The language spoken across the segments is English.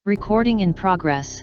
Recording in progress.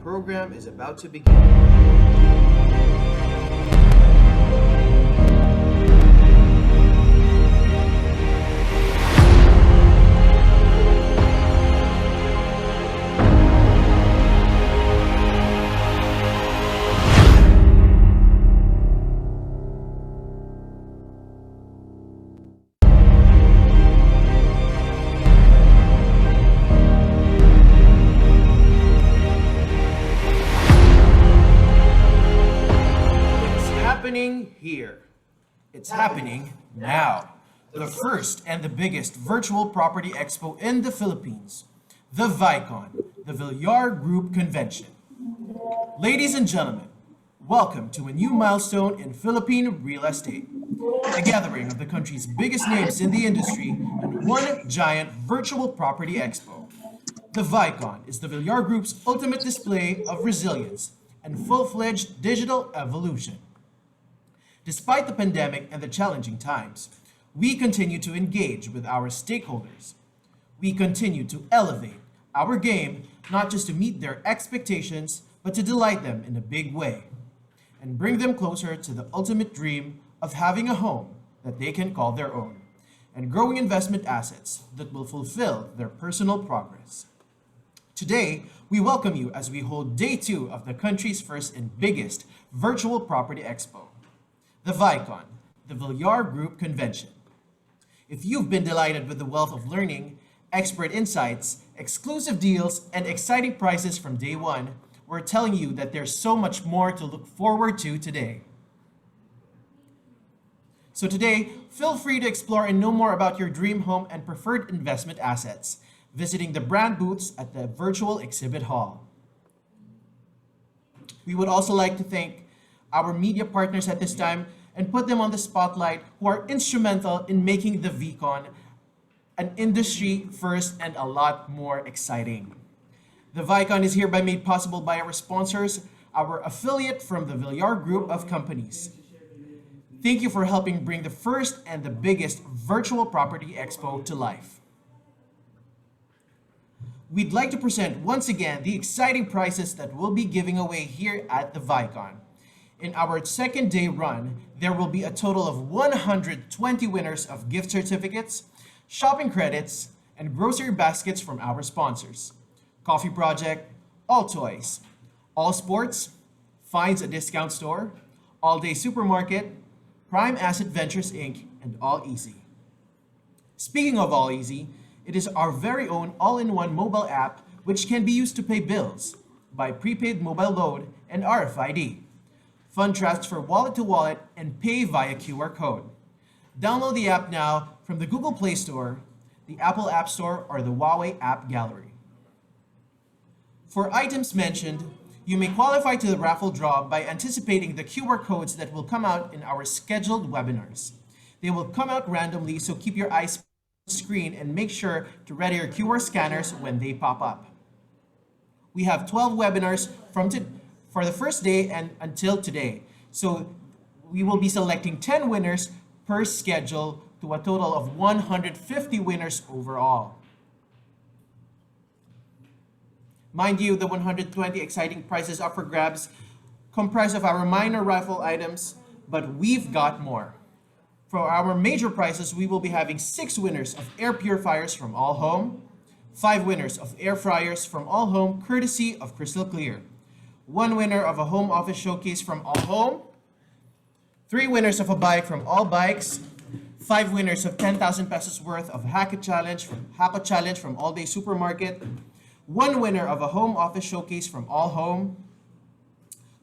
Program is about to begin. Here. It's happening now. The first and the biggest virtual property expo in the Philippines. The ViCon, the Villar Group Convention. Ladies and gentlemen, welcome to a new milestone in Philippine real estate. A gathering of the country's biggest names in the industry in one giant virtual property expo. The ViCon is the Villar Group's ultimate display of resilience and full-fledged digital evolution. Despite the pandemic and the challenging times, we continue to engage with our stakeholders. We continue to elevate our game not just to meet their expectations, but to delight them in a big way and bring them closer to the ultimate dream of having a home that they can call their own and growing investment assets that will fulfill their personal progress. Today, we welcome you as we hold day 2 of the country's first and biggest virtual property expo, the ViCon, the Villar Group Convention. If you've been delighted with the wealth of learning, expert insights, exclusive deals, and exciting prices from day 1, we're telling you that there's so much more to look forward to today. So today, feel free to explore and know more about your dream home and preferred investment assets, visiting the brand booths at the virtual exhibit hall. We would also like to thank our media partners at this time and put them on the spotlight who are instrumental in making the ViCon an industry first and a lot more exciting. The ViCon is hereby made possible by our sponsors, our affiliate from the Villar Group of Companies. Thank you for helping bring the first and the biggest virtual property expo to life. We'd like to present once again the exciting prizes that we'll be giving away here at the ViCon. In our second day run, there will be a total of 120 winners of gift certificates, shopping credits, and grocery baskets from our sponsors: Coffee Project, All Toys, All Sports, Finds a Discount Store, All Day Supermarket, Prime Asset Ventures Inc., and All Easy. Speaking of All Easy, it is our very own all-in-one mobile app which can be used to pay bills, buy prepaid mobile load and RFID, fund transfer wallet to wallet, and pay via QR code. Download the app now from the Google Play Store, the Apple App Store, or the Huawei App Gallery. For items mentioned, you may qualify to the raffle draw by anticipating the QR codes that will come out in our scheduled webinars. They will come out randomly, so keep your eyes on the screen and make sure to ready your QR scanners when they pop up. We have 12 webinars for the first day and until today. So we will be selecting 10 winners per schedule to a total of 150 winners overall. Mind you, the 120 exciting prizes up for grabs comprise of our minor raffle items, but we've got more. For our major prizes, we will be having 6 winners of air purifiers from All Home, 5 winners of air fryers from All Home, courtesy of Crystal Clear, 1 winner of a home office showcase from All Home, 3 winners of a bike from All Bikes, 5 winners of 10,000 pesos worth of Hack Challenge from All Day Supermarket, 1 winner of a home office showcase from All Home,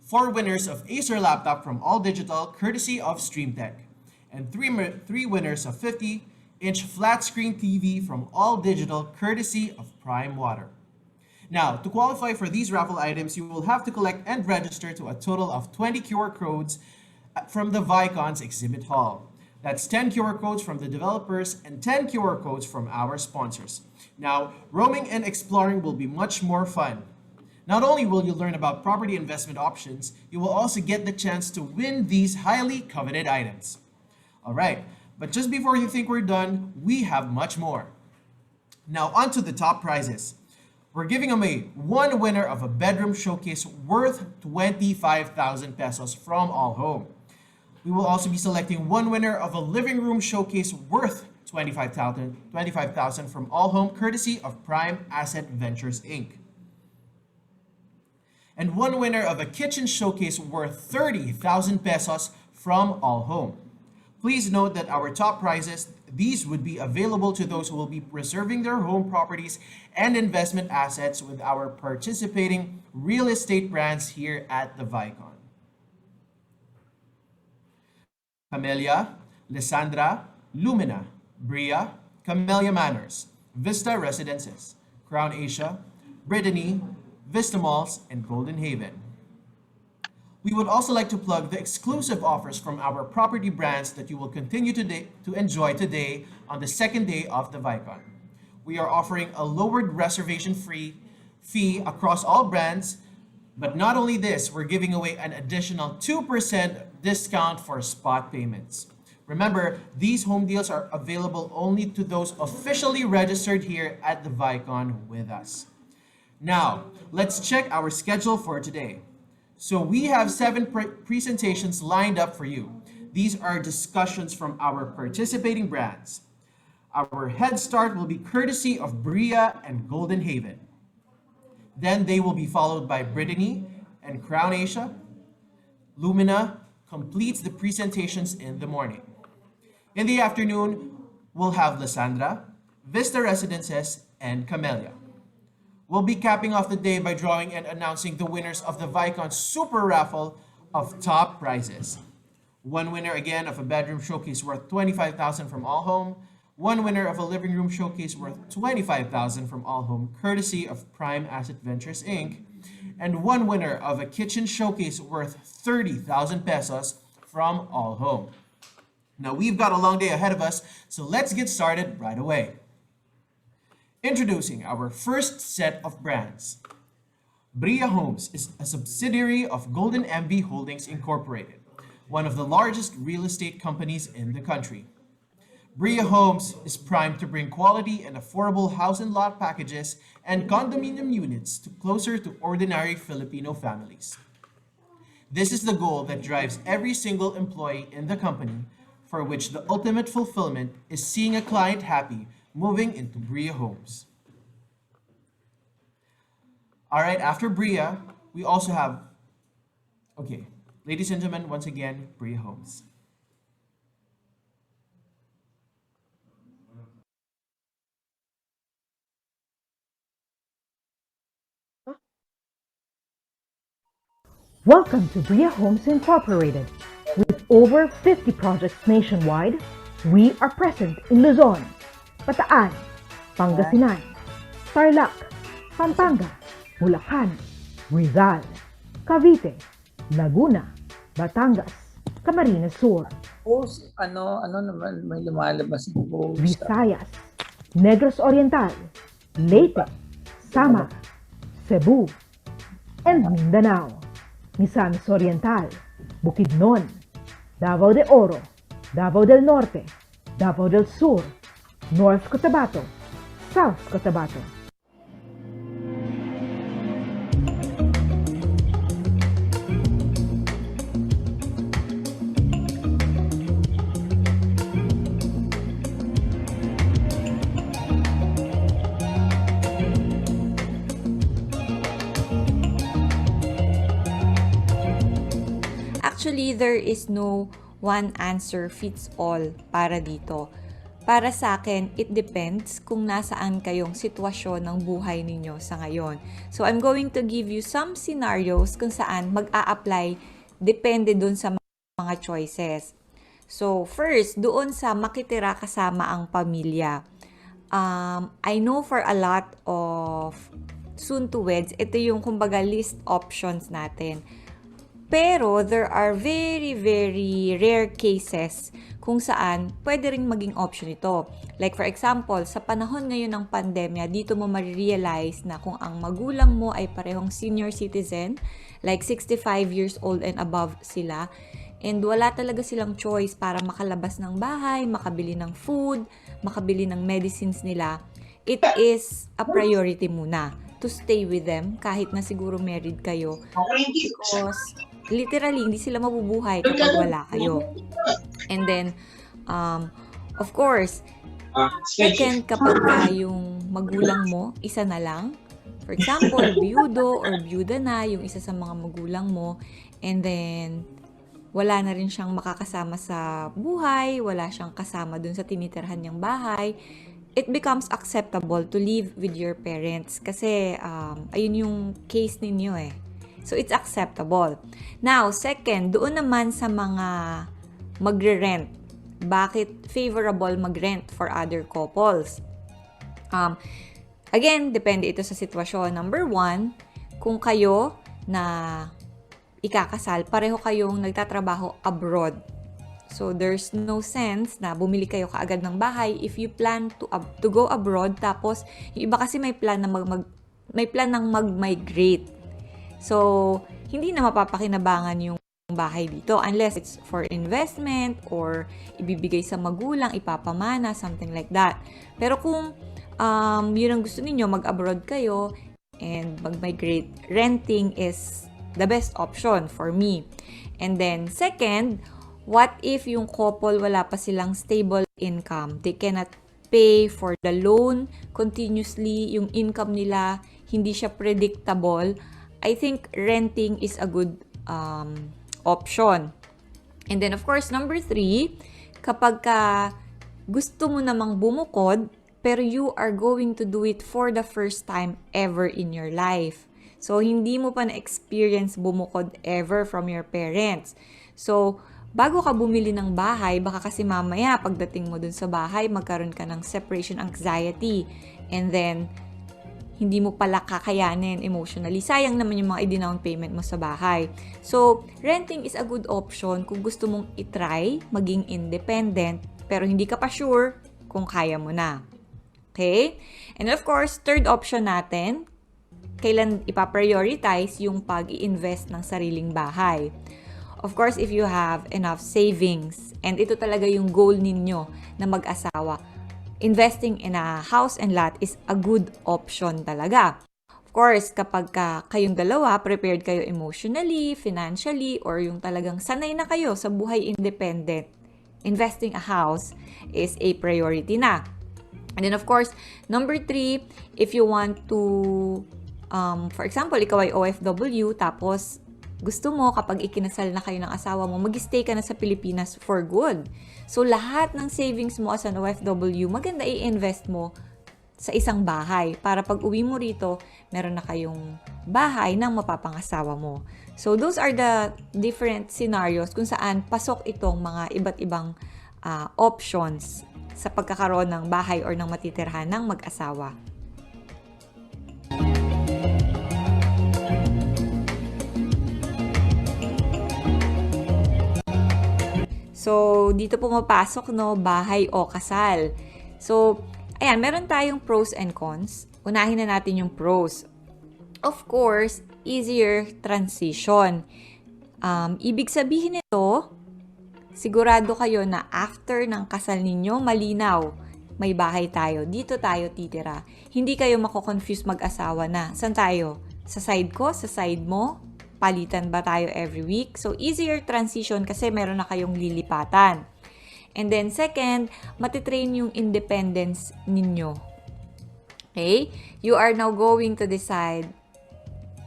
4 winners of Acer laptop from All Digital, courtesy of StreamTech, and 3 winners of 50-inch flat screen TV from All Digital, courtesy of Prime Water. Now, to qualify for these raffle items, you will have to collect and register to a total of 20 QR codes from the ViCon's exhibit hall. That's 10 QR codes from the developers and 10 QR codes from our sponsors. Now, roaming and exploring will be much more fun. Not only will you learn about property investment options, you will also get the chance to win these highly coveted items. All right, but just before you think we're done, we have much more. Now, on to the top prizes. We're giving away 1 winner of a bedroom showcase worth 25,000 pesos from All Home. We will also be selecting 1 winner of a living room showcase worth 25,000 from All Home, courtesy of Prime Asset Ventures Inc. And 1 winner of a kitchen showcase worth 30,000 pesos from All Home. Please note that our top prizes, these would be available to those who will be reserving their home properties and investment assets with our participating real estate brands here at the ViCon. Camella, Lessandra, Lumina, Bria, Camella Manors, Vista Residences, Crown Asia, Brittany, Vistamall, and Golden Haven. We would also like to plug the exclusive offers from our property brands that you will continue to enjoy today on the second day of the ViCon. We are offering a lowered reservation fee across all brands, But not only this, we're giving away an additional 2% discount for spot payments. Remember, these home deals are available only to those officially registered here at the ViCon with us. Now, let's check our schedule for today. So we have 7 presentations lined up for you. These are discussions from our participating brands. Our head start will be courtesy of Bria and Golden Haven. Then they will be followed by Brittany and Crown Asia. Lumina completes the presentations in the morning. In the afternoon, we'll have Lessandra, Vista Residences, and Camella. We'll be capping off the day by drawing and announcing the winners of the ViCon Super Raffle of top prizes. One winner again of a bedroom showcase worth $25,000 from All Home. One winner of a living room showcase worth $25,000 from All Home, courtesy of Prime Asset Ventures Inc. And one winner of a kitchen showcase worth 30,000 pesos from All Home. Now we've got a long day ahead of us, so let's get started right away. Introducing our first set of brands. Bria Homes is a subsidiary of Golden MB Holdings Incorporated, one of the largest real estate companies in the country. Bria Homes is primed to bring quality and affordable house and lot packages and condominium units closer to ordinary Filipino families. This is the goal that drives every single employee in the company, for which the ultimate fulfillment is seeing a client happy moving into Bria Homes. All right, after Bria, we also have, ladies and gentlemen, once again, Bria Homes. Welcome to Bria Homes Incorporated. With over 50 projects nationwide, we are present in Luzon, Bataan, Pangasinan, Tarlac, Pampanga, Bulacan, Rizal, Cavite, Laguna, Batangas, Camarines Sur, ano naman may lumalabas ng post. Visayas, Negros Oriental, Leyte, Samar, Cebu, and Mindanao, Misamis Oriental, Bukidnon, Davao de Oro, Davao del Norte, Davao del Sur, North Cotabato, South Cotabato. Actually, there is no one answer fits all para dito. Para sa akin, it depends kung nasaan kayong sitwasyon ng buhay ninyo sa ngayon. So, I'm going to give you some scenarios kung saan mag-a-apply depende dun sa mga choices. So, first, doon sa makitira kasama ang pamilya. I know for a lot of soon to weds, ito yung kumbaga list options natin. Pero there are very, very rare cases kung saan pwede ring maging option ito. Like for example, sa panahon ngayon ng pandemya, dito mo marirealize na kung ang magulang mo ay parehong senior citizen, like 65 years old and above sila, and wala talaga silang choice para makalabas ng bahay, makabili ng food, makabili ng medicines nila, it is a priority muna to stay with them kahit na siguro married kayo. Because literally, hindi sila mabubuhay kapag wala kayo. And then, of course, second, kapag yung magulang mo, isa na lang. For example, biyudo or biyuda na yung isa sa mga magulang mo. And then, wala na rin siyang makakasama sa buhay, wala siyang kasama dun sa tinitirhan niyang bahay. It becomes acceptable to live with your parents. Kasi, ayun yung case ninyo eh. So, it's acceptable. Now, second, doon naman sa mga magre-rent. Bakit favorable mag-rent for other couples? Again, depende ito sa sitwasyon. Number one, kung kayo na ikakasal, pareho kayong nagtatrabaho abroad. So, there's no sense na bumili kayo kaagad ng bahay if you plan to go abroad. Tapos, yung iba kasi may plan na mag-migrate. So, hindi na mapapakinabangan yung bahay dito unless it's for investment or ibibigay sa magulang, ipapamana, something like that. Pero kung yun ang gusto ninyo, mag-abroad kayo and mag-migrate, renting is the best option for me. And then, second, what if yung couple wala pa silang stable income? They cannot pay for the loan continuously, yung income nila hindi siya predictable. I think renting is a good option. And then, of course, number 3, kapag gusto mo namang bumukod, pero you are going to do it for the first time ever in your life. So, hindi mo pa na-experience bumukod ever from your parents. So, bago ka bumili ng bahay, baka kasi mamaya pagdating mo dun sa bahay, magkaroon ka ng separation anxiety. And then, hindi mo pala kakayanin emotionally. Sayang naman yung mga i-down payment mo sa bahay. So, renting is a good option kung gusto mong itry, maging independent, pero hindi ka pa sure kung kaya mo na. Okay? And of course, third option natin, kailan ipaprioritize yung pag-i-invest ng sariling bahay. Of course, if you have enough savings, and ito talaga yung goal ninyo na mag-asawa, investing in a house and lot is a good option talaga. Of course, kapag kayong dalawa, prepared kayo emotionally, financially, or yung talagang sanay na kayo sa buhay independent, investing a house is a priority na. And then, of course, number 3, if you want to, for example, ikaw ay OFW, tapos gusto mo kapag ikinasal na kayo ng asawa mo, mag-stay ka na sa Pilipinas for good. So, lahat ng savings mo as an OFW, maganda i-invest mo sa isang bahay para pag uwi mo rito, meron na kayong bahay ng mapapangasawa mo. So, those are the different scenarios kung saan pasok itong mga iba't ibang options sa pagkakaroon ng bahay or ng matitirhan ng mag-asawa. So, dito pumapasok, no, bahay o kasal. So, ayan, meron tayong pros and cons. Unahin na natin yung pros. Of course, easier transition. Ibig sabihin nito, sigurado kayo na after ng kasal ninyo, malinaw, may bahay tayo, dito tayo titira. Hindi kayo mako-confuse mag-asawa na. Saan tayo? Sa side ko? Sa side mo? Palitan ba tayo every week? So, easier transition kasi meron na kayong lilipatan. And then, second, matitrain yung independence ninyo. Okay? You are now going to decide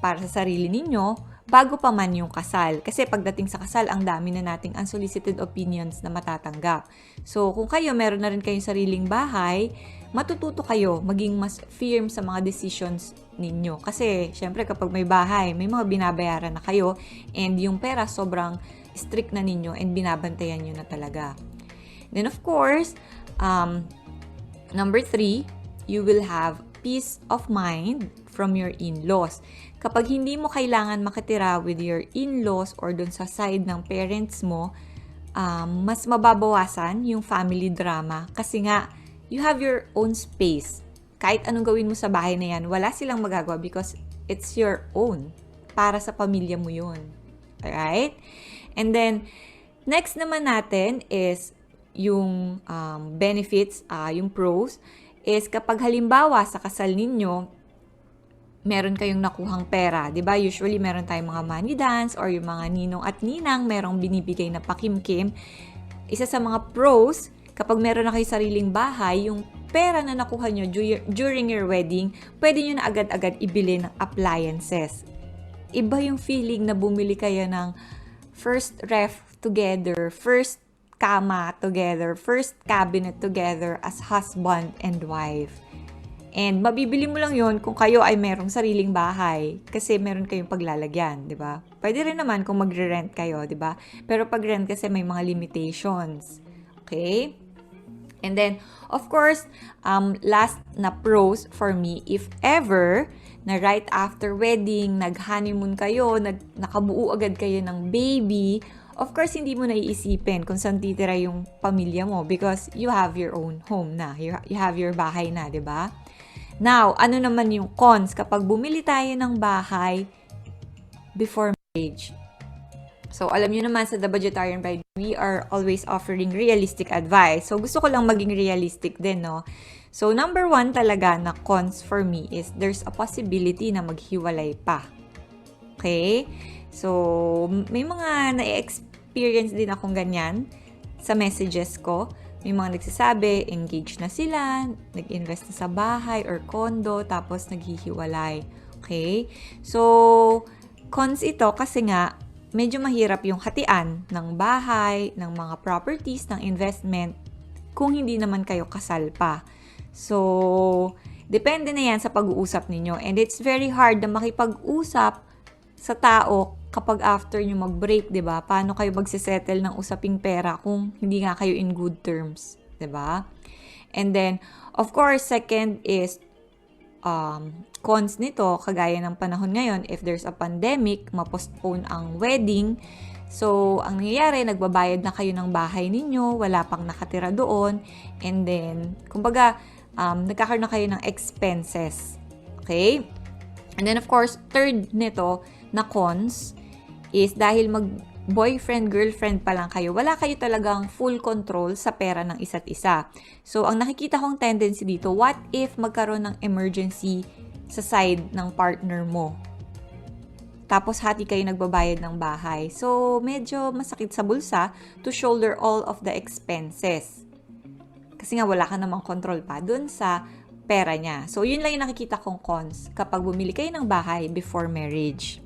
para sa sarili ninyo bago pa man yung kasal. Kasi pagdating sa kasal, ang dami na nating unsolicited opinions na matatanggap. So, kung kayo, meron na rin kayong sariling bahay, matututo kayo maging mas firm sa mga decisions ninyo. Kasi, syempre, kapag may bahay, may mga binabayaran na kayo and yung pera sobrang strict na ninyo and binabantayan nyo na talaga. Then, of course, number 3, you will have peace of mind from your in-laws. Kapag hindi mo kailangan makitira with your in-laws or dun sa side ng parents mo, mas mababawasan yung family drama kasi nga, you have your own space. Kahit anong gawin mo sa bahay na yan, wala silang magagawa because it's your own. Para sa pamilya mo yun. Alright? And then, next naman natin is yung benefits, yung pros, is kapag halimbawa sa kasal ninyo, meron kayong nakuhang pera. Diba? Usually, meron tayong mga money dance or yung mga ninong at ninang, merong binibigay na pakimkim. Isa sa mga pros, kapag meron na kayo sariling bahay, yung pera na nakuha nyo during your wedding, pwede nyo na agad-agad ibili ng appliances. Iba yung feeling na bumili kayo ng first ref together, first kama together, first cabinet together as husband and wife. And mabibili mo lang yon kung kayo ay merong sariling bahay kasi meron kayong paglalagyan, di ba? Pwede rin naman kung magre-rent kayo, di ba? Pero pag rent kasi may mga limitations. Okay? And then, of course, last na pros for me, if ever na right after wedding, nag-honeymoon kayo, nakabuo agad kayo ng baby, of course, hindi mo naiisipin kung saan titira yung pamilya mo because you have your own home na. You have your bahay na, di ba? Now, ano naman yung cons? Kapag bumili tayo ng bahay, before marriage. So, alam nyo naman sa The Budgetarian Bride, we are always offering realistic advice. So, gusto ko lang maging realistic din, no? So, number 1 talaga na cons for me is there's a possibility na maghiwalay pa. Okay? So, may mga na-experience din akong ganyan sa messages ko. May mga nagsasabi, engaged na sila, nag-invest na sa bahay or condo, tapos naghihiwalay. Okay? So, cons ito kasi nga, medyo mahirap yung hatian ng bahay, ng mga properties, ng investment, kung hindi naman kayo kasal pa. So, depende na yan sa pag-uusap ninyo. And it's very hard na makipag-usap sa tao kapag after nyo mag-break, diba? Paano kayo magsisettle ng usaping pera kung hindi nga kayo in good terms, diba? And then, of course, second is cons nito, kagaya ng panahon ngayon, if there's a pandemic, ma-postpone ang wedding. So, ang nangyayari, nagbabayad na kayo ng bahay ninyo, wala pang nakatira doon, and then, kumbaga, nagkakaroon na kayo ng expenses. Okay? And then, of course, third nito na cons is dahil boyfriend, girlfriend pa lang kayo, wala kayo talagang full control sa pera ng isa't isa. So, ang nakikita kong tendency dito, what if magkaroon ng emergency sa side ng partner mo? Tapos, hati kayo nagbabayad ng bahay. So, medyo masakit sa bulsa to shoulder all of the expenses. Kasi nga, wala ka namang control pa dun sa pera niya. So, yun lang yung nakikita kong cons kapag bumili kayo ng bahay before marriage.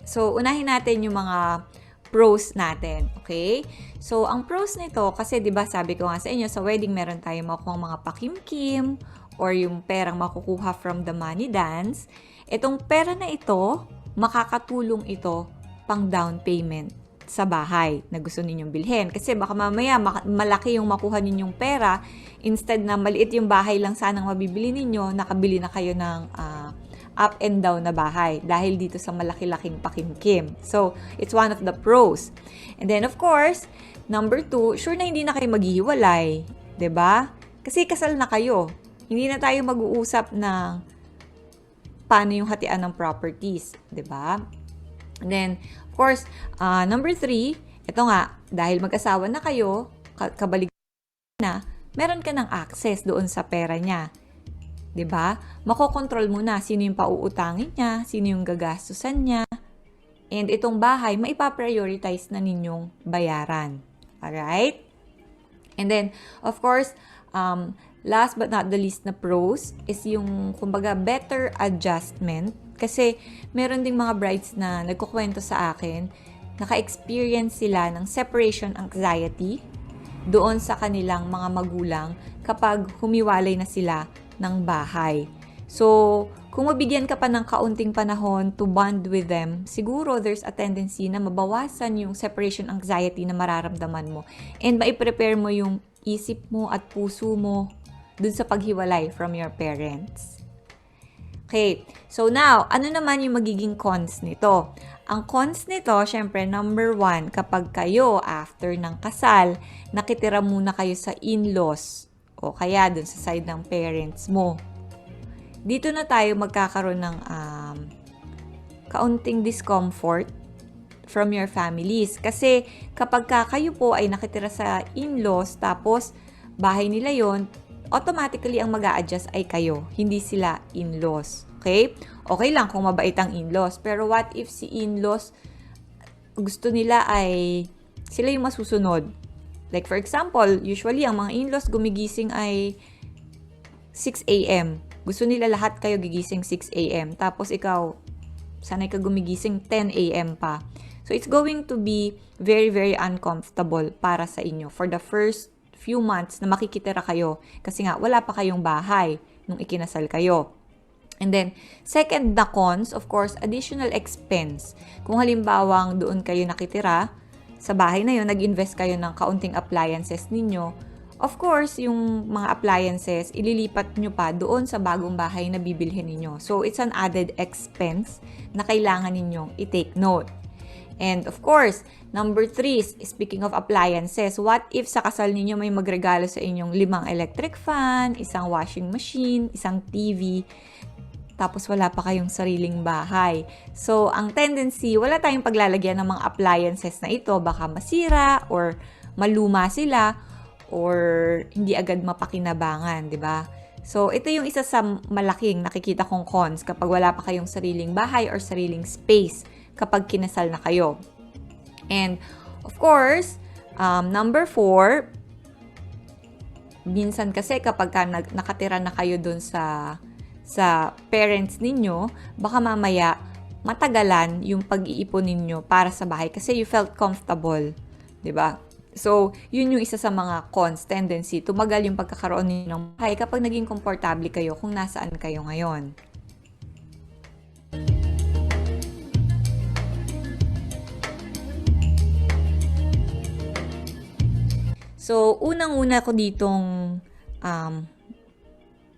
So, unahin natin yung mga pros natin, okay? So, ang pros nito, kasi 'di ba sabi ko nga sa inyo, sa wedding meron tayong makukuha mga pakimkim or yung perang makukuha from the money dance. Itong pera na ito, makakatulong ito pang down payment sa bahay na gusto ninyong bilhin. Kasi baka mamaya malaki yung makuha ninyong pera, instead na maliit yung bahay lang sanang mabibili ninyo, nakabili na kayo ng up and down na bahay dahil dito sa malaki-laking pakimkim. So, it's one of the pros. And then, of course, number 2, sure na hindi na kayo maghihiwalay. 'Di ba? Kasi kasal na kayo. Hindi na tayo mag-uusap ng paano yung hatian ng properties. 'Di ba? And then, of course, number 3, ito nga, dahil mag-asawa na kayo, kabalig na, meron ka ng access doon sa pera niya. 'Di ba? Makokontrol mo na sino yung pauutangin niya, sino yung gagastusan niya. And itong bahay, maipa-prioritize na ninyong bayaran. Alright? And then, of course, last but not the least na pros is yung, kumbaga, better adjustment. Kasi meron ding mga brides na nagkukwento sa akin, naka-experience sila ng separation anxiety doon sa kanilang mga magulang kapag humiwalay na sila ng bahay. So, kung mabigyan ka pa ng kaunting panahon to bond with them, siguro there's a tendency na mabawasan yung separation anxiety na mararamdaman mo. And maiprepare mo yung isip mo at puso mo dun sa paghiwalay from your parents. Okay, so now, ano naman yung magiging cons nito? Ang cons nito, syempre, number 1, kapag kayo, after ng kasal, nakitira muna kayo sa in-laws, o kaya dun sa side ng parents mo. Dito na tayo magkakaroon ng kaunting discomfort from your families. Kasi kapag kayo po ay nakitira sa in-laws, tapos bahay nila yon, automatically ang mag-a-adjust ay kayo, hindi sila in-laws. Okay? Okay lang kung mabait ang in-laws. Pero what if si in-laws, gusto nila ay sila yung masusunod? Like for example, usually ang mga in-laws gumigising ay 6 a.m. Gusto nila lahat kayo gigising 6 a.m. Tapos ikaw, sanay ka gumigising 10 a.m. pa. So it's going to be very, very uncomfortable para sa inyo for the first few months na makikitira kayo. Kasi nga, wala pa kayong bahay nung ikinasal kayo. And then, second na cons, of course, additional expense. Kung halimbawang doon kayo nakitira, sa bahay na yun, nag-invest kayo ng kaunting appliances ninyo, of course, yung mga appliances, ililipat nyo pa doon sa bagong bahay na bibilhin ninyo. So, it's an added expense na kailangan ninyong i-take note. And of course, number 3, speaking of appliances, what if sa kasal ninyo may magregalo sa inyong 5 electric fan, isang washing machine, isang TV, tapos wala pa kayong sariling bahay. So, ang tendency, wala tayong paglalagyan ng mga appliances na ito. Baka masira or maluma sila or hindi agad mapakinabangan, di ba? So, ito yung isa sa malaking nakikita kong cons kapag wala pa kayong sariling bahay or sariling space kapag kinasal na kayo. And, of course, number 4, minsan kasi kapag nakatira na kayo dun sa parents ninyo, baka mamaya matagalan yung pag-iipon ninyo para sa bahay kasi you felt comfortable, 'di ba? So, yun yung isa sa mga cons, tendency, tumagal yung pagkakaroon ninyo ng bahay kapag naging komportable kayo kung nasaan kayo ngayon. So, unang-una ko ditong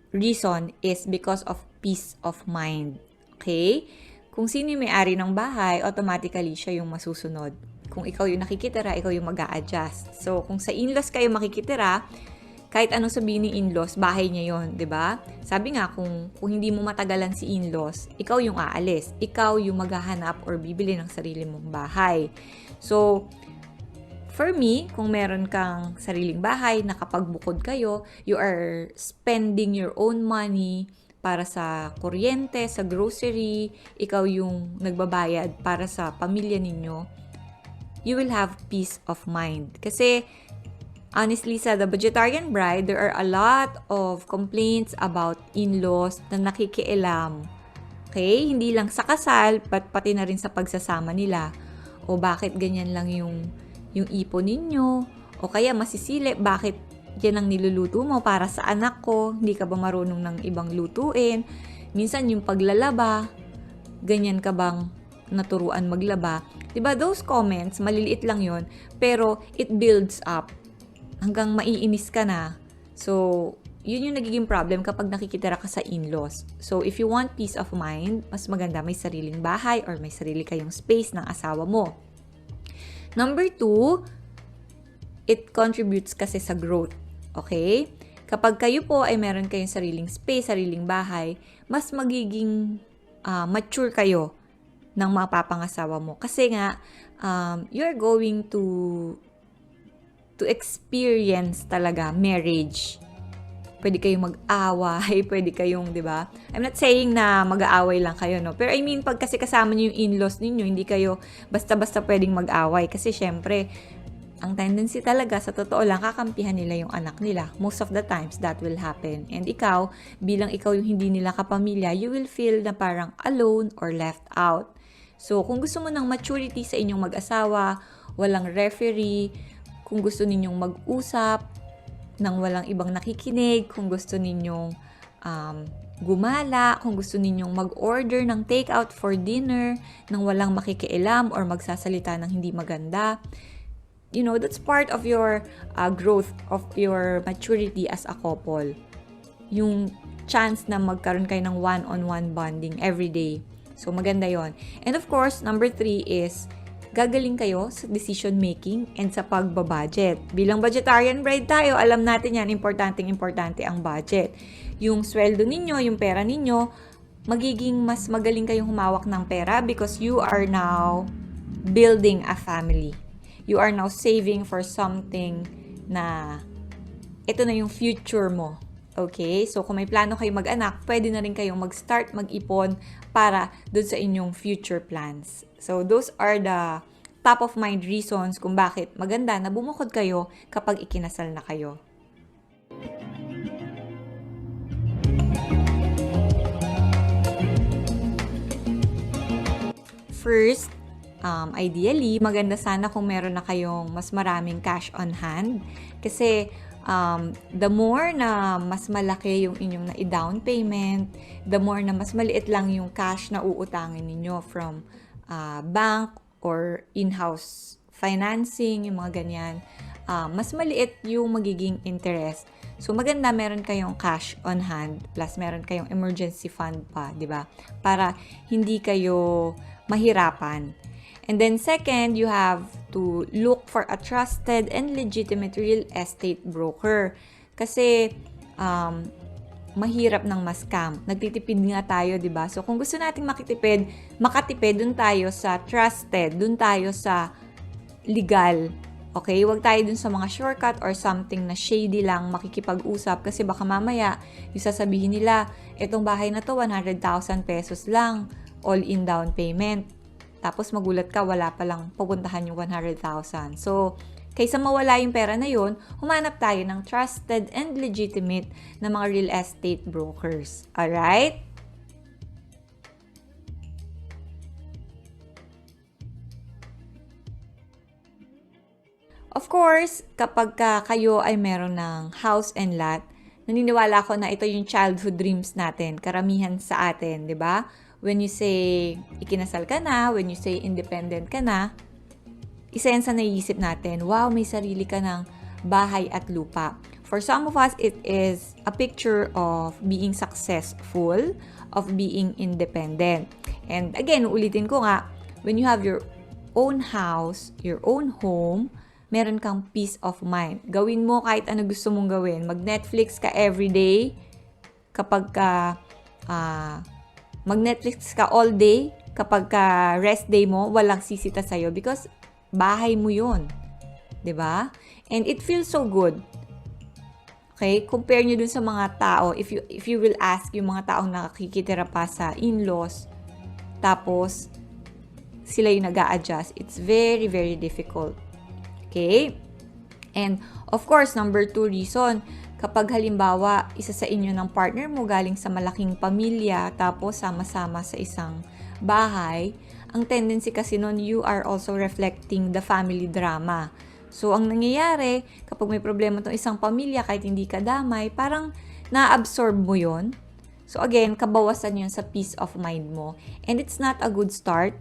reason is because of peace of mind. Okay? Kung sino yung may-ari ng bahay, automatically siya yung masusunod. Kung ikaw yung nakikitira, ikaw yung mag-a-adjust. So, kung sa in-laws kayo makikitira, kahit anong sabihin ni in-laws, bahay niya yun, 'di ba? Sabi nga, kung hindi mo matagalan si in-laws, ikaw yung aalis. Ikaw yung maghahanap or bibili ng sarili mong bahay. So, for me, kung meron kang sariling bahay, nakapagbukod kayo, you are spending your own money para sa kuryente, sa grocery, ikaw yung nagbabayad para sa pamilya ninyo, you will have peace of mind. Kasi, honestly, sa The Budgetarian Bride, there are a lot of complaints about in-laws na nakikialam. Okay? Hindi lang sa kasal, pati na rin sa pagsasama nila. O bakit ganyan lang yung ipon ninyo, o kaya masisili, bakit yan ang niluluto mo para sa anak ko, hindi ka ba marunong ng ibang lutuin, minsan yung paglalaba, ganyan ka bang naturuan maglaba, diba those comments, maliliit lang yon pero it builds up, hanggang maiinis ka na, so yun yung nagiging problem kapag nakikitira ka sa in-laws. So if you want peace of mind, mas maganda may sariling bahay or may sarili kayong space ng asawa mo. Number 2, it contributes kasi sa growth. Okay? Kapag kayo po ay meron kayong sariling space, sariling bahay, mas magiging mature kayo ng mapapangasawa mo. Kasi nga, you're going to experience talaga marriage. Pwede kayong mag-away, pwede kayong, di ba? I'm not saying na mag-aaway lang kayo, no? Pero I mean, pag kasi kasama niyo yung in-laws ninyo, hindi kayo basta-basta pwedeng mag-away. Kasi syempre, ang tendency talaga, sa totoo lang, kakampihan nila yung anak nila. Most of the times, that will happen. And ikaw, bilang ikaw yung hindi nila kapamilya, you will feel na parang alone or left out. So, kung gusto mo ng maturity sa inyong mag-asawa, walang referee, kung gusto ninyong mag-usap, nang walang ibang nakikinig, kung gusto ninyong gumala, kung gusto ninyong mag-order ng take-out for dinner, nang walang makikialam or magsasalita ng hindi maganda, you know, that's part of your growth, of your maturity as a couple. Yung chance na magkaroon kayo ng one-on-one bonding every day. So, maganda yon. And of course, number 3 is gagaling kayo sa decision making and sa pagbabudget. Bilang budgetarian bride tayo, alam natin yan, importante ang budget. Yung sweldo ninyo, yung pera ninyo, magiging mas magaling kayong humawak ng pera because you are now building a family. You are now saving for something na ito na yung future mo. Okay? So, kung may plano kayo mag-anak, pwede na rin kayong mag-start, mag-ipon para dun sa inyong future plans. So, those are the top of mind reasons kung bakit maganda na bumukod kayo kapag ikinasal na kayo. First, ideally, maganda sana kung meron na kayong mas maraming cash on hand. Kasi, the more na mas malaki yung inyong na-down payment, the more na mas maliit lang yung cash na uutangin ninyo from bank or in-house financing, yung mga ganyan, mas maliit yung magiging interest. So, maganda meron kayong cash on hand plus meron kayong emergency fund pa, di ba? Para hindi kayo mahirapan. And then second, you have to look for a trusted and legitimate real estate broker. Kasi mahirap ng ma-scam. Nagtitipid nga tayo, 'di ba? So kung gusto nating makatipid, dun tayo sa trusted, dun tayo sa legal. Okay? Huwag tayo dun sa mga shortcut or something na shady lang makikipag-usap kasi baka mamaya yung sasabihin nila, etong bahay na to 100,000 pesos lang, all-in down payment. Tapos magulat ka, wala pa lang pupuntahan yung 100,000. So, kaysa mawala yung pera na yun, humanap tayo ng trusted and legitimate na mga real estate brokers. Alright? Of course, kapag kayo ay meron ng house and lot, naniniwala ko na ito yung childhood dreams natin, karamihan sa atin, di ba? When you say ikinasal ka na, when you say independent ka na, isa yan sa naiisip natin, wow, may sarili ka ng bahay at lupa. For some of us, it is a picture of being successful, of being independent. And again, ulitin ko nga, when you have your own house, your own home, meron kang peace of mind. Gawin mo kahit ano gusto mong gawin. Mag-Netflix ka everyday, kapag mag-Netflix ka all day, kapag rest day mo, walang sisita sa'yo because bahay mo yun. 'Di ba? And it feels so good. Okay? Compare nyo dun sa mga tao. If you will ask yung mga taong nakikitira pa sa in-laws, tapos sila yung nag-a-adjust, it's very, very difficult. Okay? And of course, number 2 reason, kapag halimbawa, isa sa inyo ng partner mo galing sa malaking pamilya, tapos sama-sama sa isang bahay, ang tendency kasi nun, you are also reflecting the family drama. So, ang nangyayari, kapag may problema itong isang pamilya, kahit hindi ka damay, parang na-absorb mo yon. So, again, kabawasan yun sa peace of mind mo. And it's not a good start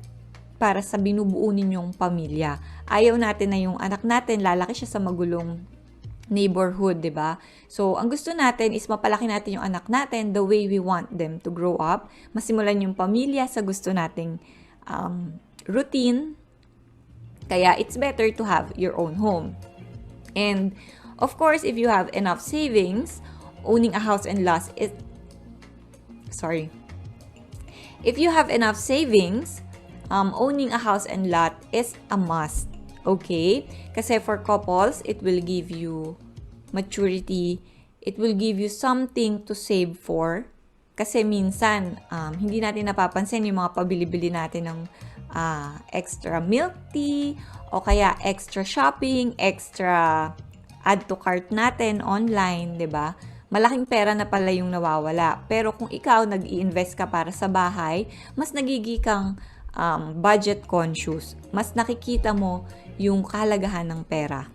para sa binubuo ninyong pamilya. Ayaw natin na yung anak natin, lalaki siya sa magulong neighborhood, 'di ba? So, ang gusto natin is mapalaki natin yung anak natin the way we want them to grow up. Masimulan yung pamilya sa gusto nating routine. Kaya it's better to have your own home. And of course, if you have enough savings, owning a house and lot is If you have enough savings, owning a house and lot is a must. Okay? Kasi for couples, it will give you maturity. It will give you something to save for. Kasi minsan, hindi natin napapansin yung mga pabili-bili natin ng extra milk tea, o kaya extra shopping, extra add to cart natin online, 'di ba? Malaking pera na pala yung nawawala. Pero kung ikaw nag-i-invest ka para sa bahay, mas nagiging kang budget conscious. Mas nakikita mo yung kahalagahan ng pera.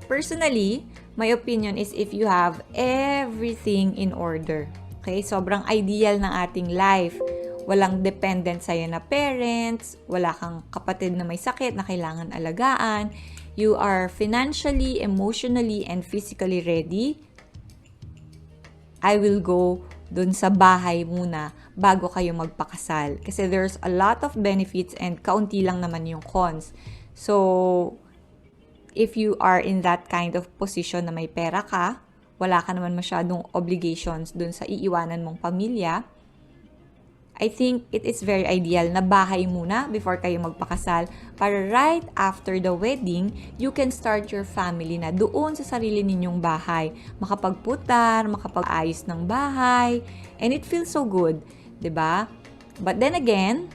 Personally, my opinion is if you have everything in order. Okay? Sobrang ideal ng ating life. Walang dependent sa'yo na parents, wala kang kapatid na may sakit na kailangan alagaan, you are financially, emotionally, and physically ready, I will go dun sa bahay muna bago kayo magpakasal. Kasi there's a lot of benefits and kaunti lang naman yung cons. So, if you are in that kind of position na may pera ka, wala ka naman masyadong obligations dun sa iiwanan mong pamilya, I think it is very ideal na bahay muna before kayo magpakasal para right after the wedding, you can start your family na doon sa sarili ninyong bahay. Makapagputar, makapag-ayos ng bahay, and it feels so good, 'di ba? But then again,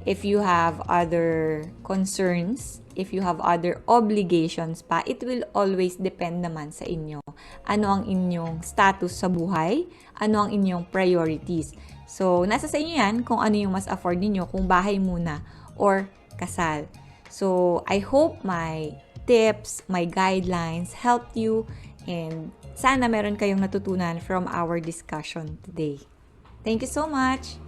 if you have other concerns, if you have other obligations pa, it will always depend naman sa inyo. Ano ang inyong status sa buhay? Ano ang inyong priorities? So, nasa sa inyo yan kung ano yung mas afford ninyo, kung bahay muna or kasal. So, I hope my tips, my guidelines helped you, and sana meron kayong natutunan from our discussion today. Thank you so much!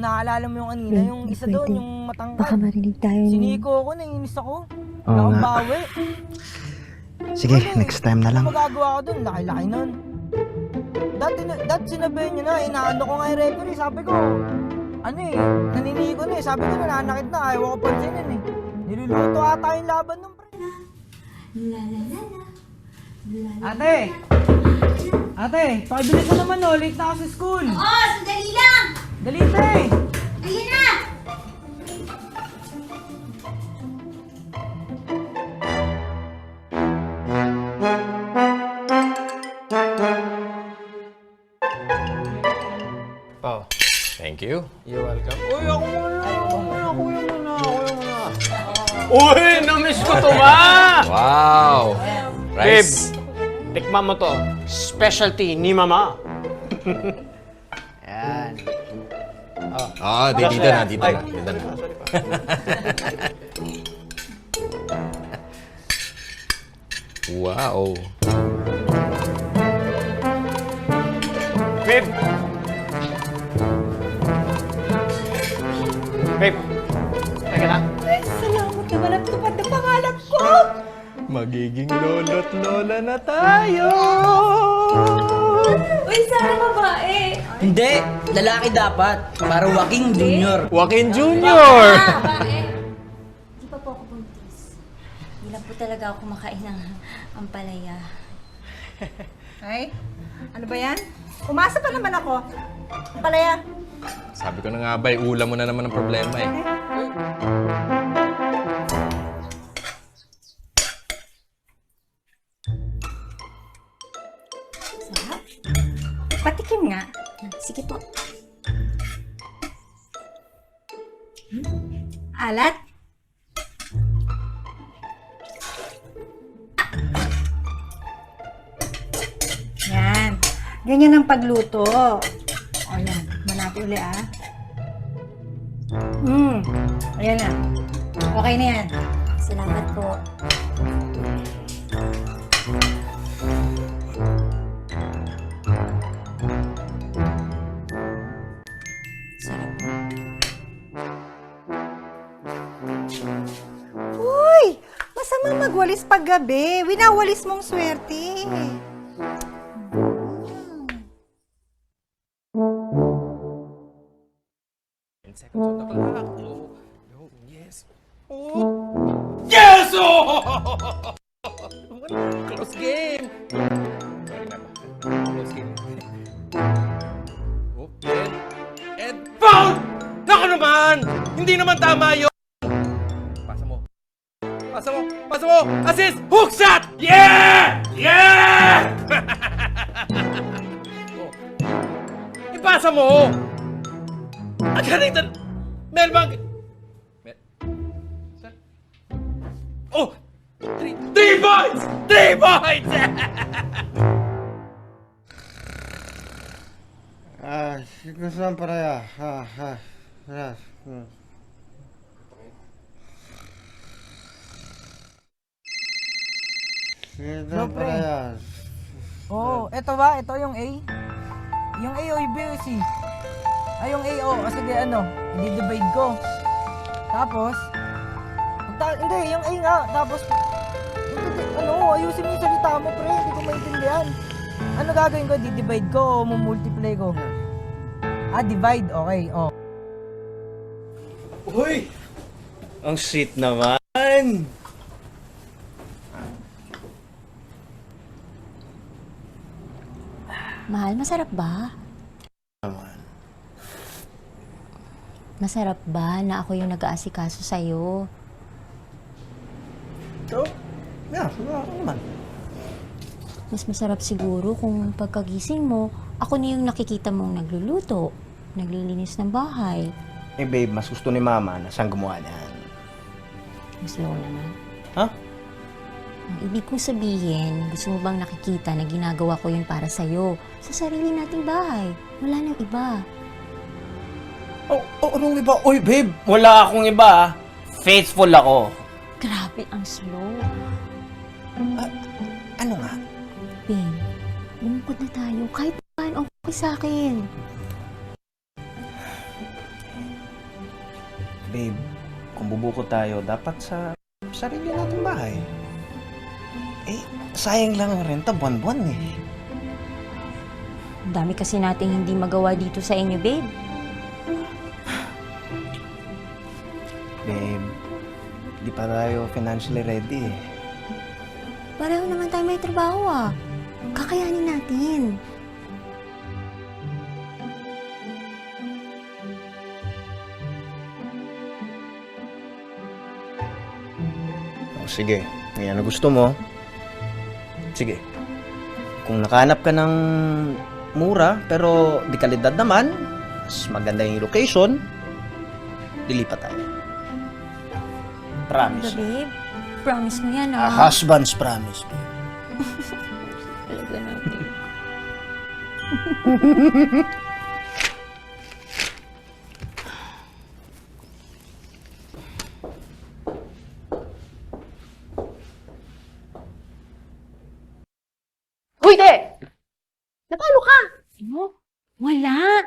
naalala mo yung kanina, yung isa doon, yung matangkad. Baka marinig tayo. Siniko ako, naiinis ako. Oo Wala akong nga. bawi. Sige, next time na lang. Ano magagawa ko doon? Laki-laki nun. Dati sinabihin nyo na, inaano ko nga yung referee. Sabi ko, naniniko na eh. Sabi ko, nananakit na. Ayaw ko pansinin eh. Niluluto ata yung laban nung pre. Ate, pakibilis na naman oh. Late na ako sa school. Oo, sandali lang! Dali te! Ayun na! Oh, thank you. You're welcome. Uy, ako muna. Uy, na-miss ko to ba? Wow. Rice. Babe, tikman mo to. Specialty ni Mama. Yan. Dito na. Wow. Babe! Babe! Teka lang. Salamat naman at tupad na pangarap ko! Magiging lolo't lola na tayo. Uy, sana babae! Hindi, lalaki dapat. Para Joaquin Jr. Joaquin Jr. Babae! Di pa po ako buntis. Hindi lang po talaga ako kumakain ng ampalaya. Ay, ano ba yan? Umasa pa naman ako. Palaya. Sabi ko na nga ba, ulam mo na naman ang problema eh. Patikim nga. Sige po. Alat? Yan. Ganyan ang pagluto. O yan. Manati uli ah. Ayan na. Okay na yan. Salamat po. Uy! Masama magwalis paggabi. Winawalis mong swerte. Seconds on the clock. Oh, yes. Oh. Yes! Oh! Close game. Close game. Oh, and foul! Nako naman! Hindi naman tama yun! Pasa mo! Assist! Hook shot! Yeah! Yeah! Oh. Ipasa mo! Ang ganito! Melbang! Oh! 3 points! 3 points! Gusto lang para ya. Bro, pre. Oo, eto ba? Ito yung A? Yung A o yung B o yung C? Ay, yung A o. Sige, i-divide ko. Tapos, hindi, yung A nga. Tapos, ayusin mo yung salita mo, pre. Hindi ko maintindihan. Ano gagawin ko? Di-divide ko o multiply ko? Divide. Okay, oh. Uy! Ang sweet naman! Mahal, masarap ba? Masarap ba na ako yung nag-aasikaso sa'yo? So, yeah, naman. Mas masarap siguro kung pagkagising mo, ako na yung nakikita mong nagluluto, naglilinis ng bahay. Eh babe, mas gusto ni mama na siyang gumawa niyan. Mas low naman. Ha? Ang ibig kong sabihin, gusto mo bang nakikita na ginagawa ko yun para sa'yo? Sa sarili nating bahay. Wala nang iba. Anong iba? Uy babe! Wala akong iba. Faithful ako. Grabe, ang slow. Ano nga? Ben, lumukod na tayo. Kahit paano okay sa akin. Babe, kung bubuko tayo, dapat sa sarili nating bahay. Eh, sayang lang ang renta buwan-buwan eh. Ang dami kasi nating hindi magawa dito sa inyo, babe. Babe, di pa tayo financially ready eh. Pareho naman tayo may trabaho ah. Kakayanin natin. O sige, yan ang gusto mo. Sige. Kung nakahanap ka ng mura pero di kalidad naman, mas maganda yung location, dilipat tayo. Promise. Babe, promise mo yan A ah. husband's promise. Talaga natin. Hoy, de! Napalo ka? Ano? Wala.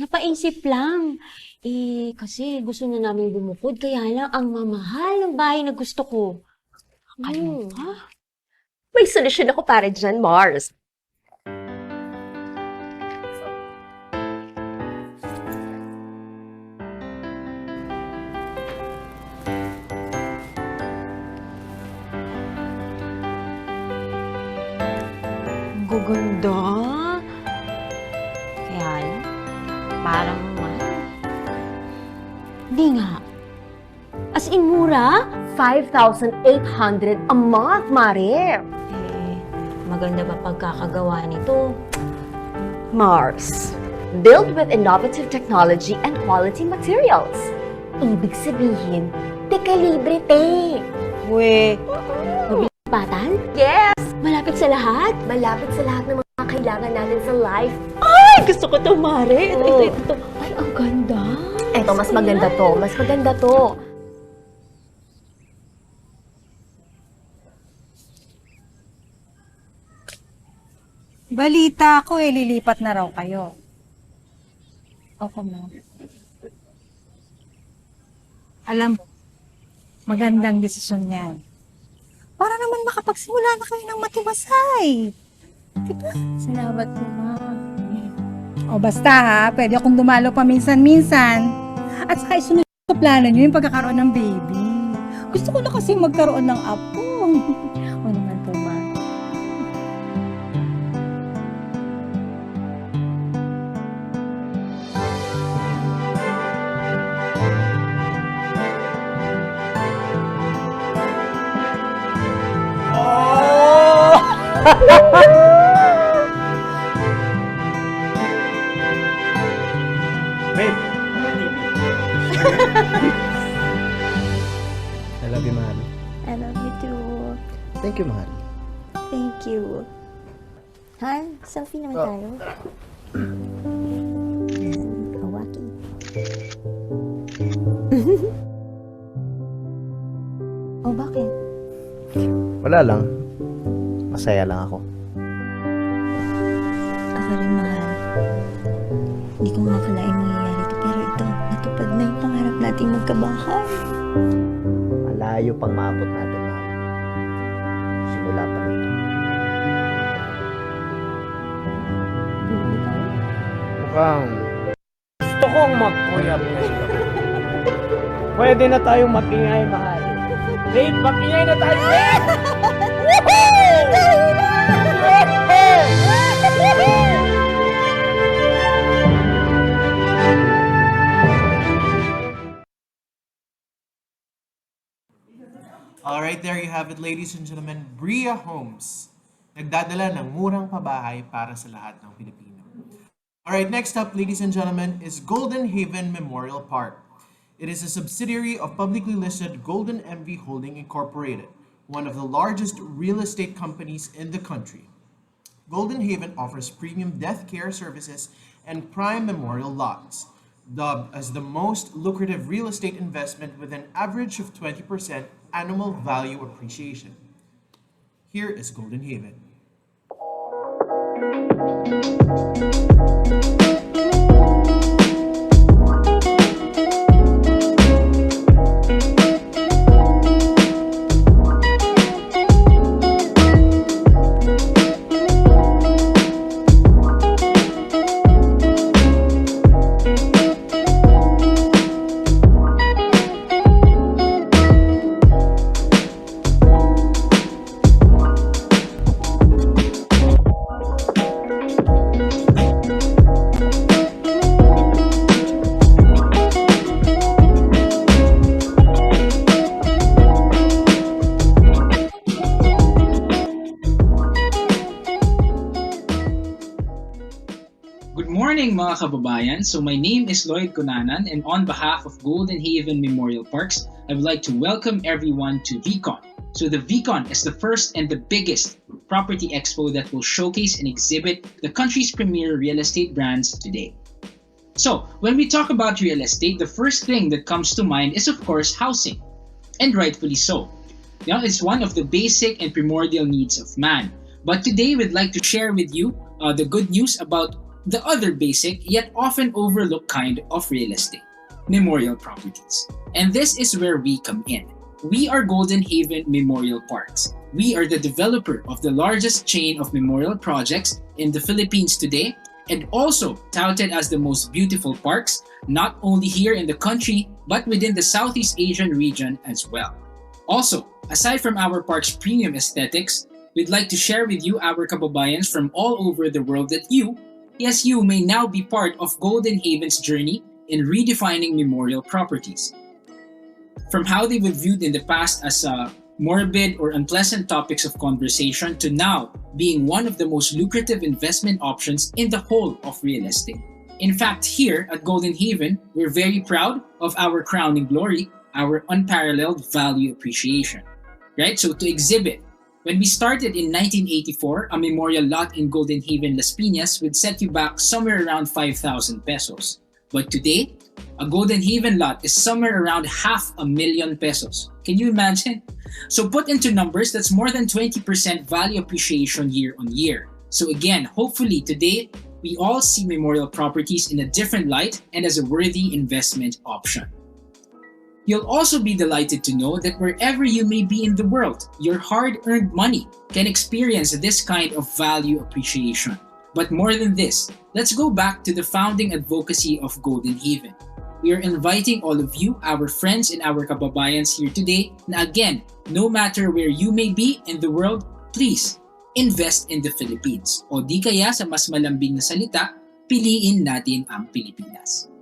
Napaisip lang. Eh, kasi gusto na namin bumukod, kaya lang ang mamahal ng bahay na gusto ko. Ano ka? May solusyon ako para dyan, Mars. Guganda. Kaya lang, parang mahal. Hindi nga. As in mura? 5,800 a month, Mare. Eh, maganda ba pagkakagawa nito? Mars. Built with innovative technology and quality materials. Ibig sabihin, dekalibre te. We, mabilipatan? Yes! Malapit sa lahat? Malapit sa lahat ng mga kailangan natin sa life. Ay, gusto ko to, Mare. Ito. Ay, ang ganda. Eto, mas maganda to. Mas maganda to. Balita ko lilipat na raw kayo. Opo, ma'am. Alam mo, magandang desisyon yan. Para naman makapagsimula na kayo ng matiwasay. Diba? Salamat po, ma'am. O basta ha, pwede akong dumalo pa minsan-minsan. At saka isunod sa plano nyo yung pagkakaroon ng baby. Gusto ko na kasi magkaroon ng apo. O naman po, ma'am. Babe! I love you, mahal. I love you too. Thank you, mahal. Thank you. Han, selfie naman tayo. Kawaki. Oh, bakit? Wala lang. Masaya lang ako. Ako rin, mahal. Hindi ko makakalain mangyayari ito, pero ito, natupad na yung pangarap natin magkabahay. Malayo pang maabot natin, mahal. Simula pa rin. Mukhang gusto kong magkuyap ngayon. Pwede na tayong magingay, mahal. Babe, magingay na tayo! Alright, there you have it, ladies and gentlemen. Bria Homes. Nagdadala ng murang pabahay para sa lahat ng Pilipino. Alright, next up, ladies and gentlemen, is Golden Haven Memorial Park. It is a subsidiary of publicly listed Golden MV Holding Incorporated, one of the largest real estate companies in the country. Golden Haven offers premium death care services and prime memorial lots, dubbed as the most lucrative real estate investment with an average of 20% annual value appreciation. Here is Golden Haven. Good morning mga kababayan. So my name is Lloyd Cunanan, and on behalf of Golden Haven Memorial Parks, I would like to welcome everyone to ViCon. So the ViCon is the first and the biggest property expo that will showcase and exhibit the country's premier real estate brands today. So when we talk about real estate, the first thing that comes to mind is of course housing, and rightfully so. Now, it's one of the basic and primordial needs of man. But today we'd like to share with you the good news about the other basic yet often overlooked kind of real estate, memorial properties. And this is where we come in. We are Golden Haven Memorial Parks. We are the developer of the largest chain of memorial projects in the Philippines today, and also touted as the most beautiful parks, not only here in the country, but within the Southeast Asian region as well. Also, aside from our park's premium aesthetics, we'd like to share with you our kababayans from all over the world that you may now be part of Golden Haven's journey in redefining memorial properties. From how they were viewed in the past as morbid or unpleasant topics of conversation to now being one of the most lucrative investment options in the whole of real estate. In fact, here at Golden Haven, we're very proud of our crowning glory, our unparalleled value appreciation. Right? So to exhibit, when we started in 1984, a memorial lot in Golden Haven, Las Piñas would set you back somewhere around 5,000 pesos. But today, a Golden Haven lot is somewhere around 500,000 pesos. Can you imagine? So put into numbers, that's more than 20% value appreciation year on year. So again, hopefully today, we all see memorial properties in a different light and as a worthy investment option. You'll also be delighted to know that wherever you may be in the world, your hard-earned money can experience this kind of value appreciation. But more than this, let's go back to the founding advocacy of Golden Haven. We are inviting all of you, our friends and our kababayans here today, na again, no matter where you may be in the world, please invest in the Philippines. O di kaya sa mas malambing na salita, piliin natin ang Pilipinas.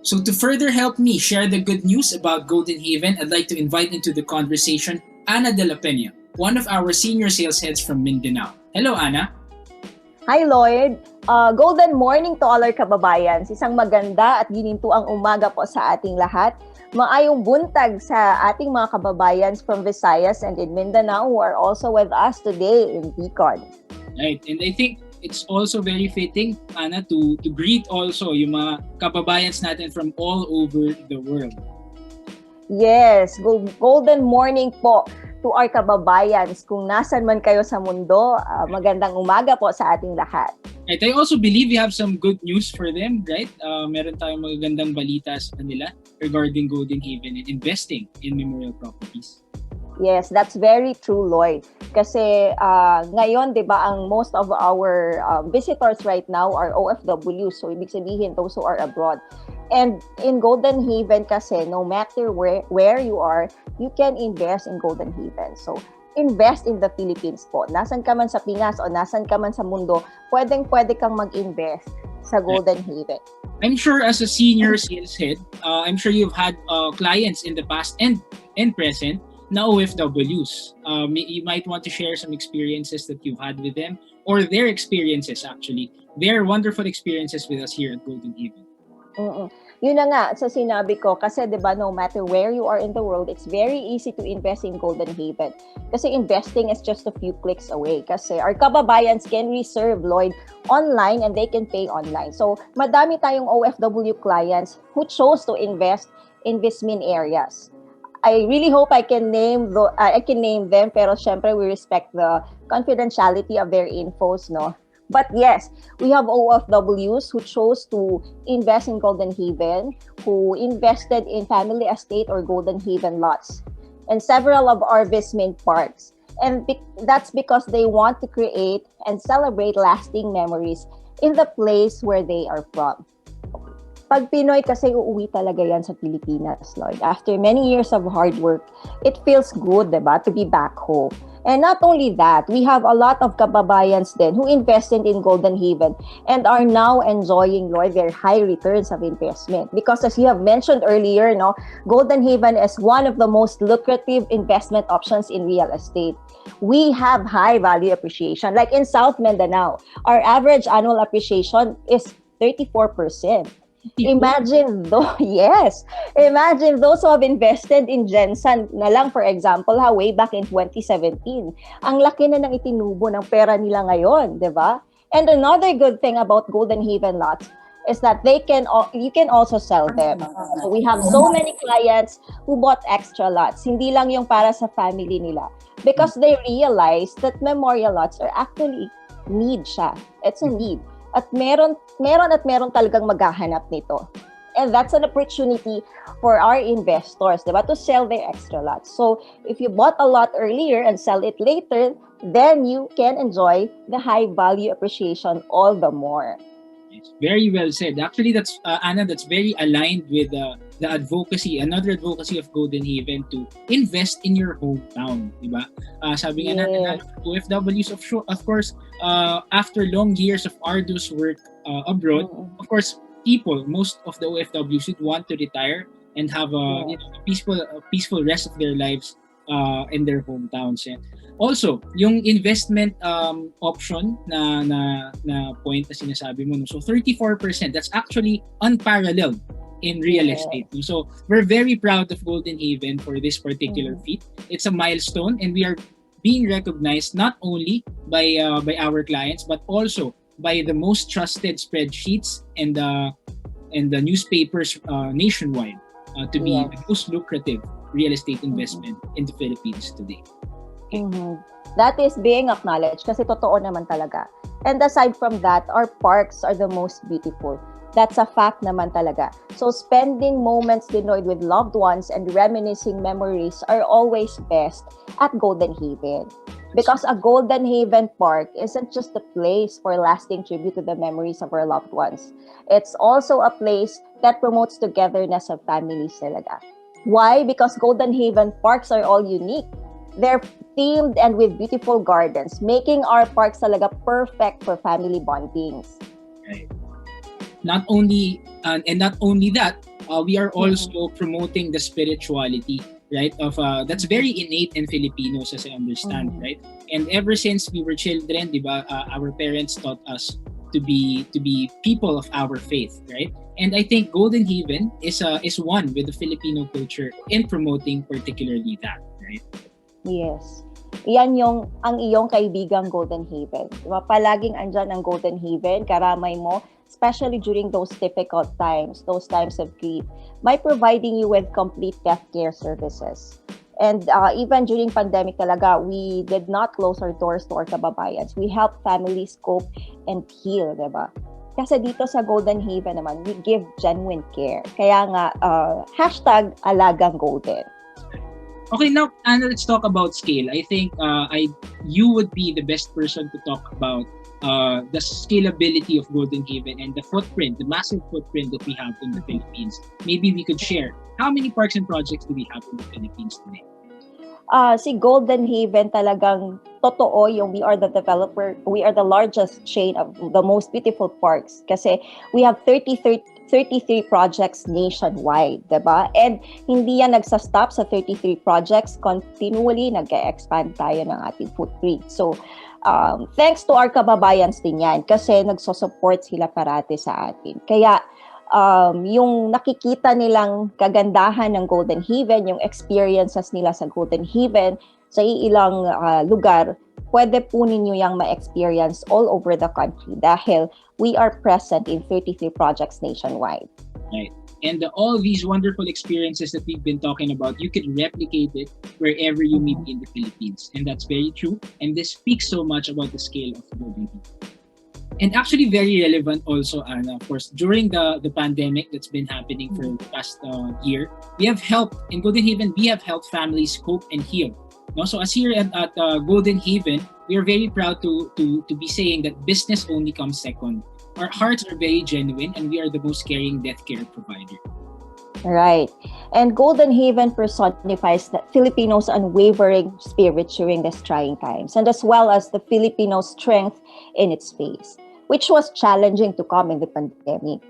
So to further help me share the good news about Golden Haven, I'd like to invite into the conversation Ana de la Pena, one of our senior sales heads from Mindanao. Hello, Ana. Hi, Lloyd. Golden morning to all our kababayans. Isang maganda at ginintuang umaga po sa ating lahat. Maayong buntag sa ating mga kababayans from Visayas and in Mindanao who are also with us today in ViCon. Right, and I think it's also very fitting, Ana, to greet also yung mga kababayans natin from all over the world. Yes, golden morning po to our kababayans. Kung nasan man kayo sa mundo, magandang umaga po sa ating lahat. Right, I also believe we have some good news for them, right? Meron tayong magagandang balita sa kanila regarding Golden Haven and investing in memorial properties. Yes, that's very true, Lloyd. Kasi ngayon, di ba, ang most of our visitors right now are OFWs. So, ibig sabihin, those who are abroad. And in Golden Haven kasi, no matter where you are, you can invest in Golden Haven. So, invest in the Philippines po. Nasan ka man sa Pinas o nasan ka man sa mundo, pwede kang mag-invest sa Golden Haven. I'm sure as a senior sales head, I'm sure you've had clients in the past and present na OFWs. You might want to share some experiences that you've had with them or their experiences actually. Their wonderful experiences with us here at Golden Haven. Yun na nga sa sinabi ko kasi 'di ba, no matter where you are in the world, it's very easy to invest in Golden Haven. Kasi investing is just a few clicks away. Kasi our kababayans can reserve, Lloyd, online and they can pay online. So, madami tayong OFW clients who chose to invest in Vismin areas. I really hope I can name them, pero syempre we respect the confidentiality of their infos, no? But yes, we have OFWs who chose to invest in Golden Haven, who invested in family estate or Golden Haven lots, and several of our Vismin parks. And that's because they want to create and celebrate lasting memories in the place where they are from. Pag Pinoy kasi uuwi talaga yan sa Pilipinas, Lloyd. After many years of hard work, it feels good, diba, to be back home. And not only that, we have a lot of kababayans then who invested in Golden Haven and are now enjoying, Lloyd, their high returns of investment. Because as you have mentioned earlier, no, Golden Haven is one of the most lucrative investment options in real estate. We have high value appreciation. Like in South Mindanao, our average annual appreciation is 34%. Imagine yes. Imagine those who have invested in Gensan na lang, for example, way back in 2017. Ang laki na ng itinubo ng pera nila ngayon, di ba? And another good thing about Golden Haven lots is that you can also sell them. So we have so many clients who bought extra lots. Hindi lang yung para sa family nila. Because they realize that memorial lots are actually need siya. It's a need. At meron talagang maghahanap nito. And that's an opportunity for our investors, diba, to sell their extra lots. So if you bought a lot earlier and sell it later, then you can enjoy the high value appreciation all the more. Very well said. Actually, that's Anna, that's very aligned with the advocacy, another advocacy of Golden Haven to invest in your hometown, di ba? Sabi nga natin, OFWs, of course, after long years of arduous work abroad, of course, most of the OFWs would want to retire and have a peaceful rest of their lives in their hometowns. And also, yung investment option na point na sinasabi mo, no? So 34%, that's actually unparalleled in real estate. So we're very proud of Golden Haven for this particular feat. It's a milestone, and we are being recognized not only by our clients, but also by the most trusted spreadsheets and the newspapers nationwide to be the most lucrative real estate investment in the Philippines today. That is being acknowledged kasi totoo naman talaga. And aside from that, our parks are the most beautiful. That's a fact naman talaga. So spending moments denoyed with loved ones and reminiscing memories are always best at Golden Haven. Because a Golden Haven park isn't just a place for lasting tribute to the memories of our loved ones. It's also a place that promotes togetherness of families talaga. Why? Because Golden Haven parks are all unique. They're themed and with beautiful gardens, making our parks talaga perfect for family bondings. Right. Not only that, we are also promoting the spirituality, right? That's very innate in Filipinos, as I understand, right? And ever since we were children, diba, our parents taught us to be people of our faith, right? And I think Golden Haven is one with the Filipino culture in promoting particularly that, right? Yes. Yan ang iyong kaibigang Golden Haven. Diba? Palaging andyan ang Golden Haven, karamay mo, especially during those difficult times, those times of grief, by providing you with complete death care services. And even during pandemic talaga, we did not close our doors to our kababayans. We helped families cope and heal, diba? Kasi dito sa Golden Haven naman, we give genuine care. Kaya nga, #alagang golden. Okay, now Anna, let's talk about scale. I think you would be the best person to talk about the scalability of Golden Haven and the footprint, the massive footprint that we have in the Philippines. Maybe we could share how many parks and projects do we have in the Philippines today? Si Golden Haven talagang totoo yung we are the developer, we are the largest chain of the most beautiful parks kasi we have 33 projects nationwide, diba? And hindi yan nagsastop sa 33 projects, continually nag-expand tayo ng ating footprint. So, thanks to our kababayans din yan kasi nagsosupport sila parati sa atin. Kaya, yung nakikita nilang kagandahan ng Golden Haven, yung experiences nila sa Golden Haven, sa ilang lugar, pwede po ninyo yung ma-experience all over the country dahil we are present in 33 projects nationwide. Right. And all these wonderful experiences that we've been talking about, you can replicate it wherever you meet in the Philippines. And that's very true. And this speaks so much about the scale of Golden Haven. And actually very relevant also, Anna, of course, during the pandemic that's been happening for the past year, we have helped, in Golden Haven, we have helped families cope and heal. No? So as here at Golden Haven, we are very proud to be saying that business only comes second. Our hearts are very genuine and we are the most caring death care provider. Right. And Golden Haven personifies the Filipinos' unwavering spirit during these trying times, and as well as the Filipino strength in its face, which was challenging to come in the pandemic.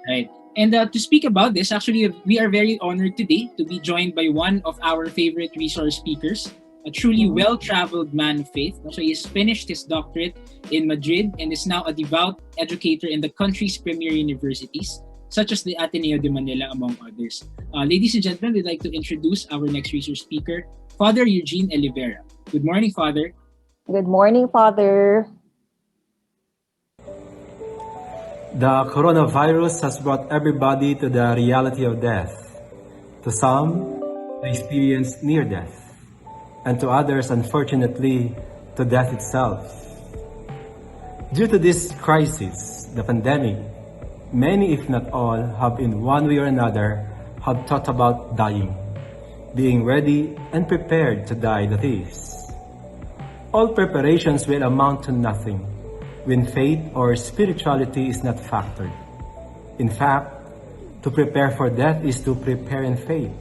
Right. And to speak about this, actually, we are very honored today to be joined by one of our favorite resource speakers, a truly well-traveled man of faith. So he's finished his doctorate in Madrid and is now a devout educator in the country's premier universities, such as the Ateneo de Manila, among others. Ladies and gentlemen, we'd like to introduce our next research speaker, Father Eugene Elivera. Good morning, Father. Good morning, Father. The coronavirus has brought everybody to the reality of death. To some, they experience near death, and to others, unfortunately, to death itself. Due to this crisis, the pandemic, many, if not all, have in one way or another have thought about dying, being ready and prepared to die, that is. All preparations will amount to nothing when faith or spirituality is not factored. In fact, to prepare for death is to prepare in faith.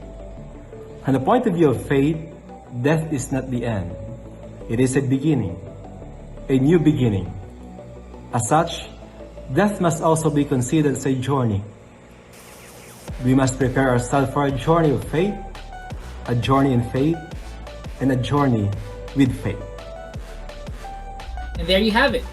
From the point of view of faith, death is not the end. It is a beginning, a new beginning. As such, death must also be considered as a journey. We must prepare ourselves for a journey of faith, a journey in faith, and a journey with faith. And there you have it.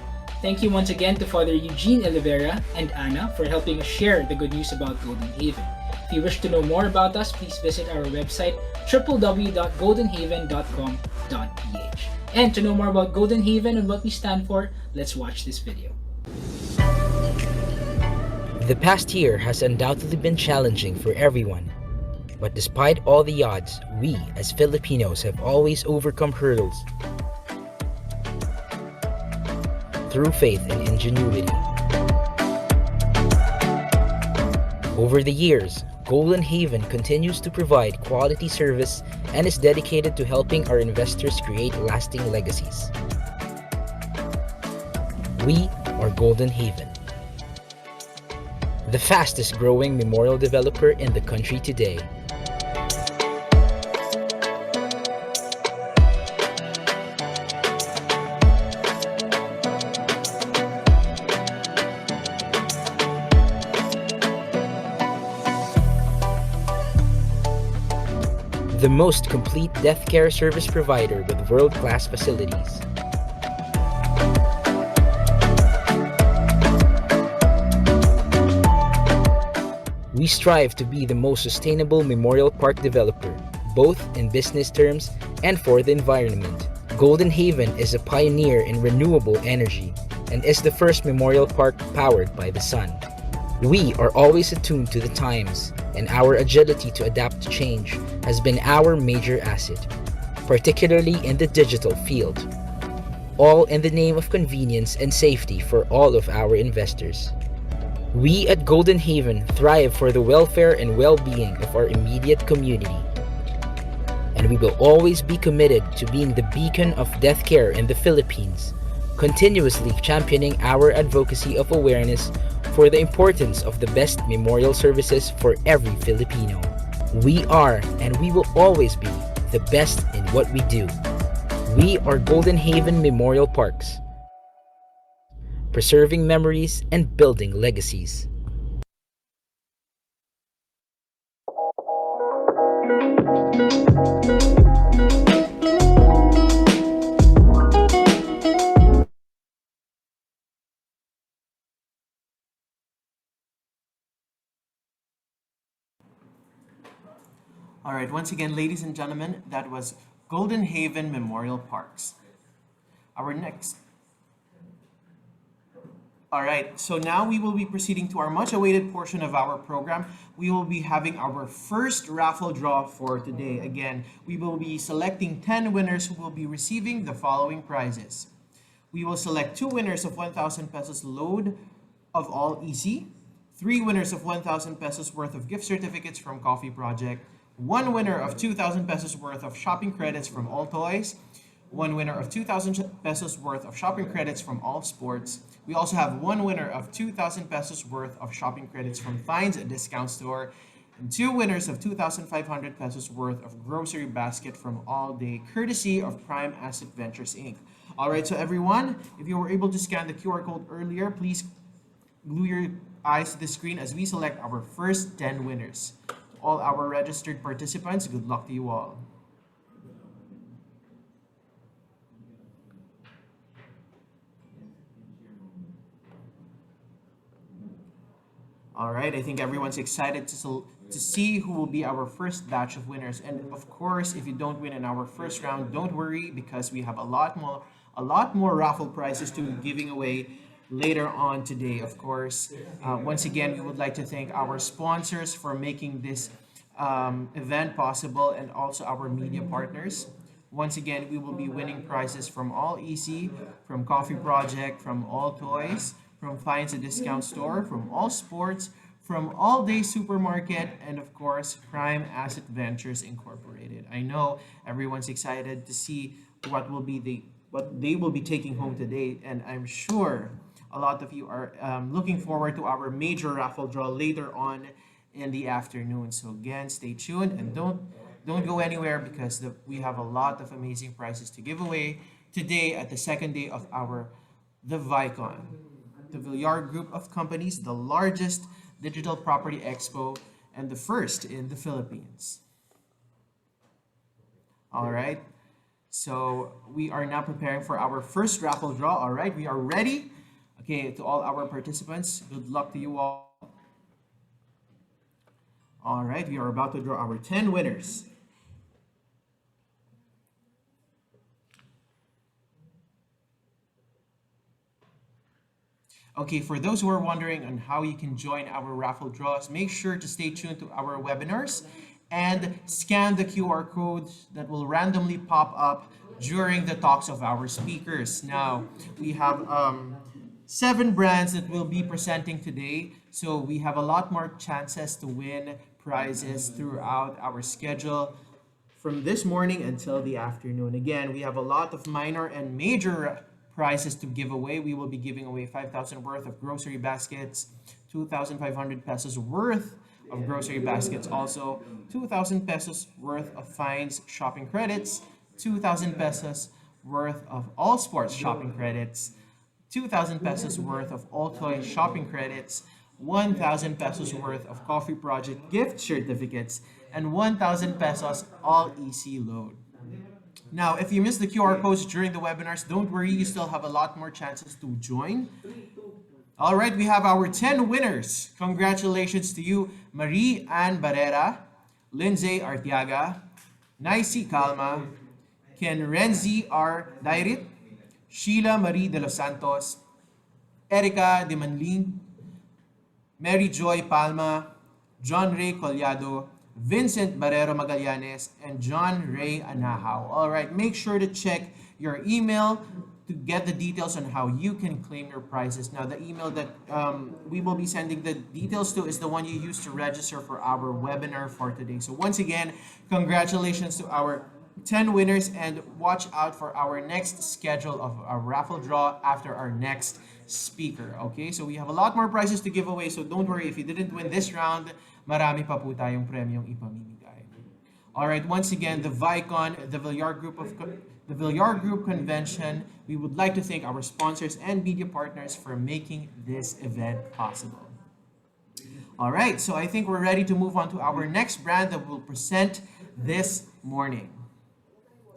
Thank you once again to Father Eugene Elivera and Anna for helping us share the good news about Golden Haven. If you wish to know more about us, please visit our website www.goldenhaven.com.ph. And to know more about Golden Haven and what we stand for, let's watch this video. The past year has undoubtedly been challenging for everyone. But despite all the odds, we as Filipinos have always overcome hurdles through faith and ingenuity. Over the years, Golden Haven continues to provide quality service and is dedicated to helping our investors create lasting legacies. We are Golden Haven, the fastest growing memorial developer in the country today. The most complete death care service provider with world-class facilities. We strive to be the most sustainable memorial park developer, both in business terms and for the environment. Golden Haven is a pioneer in renewable energy and is the first memorial park powered by the sun. We are always attuned to the times, and our agility to adapt to change has been our major asset, particularly in the digital field, all in the name of convenience and safety for all of our investors. We at Golden Haven thrive for the welfare and well-being of our immediate community, and we will always be committed to being the beacon of death care in the Philippines, continuously championing our advocacy of awareness for the importance of the best memorial services for every Filipino. We are and we will always be the best in what we do. We are Golden Haven Memorial Parks, preserving memories and building legacies. All right, once again, ladies and gentlemen, that was Golden Haven Memorial Parks. Our next. All right, so now we will be proceeding to our much awaited portion of our program. We will be having our first raffle draw for today. Again, we will be selecting 10 winners who will be receiving the following prizes. We will select 2 winners of 1,000 pesos load of All Easy, 3 winners of 1,000 pesos worth of gift certificates from Coffee Project, 1 winner of 2,000 pesos worth of shopping credits from All Toys, 1 winner of 2,000 pesos worth of shopping credits from All Sports. We also have 1 winner of 2,000 pesos worth of shopping credits from Fines Discount Store, and 2 winners of 2,500 pesos worth of grocery basket from All Day, courtesy of Prime Asset Ventures Inc. All right, so everyone, if you were able to scan the QR code earlier, please glue your eyes to the screen as we select our first 10 winners. All our registered participants, good luck to you all. All right, I think everyone's excited to see who will be our first batch of winners. And of course, if you don't win in our first round, don't worry, because we have a lot more raffle prizes to be giving away later on today. Of course, once again, we would like to thank our sponsors for making this event possible, and also our media partners. Once again, we will be winning prizes from All Easy, from Coffee Project, from All Toys, from Finds a Discount Store, from All Sports, from All Day Supermarket, and of course, Prime Asset Ventures Incorporated. I know everyone's excited to see what they will be taking home today, and I'm sure a lot of you are looking forward to our major raffle draw later on in the afternoon. So again, stay tuned and don't go anywhere, because we have a lot of amazing prizes to give away today at the second day of the ViCon, the Villar Group of Companies, the largest digital property expo and the first in the Philippines. All right, so we are now preparing for our first raffle draw. All right, we are ready. Okay, to all our participants, good luck to you all. All right, we are about to draw our 10 winners. Okay, for those who are wondering on how you can join our raffle draws, make sure to stay tuned to our webinars and scan the QR codes that will randomly pop up during the talks of our speakers. Now, we have 7 brands that will be presenting today, so we have a lot more chances to win prizes throughout our schedule from this morning until the afternoon. Again, we have a lot of minor and major prizes to give away. We will be giving away 5,000 worth of grocery baskets, 2,500 pesos worth of grocery baskets, also 2,000 pesos worth of Fines shopping credits, 2,000 pesos worth of All Sports shopping credits, 2,000 pesos worth of All Toys shopping credits, 1,000 pesos worth of Coffee Project gift certificates, and 1,000 pesos All Easy load. Now, if you missed the QR codes during the webinars, don't worry, you still have a lot more chances to join. All right, we have our 10 winners. Congratulations to you, Marie Ann Barrera, Lindsay Artiaga, Naisi Calma, Ken Renzi R. Dairit, Sheila Marie de los Santos, Erica de Manling, Mary Joy Palma, John Ray Collado, Vincent Barrero Magallanes, and John Ray Anahaw. All right, make sure to check your email to get the details on how you can claim your prizes. Now, the email that we will be sending the details to is the one you used to register for our webinar for today. So once again, congratulations to our 10 winners, and watch out for our next schedule of a raffle draw after our next speaker. Okay, so we have a lot more prizes to give away, so don't worry if you didn't win this round, marami pa po tayong premyong ipamimigay. All right, once again, the ViCon, the Villar Group Convention, we would like to thank our sponsors and media partners for making this event possible. All right, so I think we're ready to move on to our next brand that we'll present this morning.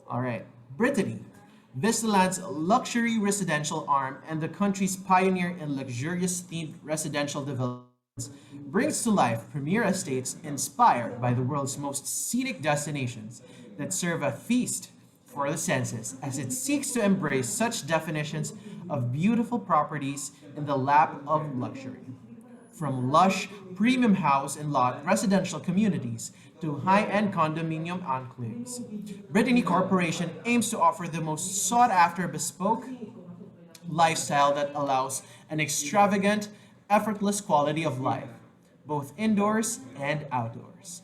All right, Brittany, Vistaland's luxury residential arm and the country's pioneer in luxurious themed residential developments, brings to life premier estates inspired by the world's most scenic destinations that serve a feast for the senses, as it seeks to embrace such definitions of beautiful properties in the lap of luxury. From lush, premium house and lot residential communities to high-end condominium enclaves, Brittany Corporation aims to offer the most sought-after bespoke lifestyle that allows an extravagant, effortless quality of life, both indoors and outdoors.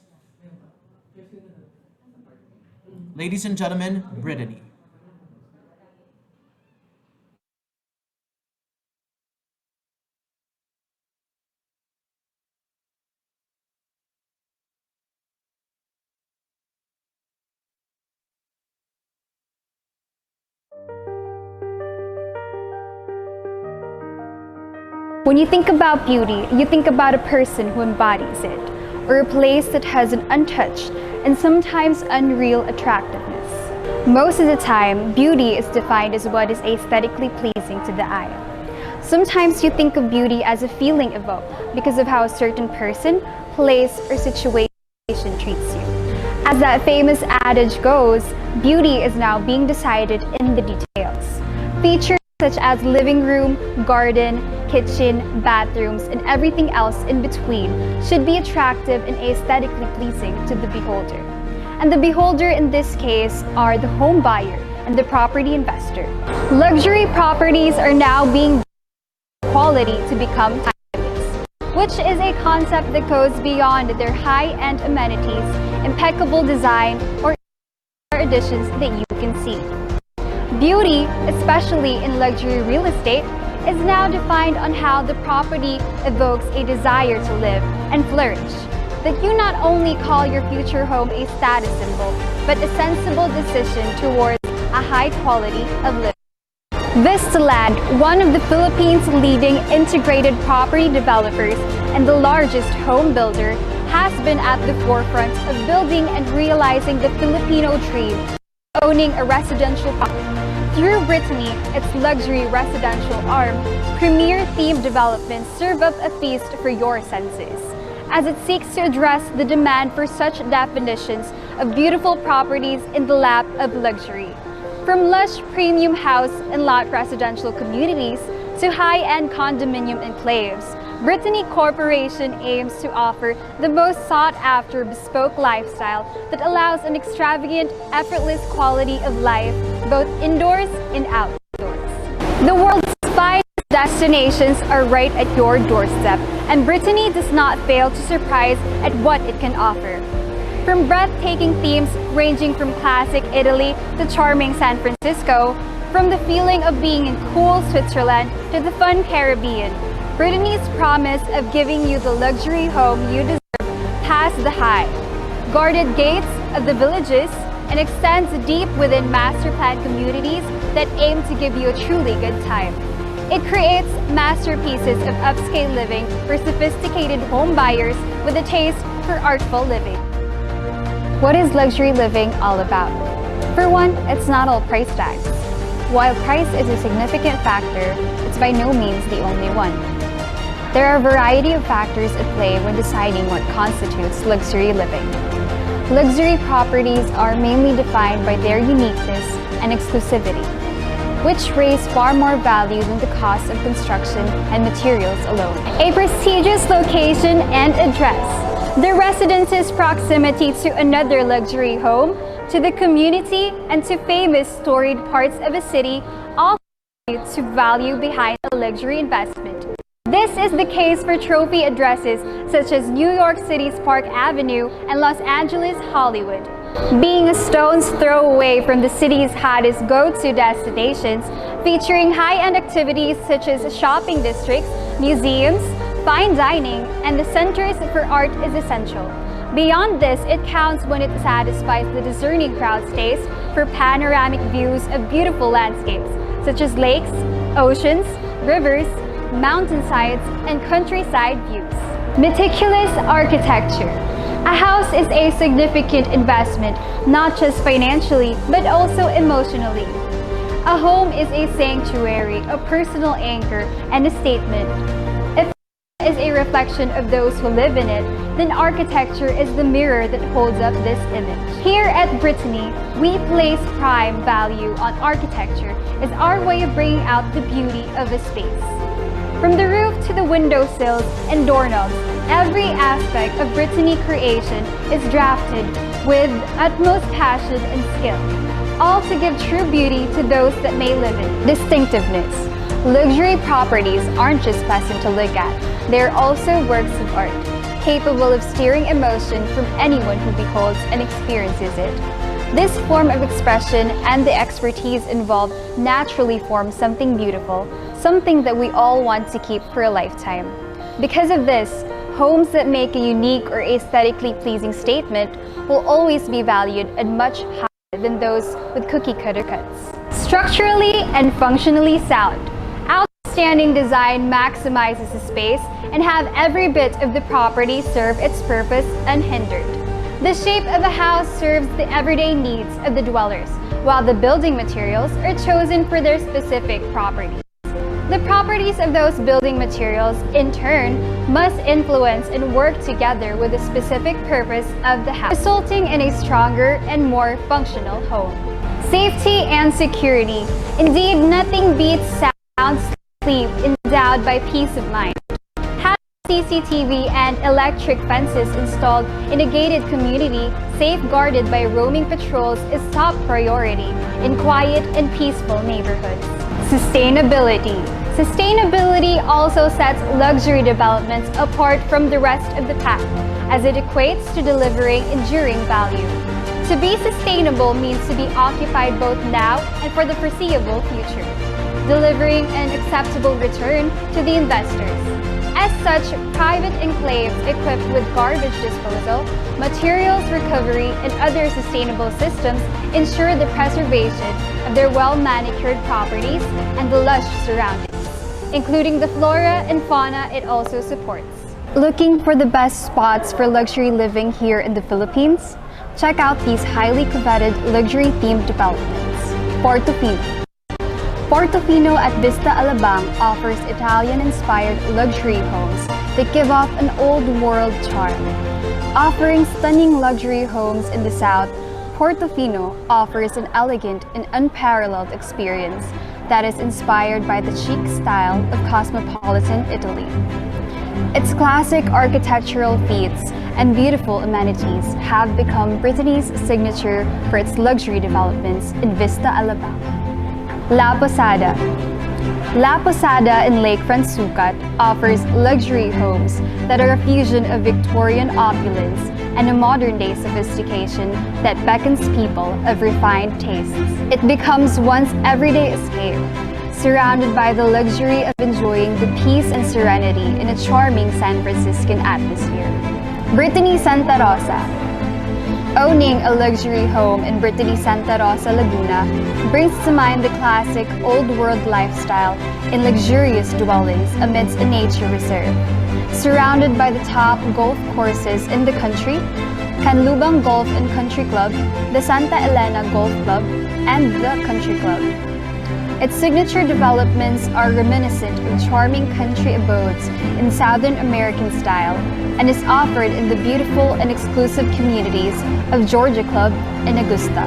Ladies and gentlemen, Brittany. When you think about beauty, you think about a person who embodies it, or a place that has an untouched and sometimes unreal attractiveness. Most of the time, beauty is defined as what is aesthetically pleasing to the eye. Sometimes you think of beauty as a feeling evoked because of how a certain person, place, or situation treats you. As that famous adage goes, beauty is now being decided in the details. Features such as living room, garden, kitchen, bathrooms, and everything else in between should be attractive and aesthetically pleasing to the beholder. And the beholder in this case are the home buyer and the property investor. Luxury properties are now being quality to become timeless, which is a concept that goes beyond their high-end amenities, impeccable design, or additions that you can see. Beauty, especially in luxury real estate, is now defined on how the property evokes a desire to live and flourish. That you not only call your future home a status symbol, but a sensible decision towards a high quality of living. Vistaland, one of the Philippines' leading integrated property developers and the largest home builder, has been at the forefront of building and realizing the Filipino dream, owning a residential property. Through Brittany, its luxury residential arm, premier themed developments serve up a feast for your senses, as it seeks to address the demand for such definitions of beautiful properties in the lap of luxury. From lush premium house and lot residential communities to high-end condominium enclaves, Brittany Corporation aims to offer the most sought-after bespoke lifestyle that allows an extravagant, effortless quality of life, both indoors and outdoors. The world's finest destinations are right at your doorstep, and Brittany does not fail to surprise at what it can offer. From breathtaking themes ranging from classic Italy to charming San Francisco, from the feeling of being in cool Switzerland to the fun Caribbean, Brittany's promise of giving you the luxury home you deserve has the high, guarded gates of the villages and extends deep within master plan communities that aim to give you a truly good time. It creates masterpieces of upscale living for sophisticated home buyers with a taste for artful living. What is luxury living all about? For one, it's not all price tags. While price is a significant factor, it's by no means the only one. There are a variety of factors at play when deciding what constitutes luxury living. Luxury properties are mainly defined by their uniqueness and exclusivity, which raise far more value than the cost of construction and materials alone. A prestigious location and address, the residence's proximity to another luxury home, to the community, and to famous storied parts of a city all contribute to value behind a luxury investment. This is the case for trophy addresses such as New York City's Park Avenue and Los Angeles' Hollywood. Being a stone's throw away from the city's hottest go-to destinations, featuring high-end activities such as shopping districts, museums, fine dining, and the centers for art is essential. Beyond this, it counts when it satisfies the discerning crowd's taste for panoramic views of beautiful landscapes, such as lakes, oceans, rivers, mountainsides, and countryside views. Meticulous architecture. A house is a significant investment, not just financially, but also emotionally. A home is a sanctuary, a personal anchor, and a statement. If it is a reflection of those who live in it, then architecture is the mirror that holds up this image. Here at Brittany, we place prime value on architecture as our way of bringing out the beauty of a space. From the roof to the windowsills and doorknobs, every aspect of Brittany creation is drafted with utmost passion and skill, all to give true beauty to those that may live in. Distinctiveness. Luxury properties aren't just pleasant to look at, they're also works of art, capable of steering emotion from anyone who beholds and experiences it. This form of expression and the expertise involved naturally form something beautiful, something that we all want to keep for a lifetime. Because of this, homes that make a unique or aesthetically pleasing statement will always be valued at much higher than those with cookie-cutter cuts. Structurally and functionally sound. Outstanding design maximizes the space and have every bit of the property serve its purpose unhindered. The shape of a house serves the everyday needs of the dwellers, while the building materials are chosen for their specific properties. The properties of those building materials, in turn, must influence and work together with the specific purpose of the house, resulting in a stronger and more functional home. Safety and security. Indeed, nothing beats sound sleep endowed by peace of mind. CCTV and electric fences installed in a gated community safeguarded by roaming patrols is top priority in quiet and peaceful neighborhoods. Sustainability. Sustainability also sets luxury developments apart from the rest of the pack as it equates to delivering enduring value. To be sustainable means to be occupied both now and for the foreseeable future, delivering an acceptable return to the investors. As such, private enclaves equipped with garbage disposal, materials recovery, and other sustainable systems ensure the preservation of their well-manicured properties and the lush surroundings, including the flora and fauna it also supports. Looking for the best spots for luxury living here in the Philippines? Check out these highly coveted luxury-themed developments. Portofino. Portofino at Vista Alabang offers Italian-inspired luxury homes that give off an old-world charm. Offering stunning luxury homes in the south, Portofino offers an elegant and unparalleled experience that is inspired by the chic style of cosmopolitan Italy. Its classic architectural feats and beautiful amenities have become Brittany's signature for its luxury developments in Vista Alabang. La Posada. La Posada in Lakefront Sucat offers luxury homes that are a fusion of Victorian opulence and a modern-day sophistication that beckons people of refined tastes. It becomes one's everyday escape, surrounded by the luxury of enjoying the peace and serenity in a charming San Franciscan atmosphere. Brittany Santa Rosa. Owning a luxury home in Brittany Santa Rosa, Laguna brings to mind the classic old-world lifestyle in luxurious dwellings amidst a nature reserve. Surrounded by the top golf courses in the country, Canlubang Golf and Country Club, the Santa Elena Golf Club, and the Country Club. Its signature developments are reminiscent of charming country abodes in Southern American style and is offered in the beautiful and exclusive communities of Georgia Club and Augusta.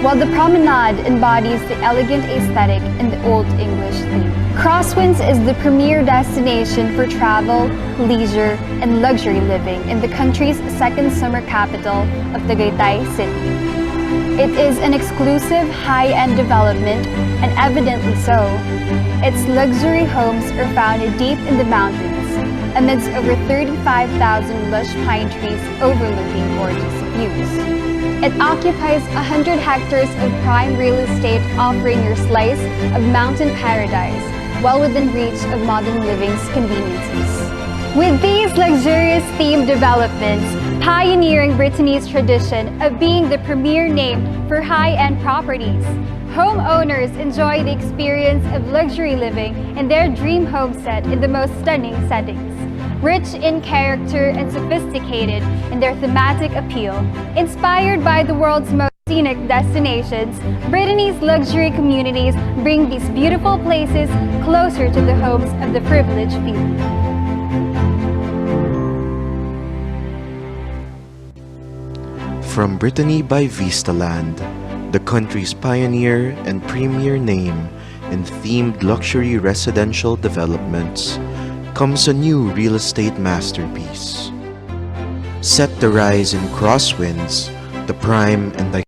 While the promenade embodies the elegant aesthetic and the Old English theme. Crosswinds is the premier destination for travel, leisure, and luxury living in the country's second summer capital of Tagaytay City. It is an exclusive high-end development, and evidently so. Its luxury homes are founded deep in the mountains, amidst over 35,000 lush pine trees overlooking gorgeous views. It occupies 100 hectares of prime real estate, offering your slice of mountain paradise, well within reach of modern living's conveniences. With these luxurious themed developments, pioneering Brittany's tradition of being the premier name for high-end properties, homeowners enjoy the experience of luxury living in their dream homestead in the most stunning settings. Rich in character and sophisticated in their thematic appeal, inspired by the world's most scenic destinations, Brittany's luxury communities bring these beautiful places closer to the homes of the privileged few. From Brittany by Vistaland, the country's pioneer and premier name in themed luxury residential developments, comes a new real estate masterpiece. Set to rise in crosswinds, the prime and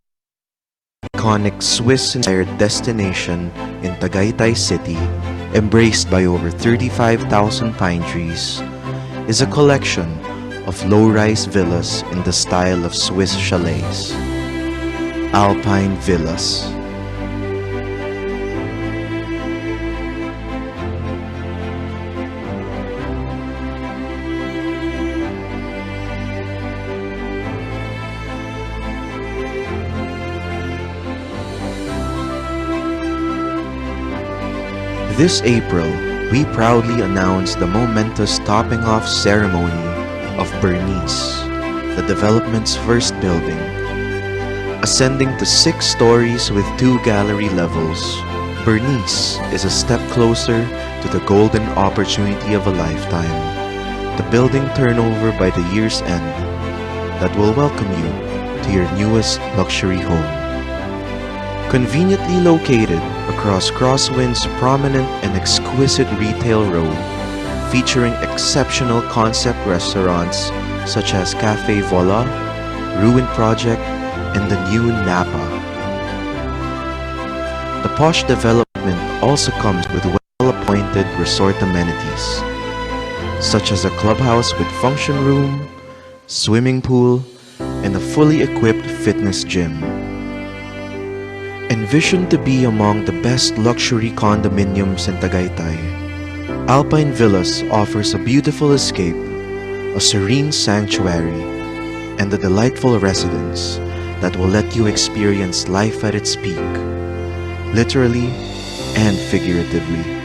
iconic Swiss-inspired destination in Tagaytay City, embraced by over 35,000 pine trees, is a collection of low-rise villas in the style of Swiss chalets. Alpine Villas. This April, we proudly announced the momentous topping-off ceremony of Bernice, the development's first building. Ascending to 6 stories with 2 gallery levels, Bernice is a step closer to the golden opportunity of a lifetime, the building turnover by the year's end that will welcome you to your newest luxury home. Conveniently located across Crosswind's prominent and exquisite retail road, featuring exceptional concept restaurants such as Cafe Vola, Ruin Project, and the new Napa. The posh development also comes with well-appointed resort amenities, such as a clubhouse with function room, swimming pool, and a fully equipped fitness gym. Envisioned to be among the best luxury condominiums in Tagaytay, Alpine Villas offers a beautiful escape, a serene sanctuary, and a delightful residence that will let you experience life at its peak, literally and figuratively.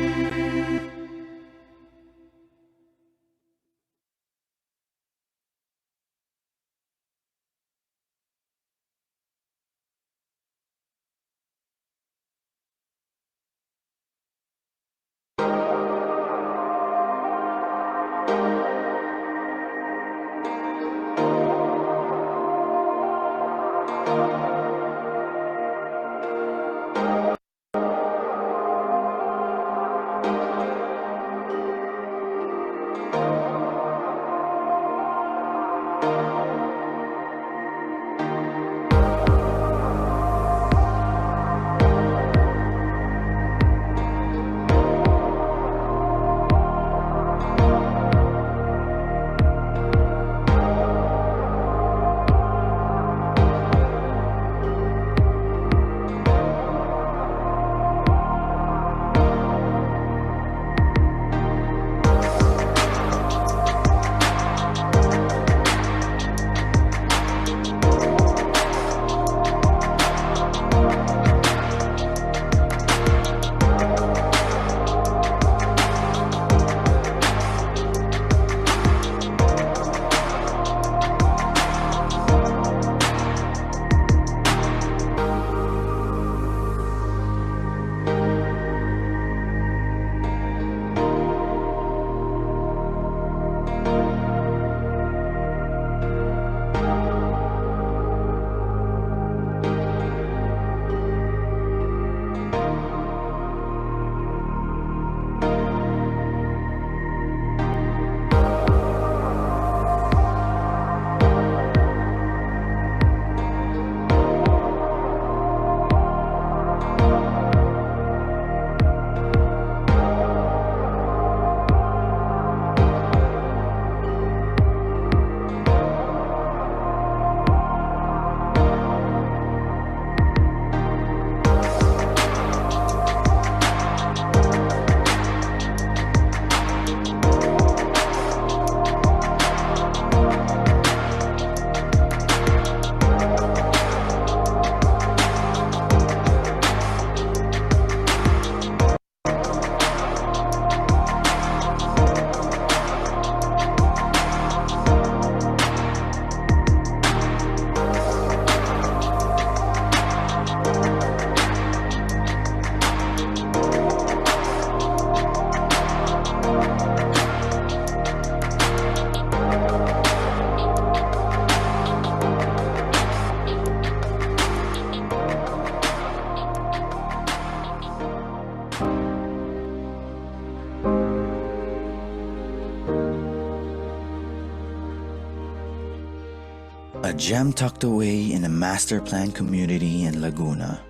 A gem tucked away in a master planned community in Laguna,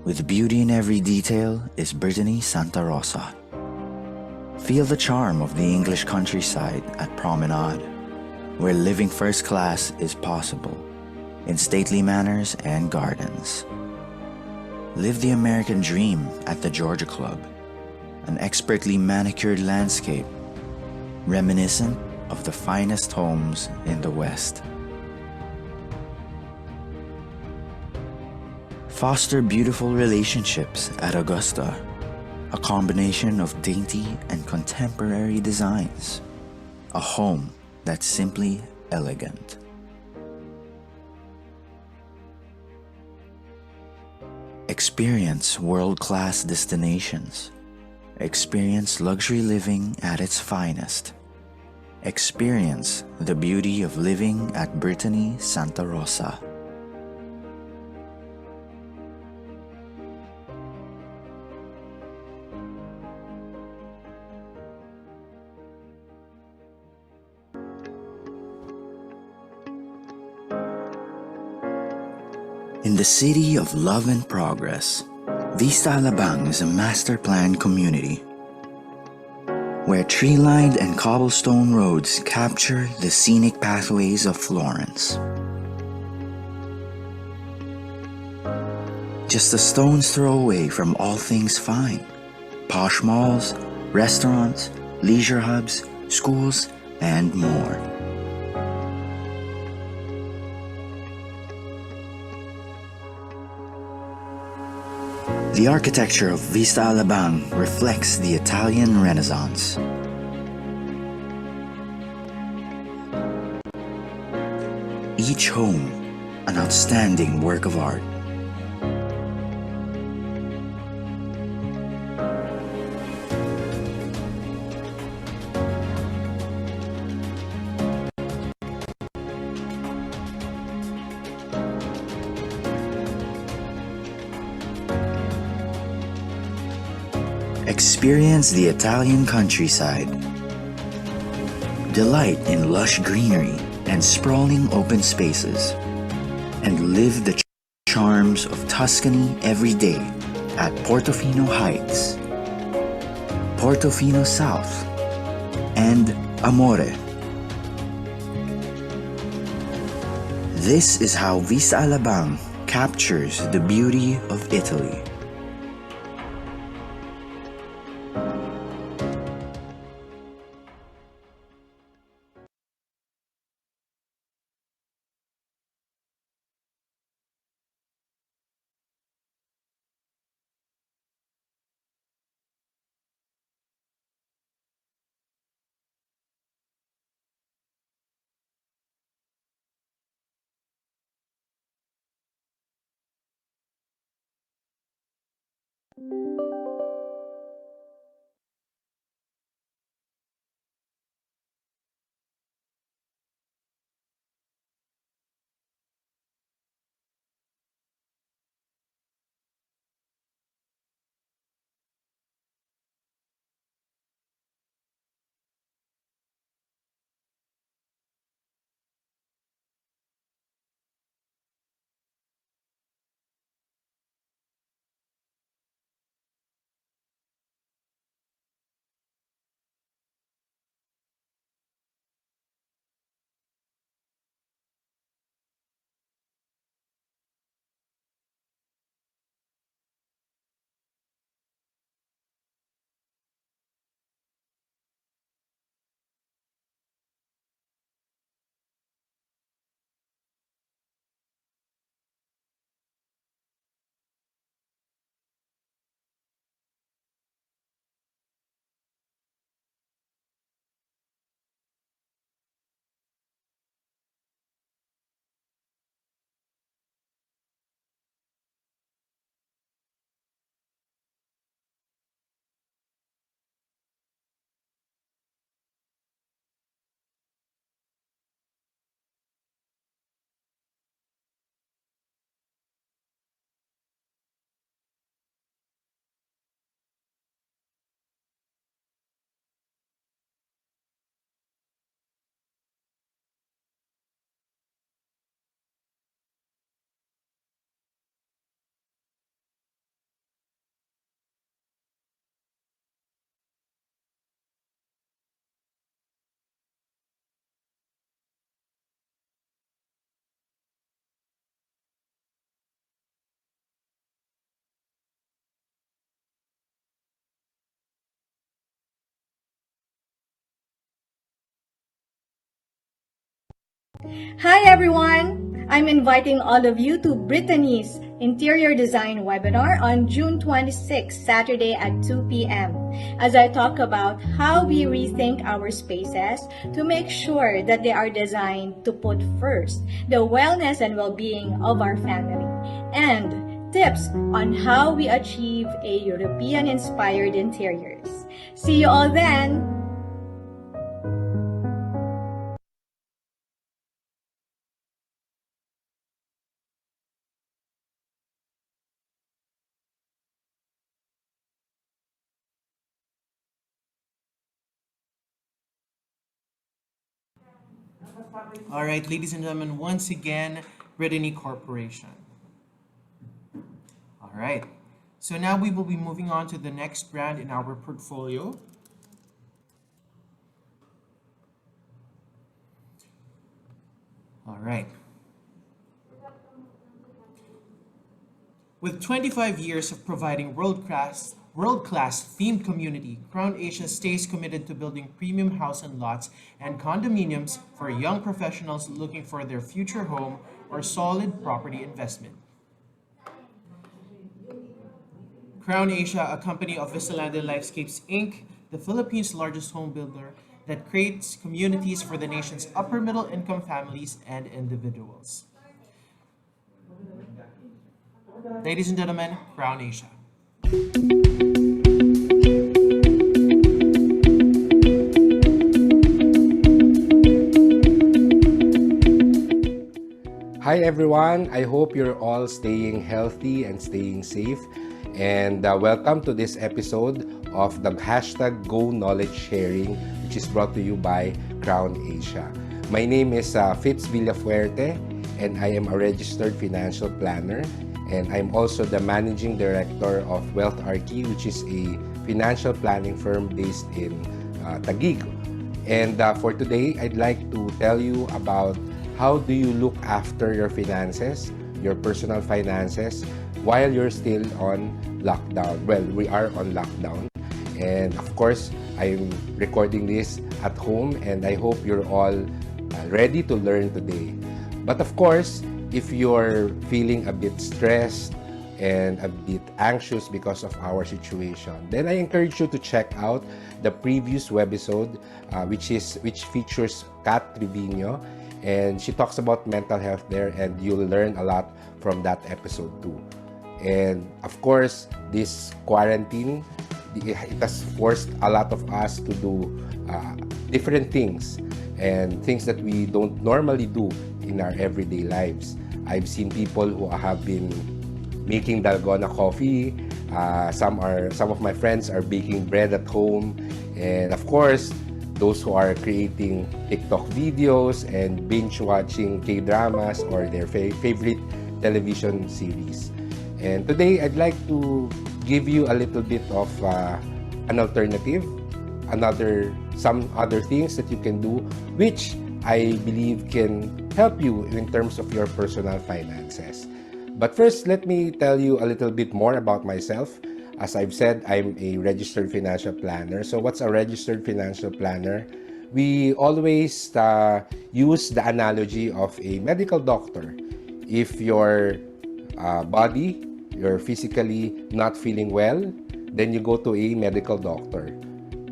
with beauty in every detail, is Brittany Santa Rosa. Feel the charm of the English countryside at Promenade, where living first class is possible, in stately manors and gardens. Live the American dream at the Georgia Club, an expertly manicured landscape, reminiscent of the finest homes in the West. Foster beautiful relationships at Augusta, a combination of dainty and contemporary designs, a home that's simply elegant. Experience Experience world-class destinations. Experience luxury living at its finest. Experience the beauty of living at Brittany Santa Rosa. In the city of love and progress, Vista Alabang is a master plan community where tree-lined and cobblestone roads capture the scenic pathways of Florence. Just a stone's throw away from all things fine: posh malls, restaurants, leisure hubs, schools, and more. The architecture of Vista Alabang reflects the Italian Renaissance. Each home, an outstanding work of art. Experience the Italian countryside. Delight in lush greenery and sprawling open spaces. And live the charms of Tuscany every day at Portofino Heights, Portofino South, and Amore. This is how Vista Alabang captures the beauty of Italy. Hi everyone! I'm inviting all of you to Brittany's Interior Design webinar on June 26, Saturday at 2 p.m. as I talk about how we rethink our spaces to make sure that they are designed to put first the wellness and well-being of our family and tips on how we achieve a European-inspired interiors. See you all then! All right, ladies and gentlemen, once again, Brittany Corporation. All right, so now we will be moving on to the next brand in our portfolio. All right. With 25 years of providing world-class themed community, Crown Asia stays committed to building premium house and lots and condominiums for young professionals looking for their future home or solid property investment. Crown Asia, a company of Vista Land and Lifescapes Inc., the Philippines' largest home builder that creates communities for the nation's upper middle income families and individuals. Ladies and gentlemen, Crown Asia. Hi everyone, I hope you're all staying healthy and staying safe. And welcome to this episode of the hashtag Go Knowledge Sharing, which is brought to you by Crown Asia. My name is Fitz Villafuerte, and I am a registered financial planner. And I'm also the managing director of Wealtharchy, which is a financial planning firm based in Taguig. And for today, I'd like to tell you about how do you look after your finances, your personal finances, while you're still on lockdown. Well, we are on lockdown. And of course, I'm recording this at home, and I hope you're all ready to learn today. But of course, if you're feeling a bit stressed and a bit anxious because of our situation, then I encourage you to check out the previous webisode, which features Kat Trevino, and she talks about mental health there, and you'll learn a lot from that episode too. And of course, this quarantine, it has forced a lot of us to do different things and things that we don't normally do in our everyday lives. I've seen people who have been making dalgona coffee. Some of my friends are baking bread at home, and of course, those who are creating TikTok videos and binge watching K-dramas or their favorite television series. And today, I'd like to give you a little bit of an alternative, some other things that you can do, which I believe can help you in terms of your personal finances. But first, let me tell you a little bit more about myself. As I've said, I'm a registered financial planner. So what's a registered financial planner? We always use the analogy of a medical doctor. If your body, you're physically not feeling well, then you go to a medical doctor.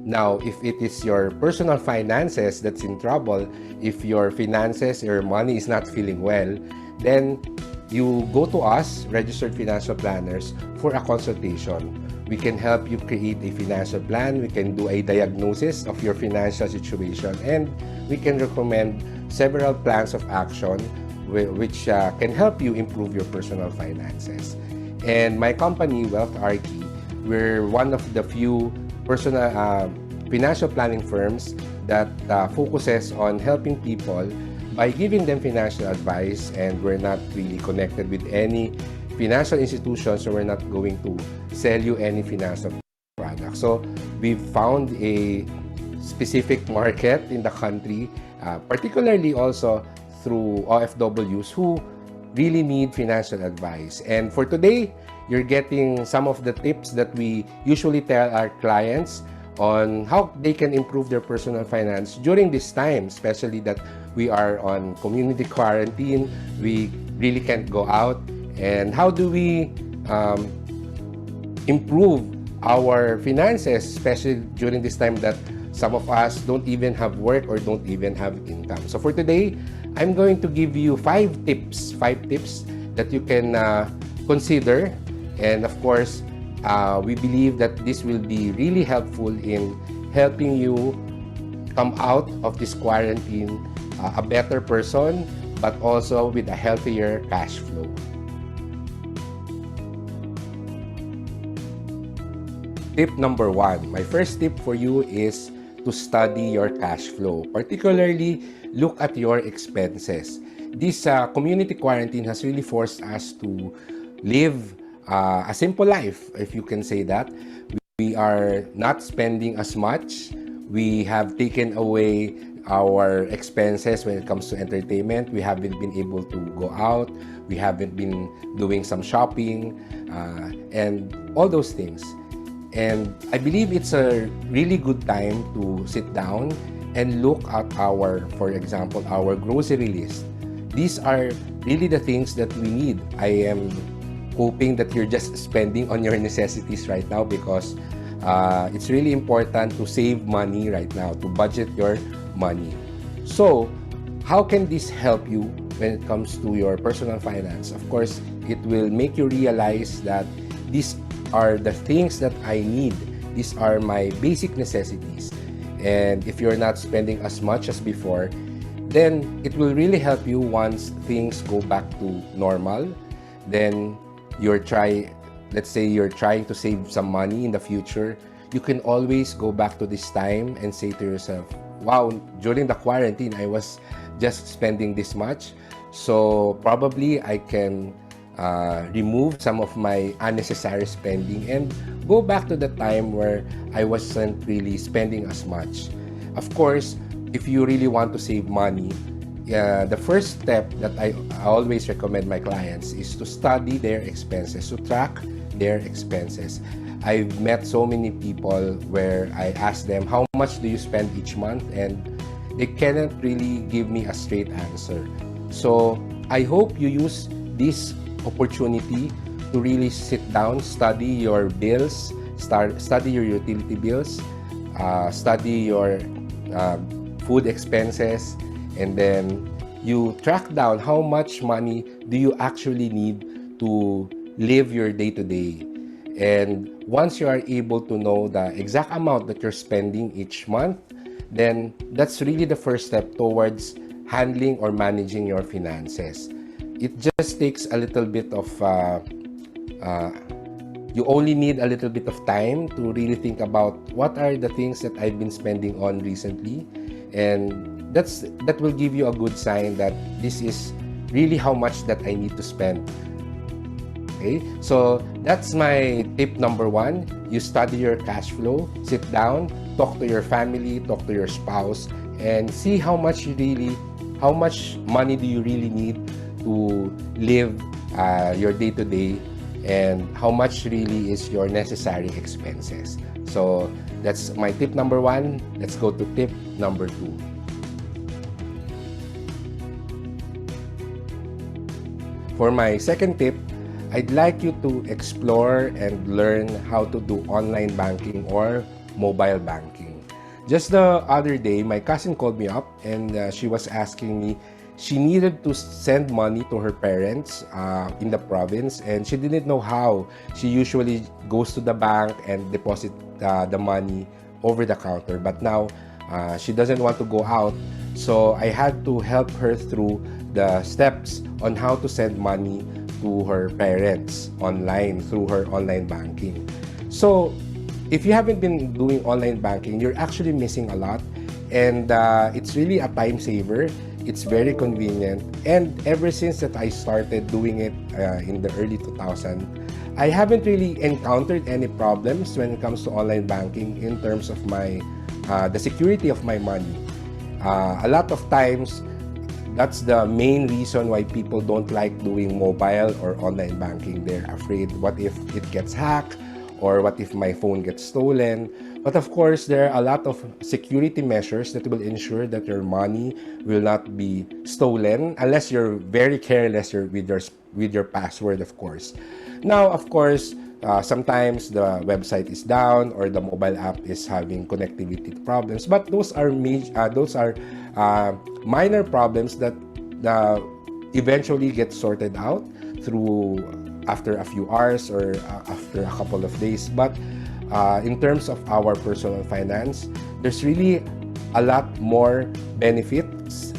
Now, if it is your personal finances that's in trouble, if your finances, your money is not feeling well, then you go to us, registered financial planners, for a consultation. We can help you create a financial plan, we can do a diagnosis of your financial situation, and we can recommend several plans of action which can help you improve your personal finances. And my company, Wealtharchy, we're one of the few personal financial planning firms that focuses on helping people by giving them financial advice, and we're not really connected with any financial institutions, so we're not going to sell you any financial products. So we've found a specific market in the country, particularly also through OFWs who really need financial advice. And for today, you're getting some of the tips that we usually tell our clients on how they can improve their personal finance during this time, especially that we are on community quarantine, we really can't go out. And how do we improve our finances, especially during this time that some of us don't even have work or don't even have income. So for today, I'm going to give you 5 tips that you can consider. And of course, we believe that this will be really helpful in helping you come out of this quarantine a better person, but also with a healthier cash flow. Tip number 1. My first tip for you is to study your cash flow. Particularly, look at your expenses. This community quarantine has really forced us to live a simple life, if you can say that. We are not spending as much. We have taken away our expenses when it comes to entertainment. We haven't been able to go out. We haven't been doing some shopping and all those things. And I believe it's a really good time to sit down and look at for example, our grocery list. These are really the things that we need. I am hoping that you're just spending on your necessities right now, because it's really important to save money right now, to budget your money. So, how can this help you when it comes to your personal finance? Of course, it will make you realize that these are the things that I need. These are my basic necessities. And if you're not spending as much as before, then it will really help you once things go back to normal. Then let's say you're trying to save some money in the future, you can always go back to this time and say to yourself, wow, during the quarantine, I was just spending this much. So probably I can remove some of my unnecessary spending and go back to the time where I wasn't really spending as much. Of course, if you really want to save money, the first step that I always recommend my clients is to study their expenses, to track their expenses. I've met so many people where I ask them, how much do you spend each month? And they cannot really give me a straight answer. So I hope you use this opportunity to really sit down, study your bills, study your utility bills, study your food expenses, and then you track down how much money do you actually need to live your day-to-day. And once you are able to know the exact amount that you're spending each month, then that's really the first step towards handling or managing your finances. It just takes a little bit of, you only need a little bit of time to really think about what are the things that I've been spending on recently. And that will give you a good sign that this is really how much that I need to spend. Okay, so that's my tip number 1. You study your cash flow, sit down, talk to your family, talk to your spouse, and see how much money do you really need to live your day-to-day, and how much really is your necessary expenses. So that's my tip number 1. Let's go to tip number 2. For my second tip, I'd like you to explore and learn how to do online banking or mobile banking. Just the other day, my cousin called me up and she was asking me, she needed to send money to her parents in the province, and she didn't know how. She usually goes to the bank and deposit the money over the counter, but now she doesn't want to go out. So I had to help her through the steps on how to send money to her parents online through her online banking. So if you haven't been doing online banking, you're actually missing a lot, and it's really a time saver. It's very convenient, and ever since that I started doing it in the early 2000s, I haven't really encountered any problems when it comes to online banking in terms of my the security of my money. A lot of times, that's the main reason why people don't like doing mobile or online banking. They're afraid, what if it gets hacked, or what if my phone gets stolen? But of course, there are a lot of security measures that will ensure that your money will not be stolen, unless you're very careless with your password, of course. Now, of course, sometimes the website is down or the mobile app is having connectivity problems, but those are minor problems that eventually get sorted out through after a few hours or after a couple of days. But in terms of our personal finance, there's really a lot more benefits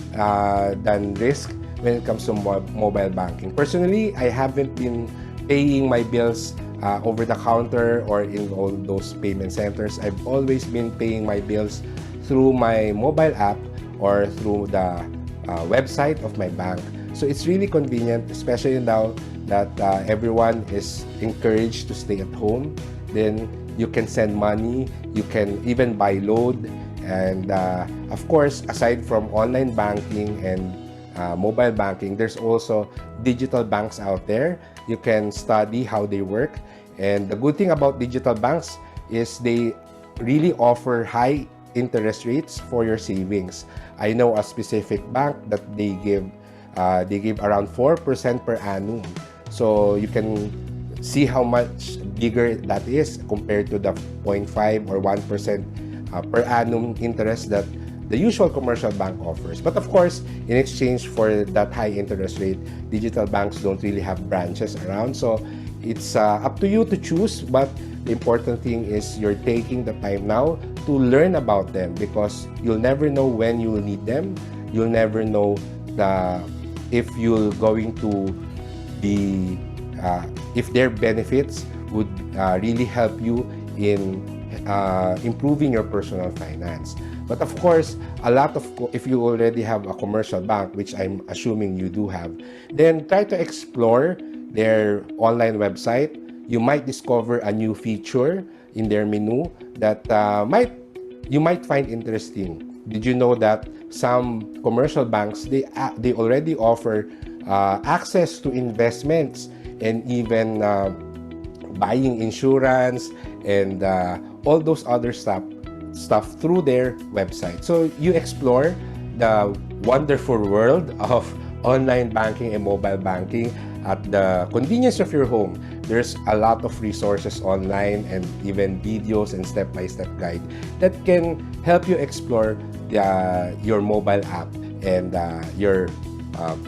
than risk when it comes to mobile banking. Personally, I haven't been paying my bills over the counter or in all those payment centers. I've always been paying my bills through my mobile app or through the website of my bank. So it's really convenient, especially now that everyone is encouraged to stay at home. Then you can send money, you can even buy load, and of course, aside from online banking and mobile banking, there's also digital banks out there. You can study how they work. And the good thing about digital banks is they really offer high interest rates for your savings. I know a specific bank that they give around 4% per annum. So you can see how much bigger that is compared to the 0.5 or 1% per annum interest that the usual commercial bank offers. But of course, in exchange for that high interest rate, digital banks don't really have branches around. So it's up to you to choose, but the important thing is you're taking the time now to learn about them, because you'll never know when you will need them. You'll never know if you're going to be, if their benefits would really help you in improving your personal finance. But of course, if you already have a commercial bank, which I'm assuming you do have, then try to explore their online website. You might discover a new feature in their menu that you might find interesting. Did you know that some commercial banks, they already offer access to investments and even buying insurance and all those other stuff through their website. So you explore the wonderful world of online banking and mobile banking at the convenience of your home. There's a lot of resources online and even videos and step-by-step guide that can help you explore your mobile app and your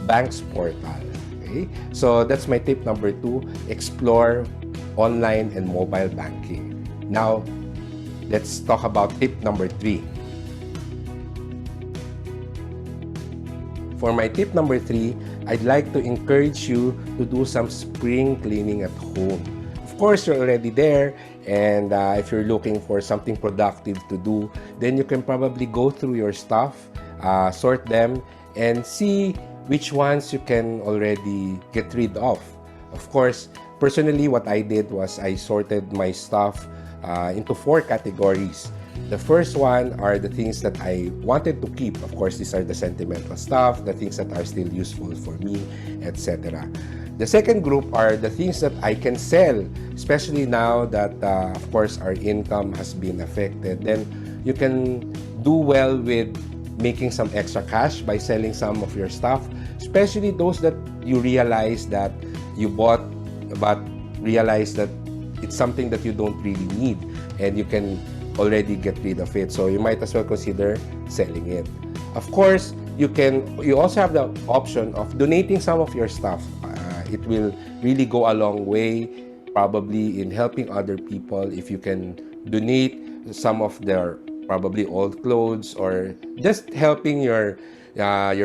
bank's portal. Okay? So that's my tip number 2, explore online and mobile banking. Now, let's talk about tip number 3. For my tip number 3, I'd like to encourage you to do some spring cleaning at home. Of course, you're already there, and if you're looking for something productive to do, then you can probably go through your stuff, sort them, and see which ones you can already get rid of. Of course, personally, what I did was I sorted my stuff into 4 categories. The first one are the things that I wanted to keep. Of course, these are the sentimental stuff, the things that are still useful for me, etc. The second group are the things that I can sell, especially now that, of course, our income has been affected. Then you can do well with making some extra cash by selling some of your stuff, especially those that you realize that you bought but realize that it's something that you don't really need and you can already get rid of it. So you might as well consider selling it. Of course, you also have the option of donating some of your stuff. It will really go a long way, probably in helping other people. If you can donate some of their probably old clothes, or just helping your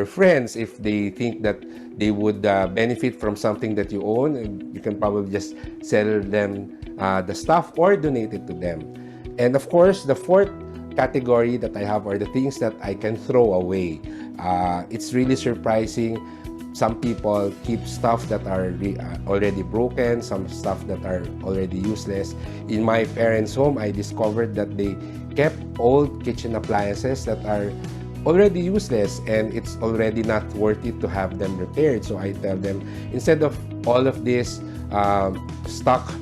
friends if they think that they would benefit from something that you own, and you can probably just sell them the stuff or donate it to them. And of course, the fourth category that I have are the things that I can throw away. It's really surprising. Some people keep stuff that are already broken, some stuff that are already useless. In my parents' home, I discovered that they kept old kitchen appliances that are already useless and it's already not worth it to have them repaired. So I tell them, instead of all of this stuck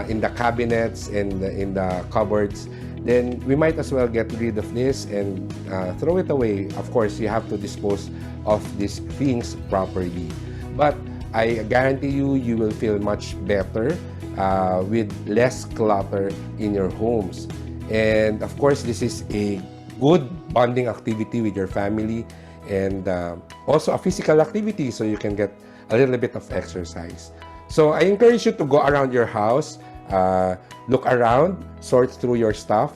in the cabinets and in the cupboards, then we might as well get rid of this and throw it away. Of course, you have to dispose of these things properly. But I guarantee you, you will feel much better with less clutter in your homes. And of course, this is a good bonding activity with your family and also a physical activity, so you can get a little bit of exercise. So I encourage you to go around your house, look around, sort through your stuff,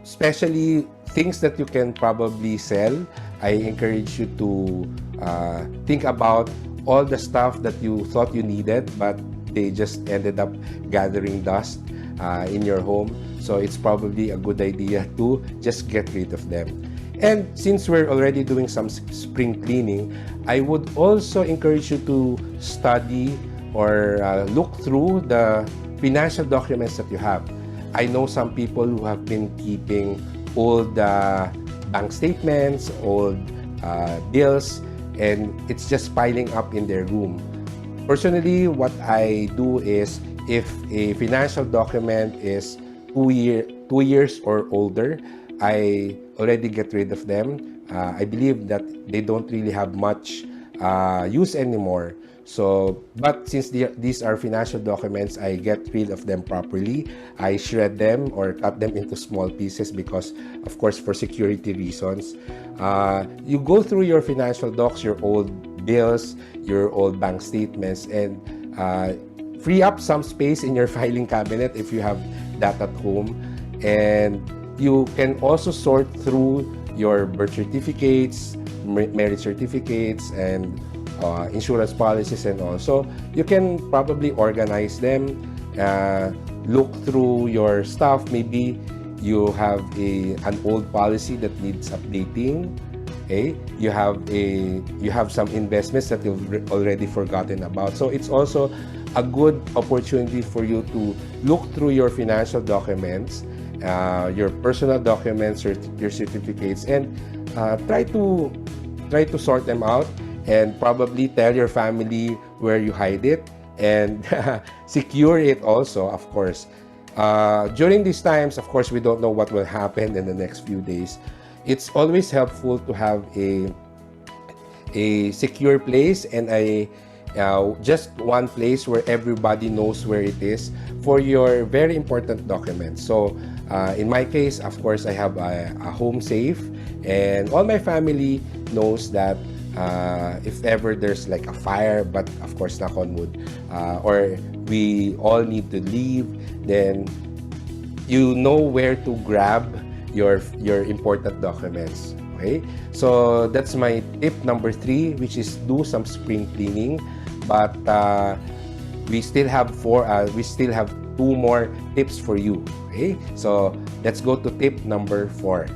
especially things that you can probably sell. I encourage you to think about all the stuff that you thought you needed, but they just ended up gathering dust in your home. So it's probably a good idea to just get rid of them. And since we're already doing some spring cleaning, I would also encourage you to study or look through the financial documents that you have. I know some people who have been keeping old bank statements, old bills, and it's just piling up in their room. Personally, what I do is, if a financial document is 2 years or older, I already get rid of them. I believe that they don't really have much use anymore. So, but since these are financial documents, I get rid of them properly. I shred them or cut them into small pieces because, of course, for security reasons. You go through your financial docs, your old bills, your old bank statements, and free up some space in your filing cabinet if you have that at home. And you can also sort through your birth certificates, marriage certificates, and insurance policies and all. So you can probably organize them, look through your stuff. Maybe you have an old policy that needs updating. Okay? You have some investments that you've already forgotten about. So it's also a good opportunity for you to look through your financial documents, your personal documents, your certificates, and try to sort them out, and probably tell your family where you hide it, and secure it also, of course. During these times, of course, we don't know what will happen in the next few days. It's always helpful to have a secure place and just one place where everybody knows where it is for your very important documents. So in my case, of course, I have a home safe, and all my family knows that if ever there's like a fire, but of course knock on wood, or we all need to leave, then you know where to grab your important documents. Okay, so that's my tip number 3, which is do some spring cleaning. But we still have 2 more tips for you. Okay, so let's go to tip number 4.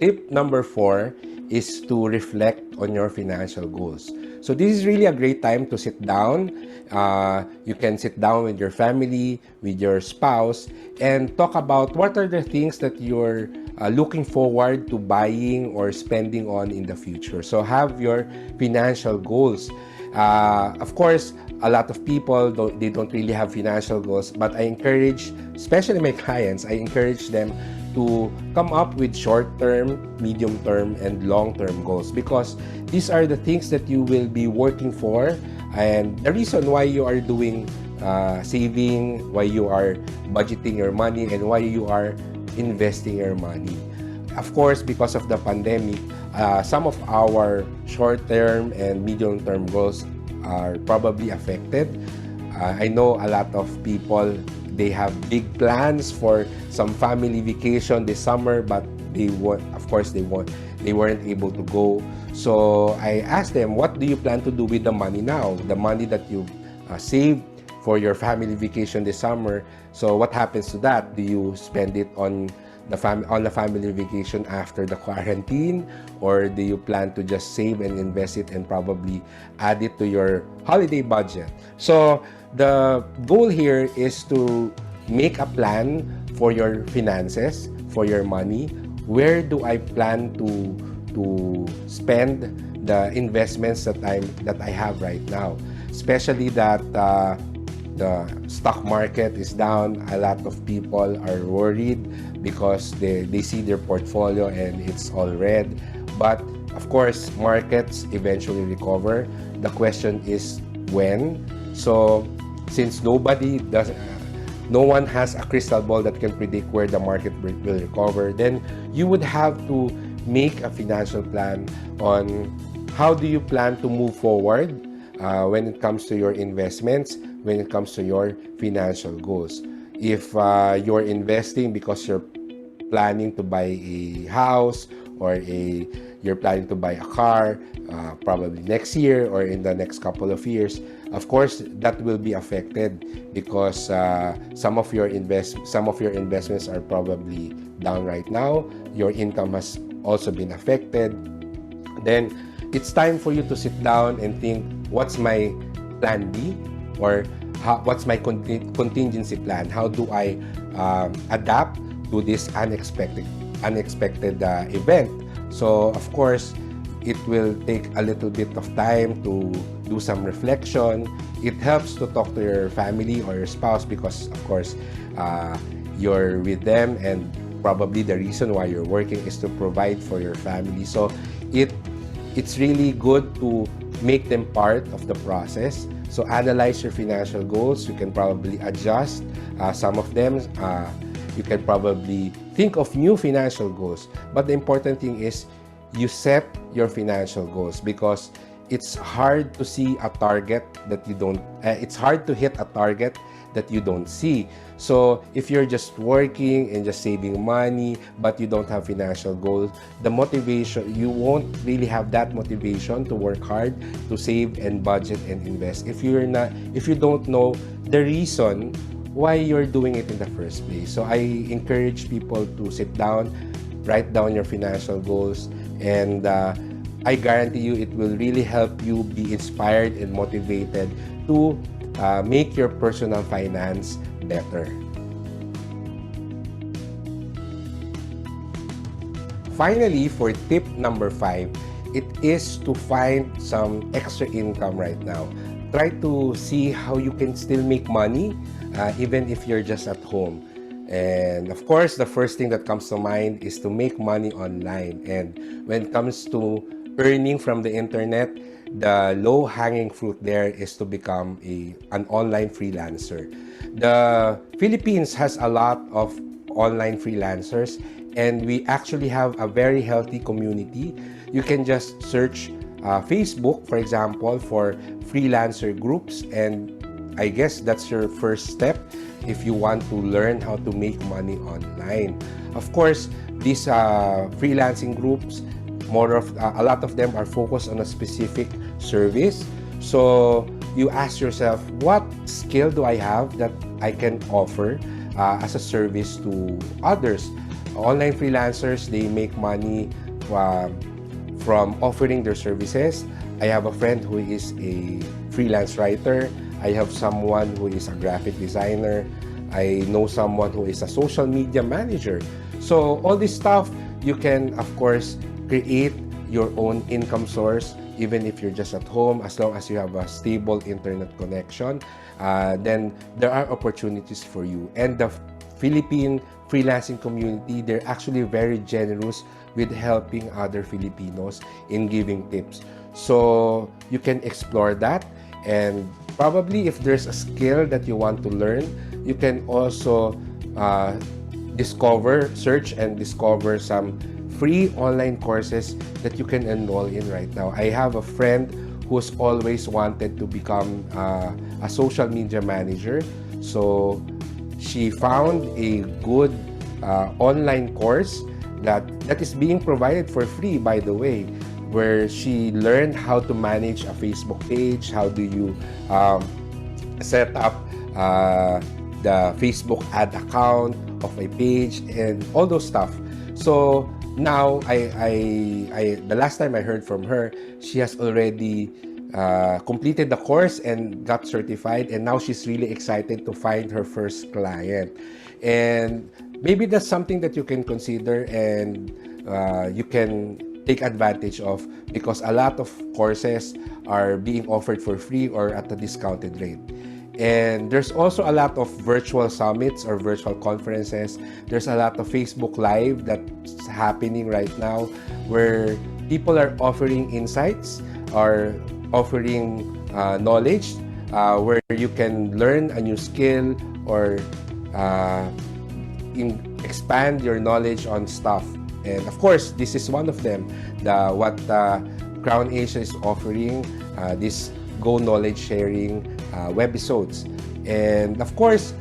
Tip number 4 is to reflect on your financial goals. So this is really a great time to sit down. You can sit down with your family, with your spouse, and talk about what are the things that you're looking forward to buying or spending on in the future. So have your financial goals. Of course, a lot of people don't really have financial goals, but I encourage, especially my clients, I encourage them to come up with short-term, medium-term, and long-term goals, because these are the things that you will be working for, and the reason why you are doing saving, why you are budgeting your money, and why you are investing your money. Of course, because of the pandemic, some of our short-term and medium-term goals are probably affected. I know a lot of people, they have big plans for some family vacation this summer, but they weren't able to go. So I asked them, what do you plan to do with the money now? The money that you saved for your family vacation this summer. So what happens to that? Do you spend it on the family vacation after the quarantine, or do you plan to just save and invest it and probably add it to your holiday budget? So the goal here is to make a plan for your finances, for your money. Where do I plan to spend the investments that I have right now? Especially that the stock market is down. A lot of people are worried because they see their portfolio and it's all red. But of course, markets eventually recover. The question is when. So since no one has a crystal ball that can predict where the market will recover, then you would have to make a financial plan on how do you plan to move forward when it comes to your investments, when it comes to your financial goals. If you're investing because you're planning to buy a house or you're planning to buy a car probably next year or in the next couple of years, of course that will be affected because some of your investments are probably down right now. Your income has also been affected. Then it's time for you to sit down and think, what's my plan B, or what's my contingency plan? How do I adapt to this unexpected event? So of course, it will take a little bit of time to do some reflection. It helps to talk to your family or your spouse because, of course, you're with them, and probably the reason why you're working is to provide for your family. So it's really good to make them part of the process. So analyze your financial goals. You can probably adjust some of them. You can probably think of new financial goals. But the important thing is you set your financial goals, because it's hard to see a target that you don't, it's hard to hit a target that you don't see. So if you're just working and just saving money, but you don't have financial goals, the motivation, you won't really have that motivation to work hard, to save and budget and invest if you don't know the reason why you're doing it in the first place. So I encourage people to sit down, write down your financial goals, and I guarantee you it will really help you be inspired and motivated to make your personal finance better. Finally, for tip number 5, it is to find some extra income right now. Try to see how you can still make money even if you're just at home. And of course, the first thing that comes to mind is to make money online. And when it comes to earning from the internet, the low-hanging fruit there is to become an online freelancer. The Philippines has a lot of online freelancers, and we actually have a very healthy community. You can just search Facebook, for example, for freelancer groups, and I guess that's your first step if you want to learn how to make money online. Of course, these freelancing groups, a lot of them are focused on a specific service. So you ask yourself, what skill do I have that I can offer as a service to others? Online freelancers, they make money from offering their services. I have a friend who is a freelance writer. I have someone who is a graphic designer. I know someone who is a social media manager. So all this stuff, you can, of course, create your own income source, even if you're just at home, as long as you have a stable internet connection, then there are opportunities for you. And the Philippine freelancing community, they're actually very generous with helping other Filipinos in giving tips. So you can explore that, and probably if there's a skill that you want to learn, you can also search and discover some free online courses that you can enroll in right now. I have a friend who's always wanted to become a social media manager. So she found a good online course that is being provided for free, by the way, where she learned how to manage a Facebook page, how do you set up the Facebook ad account of a page, and all those stuff. So now, the last time I heard from her, she has already completed the course and got certified, and now she's really excited to find her first client. And maybe that's something that you can consider and you can take advantage of, because a lot of courses are being offered for free or at a discounted rate. And there's also a lot of virtual summits or virtual conferences. There's a lot of Facebook Live that's happening right now where people are offering insights or offering knowledge where you can learn a new skill or expand your knowledge on stuff. And of course, this is one of them, what Crown Asia is offering, this Go Knowledge Sharing webisodes. And of course,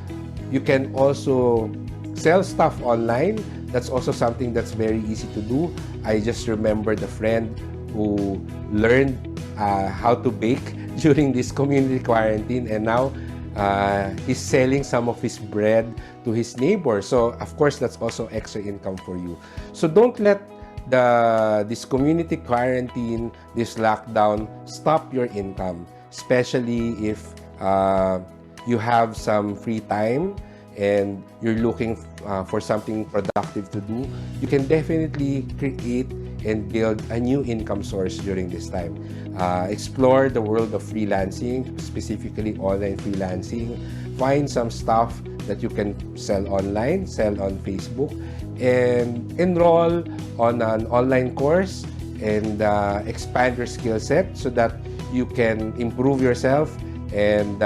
you can also sell stuff online. That's also something that's very easy to do. I just remembered a friend who learned how to bake during this community quarantine, and now he's selling some of his bread to his neighbor. So of course, that's also extra income for you. So don't let this community quarantine, this lockdown, stop your income, especially if you have some free time and you're looking for something productive to do. You can definitely create and build a new income source during this time. Explore the world of freelancing, specifically online freelancing. Find some stuff that you can sell online, sell on Facebook, and enroll on an online course and expand your skill set so that you can improve yourself and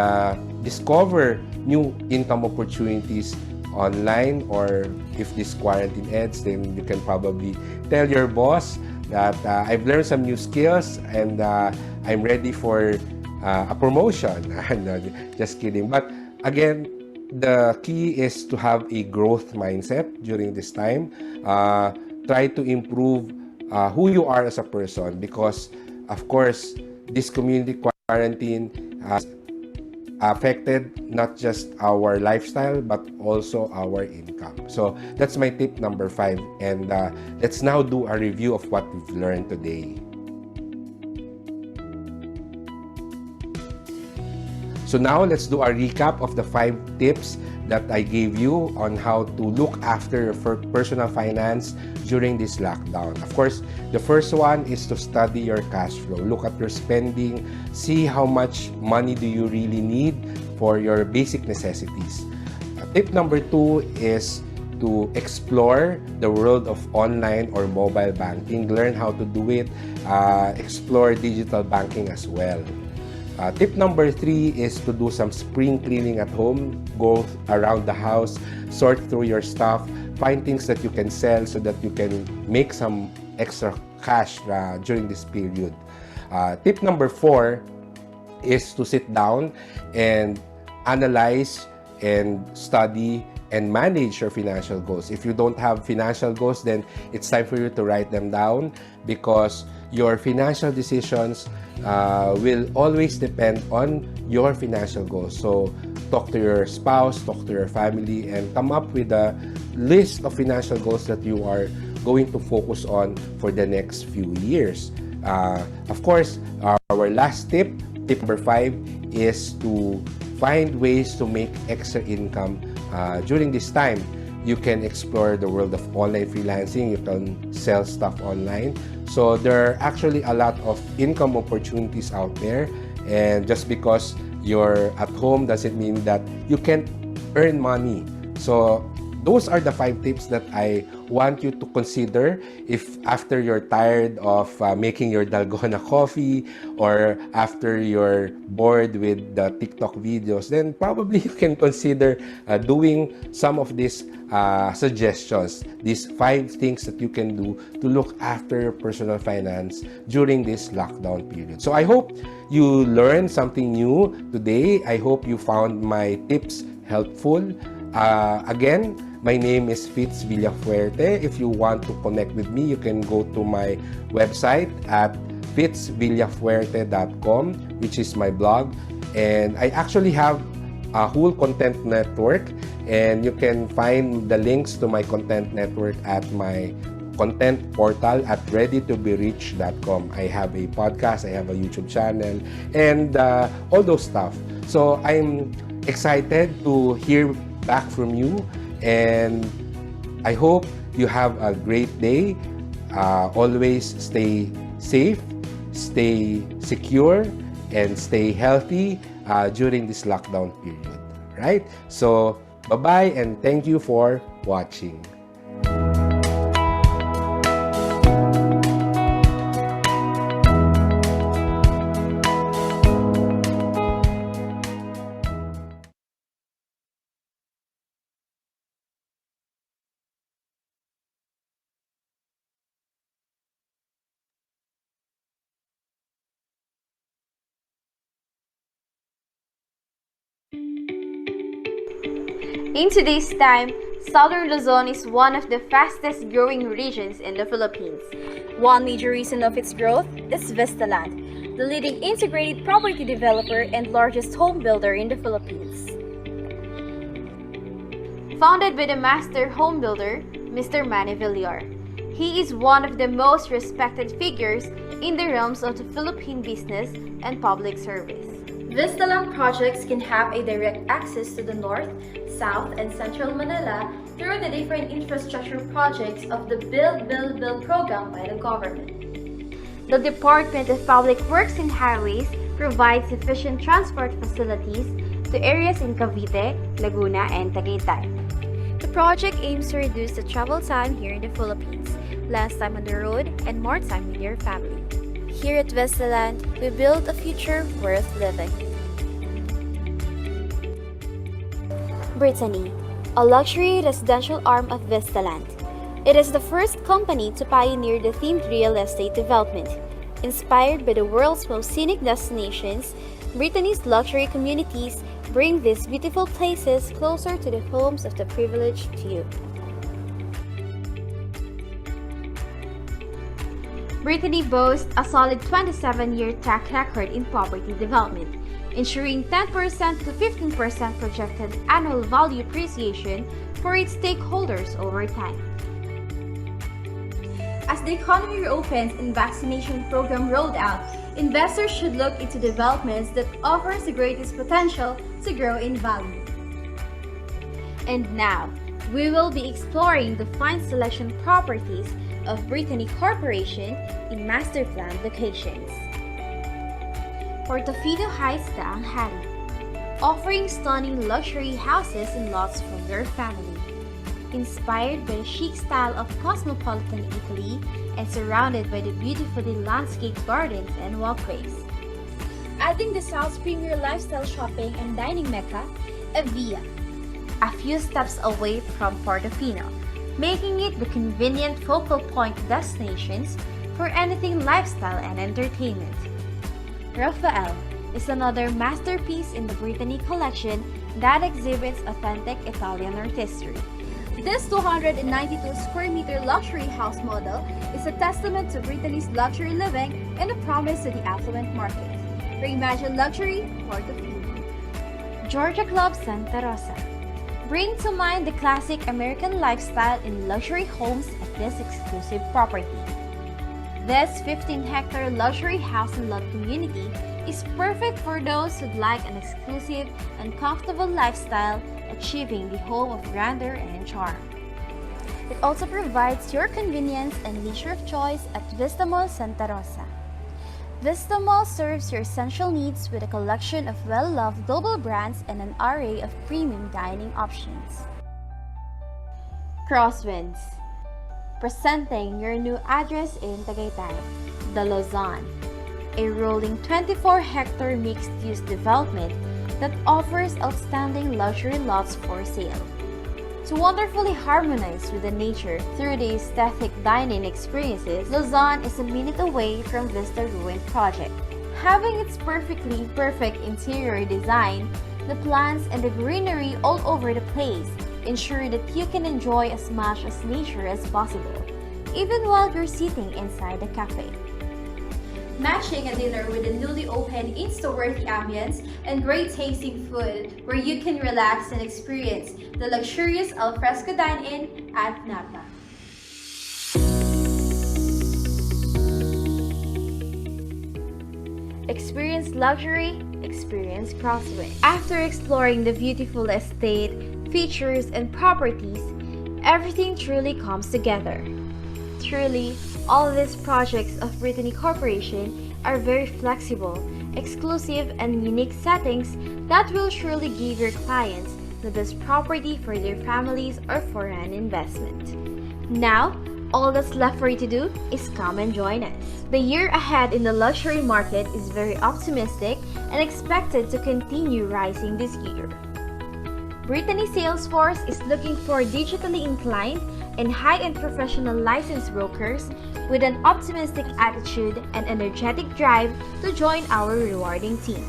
discover new income opportunities online. Or if this quarantine ends, then you can probably tell your boss that I've learned some new skills and I'm ready for a promotion. No, just kidding. But again, the key is to have a growth mindset during this time. Try to improve who you are as a person, because of course this community quarantine has affected not just our lifestyle but also our income. So that's my tip number 5, and let's now do a review of what we've learned today. So now let's do a recap of the 5 tips that I gave you on how to look after your personal finance during this lockdown. Of course, the first one is to study your cash flow. Look at your spending, see how much money do you really need for your basic necessities. Tip number 2 is to explore the world of online or mobile banking. Learn how to do it. Explore digital banking as well. Tip number 3 is to do some spring cleaning at home. Go around the house, sort through your stuff, find things that you can sell so that you can make some extra cash during this period. Tip number 4 is to sit down and analyze and study and manage your financial goals. If you don't have financial goals, then it's time for you to write them down, because your financial decisions will always depend on your financial goals. So talk to your spouse, talk to your family, and come up with a list of financial goals that you are going to focus on for the next few years. Of course, our last tip, tip number 5, is to find ways to make extra income during this time. You can explore the world of online freelancing. You can sell stuff online. So there are actually a lot of income opportunities out there. And just because you're at home doesn't mean that you can't earn money. So those are the 5 tips that I want you to consider if after you're tired of making your dalgona coffee, or after you're bored with the TikTok videos, then probably you can consider doing some of these suggestions, these 5 things that you can do to look after your personal finance during this lockdown period. So I hope you learned something new today. I hope you found my tips helpful. Again, my name is Fitz Villafuerte. If you want to connect with me, you can go to my website at fitzvillafuerte.com, which is my blog. And I actually have a whole content network, and you can find the links to my content network at my content portal at readytoberich.com. I have a podcast, I have a YouTube channel, and all those stuff. So I'm excited to hear back from you, and I hope you have a great day. Always stay safe, stay secure, and stay healthy during this lockdown period. Right? So bye-bye, and thank you for watching. In today's time, Southern Luzon is one of the fastest growing regions in the Philippines. One major reason of its growth is Vistaland, the leading integrated property developer and largest home builder in the Philippines. Founded by the master home builder, Mr. Manny Villar, he is one of the most respected figures in the realms of the Philippine business and public service. Vistaland projects can have a direct access to the north, south, and central Manila through the different infrastructure projects of the Build program by the government. The Department of Public Works and Highways provides sufficient transport facilities to areas in Cavite, Laguna, and Tagaytay. The project aims to reduce the travel time here in the Philippines, less time on the road, and more time with your family. Here at Vistaland, we build a future worth living. Brittany, a luxury residential arm of Vistaland. It is the first company to pioneer the themed real estate development. Inspired by the world's most scenic destinations, Brittany's luxury communities bring these beautiful places closer to the homes of the privileged few. Brittany boasts a solid 27-year track record in property development, ensuring 10% to 15% projected annual value appreciation for its stakeholders over time. As the economy reopens and vaccination program rolled out, investors should look into developments that offers the greatest potential to grow in value. And now, we will be exploring the fine selection properties of Brittany Corporation in master plan locations. Portofino Heights, Daang Hari, offering stunning luxury houses and lots for your family. Inspired by the chic style of cosmopolitan Italy and surrounded by the beautifully landscaped gardens and walkways. Adding the South's premier lifestyle shopping and dining mecca, Evia, a few steps away from Portofino, making it the convenient focal point destinations for anything lifestyle and entertainment. Raphael is another masterpiece in the Brittany collection that exhibits authentic Italian artistry. This 292 square meter luxury house model is a testament to Brittany's luxury living and a promise to the affluent market. Reimagine luxury, Portofino. Georgia Club Santa Rosa. Bring to mind the classic American lifestyle in luxury homes at this exclusive property. This 15-hectare luxury house and lot community is perfect for those who'd like an exclusive and comfortable lifestyle, achieving the home of grandeur and charm. It also provides your convenience and leisure of choice at Vistamall Santa Rosa. Vistamall serves your essential needs with a collection of well-loved global brands and an array of premium dining options. Crosswinds, presenting your new address in Tagaytay, The Luzon, a rolling 24-hectare mixed-use development that offers outstanding luxury lots for sale. To wonderfully harmonize with the nature through the aesthetic dining experiences, Luzon is a minute away from Vista Ruin project. Having its perfect interior design, the plants and the greenery all over the place ensure that you can enjoy as much as nature as possible, even while you're sitting inside the cafe. Matching a dinner with a newly opened Insta-worthy ambience and great tasting food where you can relax and experience the luxurious alfresco dine-in at Napa. Experience luxury, experience Crossway. After exploring the beautiful estate, features, and properties, everything truly comes together. Truly, all these projects of Brittany Corporation are very flexible, exclusive, and unique settings that will surely give your clients the best property for their families or for an investment. Now, all that's left for you to do is come and join us. The year ahead in the luxury market is very optimistic and expected to continue rising this year. Brittany sales force is looking for digitally inclined and high-end professional licensed brokers with an optimistic attitude and energetic drive to join our rewarding team.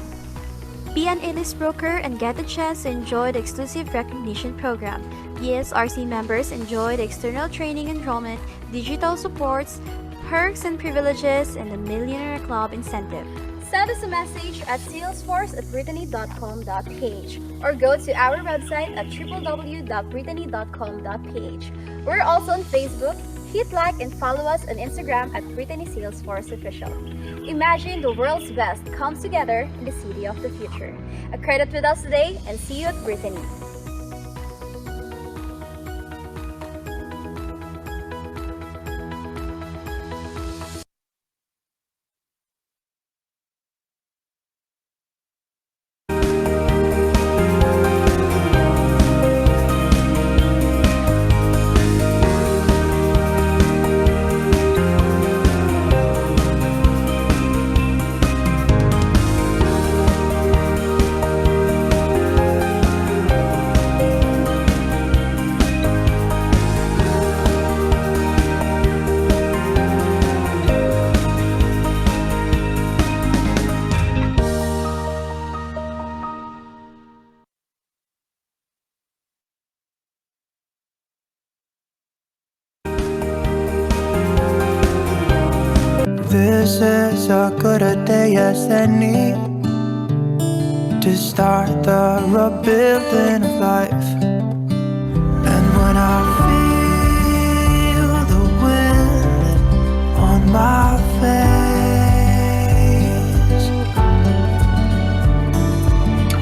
Be an A-list broker and get the chance to enjoy the exclusive recognition program. ESRC members enjoy the external training enrollment, digital supports, perks and privileges, and the Millionaire Club incentive. Send us a message at salesforce@brittany.com.ph or go to our website at www.brittany.com.ph. We're also on Facebook. Hit like and follow us on Instagram at Brittany Salesforce Official. Imagine the world's best comes together in the city of the future. A credit with us today and see you at Brittany. This is as good a day as any to start the rebuilding of life. And when I feel the wind on my face,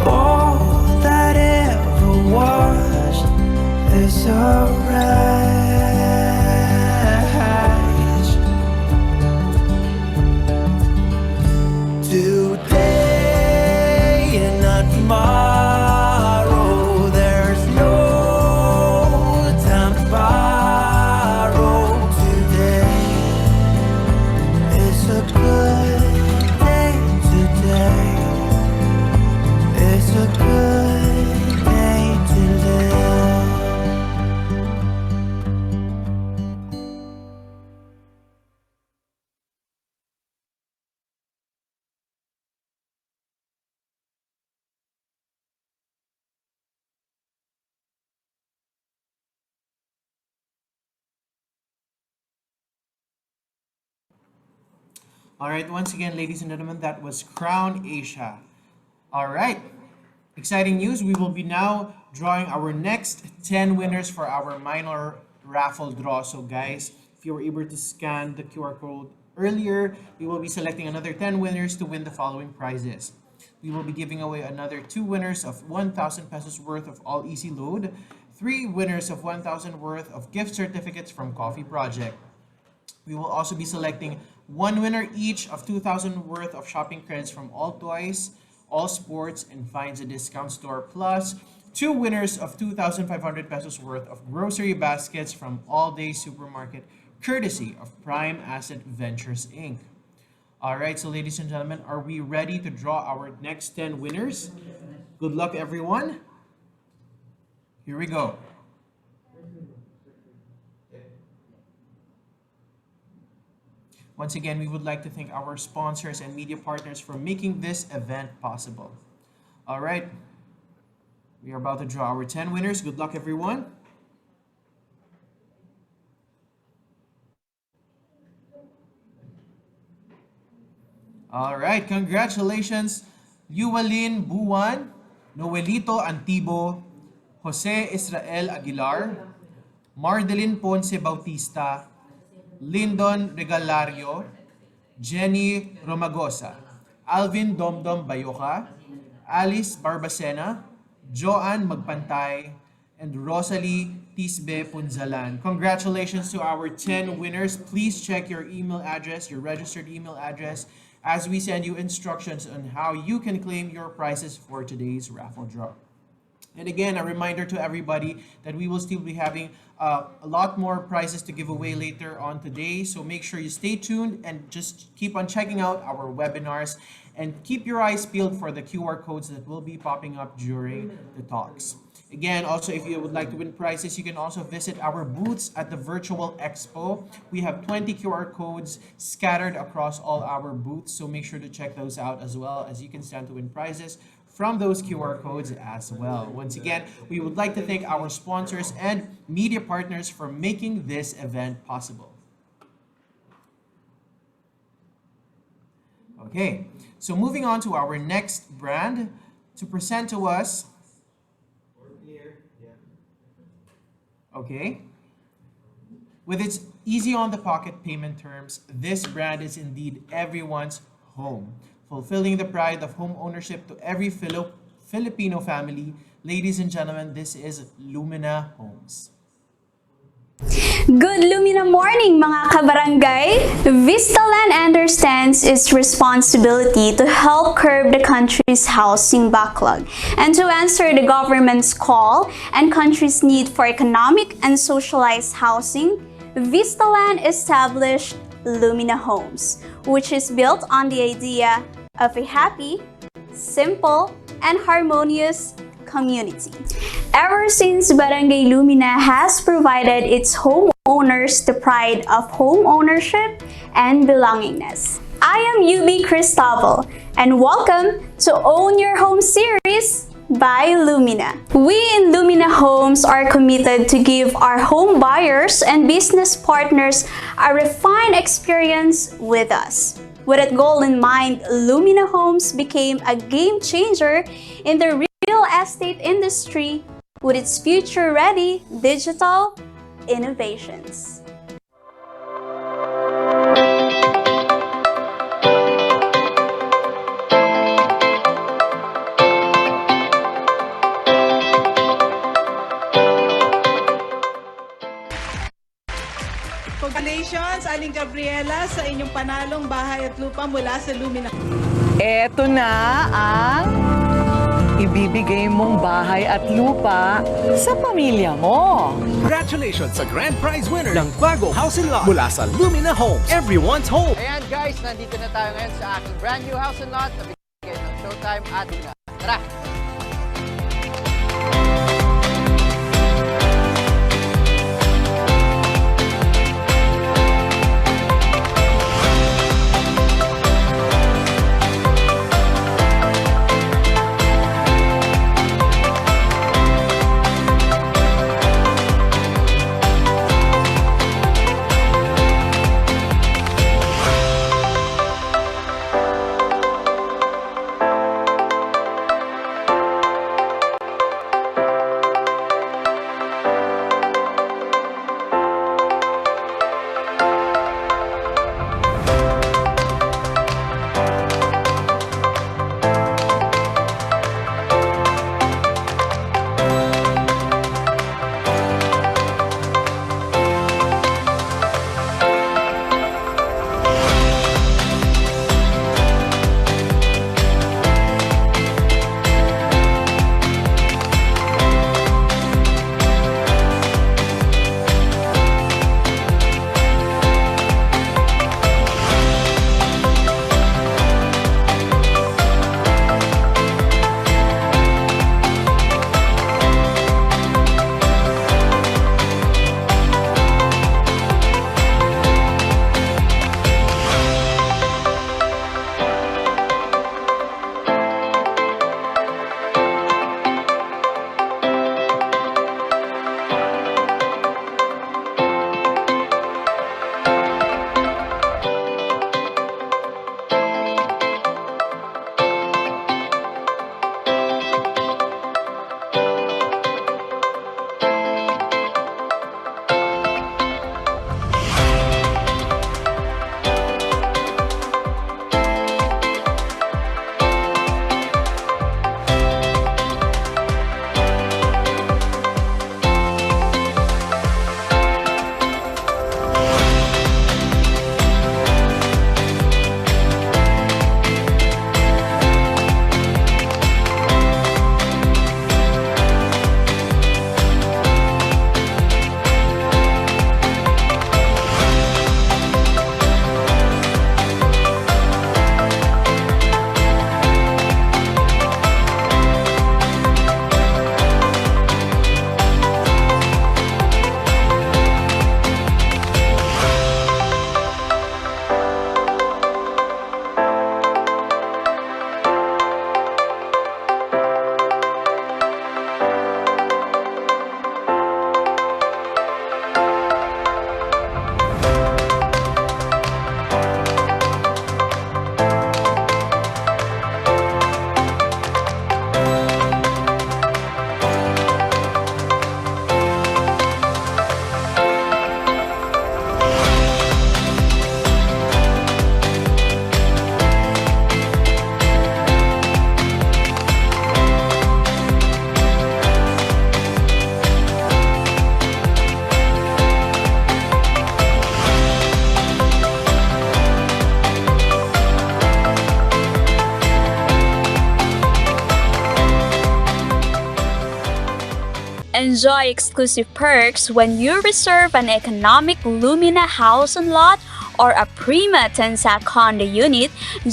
all that ever was is a wreck. Today and not tomorrow, there's no time to borrow. Today is a good day. Today is a good day to live. All right, once again, ladies and gentlemen, that was Crown Asia. All right, exciting news. We will be now drawing our next 10 winners for our minor raffle draw. So guys, if you were able to scan the QR code earlier, we will be selecting another 10 winners to win the following prizes. We will be giving away another 2 winners of 1,000 pesos worth of All Easy Load, 3 winners of 1,000 worth of gift certificates from Coffee Project. We will also be selecting 1 winner each of 2,000 worth of shopping credits from All Toys, All Sports, and Finds a Discount Store, plus 2 winners of 2,500 pesos worth of grocery baskets from All Day Supermarket, courtesy of Prime Asset Ventures Inc. All right, so ladies and gentlemen, are we ready to draw our next 10 winners? Good luck, everyone. Here we go. Once again, we would like to thank our sponsors and media partners for making this event possible. All right, we are about to draw our 10 winners. Good luck, everyone. All right, congratulations, Yuwalin Buwan, Noelito Antibo, Jose Israel Aguilar, Mardelin Ponce Bautista, Lyndon Regalario, Jenny Romagosa, Alvin Domdom Bayoka, Alice Barbacena, Joanne Magpantay, and Rosalie Tisbe Punzalan. Congratulations to our 10 winners. Please check your email address, your registered email address, as we send you instructions on how you can claim your prizes for today's raffle draw. And again, a reminder to everybody that we will still be having a lot more prizes to give away later on today. So make sure you stay tuned and just keep on checking out our webinars and keep your eyes peeled for the QR codes that will be popping up during the talks. Again, also, if you would like to win prizes, you can also visit our booths at the virtual expo. We have 20 QR codes scattered across all our booths, so make sure to check those out as well, as you can stand to win prizes from those QR codes as well. Once again, we would like to thank our sponsors and media partners for making this event possible. Okay, so moving on to our next brand to present to us. Okay. With its easy on the pocket payment terms, this brand is indeed everyone's home, fulfilling the pride of home ownership to every Filipino family. Ladies and gentlemen, this is Lumina Homes. Good Lumina morning mga kabarangay! Vistaland understands its responsibility to help curb the country's housing backlog and to answer the government's call and country's need for economic and socialized housing. Vistaland established Lumina Homes, which is built on the idea of a happy, simple, and harmonious community. Ever since Barangay Lumina has provided its homeowners the pride of home ownership and belongingness. I am UB Cristobal, and welcome to Own Your Home series by Lumina. We in Lumina Homes are committed to give our home buyers and business partners a refined experience with us. With that goal in mind, Lumina Homes became a game changer in the real estate industry with its future-ready digital innovations. Congratulations, Aling Gabriela, sa inyong panalong bahay at lupa mula sa Lumina. Eto na ang ibibigay mong bahay at lupa sa pamilya mo. Congratulations sa grand prize winner ng bagong house and lot mula sa Lumina Homes, everyone's home. Ayan guys, nandito na tayo ngayon sa aking brand new house and lot na bigay ng Showtime at tara! Enjoy exclusive perks when you reserve an economic Lumina house and lot or a Prima Tanza condo unit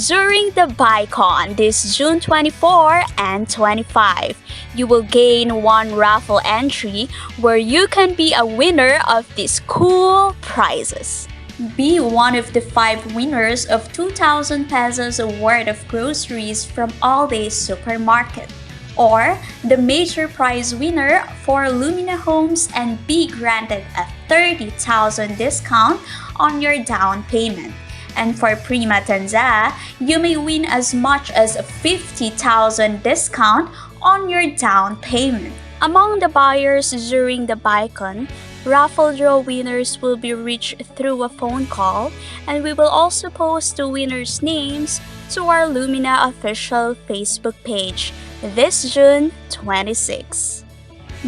during the ViCon this June 24 and 25. You will gain one raffle entry where you can be a winner of these cool prizes. Be one of the 5 winners of 2,000 pesos worth of groceries from All Day Supermarket, or the major prize winner for Lumina Homes and be granted a 30,000 discount on your down payment. And for Prima Tanza, you may win as much as a 50,000 discount on your down payment. Among the buyers during the ViCon, raffle draw winners will be reached through a phone call, and we will also post the winners' names to our Lumina official Facebook page this June 26.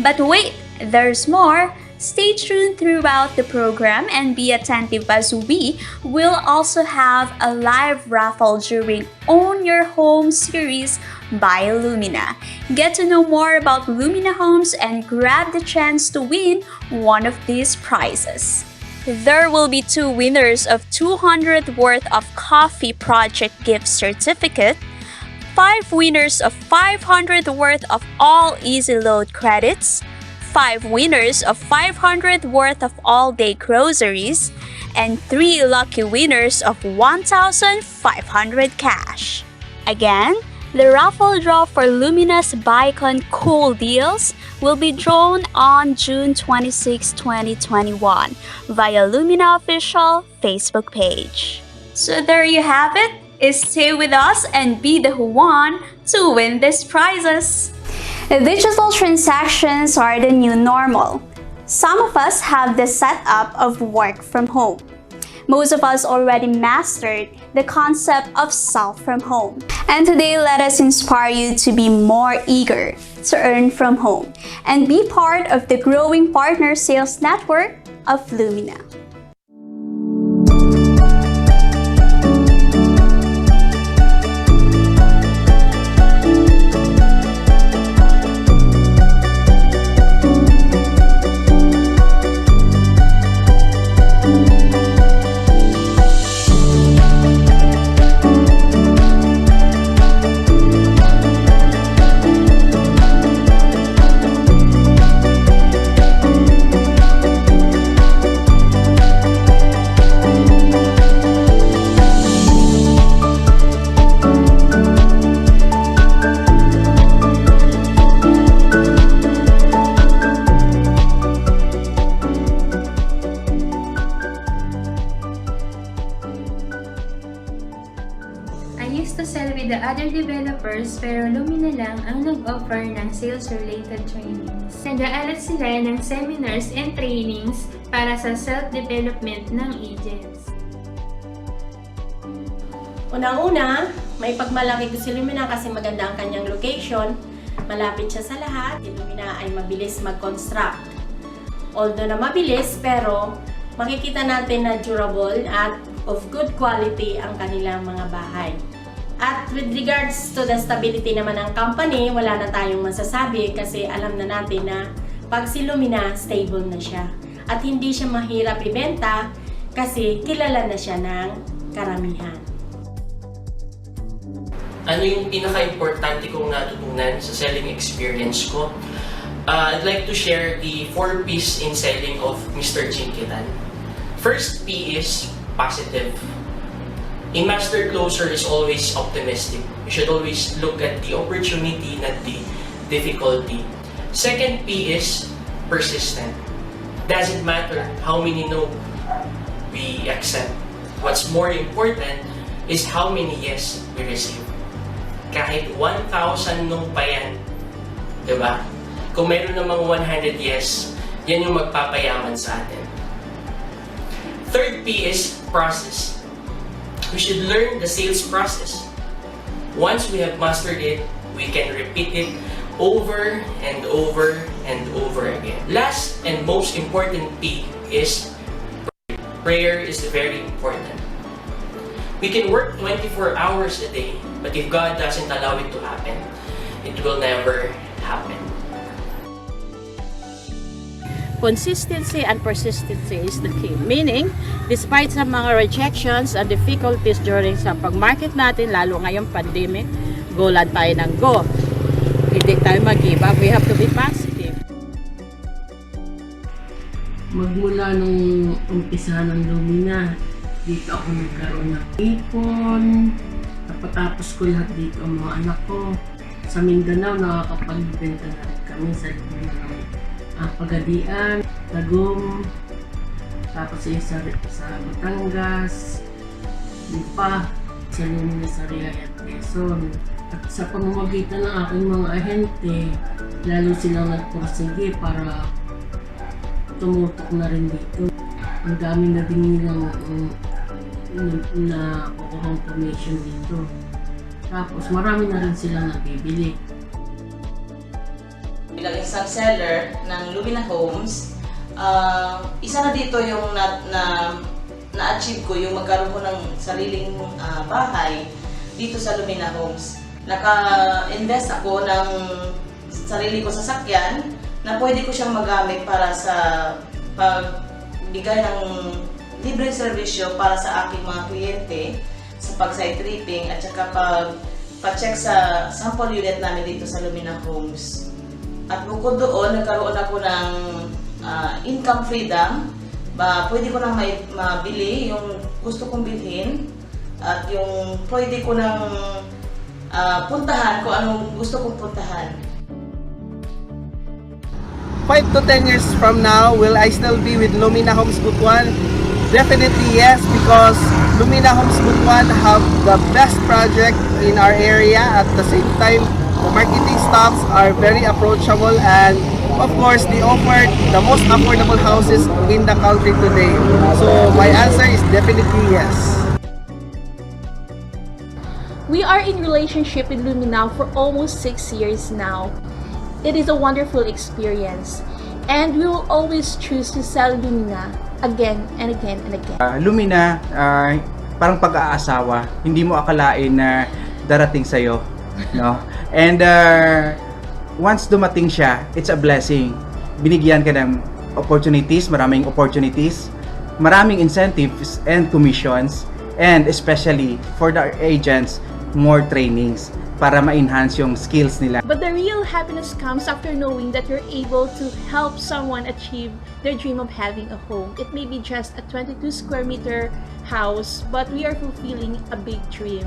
But wait, there's more! Stay tuned throughout the program and be attentive as we will also have a live raffle during Own Your Home series by Lumina. Get to know more about Lumina Homes and grab the chance to win one of these prizes. There will be 2 winners of 200 worth of coffee project gift certificate, 5 winners of 500 worth of all easy load credits, 5 winners of 500 worth of all-day groceries, and 3 lucky winners of 1,500 cash. Again, the raffle draw for Lumina's ViCon Cool Deals will be drawn on June 26, 2021 via Lumina official Facebook page. So there you have it. Stay with us and be the one to win these prizes. Digital transactions are the new normal. Some of us have the setup of work from home. Most of us already mastered the concept of self from home. And today, let us inspire you to be more eager to earn from home and be part of the growing partner sales network of Lumina. the other developers pero Lumina lang ang nag-offer ng sales-related trainings. Nag-aalat sila ng seminars and trainings para sa self-development ng agents. Unang-una, may pagmalaki ko si Lumina kasi maganda ang kanyang location. Malapit siya sa lahat. Si Lumina ay mabilis mag-construct. Although na mabilis, pero makikita natin na durable at of good quality ang kanilang mga bahay. At with regards to the stability naman ng company, wala na tayong masasabi kasi alam na natin na pag si Lumina, stable na siya. At hindi siya mahirap ibenta kasi kilala na siya ng karamihan. Ano yung pinaka-importante kong natutunan sa selling experience ko? I'd like to share the 4 P's in selling of Mr. Chinkitan. First P is positive. A master closer is always optimistic. You should always look at the opportunity, not the difficulty. Second P is persistent. Doesn't matter how many no we accept. What's more important is how many yes we receive. Kahit 1,000 no pa yan, diba? Kung meron namang 100 yes, yan yung magpapayaman sa atin. Third P is process. We should learn the sales process. Once we have mastered it, we can repeat it over and over and over again. Last and most important P is prayer. Prayer is very important. We can work 24 hours a day, but if God doesn't allow it to happen, it will never happen. consistency and persistency is the key. Meaning, despite sa mga rejections and difficulties during sa pag-market natin, lalo ngayong pandemic, go lang tayo ng go. Hindi tayo mag-give up. We have to be positive. Magmula nung umpisa ng Lumina, dito ako nagkaroon ng ipon. Tapos ko lahat dito ang mga anak ko. Sa Mindanao, nakakapagbenta na rin kami sa Pagadian, Tagum, tapos sa Batangas, Lipa, sa Lumina sa Riyaya at Quezon. At sa pamamagitan ng aking mga ahente, lalo silang nagpursige para tumutok na rin dito. Ang dami na din nilang na kukuhang commission dito. Tapos marami na rin silang nabibili. Bilang isang seller ng Lumina Homes, isa na dito yung na-achieve ko, yung magkaroon ko ng sariling bahay dito sa Lumina Homes. Naka-invest ako ng sarili ko sasakyan na pwede ko siyang magamit para sa pagbigay ng libreng serbisyo para sa aking mga kliyente sa pag-site tripping at saka pag-check sa sample unit namin dito sa Lumina Homes. At bukod doon, nagkaroon ako ng income freedom. Pwede ko nang mabili yung gusto kong bilhin at yung pwede ko nang puntahan kung anong gusto kong puntahan. 5 to 10 years from now, will I still be with Lumina Homes Butuan? Definitely yes, because Lumina Homes Butuan have the best project in our area. At the same time, the marketing staffs are very approachable, and of course, they offer the most affordable houses in the country today. So my answer is definitely yes. We are in relationship with Lumina for almost 6 years now. It is a wonderful experience, and we will always choose to sell Lumina again and again and again. Lumina, parang pag-aasawa, hindi mo akalain na darating sa'yo, no? And once dumating siya, it's a blessing. Binigyan ka ng opportunities, maraming incentives and commissions, and especially for the agents, more trainings para ma-enhance yung skills nila. But the real happiness comes after knowing that you're able to help someone achieve their dream of having a home. It may be just a 22 square meter house, but we are fulfilling a big dream.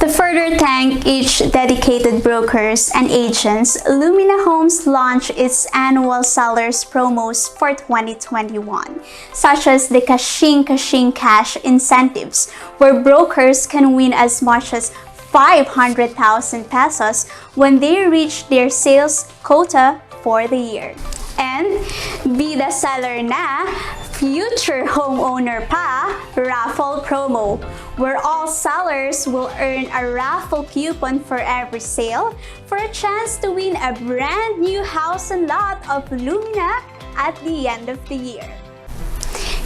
To further thank each dedicated brokers and agents, Lumina Homes launched its annual sellers promos for 2021, such as the Kashing Cash incentives, where brokers can win as much as 500,000 pesos when they reach their sales quota for the year. And Bida Seller na, Future Homeowner pa, Raffle Promo, where all sellers will earn a raffle coupon for every sale for a chance to win a brand new house and lot of Lumina at the end of the year.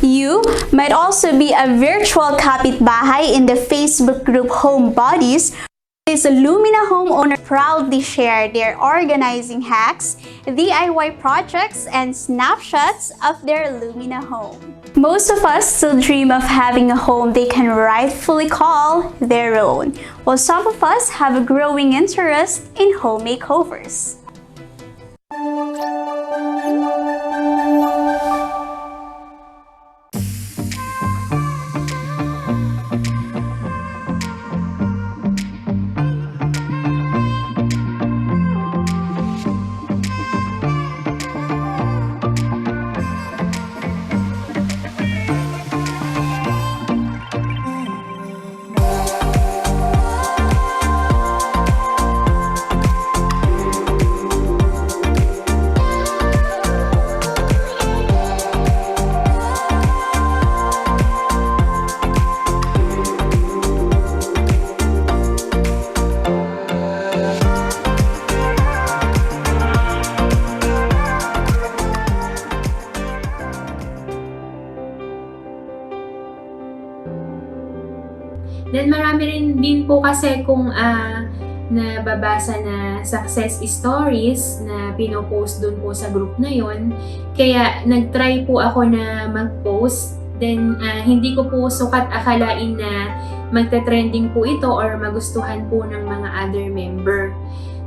You might also be a virtual kapitbahay in the Facebook group Homebodies. This Lumina homeowner proudly share their organizing hacks, DIY projects, and snapshots of their Lumina home. Most of us still dream of having a home they can rightfully call their own, while some of us have a growing interest in home makeovers. Then marami rin din po kasi kung nababasa na success stories na pinopost dun po sa group na yon. Kaya nag-try po ako na mag-post. Then hindi ko po sukat akalain na magte-trending po ito or magustuhan po ng mga other member.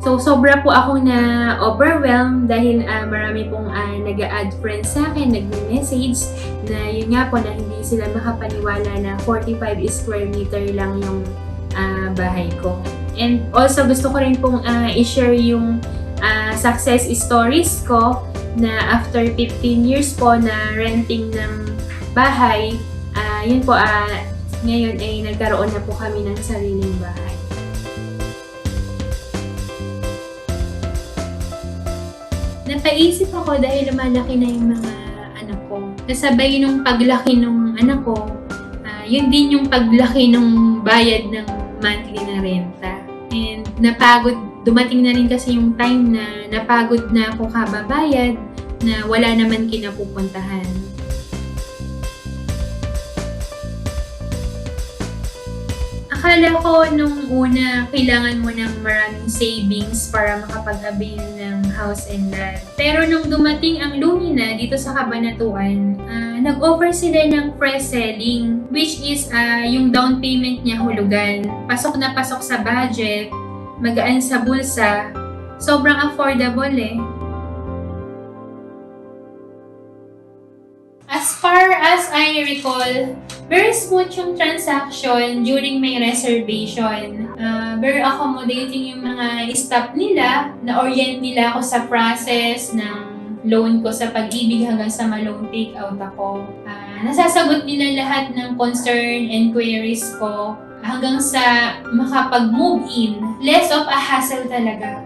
So, sobra po ako na overwhelmed dahil marami pong nag-a-add friends sa akin, nag-message na yun nga po na hindi sila makapaniwala na 45 square meter lang yung bahay ko. And also gusto ko rin pong i-share yung success stories ko na after 15 years po na renting ng bahay, yun po, ngayon ay nagkaroon na po kami ng sariling bahay. Napaisip ako dahil lumalaki na yung mga anak ko. Kasabay nung paglaki nung anak ko, yun din yung paglaki nung bayad ng monthly na renta. And dumating na rin kasi yung time na napagod na ako kababayad na wala naman kinapupuntahan. Akala ko nung una, kailangan mo ng maraming savings para makapag-avail ng house and lot. Pero nung dumating ang Lumina dito sa Cabanatuan, nag-offer sila ng fresh selling, which is yung down payment niya hulugan. Pasok na pasok sa budget, magaan sa bulsa, sobrang affordable eh. As far as I recall, very smooth yung transaction during my reservation. Very accommodating yung mga staff nila, na-orient nila ako sa process ng loan ko sa Pag-ibig hanggang sa ma-loan take out ako. Nasasagot nila lahat ng concern and queries ko hanggang sa makapag-move in. Less of a hassle talaga.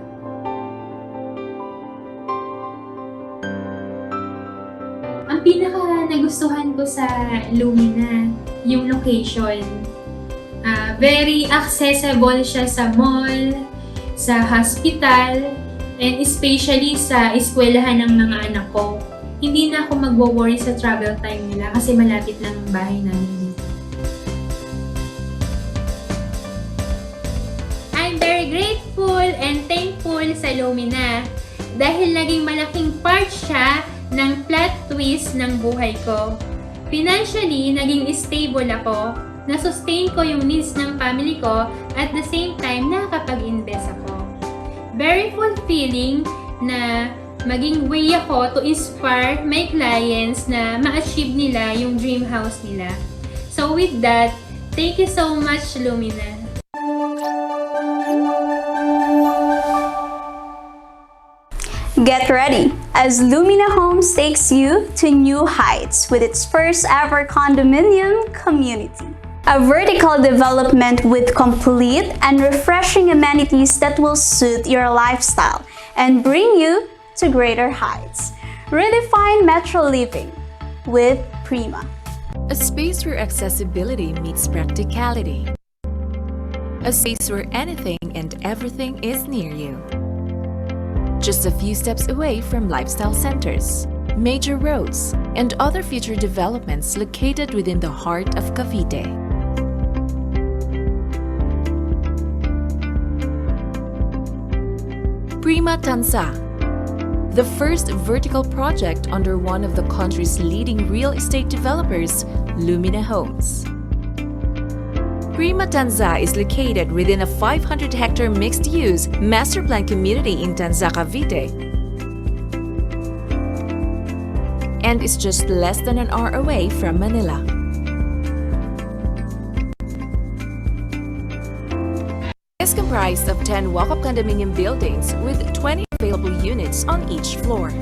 Ang pinaka nagustuhan ko sa Lumina, yung location. Very accessible siya sa mall, sa hospital, and especially sa eskwelahan ng mga anak ko. Hindi na ako magwo-worry sa travel time nila kasi malapit lang ang bahay namin dito. I'm very grateful and thankful sa Lumina dahil naging malaking part siya ng plot twist ng buhay ko. Financially, naging stable ako, na-sustain ko yung needs ng family ko, at the same time, nakakapag-invest ako. Very fulfilling na maging way ako to inspire my clients na ma-achieve nila yung dream house nila. So with that, thank you so much, Lumina. Get ready as Lumina Homes takes you to new heights with its first ever condominium community. A vertical development with complete and refreshing amenities that will suit your lifestyle and bring you to greater heights. Redefine metro living with Prima. A space where accessibility meets practicality. A space where anything and everything is near you. Just a few steps away from lifestyle centers, major roads, and other future developments located within the heart of Cavite. Prima Tanza, the first vertical project under one of the country's leading real estate developers, Lumina Homes. Prima Tanza is located within a 500-hectare mixed-use master plan community in Tanza, Cavite, and is just less than an hour away from Manila. It is comprised of 10 walk-up condominium buildings with 20 available units on each floor.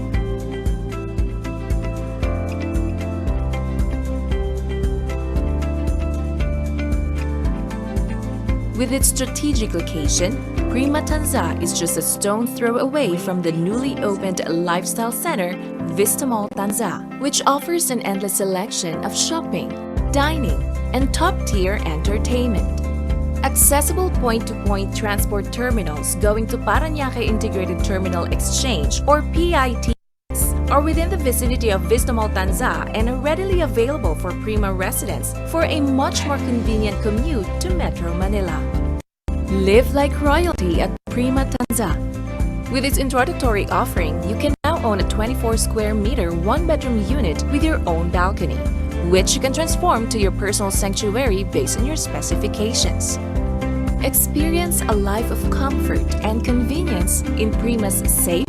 With its strategic location, Prima Tanza is just a stone's throw away from the newly opened lifestyle center, Vistamall Tanza, which offers an endless selection of shopping, dining, and top-tier entertainment. Accessible point-to-point transport terminals going to Parañaque Integrated Terminal Exchange or PITs are within the vicinity of Vistamall Tanza and are readily available for Prima residents for a much more convenient commute to Metro Manila. Live like royalty at Prima Tanza. With its introductory offering, you can now own a 24 square meter one-bedroom unit with your own balcony, which you can transform to your personal sanctuary based on your specifications. Experience a life of comfort and convenience in Prima's safe,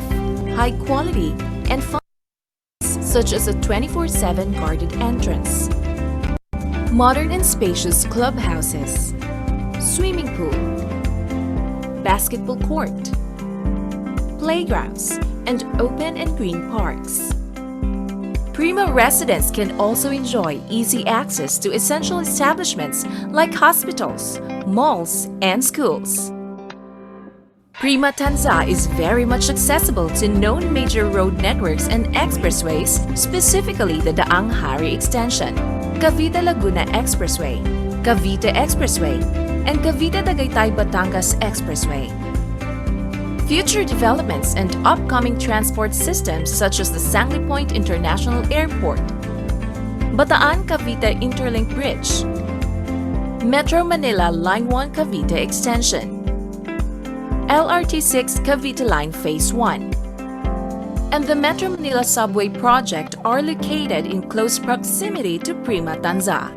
high quality, and fun such as a 24/7 guarded entrance, modern and spacious clubhouses, swimming pool, basketball court, playgrounds, and open and green parks. Prima residents can also enjoy easy access to essential establishments like hospitals, malls, and schools. Prima Tanza is very much accessible to known major road networks and expressways, specifically the Daang Hari Extension, Cavite-Laguna Expressway, Cavite Expressway, and Cavite-Tagaytay Batangas Expressway. Future developments and upcoming transport systems such as the Sangley Point International Airport, Bataan-Cavite Interlink Bridge, Metro Manila Line 1 Cavite Extension, LRT6 Cavite Line Phase 1, and the Metro Manila Subway project are located in close proximity to Prima Tanza.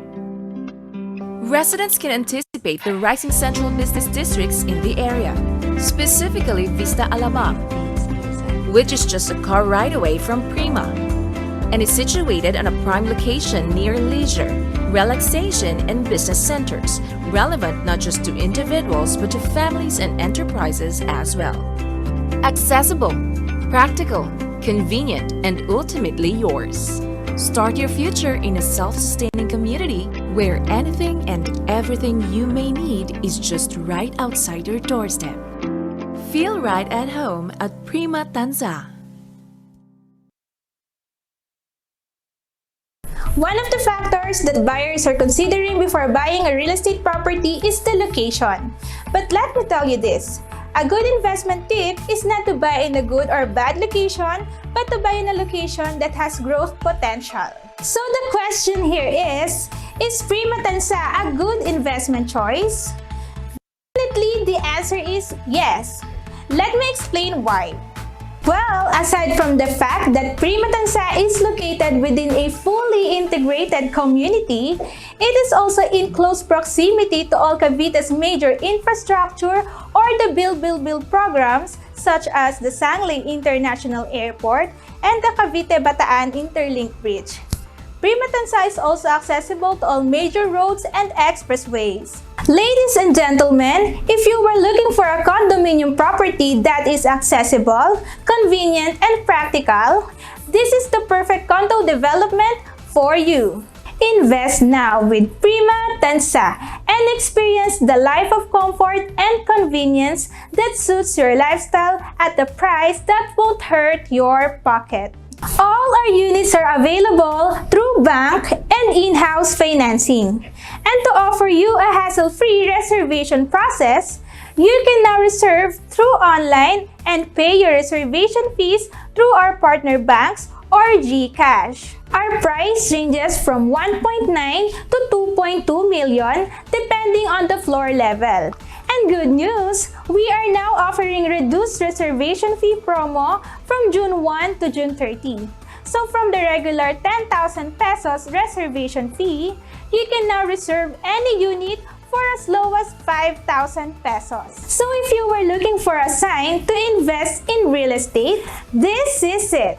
Residents can anticipate the rising central business districts in the area, specifically Vista Alabang, which is just a car ride away from Prima, and is situated on a prime location near leisure, relaxation, and business centers, relevant not just to individuals but to families and enterprises as well. Accessible, practical, convenient, and ultimately yours. Start your future in a self-sustaining community where anything and everything you may need is just right outside your doorstep. Feel right at home at Prima Tanza. One of the factors that buyers are considering before buying a real estate property is the location. But let me tell you this, a good investment tip is not to buy in a good or bad location, but to buy in a location that has growth potential. So the question here is Prima Tanza a good investment choice? Definitely the answer is yes. Let me explain why. Well, aside from the fact that Prima Tanza is located within a fully integrated community, it is also in close proximity to all Cavite's major infrastructure or the build programs such as the Sangley International Airport and the Cavite-Bataan Interlink Bridge. Prima Tanza is also accessible to all major roads and expressways. Ladies and gentlemen, if you were looking for a condominium property that is accessible, convenient, and practical, this is the perfect condo development for you. Invest now with Prima Tanza and experience the life of comfort and convenience that suits your lifestyle at a price that won't hurt your pocket. All our units are available through bank and in-house financing. And to offer you a hassle-free reservation process, you can now reserve through online and pay your reservation fees through our partner banks or GCash. Our price ranges from 1.9 to 2.2 million depending on the floor level. And good news, we are now offering reduced reservation fee promo from June 1 to June 30. So from the regular 10,000 pesos reservation fee, you can now reserve any unit for as low as 5,000 pesos. So if you were looking for a sign to invest in real estate, this is it.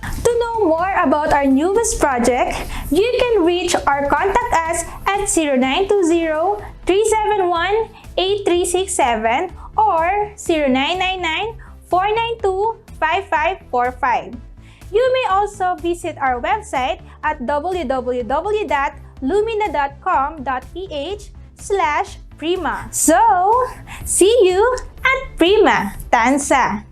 To know more about our newest project, you can reach or contact us at 0920-371-8367 or 0999-492-5545. You may also visit our website at www.lumina.com.ph/Prima. So, see you at Prima Tanza.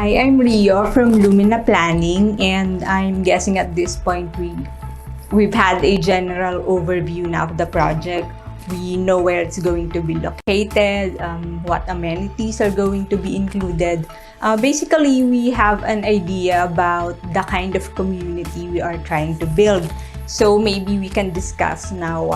Hi, I'm Rio from Lumina Planning, and I'm guessing at this point we've had a general overview now of the project. We know where it's going to be located, what amenities are going to be included. Basically, we have an idea about the kind of community we are trying to build. So maybe we can discuss now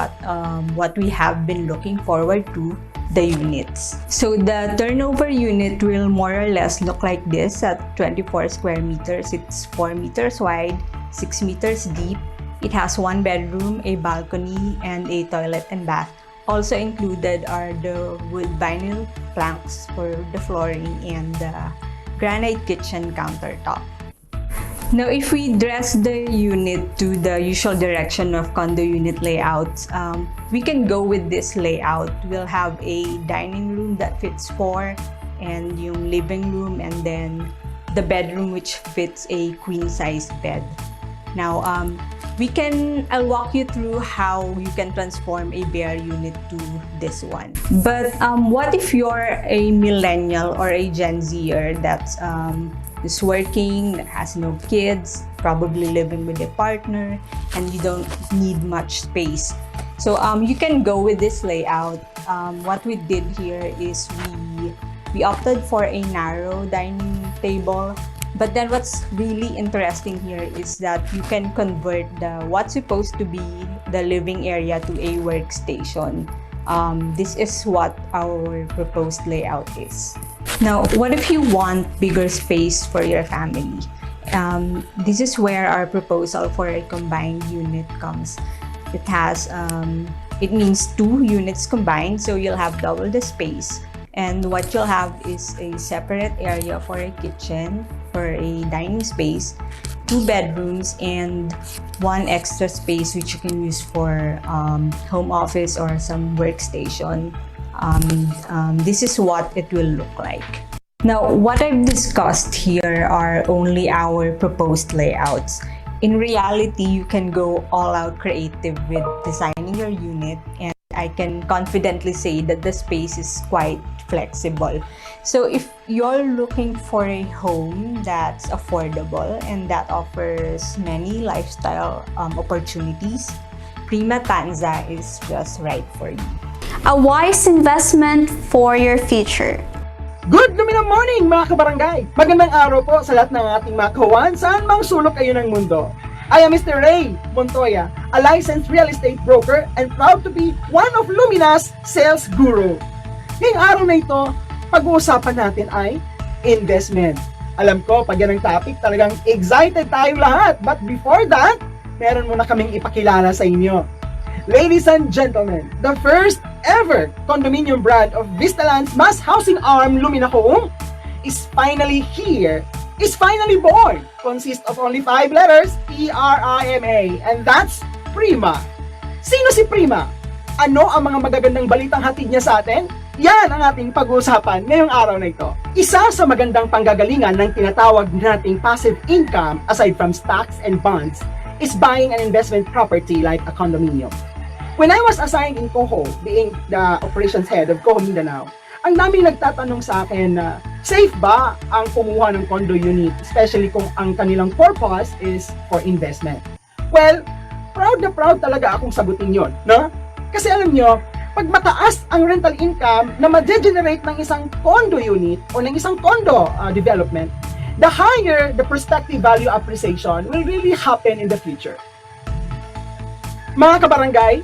what we have been looking forward to, the units. So the turnover unit will more or less look like this at 24 square meters. It's 4 meters wide, 6 meters deep. It has 1 bedroom, a balcony, and a toilet and bath. Also included are the wood vinyl planks for the flooring and the granite kitchen countertop. Now, if we dress the unit to the usual direction of condo unit layouts, we can go with this layout. We'll have a dining room that fits 4, and yung living room, and then the bedroom which fits a queen-size bed. Now, I'll walk you through how you can transform a bare unit to this one. But what if you're a millennial or a Gen Zer that's is working, has no kids, probably living with a partner, and you don't need much space? So you can go with this layout. What we did here is we opted for a narrow dining table. But then what's really interesting here is that you can convert what's supposed to be the living area to a workstation. This is what our proposed layout is. Now, what if you want bigger space for your family? This is where our proposal for a combined unit comes. It means 2 units combined, so you'll have double the space. And what you'll have is a separate area for a kitchen, for a dining space, 2 bedrooms, and 1 extra space which you can use for home office or some workstation. This is what it will look like. Now, what I've discussed here are only our proposed layouts. In reality, you can go all out creative with designing your unit, and I can confidently say that the space is quite flexible. So if you're looking for a home that's affordable and that offers many lifestyle opportunities, Prima Tanza is just right for you. A wise investment for your future. Good Lumina morning mga kabarangay! Magandang araw po sa lahat ng ating mga kawan saan mang sulok kayo ng mundo. I am Mr. Ray Montoya, a licensed real estate broker and proud to be one of Lumina's sales guru. Ngayong araw na ito, pag-uusapan natin ay investment. Alam ko, pag yan ang topic, talagang excited tayong lahat. But before that, meron muna kaming ipakilala sa inyo. Ladies and gentlemen, the first ever condominium brand of Vistaland's mass housing arm, Lumina Homes, is finally here. Is finally born. Consists of only 5 letters, P-R-I-M-A, and that's Prima. Sino si Prima? Ano ang mga magagandang balitang hatid niya sa atin? Yan ang ating pag-uusapan ngayong araw na ito. Isa sa magandang panggagalingan ng tinatawag nating passive income aside from stocks and bonds is buying an investment property like a condominium. When I was assigned in Coho, being the operations head of Coho Mindanao, ang daming nagtatanong sa akin na safe ba ang kumuha ng condo unit, especially kung ang kanilang purpose is for investment. Well, proud na proud talaga akong sagutin yon, no? Kasi alam nyo, pag mataas ang rental income na ma-generate ng isang condo unit o ng isang condo development, the higher the prospective value appreciation will really happen in the future. Mga kabarangay,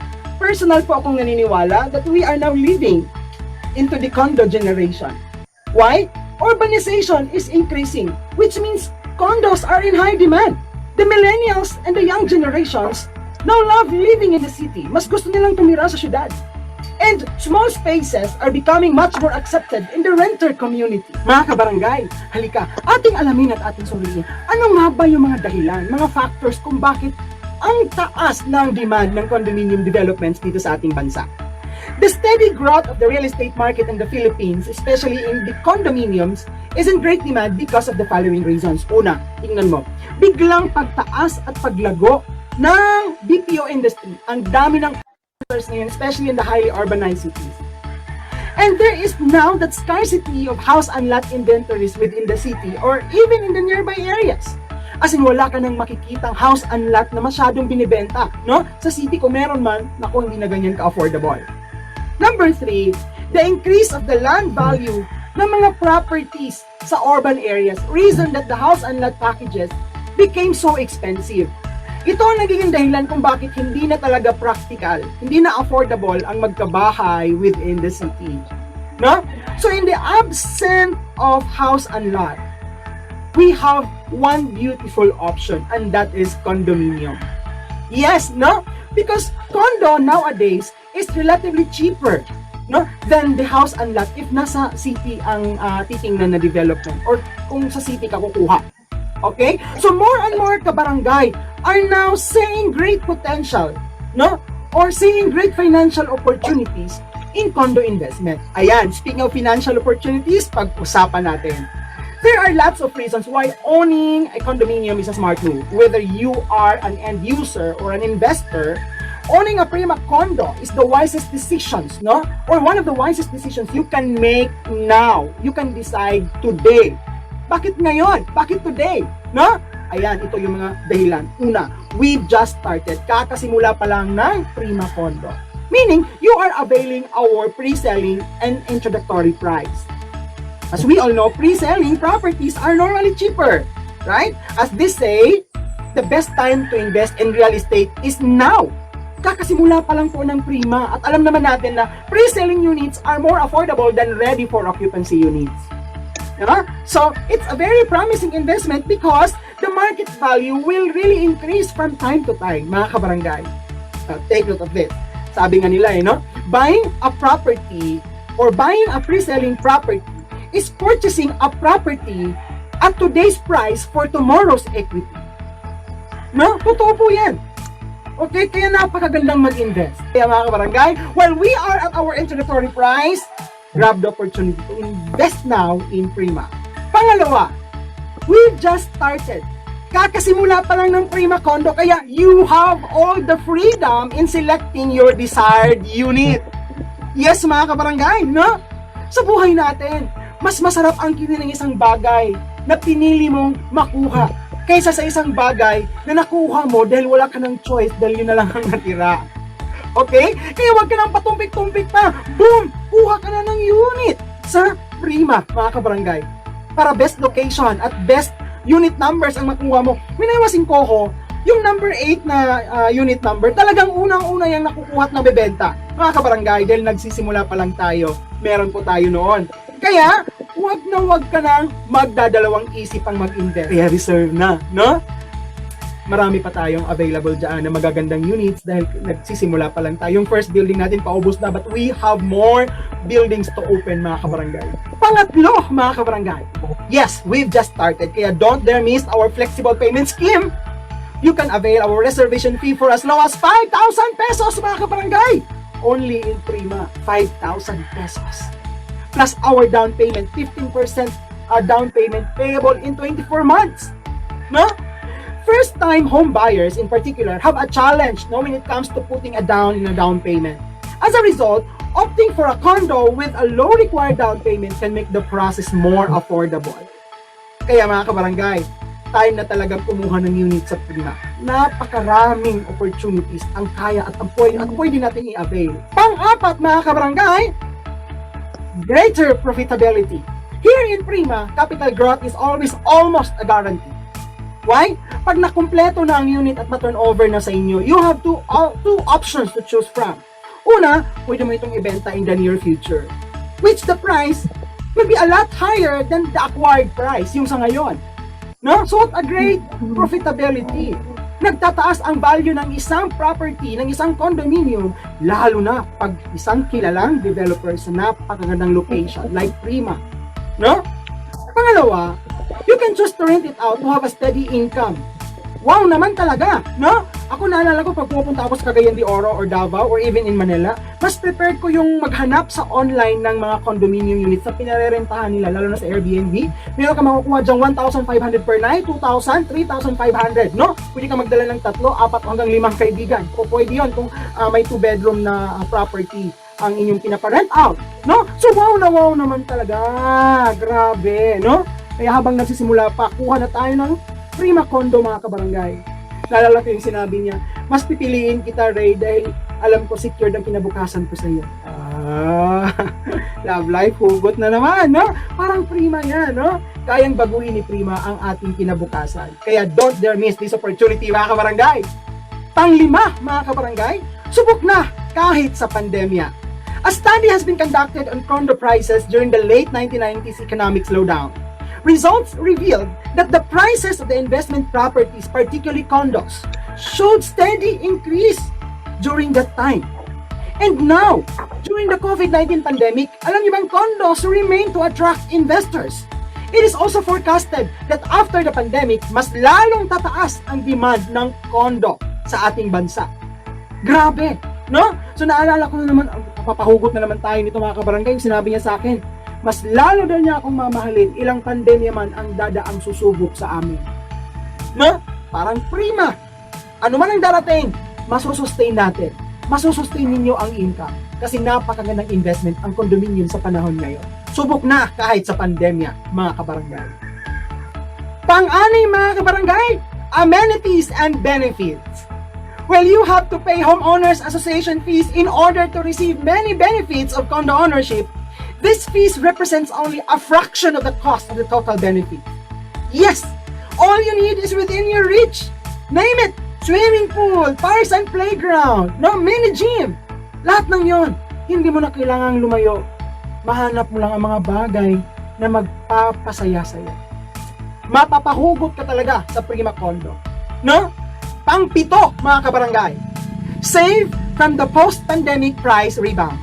personal po akong naniniwala that we are now living into the condo generation. Why? Urbanization is increasing, which means condos are in high demand. The millennials and the young generations now love living in the city. Mas gusto nilang tumira sa syudad. And small spaces are becoming much more accepted in the renter community. Mga kabarangay, halika, ating alamin at ating suriin. Ano nga ba yung mga dahilan, mga factors kung bakit ang taas ng demand ng condominium developments dito sa ating bansa? The steady growth of the real estate market in the Philippines, especially in the condominiums, is in great demand because of the following reasons. Una, tingnan mo, biglang pagtaas at paglago ng BPO industry. Ang dami ng factors ngayon, especially in the highly urbanized cities. And there is now that scarcity of house and lot inventories within the city or even in the nearby areas. As in, wala ka nang makikitang house and lot na masyadong binibenta, no? Sa city, kung meron man, naku, hindi na ganyan ka-affordable. Number 3, the increase of the land value ng mga properties sa urban areas, reason that the house and lot packages became so expensive. Ito ang nagiging dahilan kung bakit hindi na talaga practical, hindi na affordable ang magkabahay within the city. No? So in the absence of house and lot, we have one beautiful option, and that is condominium. Yes, no? Because condo nowadays is relatively cheaper, no, than the house and lot if nasa city ang titingnan na development or kung sa city ka kukuha. Okay? So more and more kabarangay are now seeing great potential, no? Or seeing great financial opportunities in condo investment. Ayan, speaking of financial opportunities, pag-usapan natin. There are lots of reasons why owning a condominium is a smart move. Whether you are an end user or an investor, owning a Prima condo is the wisest decisions, no? Or one of the wisest decisions you can make now. You can decide today. Bakit ngayon? Bakit today? No? Ayan, ito yung mga dahilan. Una, we've just started. Kakasimula pa lang ng Prima condo. Meaning, you are availing our pre-selling and introductory price. As we all know, pre-selling properties are normally cheaper, right? As they say, the best time to invest in real estate is now. Kakasimula pa lang po ng Prima at alam naman natin na pre-selling units are more affordable than ready for occupancy units. Diba? So, it's a very promising investment because the market value will really increase from time to time, mga kabarangay. Take note of this. Sabi nga nila, no? Buying a property or buying a pre-selling property is purchasing a property at today's price for tomorrow's equity. No? Totoo po yan. Okay? Kaya napakagandang mag-invest. Kaya mga kabarangay, while we are at our introductory price, grab the opportunity to invest now in Prima. Pangalawa, we just started. Kakasimula pa lang ng Prima condo, kaya you have all the freedom in selecting your desired unit. Yes, mga kabarangay, no? Sa buhay natin, mas masarap ang kinin ng isang bagay na pinili mong makuha kaysa sa isang bagay na nakuha mo dahil wala ka ng choice dahil yun na lang ang natira. Okay? Kaya wag ka nang patumpik-tumpik pa. Boom! Kuha ka na ng unit sa Prima, mga kabarangay. Para best location at best unit numbers ang makuha mo. Minawasin ko ho, yung number 8 na unit number, talagang unang-una yung nakukuha at nabebenta. Mga kabarangay, dahil nagsisimula pa lang tayo, meron po tayo noon. Kaya, wag ka nang magdadalawang isip ang mag-invest. Kaya reserve na, no? Marami pa tayong available dyan na magagandang units dahil nagsisimula pa lang tayo. Yung first building natin paubos na, but we have more buildings to open, mga kabarangay. Pangatlo, mga kabarangay. Yes, we've just started, kaya don't dare miss our flexible payment scheme. You can avail our reservation fee for as low as 5,000 pesos, mga kabarangay. Only in Prima, 5,000 pesos. Plus our down payment, 15% down payment payable in 24 months. No? First-time home buyers in particular have a challenge, no, when it comes to putting a down payment. As a result, opting for a condo with a low required down payment can make the process more affordable. Kaya mga kabarangay, time na talagang kumuha ng unit sa Prima. Napakaraming opportunities ang kaya at ang pwede natin i-avail. Pang-apat, mga kabarangay, greater profitability. Here in Prima, capital growth is always almost a guarantee. Why? Pag nakumpleto na ang unit at ma-turnover na sa inyo, you have two options to choose from. Una, pwede mo itong ibenta in the near future, which the price will be a lot higher than the acquired price, yung sa ngayon. No? So, what a great profitability. Nagtataas ang value ng isang property, ng isang condominium, lalo na pag isang kilalang developer sa napakagandang location like Prima. No? Pangalawa, you can choose to rent it out to have a steady income. Wow naman talaga, no? Ako naalala ko pag pupunta ako sa Cagayan de Oro or Davao or even in Manila, mas prepared ko yung maghanap sa online ng mga condominium units na pinarerentahan nila, lalo na sa Airbnb. Meron ka makukuha dyan 1,500 per night, 2,000, 3,500, no? Pwede ka magdala ng 3, 4 hanggang 5 kaibigan. O pwede yun kung may 2-bedroom na property ang inyong pinaparent out, no? So wow naman talaga. Grabe, no? Kaya habang nagsisimula pa, kuha na tayo ng Prima Condo, mga kabarangay. Naalala ko yung sinabi niya, mas pipiliin kita, Ray, dahil alam ko secured ang kinabukasan ko sa iyo. Love life, hugot na naman, no? Parang Prima yan, no? Kayang baguhin ni Prima ang ating kinabukasan. Kaya don't dare miss this opportunity, mga kabarangay. Panglima, mga kabarangay, subok na kahit sa pandemya. A study has been conducted on condo prices during the late 1990s economic slowdown. Results revealed that the prices of the investment properties, particularly condos, showed steady increase during that time. And now, during the COVID-19 pandemic, alam niyo bang condos remain to attract investors? It is also forecasted that after the pandemic, mas lalong tataas ang demand ng condo sa ating bansa. Grabe, no? So naalala ko na naman, papahugot na naman tayo nito, mga kabarangay, yung sinabi niya sa akin, mas lalo daw niya akong mamahalin, ilang pandemya man ang dadaang susubok sa amin. No? Parang Prima. Ano man ang darating, masusustain natin. Masusustain ninyo ang income. Kasi napakagandang investment ang condominium sa panahon ngayon. Subok na kahit sa pandemya, mga kabarangay. Pang-anim, mga kabarangay, amenities and benefits. Well, you have to pay homeowners association fees in order to receive many benefits of condo ownership. This fees represents only a fraction of the cost of the total benefit. Yes, all you need is within your reach. Name it, swimming pool, parks and playground, no, mini gym. Lahat ng yon, hindi mo na kailangang lumayo. Mahanap mo lang ang mga bagay na magpapasaya sa'yo. Mapapahugot ka talaga sa Prima Condo. No? Pang-pito, mga kabarangay. Save from the post-pandemic price rebound.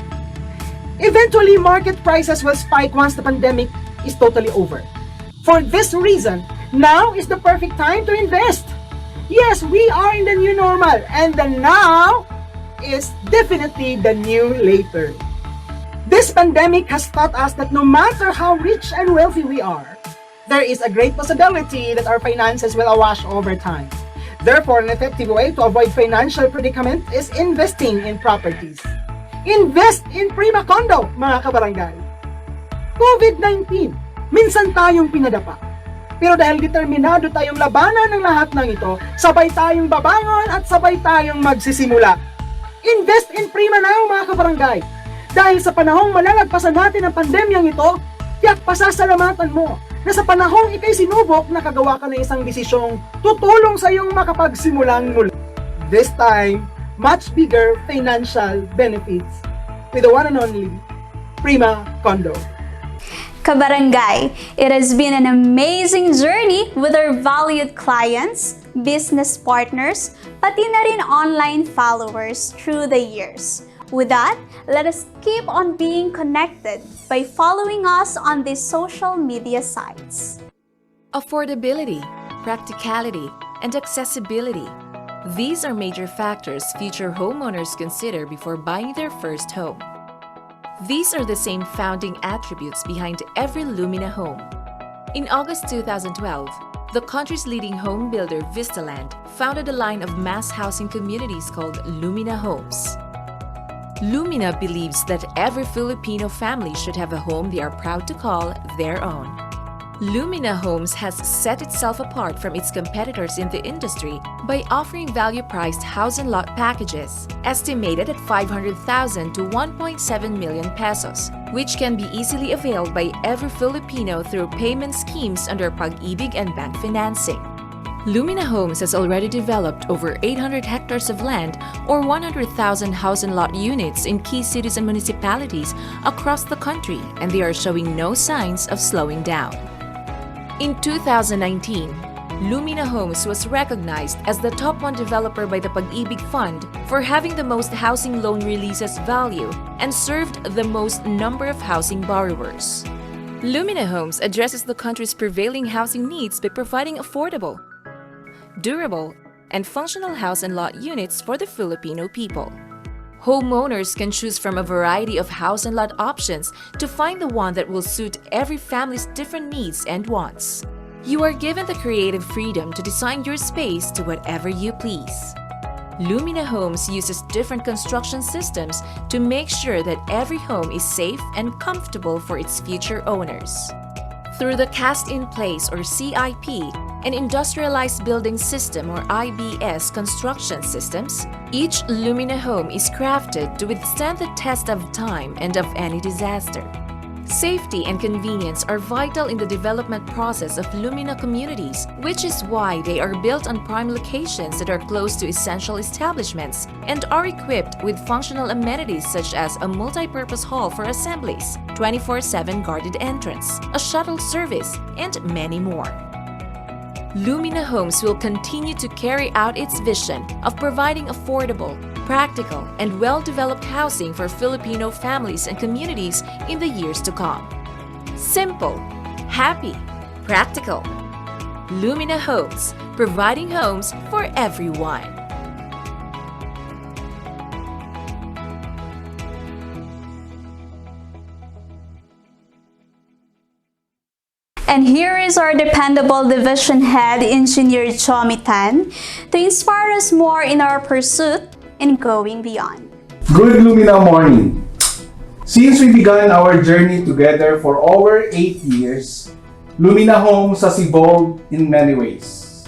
Eventually, market prices will spike once the pandemic is totally over. For this reason, now is the perfect time to invest. Yes, we are in the new normal, and the now is definitely the new later. This pandemic has taught us that no matter how rich and wealthy we are, there is a great possibility that our finances will awash over time. Therefore, an effective way to avoid financial predicament is investing in properties. Invest in Prima Condo, mga kabarangay. COVID-19, minsan tayong pinadapa. Pero dahil determinado tayong labanan ng lahat ng ito, sabay tayong babangon at sabay tayong magsisimula. Invest in Prima now, mga kabarangay. Dahil sa panahong malalagpasan natin ang pandemyang ito, tiyak pasasalamatan mo na sa panahong ikay sinubok, nakagawa ka ng isang desisyong tutulong sa iyong makapagsimulang muli. This time, much bigger financial benefits with the one and only Prima Condo. Kabarangay, it has been an amazing journey with our valued clients, business partners, pati na rin online followers through the years. With that, let us keep on being connected by following us on these social media sites. Affordability, practicality, and accessibility. These are major factors future homeowners consider before buying their first home. These are the same founding attributes behind every Lumina home. In August 2012, the country's leading home builder Vistaland founded a line of mass housing communities called Lumina Homes. Lumina believes that every Filipino family should have a home they are proud to call their own. Lumina Homes has set itself apart from its competitors in the industry by offering value-priced house and lot packages, estimated at 500,000 to 1.7 million pesos, which can be easily availed by every Filipino through payment schemes under Pag-ibig and bank financing. Lumina Homes has already developed over 800 hectares of land or 100,000 house and lot units in key cities and municipalities across the country, and they are showing no signs of slowing down. In 2019, Lumina Homes was recognized as the top 1 developer by the Pag-ibig Fund for having the most housing loan releases value and served the most number of housing borrowers. Lumina Homes addresses the country's prevailing housing needs by providing affordable, durable, and functional house and lot units for the Filipino people. Homeowners can choose from a variety of house and lot options to find the one that will suit every family's different needs and wants. You are given the creative freedom to design your space to whatever you please. Lumina Homes uses different construction systems to make sure that every home is safe and comfortable for its future owners. Through the cast-in-place or CIP and industrialized building system or IBS construction systems, each Lumina home is crafted to withstand the test of time and of any disaster. Safety and convenience are vital in the development process of Lumina communities, which is why they are built on prime locations that are close to essential establishments and are equipped with functional amenities such as a multi-purpose hall for assemblies, 24/7 guarded entrance, a shuttle service, and many more. Lumina Homes will continue to carry out its vision of providing affordable, practical, and well-developed housing for Filipino families and communities in the years to come. Simple, happy, practical. Lumina Homes, providing homes for everyone. And here is our dependable division head, Engineer Chomitan, to inspire us more in our pursuit and going beyond. Good Lumina morning! Since we began our journey together for over 8 years, Lumina Homes has evolved in many ways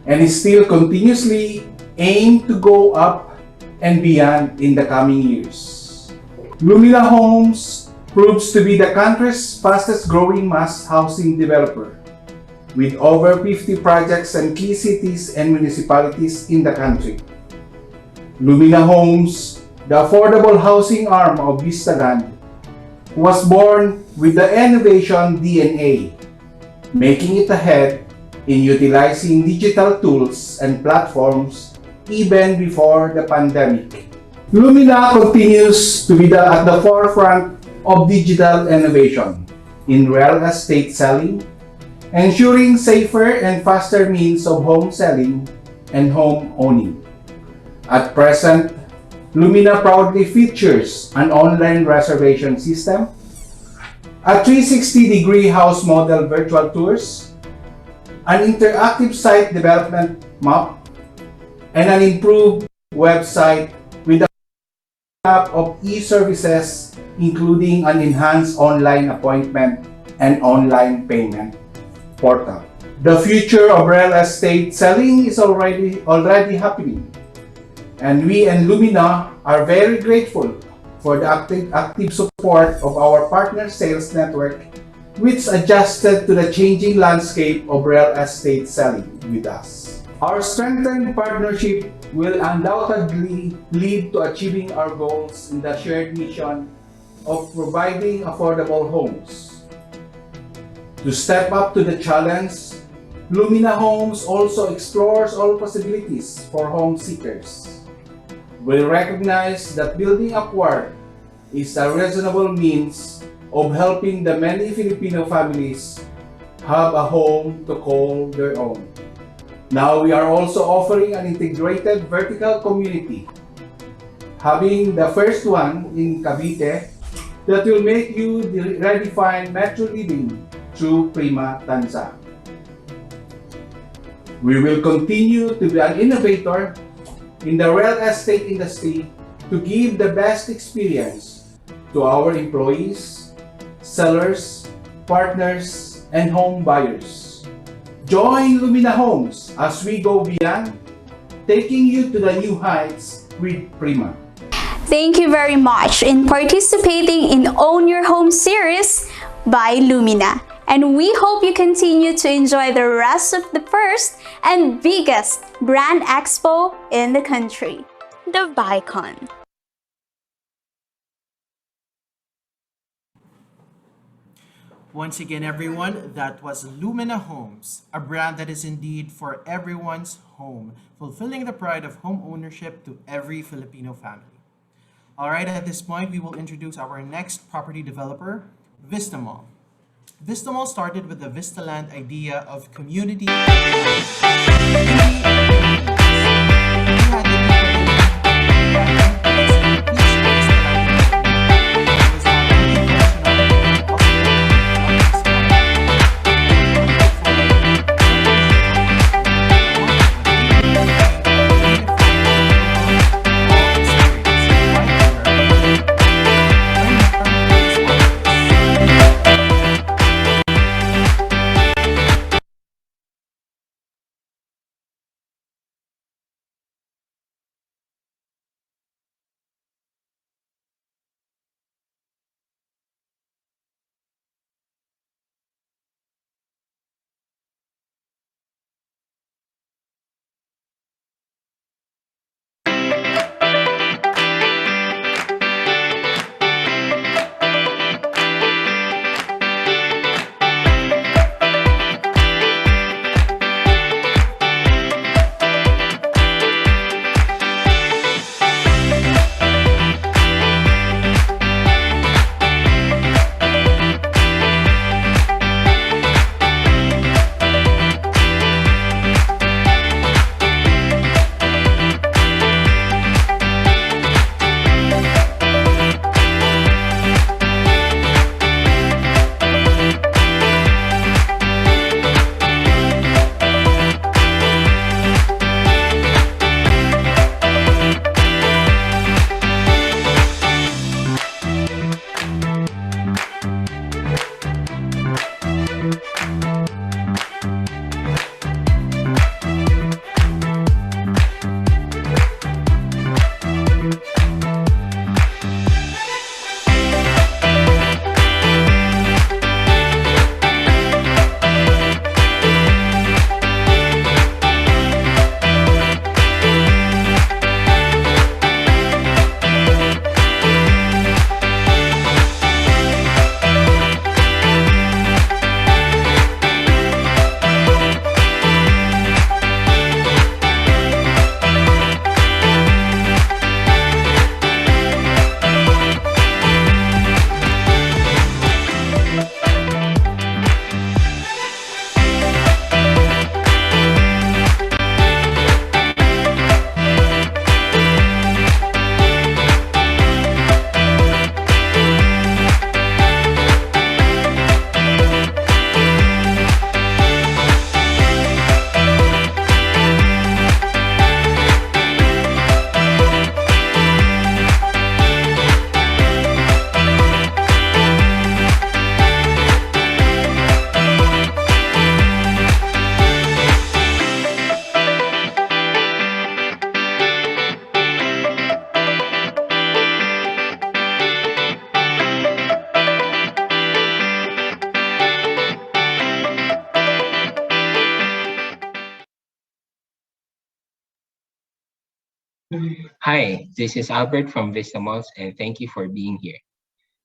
and is still continuously aimed to go up and beyond in the coming years. Lumina Homes proves to be the country's fastest growing mass housing developer, with over 50 projects in key cities and municipalities in the country. Lumina Homes, the affordable housing arm of Vistaland, was born with the innovation DNA, making it ahead in utilizing digital tools and platforms even before the pandemic. Lumina continues to be at the forefront of digital innovation in real estate selling, ensuring safer and faster means of home selling and home owning. At present, Lumina proudly features an online reservation system, a 360-degree house model virtual tours, an interactive site development map, and an improved website with a map of e-services including an enhanced online appointment and online payment portal. The future of real estate selling is already happening, and we and Lumina are very grateful for the active support of our partner sales network, which adjusted to the changing landscape of real estate selling with us. Our strengthened partnership will undoubtedly lead to achieving our goals in the shared mission of providing affordable homes. To step up to the challenge, Lumina Homes also explores all possibilities for home seekers. We recognize that building upward is a reasonable means of helping the many Filipino families have a home to call their own. Now we are also offering an integrated vertical community, having the first one in Cavite that will make you redefine metro living through Prima Tanza. We will continue to be an innovator in the real estate industry to give the best experience to our employees, sellers, partners, and home buyers. Join Lumina Homes as we go beyond, taking you to the new heights with Prima. Thank you very much in participating in Own Your Home series by Lumina. And we hope you continue to enjoy the rest of the first and biggest brand expo in the country, the ViCon. Once again, everyone, that was Lumina Homes, a brand that is indeed for everyone's home, fulfilling the pride of home ownership to every Filipino family. All right, at this point, we will introduce our next property developer, Vistamall. Vistamall started with the Vistaland idea of community. Hi, this is Albert from Vista Malls, and thank you for being here.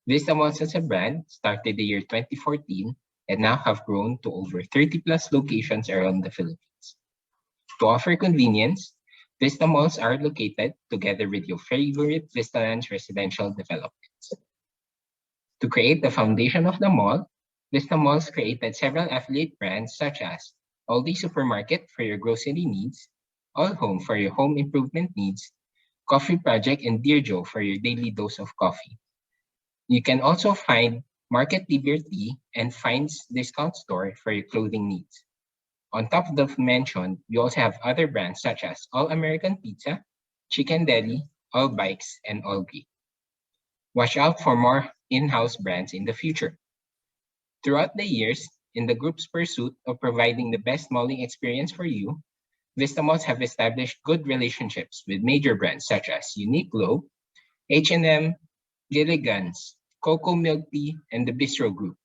Vista Malls as a brand started the year 2014 and now have grown to over 30 plus locations around the Philippines. To offer convenience, Vista Malls are located together with your favorite Vistaland residential developments. To create the foundation of the mall, Vista Malls created several affiliate brands such as Aldi Supermarket for your grocery needs, All Home for your home improvement needs, Coffee Project, and Dear Joe for your daily dose of coffee. You can also find Market Liberty and Finds Discount Store for your clothing needs. On top of the mentioned, we also have other brands such as All American Pizza, Chicken Deli, All Bikes, and All Greek. Watch out for more in-house brands in the future. Throughout the years, in the group's pursuit of providing the best malling experience for you, Vista Malls have established good relationships with major brands such as Uniqlo, H&M, Gilligan's, Coco Milk Tea, and the Bistro Group.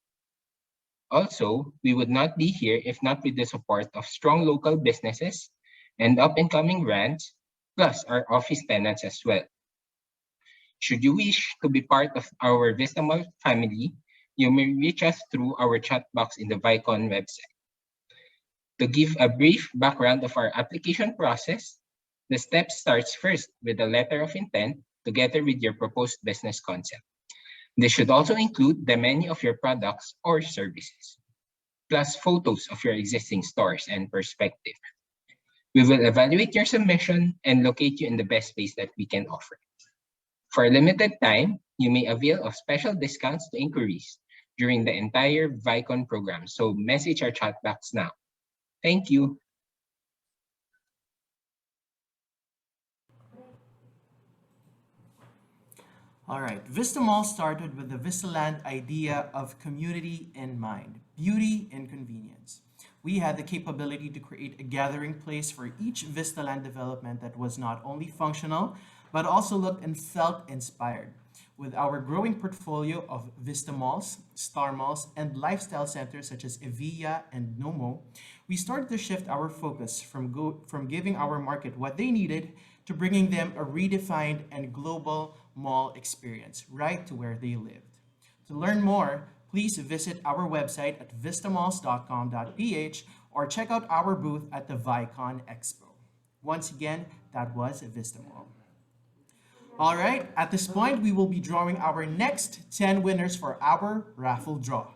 Also, we would not be here if not with the support of strong local businesses and up-and-coming brands, plus our office tenants as well. Should you wish to be part of our Vista Mall family, you may reach us through our chat box in the ViCon website. To give a brief background of our application process, the step starts first with a letter of intent together with your proposed business concept. This should also include the menu of your products or services, plus photos of your existing stores and perspective. We will evaluate your submission and locate you in the best space that we can offer. For a limited time, you may avail of special discounts to inquiries during the entire ViCon program, so message our chat box now. Thank you. All right, Vista Mall started with the Vistaland idea of community in mind, beauty and convenience. We had the capability to create a gathering place for each Vistaland development that was not only functional, but also looked and felt inspired. With our growing portfolio of Vista Malls, Star Malls, and lifestyle centers such as Evilla and Nomo, we started to shift our focus from giving our market what they needed to bringing them a redefined and global mall experience right to where they lived. To learn more, please visit our website at vistamalls.com.ph or check out our booth at the ViCon Expo. Once again, that was Vista Mall. All right, at this point, we will be drawing our next 10 winners for our raffle draw.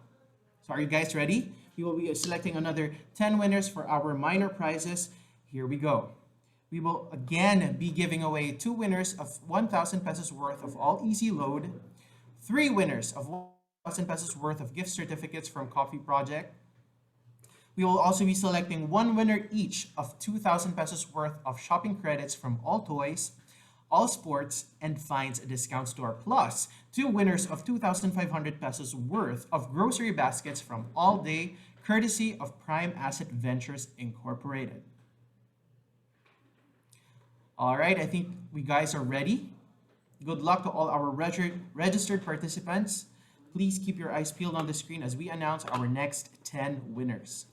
So are you guys ready? We will be selecting another 10 winners for our minor prizes. Here we go. We will again be giving away 2 winners of 1,000 pesos worth of All Easy Load, 3 winners of 1,000 pesos worth of gift certificates from Coffee Project. We will also be selecting 1 winner each of 2,000 pesos worth of shopping credits from All Toys, All Sports, and Finds Discount Store, plus 2 winners of 2,500 pesos worth of grocery baskets from All Day, courtesy of Prime Asset Ventures Incorporated. All right, I think we guys are ready. Good luck to all our registered participants. Please keep your eyes peeled on the screen as we announce our next 10 winners.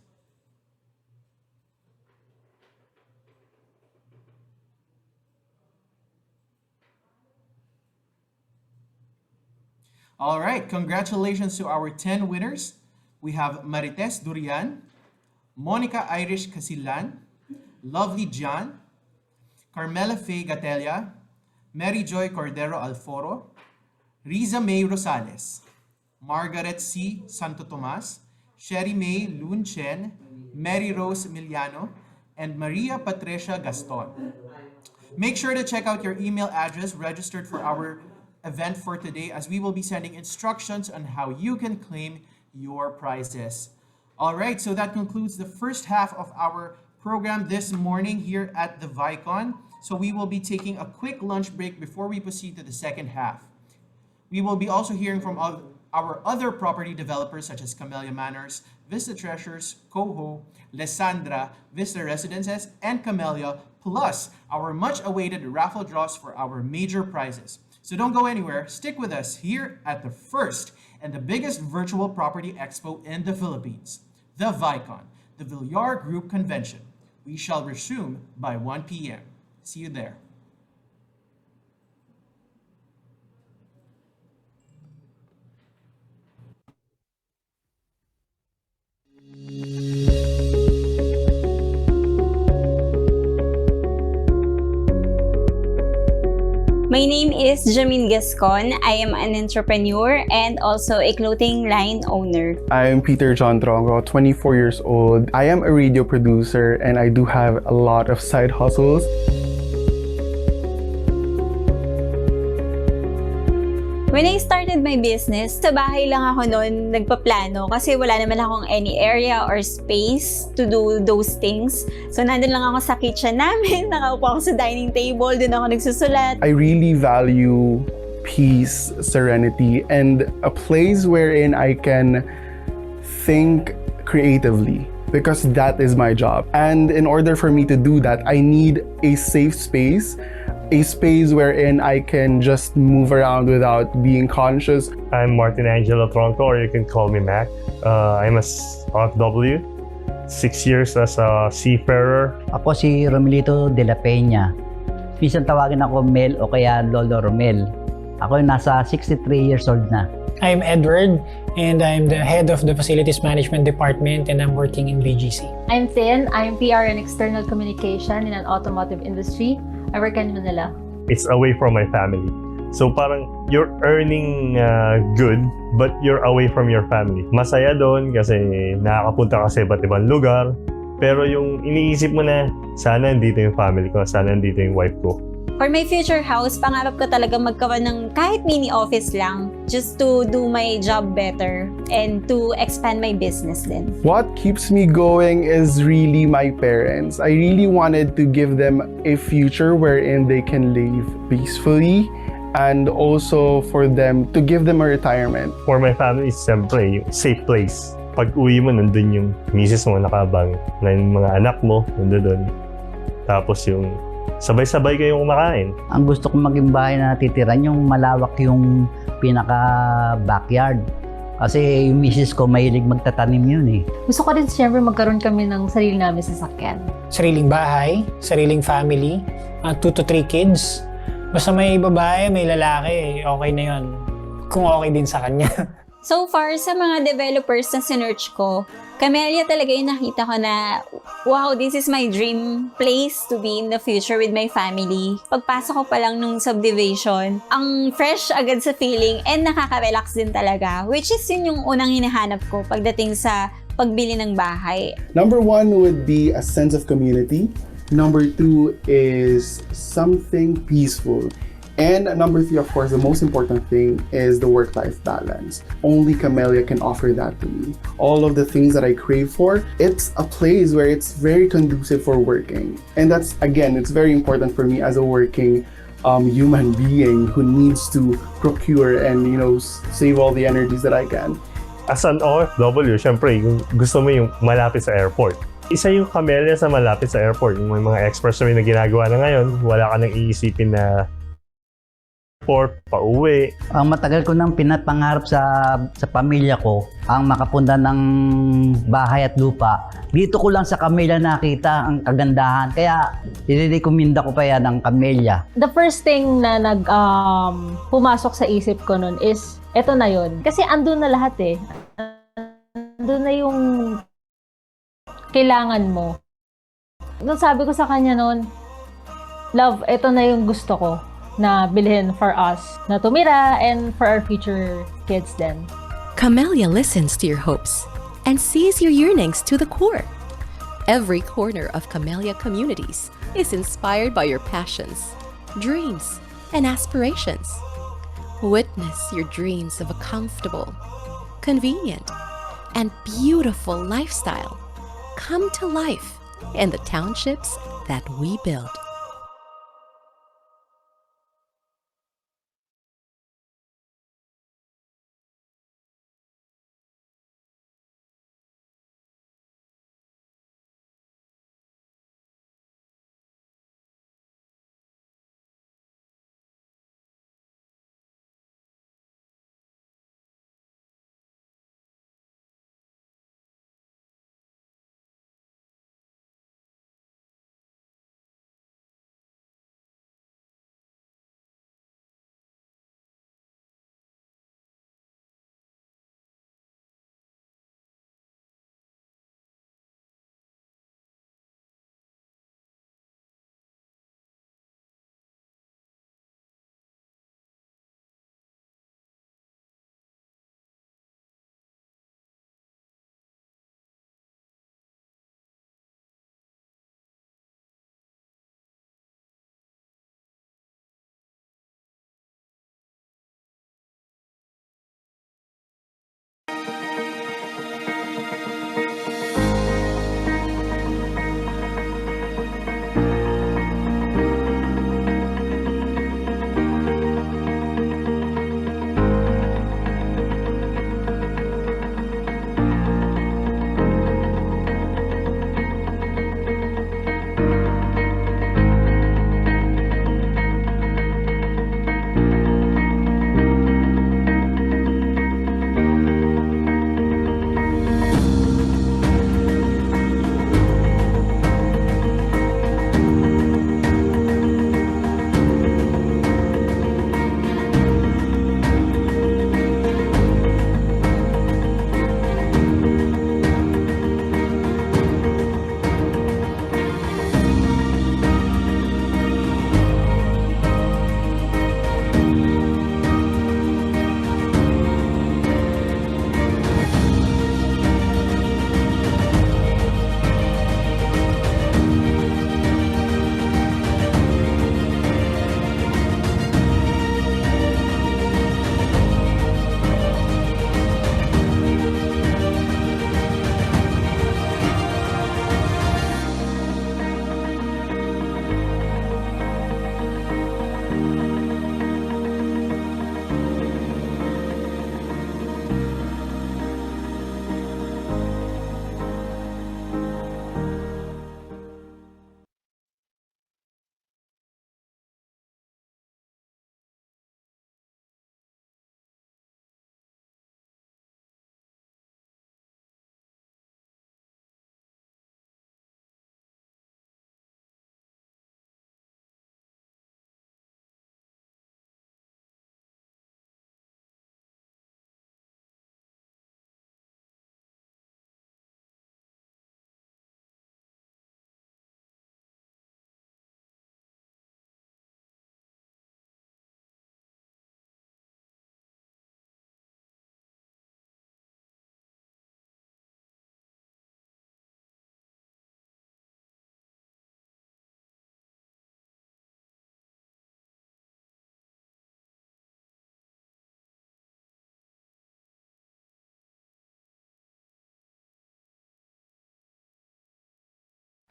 All right, congratulations to our 10 winners. We have Marites Durian, Monica Irish Casilan, Lovely John, Carmela Faye Gatella, Mary Joy Cordero Alforo, Riza May Rosales, Margaret C. Santo Tomas, Sherry May Lun Chen, Mary Rose Miliano, and Maria Patricia Gaston. Make sure to check out your email address registered for our event for today, as we will be sending instructions on how you can claim your prizes. All right, so that concludes the first half of our program this morning here at the ViCon. So we will be taking a quick lunch break before we proceed to the second half. We will be also hearing from our other property developers such as Camella Manors, Vista Treasures, Coho, Lessandra, Vista Residences, and Camella, plus our much awaited raffle draws for our major prizes. So don't go anywhere, stick with us here at the first and the biggest virtual property expo in the Philippines, the ViCon, the Villar Group Convention. We shall resume by 1 p.m. See you there. My name is Jamin Gascon. I am an entrepreneur and also a clothing line owner. I'm Peter John Trongo, 24 years old. I am a radio producer and I do have a lot of side hustles. When I started my business, sa bahay lang ako noon nagpaplano kasi wala naman akong any area or space to do those things. So nandun lang ako sa kitchen namin, nakaupo ako sa dining table, dun ako nagsusulat. I really value peace, serenity, and a place wherein I can think creatively because that is my job. And in order for me to do that, I need a safe space, a space wherein I can just move around without being conscious. I'm Martin Angelo Tronco, or you can call me Mac. I'm a OFW, 6 years as a seafarer. Ako si Romelito de la Peña. Minsan tawagin ako Mel o kaya Lolo Romel. Ako nasa 63 years old na. I'm Edward, and I'm the head of the Facilities Management Department, and I'm working in BGC. I'm Thin. I'm PR and External Communication in an automotive industry. I work in Manila. It's away from my family. So parang you're earning good, but you're away from your family. Masaya doon kasi nakakapunta ka sa iba't ibang lugar. Pero yung iniisip mo na, sana nandito yung family ko, sana nandito yung wife ko. For my future house, pangarap ko talaga magkaroon ng kahit mini office lang just to do my job better and to expand my business din. What keeps me going is really my parents. I really wanted to give them a future wherein they can live peacefully and also for them to give them a retirement. For my family, siyempre, yung safe place. Pag uwi mo, nandun yung misis mo nakabang, na yung mga anak mo, nandun doon. Tapos yung sabay-sabay kayong kumakain. Ang gusto kong maging bahay na natitiran, yung malawak yung pinaka-backyard. Kasi yung misis ko mahilig magtatanim yun eh. Gusto ko din siyempre magkaroon kami ng sarili namin sasakyan. Sariling bahay, sariling family, 2 to 3 kids. Basta may babae, may lalaki, okay na yun. Kung okay din sa kanya. So far, sa mga developers na sinearch ko, Camella talaga yung nakita ko na, wow, this is my dream place to be in the future with my family. Pagpasok ko pa lang nung subdivision, ang fresh agad sa feeling and nakaka-relax din talaga. Which is yun yung unang hinahanap ko pagdating sa pagbili ng bahay. Number 1 would be a sense of community. Number 2 is something peaceful. And number 3, of course, the most important thing is the work-life balance. Only Camella can offer that to me. All of the things that I crave for, it's a place where it's very conducive for working. And that's, again, it's very important for me as a working human being who needs to procure and, you know, save all the energies that I can. As an OFW, syempre, gusto mo yung malapit sa airport. Isa yung Camella sa malapit sa airport. Yung mga expressway na ginagawa na ngayon, wala ka nang iisipin na pauwi. Ang matagal ko nang pinapangarap sa pamilya ko, ang makapunta ng bahay at lupa. Dito ko lang sa Camella nakita ang kagandahan. Kaya, i-recommenda ko pa yan ng Camella. The first thing na pumasok sa isip ko nun is, eto na yun. Kasi andun na lahat eh. Andun na yung kailangan mo. Nung sabi ko sa kanya nun, love, eto na yung gusto ko na bilhin for us na tumira and for our future kids then. Camella listens to your hopes and sees your yearnings to the core. Every corner of Camella communities is inspired by your passions, dreams, and aspirations. Witness your dreams of a comfortable, convenient, and beautiful lifestyle come to life in the townships that we build.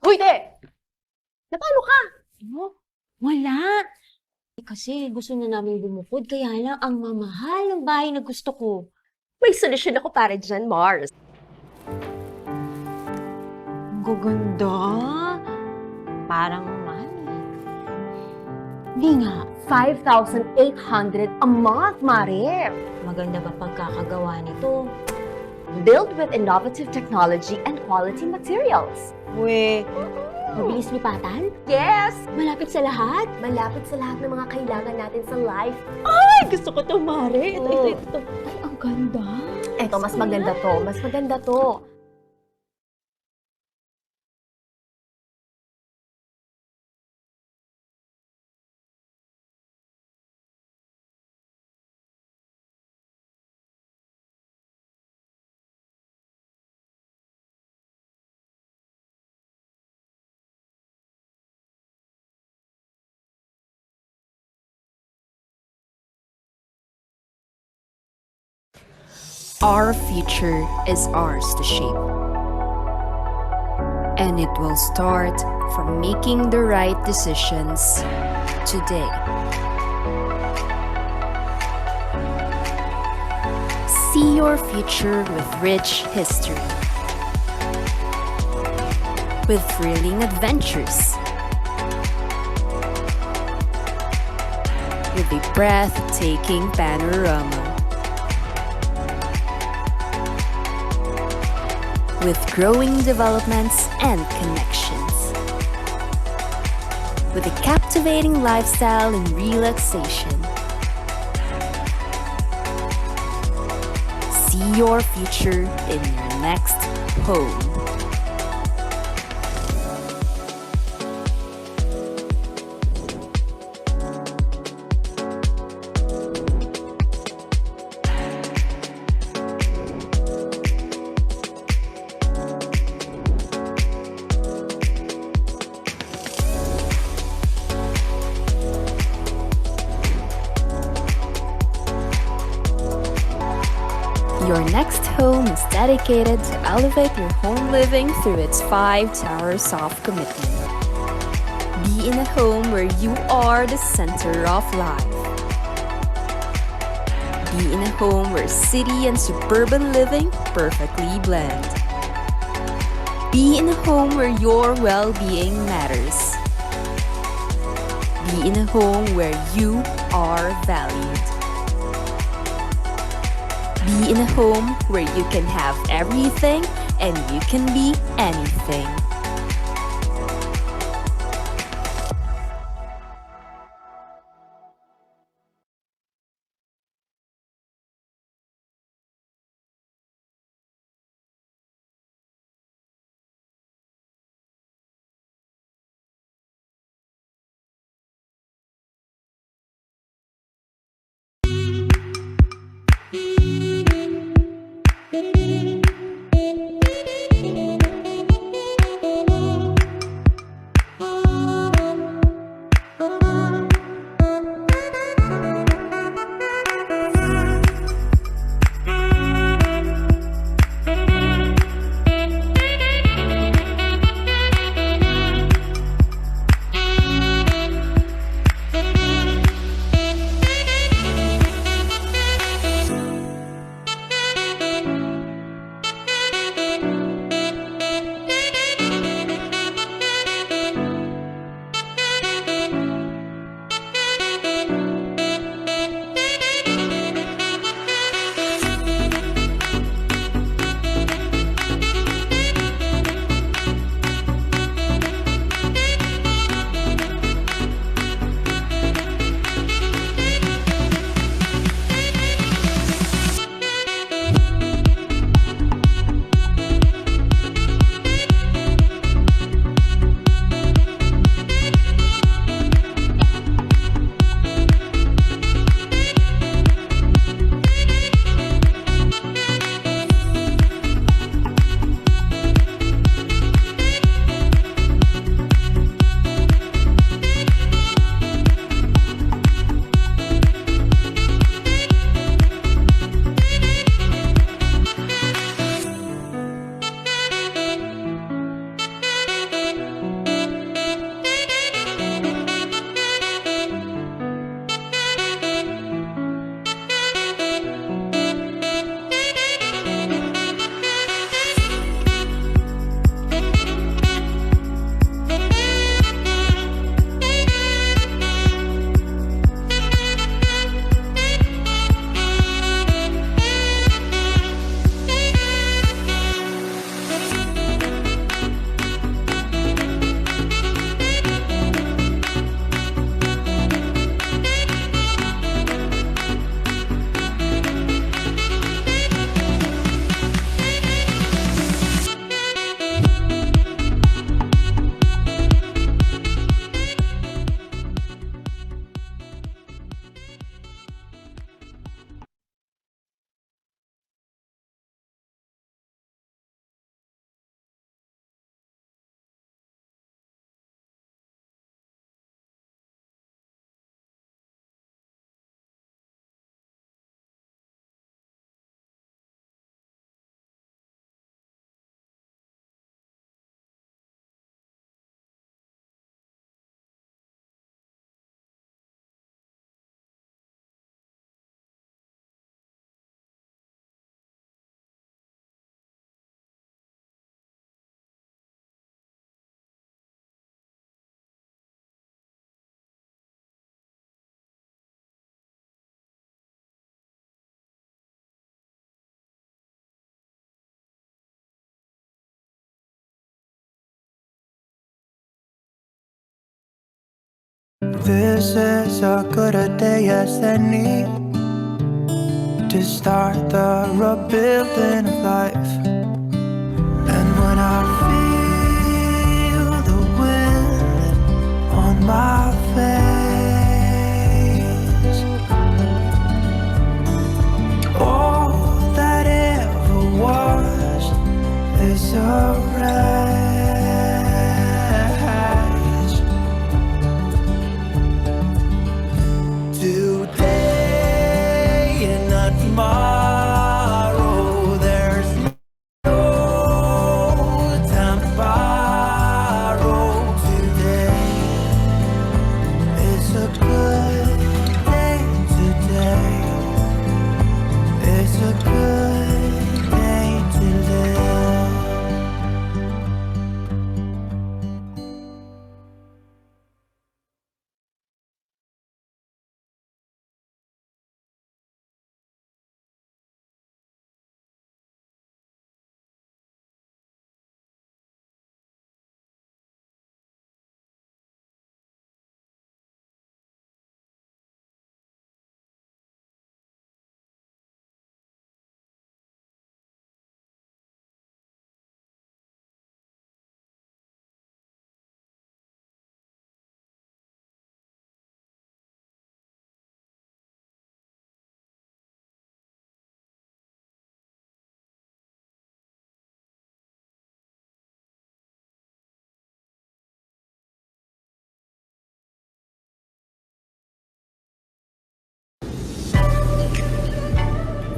Uy, te! Napalo ka? Ano? Wala. Kasi gusto na namin bumukod, kaya lang ang mamahal ng bahay na gusto ko. May solusyon ako para dyan, Mars. Ang gaganda. Parang mahal. Hindi nga. 5,800 a month, Mare. Maganda ba pagkakagawa nito? Built with innovative technology and quality materials. We, mabilis lipatan? Yes! Malapit sa lahat? Malapit sa lahat ng mga kailangan natin sa life. Ay, gusto ko to, Mare. Ito. Ay, ang ganda. Eto, mas maganda to. Mas maganda to. Our future is ours to shape. And it will start from making the right decisions today. See your future with rich history, with thrilling adventures, with a breathtaking panorama, with growing developments and connections, with a captivating lifestyle and relaxation. See your future in your next home. Your next home is dedicated to elevate your home living through its 5 towers of commitment. Be in a home where you are the center of life. Be in a home where city and suburban living perfectly blend. Be in a home where your well-being matters. Be in a home where you are valued. Be in a home where you can have everything and you can be anything. This is as good a day as any to start the rebuilding of life. And when I feel the wind on my face, all that ever was is a rest. Today and not tomorrow, there's no time to borrow. Today is a good day. Today is a good day to live.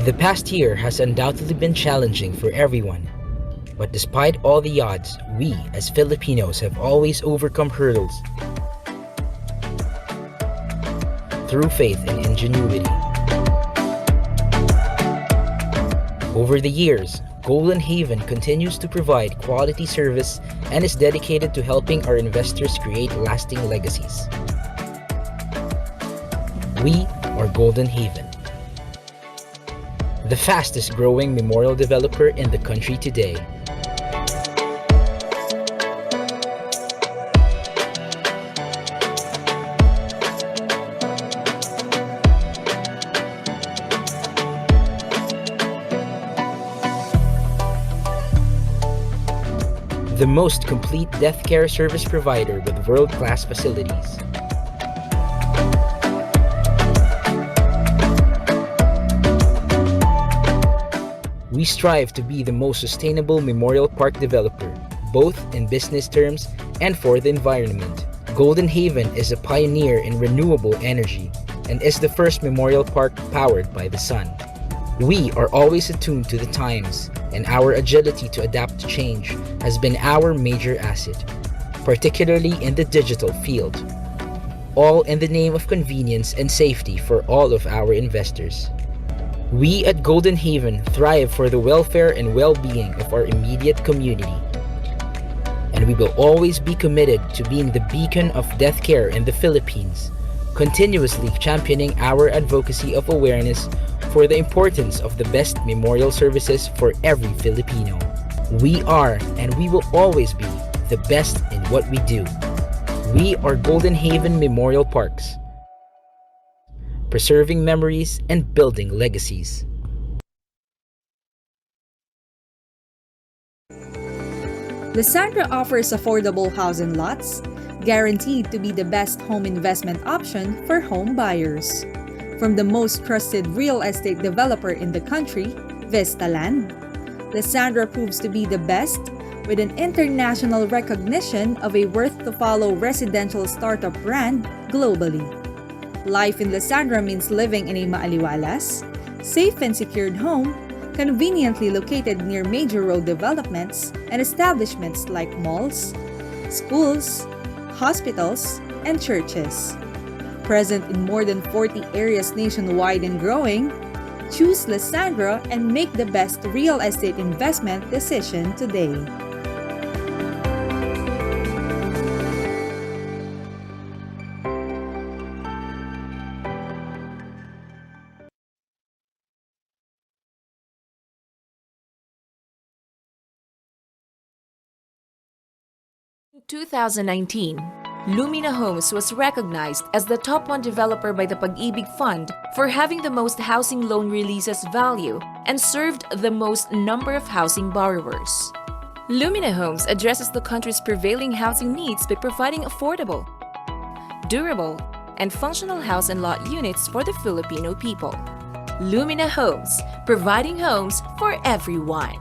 The past year has undoubtedly been challenging for everyone. But despite all the odds, we as Filipinos have always overcome hurdles through faith and ingenuity. Over the years, Golden Haven continues to provide quality service and is dedicated to helping our investors create lasting legacies. We are Golden Haven, the fastest growing memorial developer in the country today. The most complete death care service provider with world-class facilities. We strive to be the most sustainable memorial park developer, both in business terms and for the environment. Golden Haven is a pioneer in renewable energy and is the first memorial park powered by the sun. We are always attuned to the times, and our agility to adapt to change has been our major asset, particularly in the digital field, all in the name of convenience and safety for all of our investors. We at Golden Haven thrive for the welfare and well-being of our immediate community. And we will always be committed to being the beacon of death care in the Philippines, continuously championing our advocacy of awareness for the importance of the best memorial services for every Filipino. We are and we will always be the best in what we do. We are Golden Haven Memorial Parks, preserving memories and building legacies. Lessandra offers affordable housing lots, guaranteed to be the best home investment option for home buyers. From the most trusted real estate developer in the country, Vistaland, Lessandra proves to be the best with an international recognition of a worth-to-follow residential startup brand globally. Life in Lessandra means living in a maaliwalas, safe and secured home, conveniently located near major road developments and establishments like malls, schools, hospitals, and churches. Present in more than 40 areas nationwide and growing, choose Lessandra and make the best real estate investment decision today. In 2019, Lumina Homes was recognized as the top 1 developer by the Pag-ibig Fund for having the most housing loan releases value and served the most number of housing borrowers. Lumina Homes addresses the country's prevailing housing needs by providing affordable, durable, and functional house and lot units for the Filipino people. Lumina Homes, providing homes for everyone.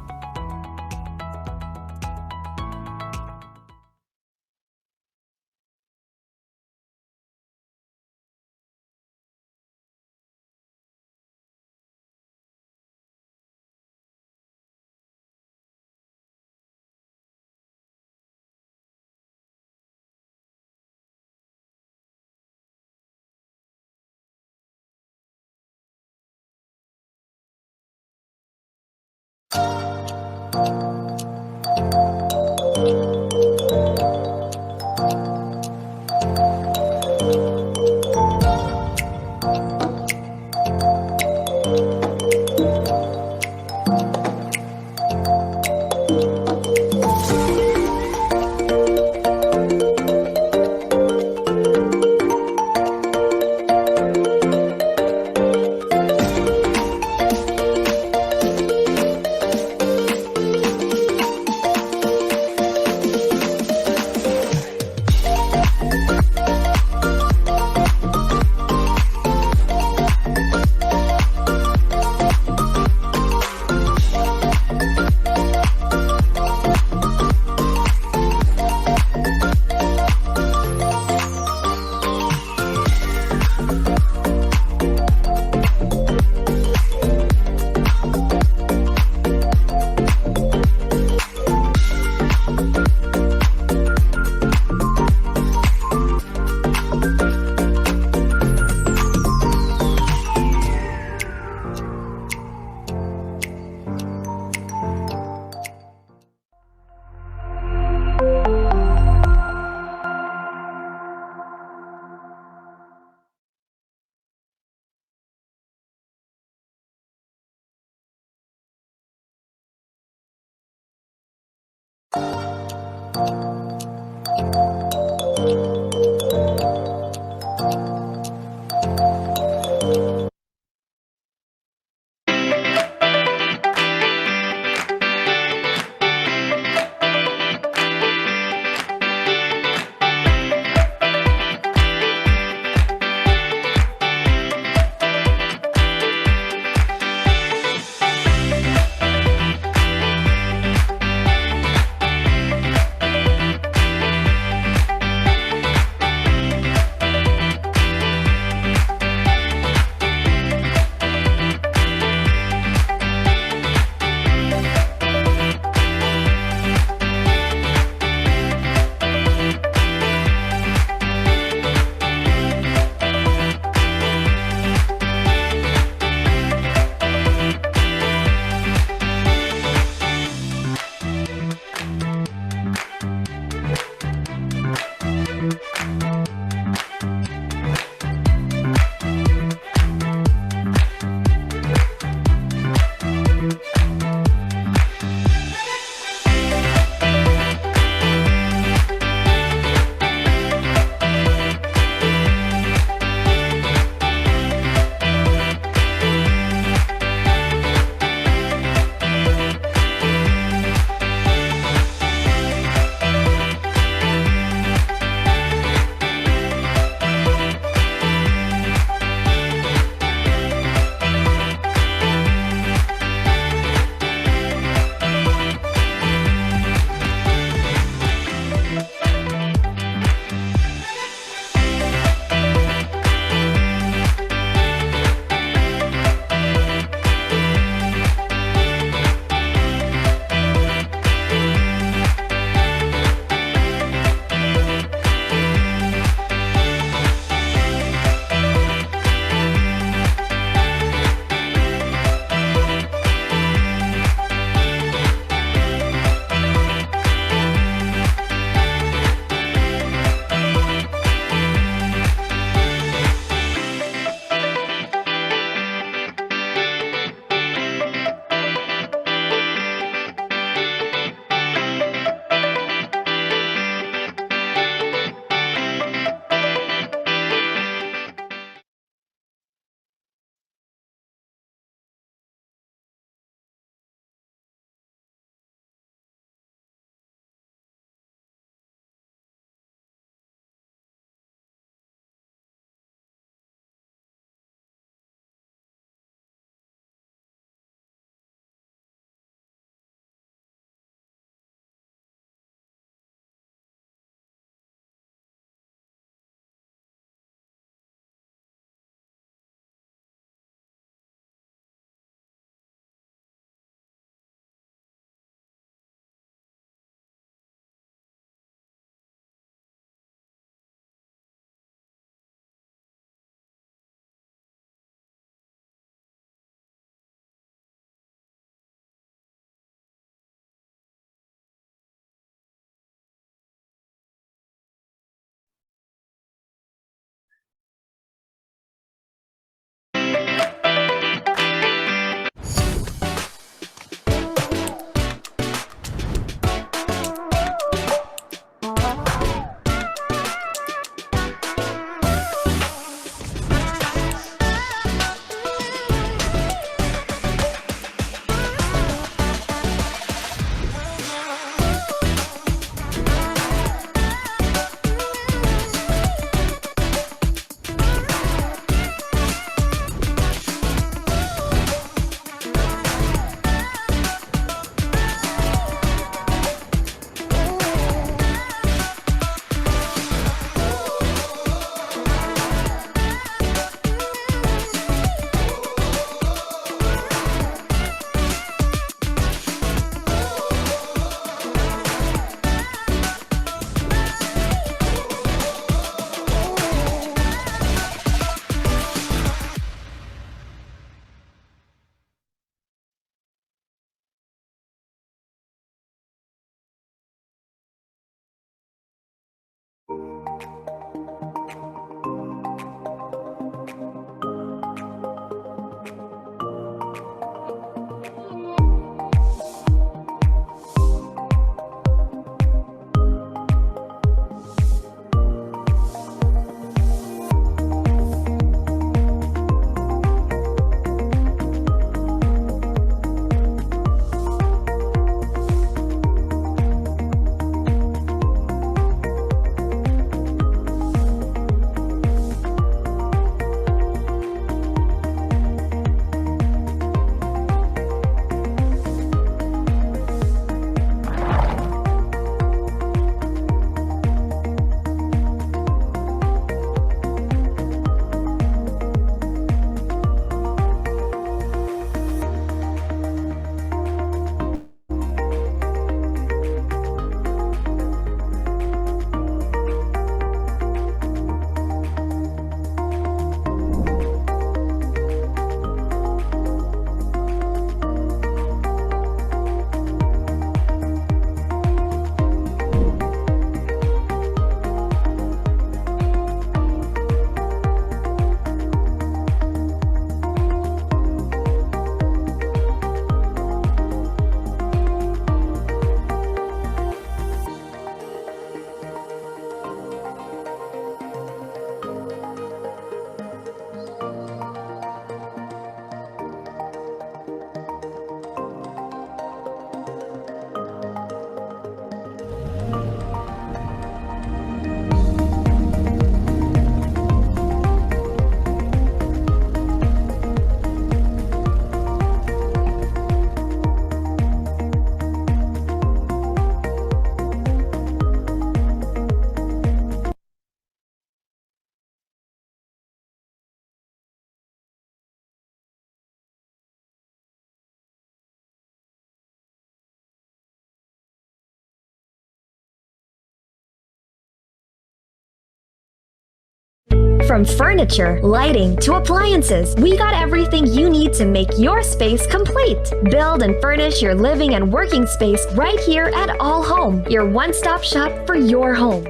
From furniture, lighting, to appliances, we got everything you need to make your space complete. Build and furnish your living and working space right here at All Home, your one-stop shop for your home.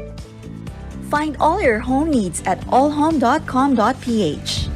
Find all your home needs at allhome.com.ph.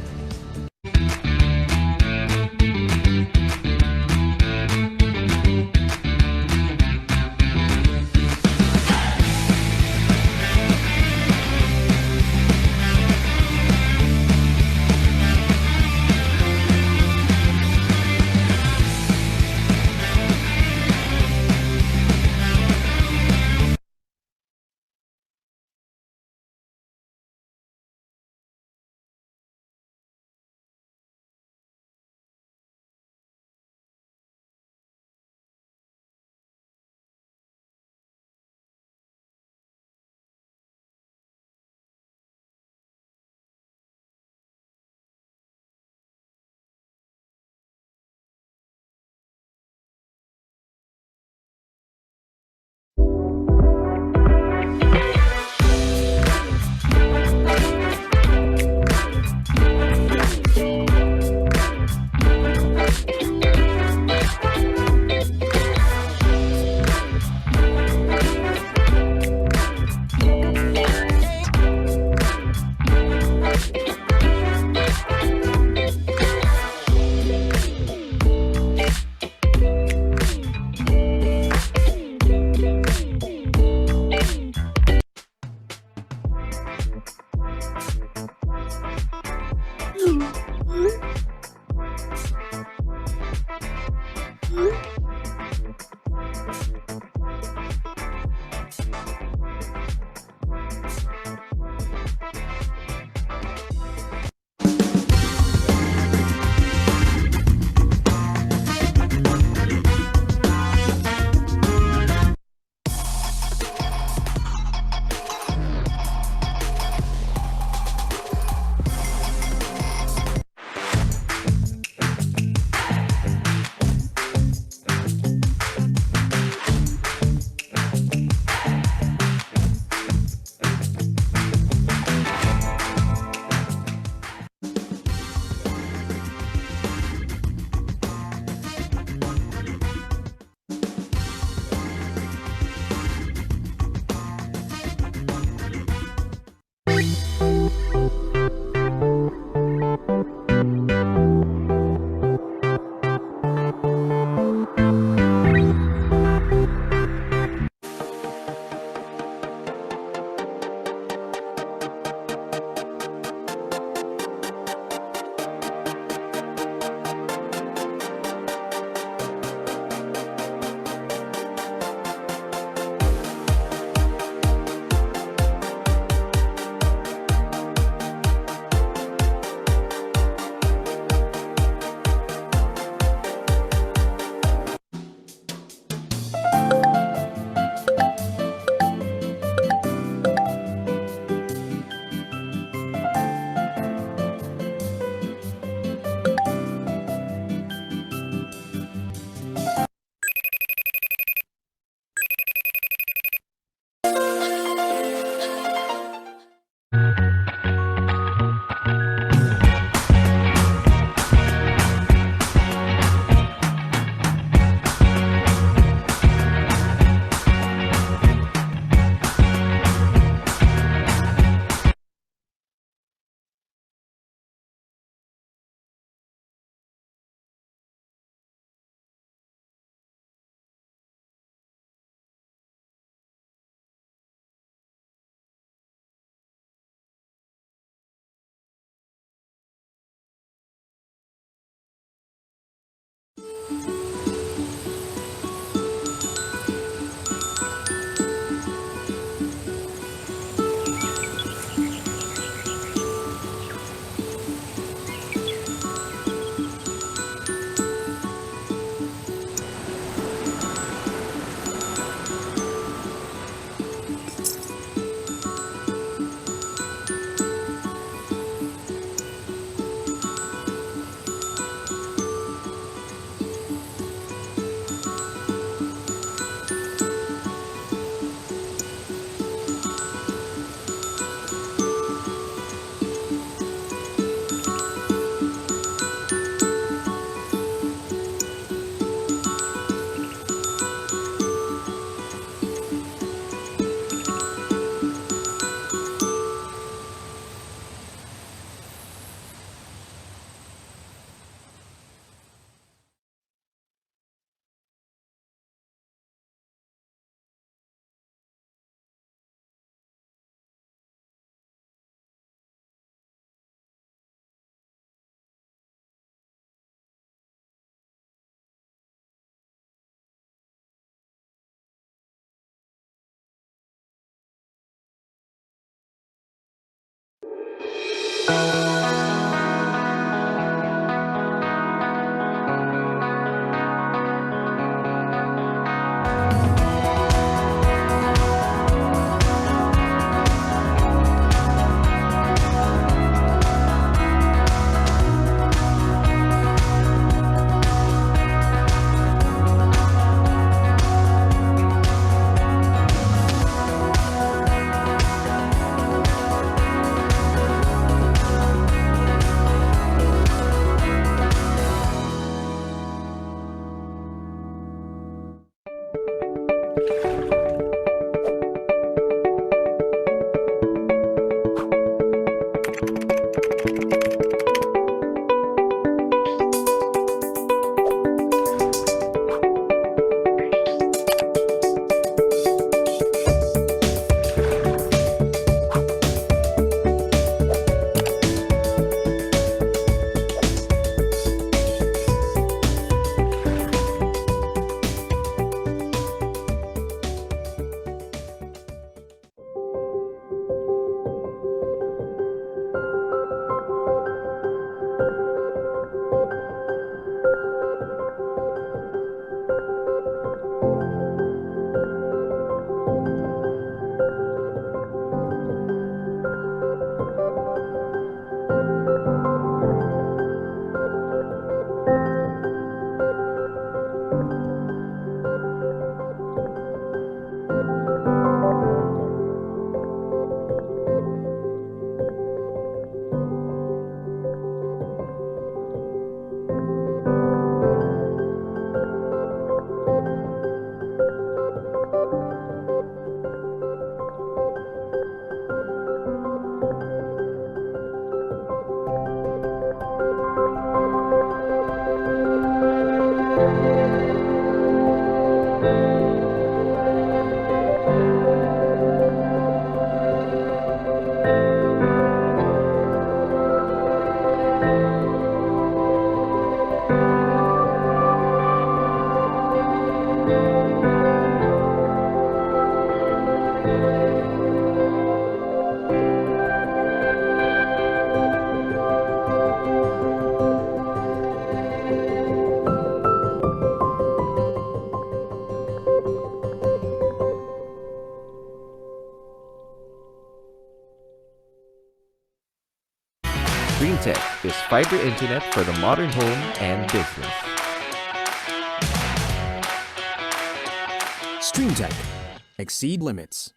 StreamTech is fiber internet for the modern home and business. StreamTech. Exceed limits.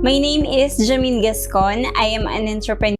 My name is Jamin Gascon. I am an entrepreneur.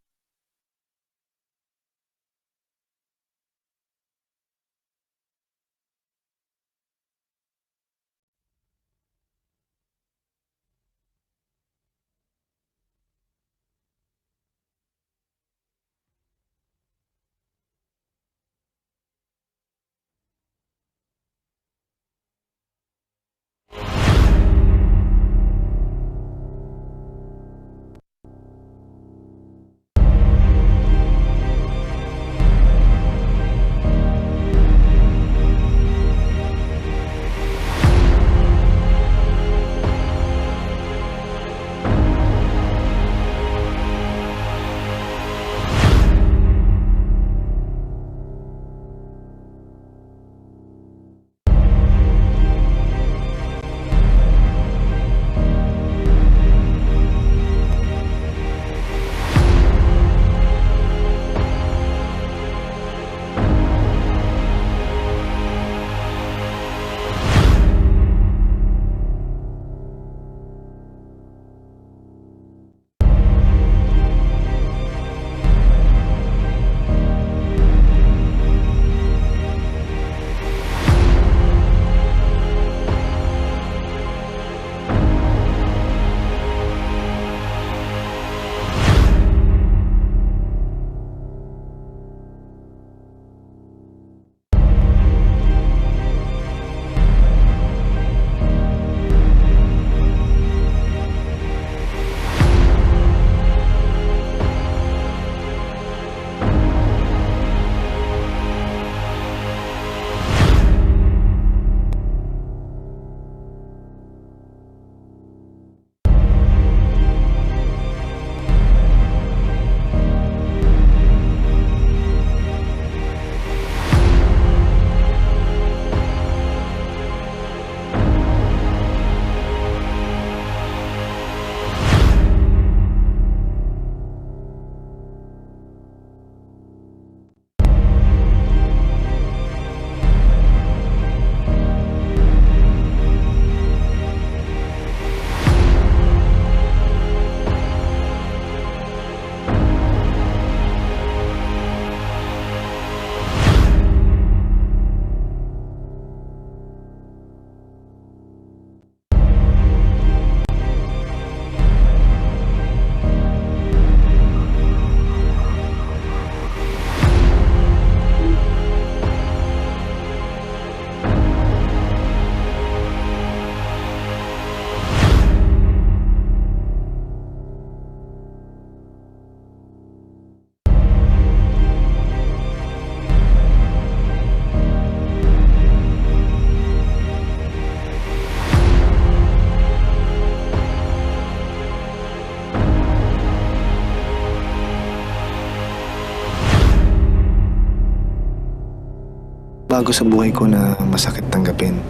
bago sa buhay ko na masakit tanggapin.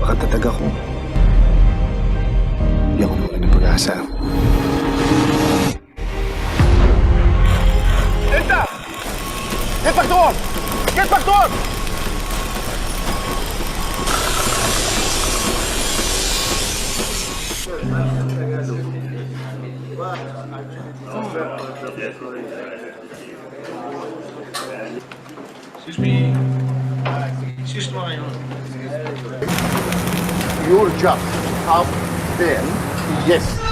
Makatatag ako. Hindi ako muna ng pag-asa. Delta! Get back doon! Get back doon! Excuse me. Excuse me. You're just up there. Yes.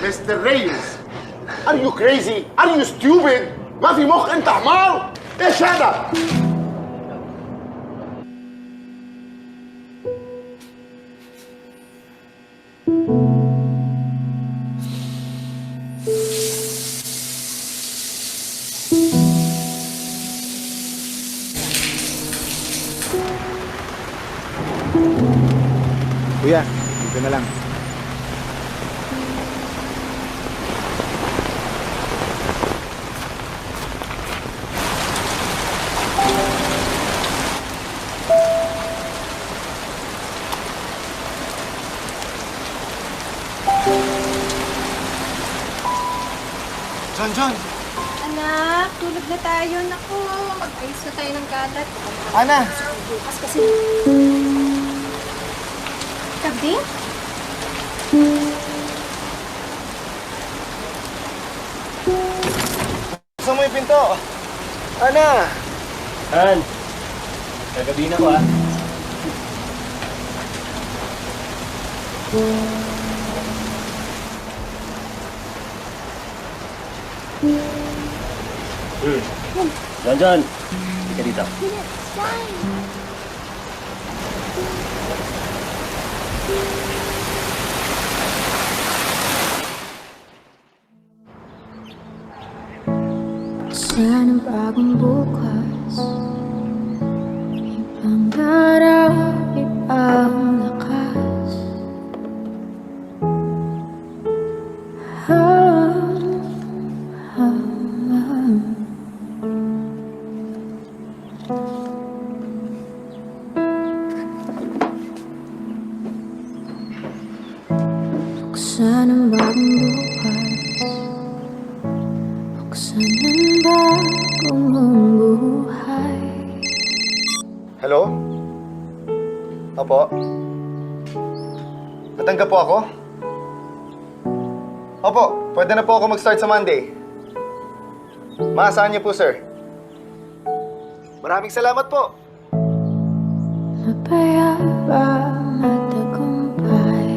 Mr. Reyes, are you crazy? Are you stupid? ما في مخ انت حمار؟ ايش هذا؟ Kuya, dito na lang. John! Anak, tulog na tayo. Naku, mag-ayos na tayo ng galat. Ana! Bukas kasi... Gabi? Buksan mo yung pinto! Ana! Han! Kagabi na ko ah. John! Halika dito. Sana bagong bukas, ibang araw, ibang lakas. Buksan ang bagong bukas, buksan ang bagong buhay. Hello? Opo? Natanggap po ako? Opo, pwede na po ako mag-start sa Monday. Maasahan niyo po, sir. Maraming salamat po. Mapayabang at tagumpay.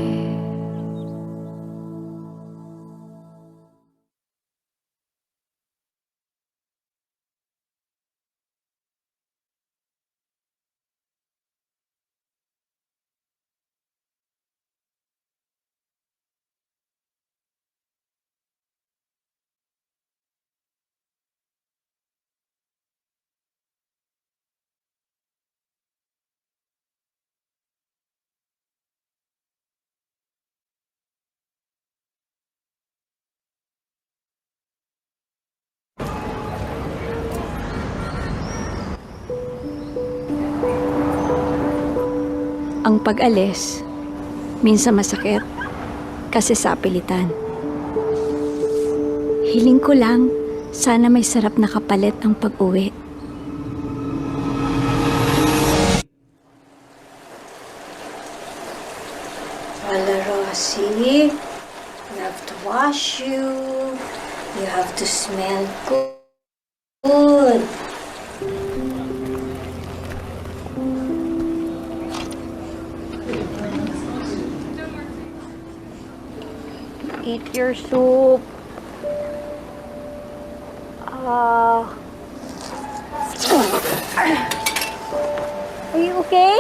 Ang pag-alis, minsan masakit kasi sa pilitan. Hiling ko lang, sana may sarap na kapalit ang pag-uwi. Wala, Rosie. You have to wash you. You have to smell good. Eat your soup. Are you okay?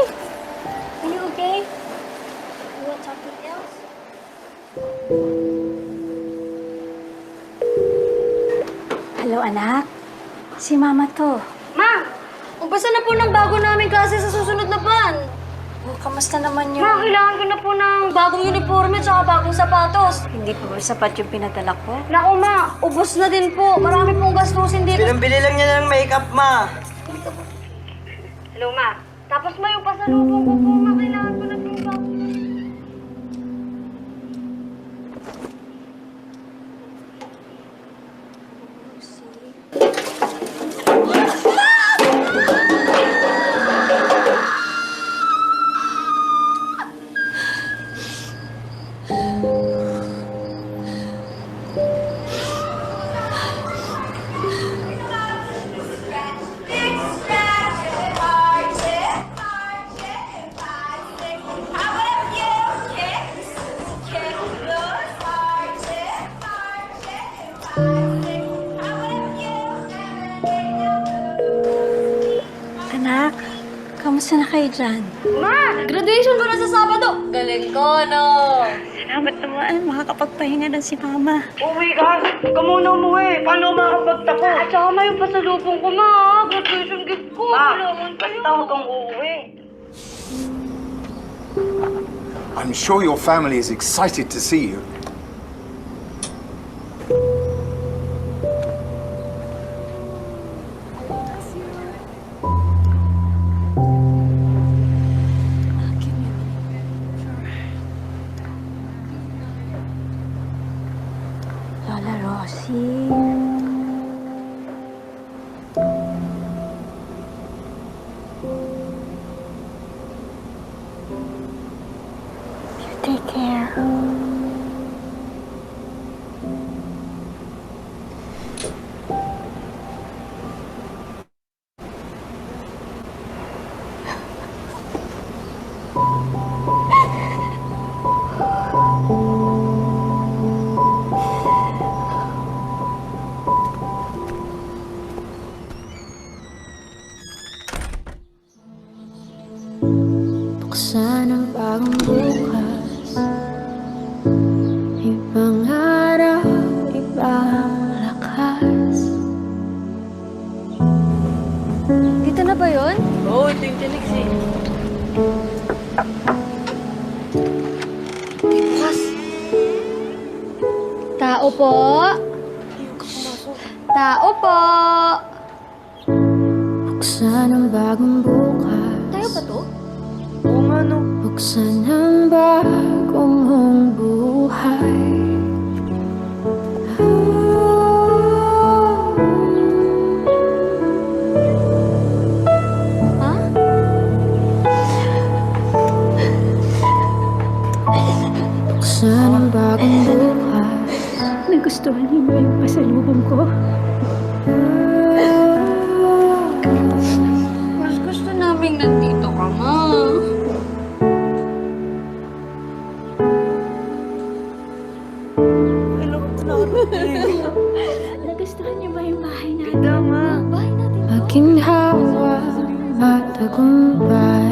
Are you okay? You want something else? Hello, anak. Si Mama to. Ma! Umpasa na po ng bago namin klase sa susunod na buwan. Oh, kamusta naman yung... Ma, kailangan ko na po ng bagong uniforme at saka bagong sapatos. Hindi pa ba sapat yung pinadala ko? Naku, ma. Ubos na din po. Marami pong gastusin dito. Pinambili lang niya ng makeup, ma. Hello, ma. Tapos ma, yung pasalubong ko po, ma. Kailangan ko na po yung bagong... Anak, kamusta na kayo dyan? Ma! Graduation ko na sa Sabado! Galing ko, no? Salamat naman. Makakapagpahinga na si Mama. Uwi ka! Huwag ka muna umuwi! Paano makakapagtapos? At saka ma, yung pasalubong ko, ma! Graduation gift ko! Kailangan kayo! Basta huwag kang uuwi! I'm sure your family is excited to see you. Lola Rosie. You take care. Buksan ang bagong bukas, ibang araw, ibang lakas. Dito na ba yun? Oo, ito yung tinig eh. Bukas. Tao po. Tao po. Buksan ang bagong bukas. Tayo ba to? Oo nga, no. Buksan ang bagong mong buhay. Ha? Buksan ang bagong bukas. Nagustuhan niyo ba yung pasalubong ko? Mas gusto naming nandito ka, ma. Nagustuhan niyo ba yung bahay natin? Ganda, ma. Bahay natin to? Maginhawa at tagumpay.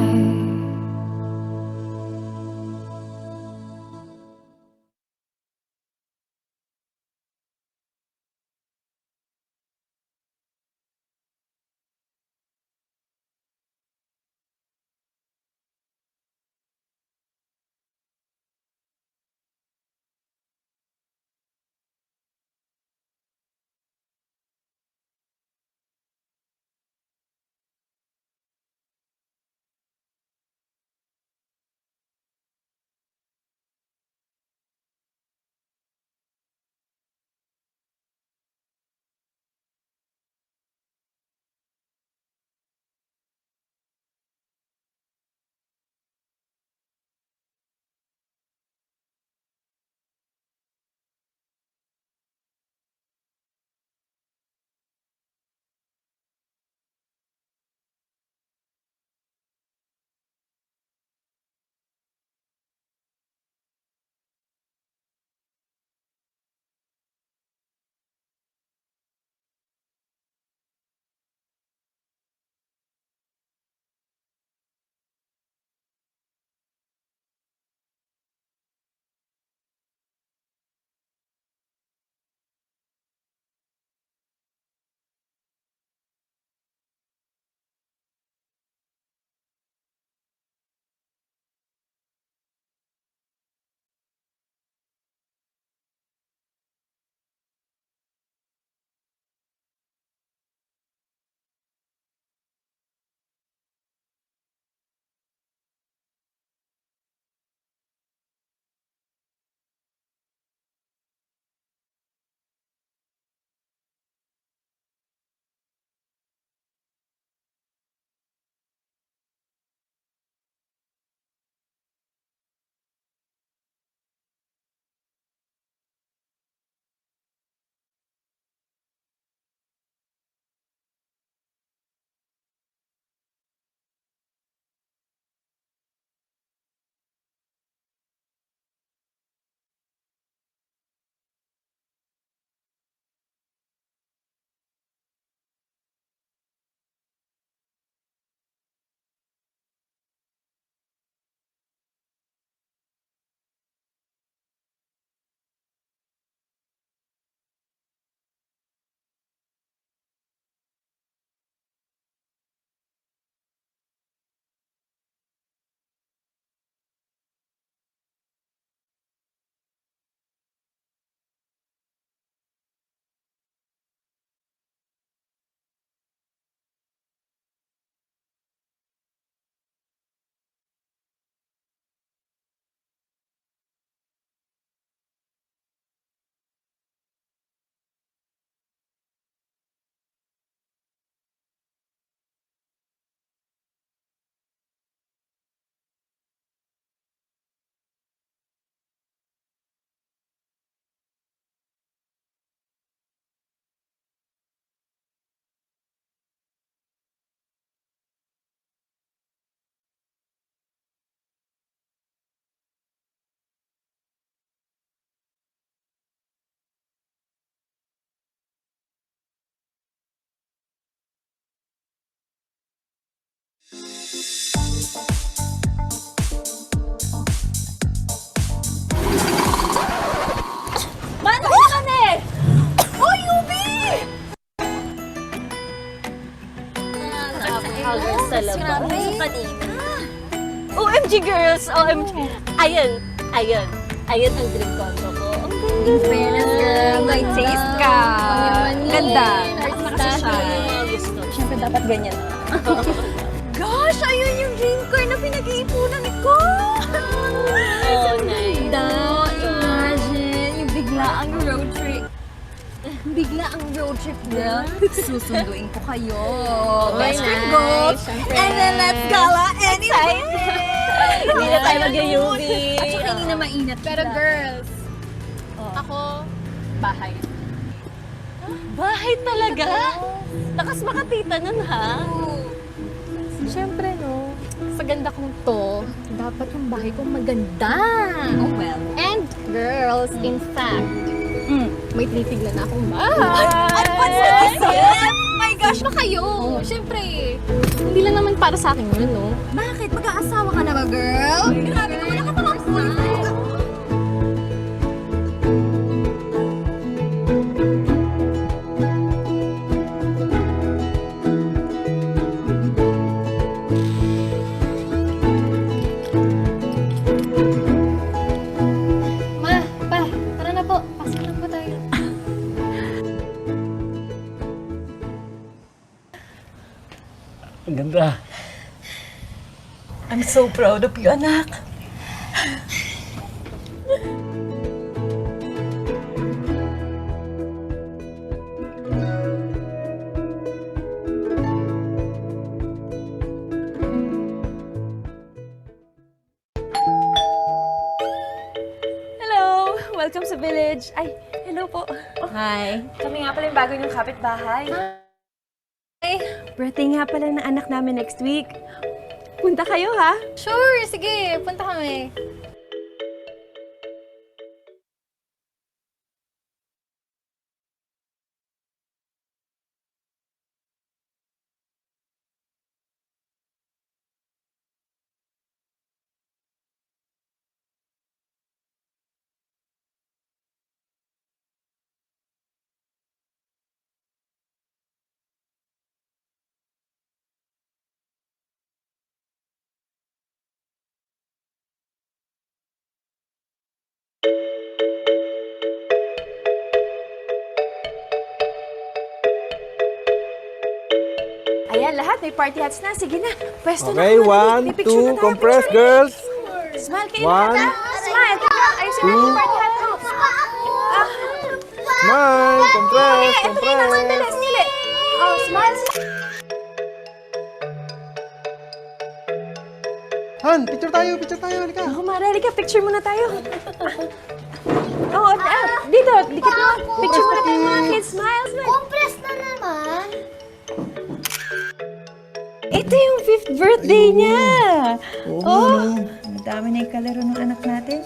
OMG. Ayun ang dream condo ko. In fairness, girl, may taste ka. Ganda. Gusto. Siyempre, dapat ganyan. Gosh, ayun yung dream car na pinag-iipunan ko. Oh, nice. Imagine, yung bigla ang road trip. Girl. Susunduin ko kayo. Best friend goals. And then let's gala anyway. Hindi na tayo mag-UV. At saka hindi na mainit. Pero girls, Ako, bahay. Bahay talaga? Takas makatita nun, ha? siyempre no, sa ganda kong to, dapat yung bahay kong maganda. Oh well. And girls, in fact, may tinitignan na akong bahay. At what's the My gosh, ba kayo? Siyempre, hindi lang naman para sa akin yun, no? Bakit? Mag-aasawa ka na ba, girl? Grabe ka, wala ka pa lang Ma, pa, tara na po. Pasok na po tayo. Ang ganda. I'm so proud of you, anak. Hello! Welcome sa village. Ay, hello po. Hi. Kami nga pala yung bago yung kapitbahay. Birthday nga pala ng anak namin next week. Punta kayo, ha? Sure, sige. Punta kami. Ayan, lahat may party hats na. Sige na, pwesto na. Okay, 1, 2, compress, girls. Smile kayo One, lahat, ha? Smile. Ayusin natin yung party hat. Smile, compress, Ito na yung sandali, sandali. Oh, smile. Han, picture tayo, halika. Ako, Mara, halika, picture muna tayo. Oo, dito, dikit mo. Picture muna tayo mga kids. Smile, smile. Compress na naman. Ito yung 5th birthday niya. Oh, madami na yung kalaro ng anak natin.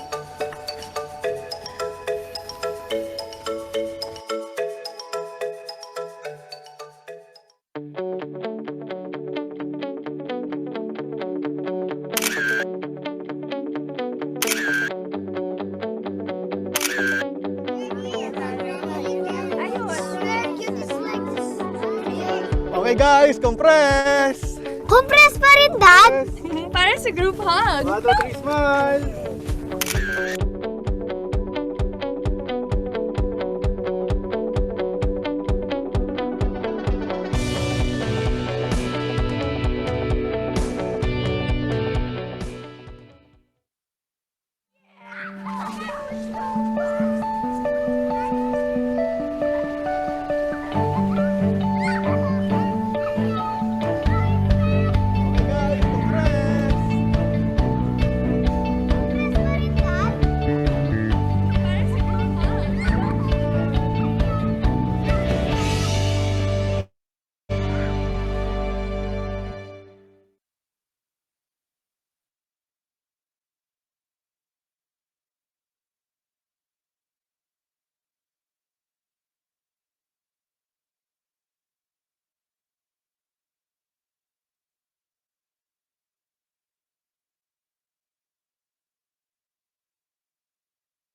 Okay guys, compress. Compress pa rin, Dad? Para sa group hug. 1, 2, 3, smile.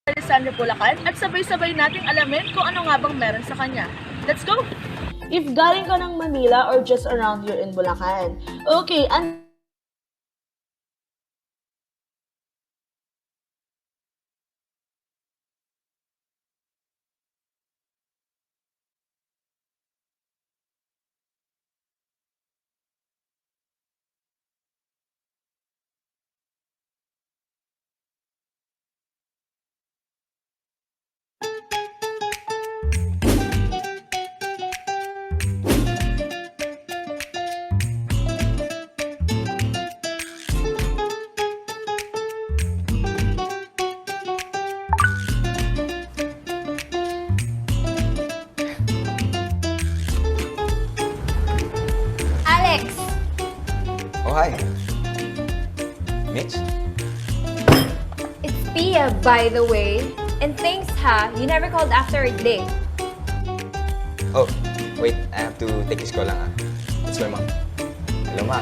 Lessandra Bulacan at sabay-sabay nating alamin kung ano nga bang meron sa kanya. Let's go! If galing ka ng Manila or just around here in Bulacan. Okay, hi. Mitch? It's Pia, by the way. And thanks, ha. You never called after a day. Oh, wait. I have to take this call lang, ah. It's my mom. Hello, ma.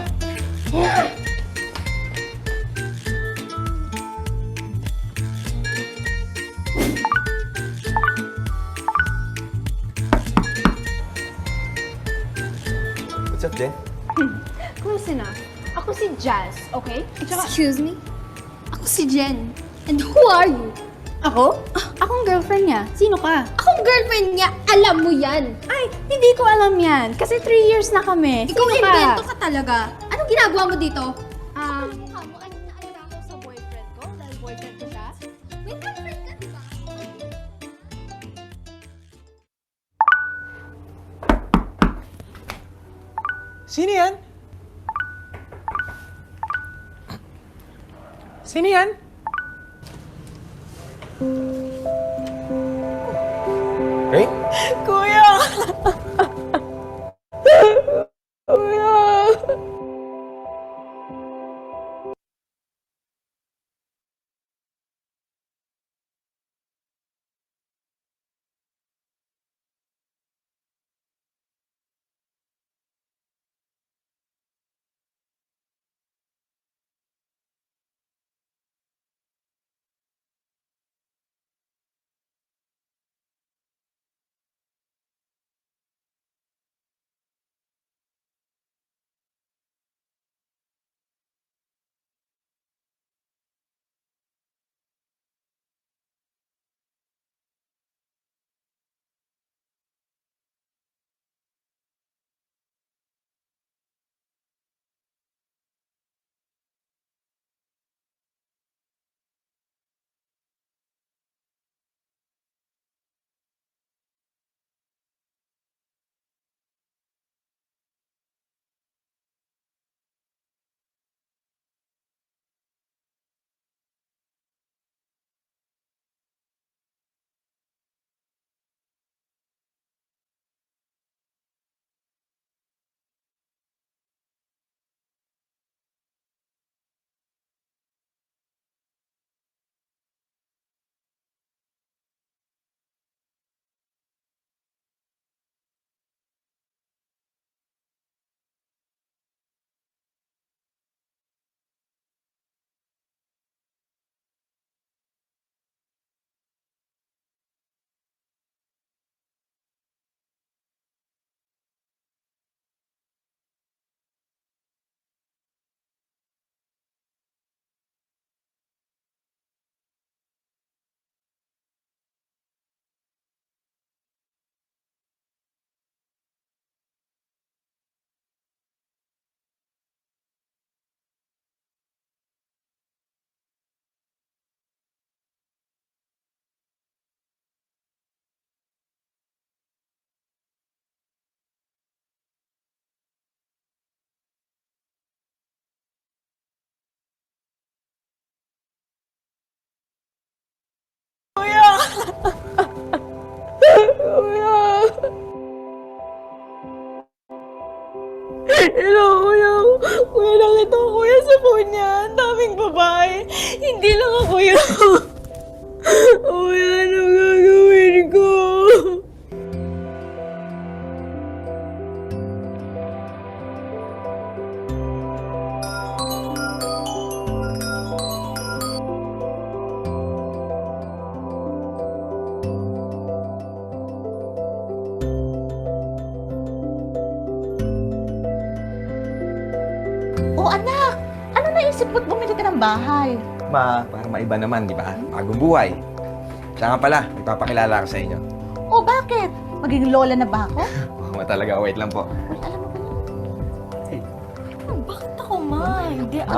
What's up, Jen? Close enough. Ako si Jazz, okay? Excuse me? Ako si Jen. And who are you? Ako? Akong girlfriend niya. Sino ka? Akong girlfriend niya. Alam mo yan. Ay, hindi ko alam yan. Kasi 3 years na kami. Ikaw invento ka talaga. Anong ginagawa mo dito? Mukha mo, ano na ako sa boyfriend ko? Dahil boyfriend ko siya? May girlfriend ka, di ba? Sino yan? Sino yan? Ray? Kuya! Kuya! Hello, kuya. Kuya, nakita ko kuya sa phone niya. Ang daming babae. Hindi lang ako yun. Kuya, ano gagawin ko? Oh, anak! Ano naisip mo't bumili ka ng bahay? Ma, para maiba naman, di ba? Bagong buhay. Siya nga pala, ipapakilala ko sa inyo. Oh, bakit? Magiging lola na ba ako? Oo talaga, wait lang po. Bakit ako, ma? Hindi ako.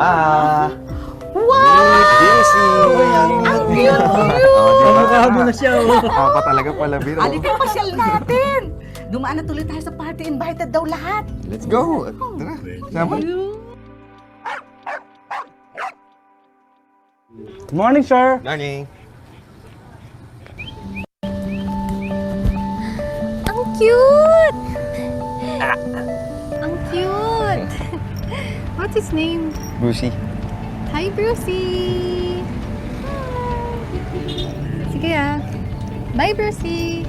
Wow! Busy! Ang cute! Kamukha mo na siya, Ako pa talaga pala, Biro. Halika, pasyal natin! Dumaan na tuloy tayo sa party. Invited daw lahat. Let's go! Tara, sama. Good morning, sir. Morning. Ang cute! Ang cute! What's his name? Brucey. Hi, Brucey! Sige ah. Bye, Brucey!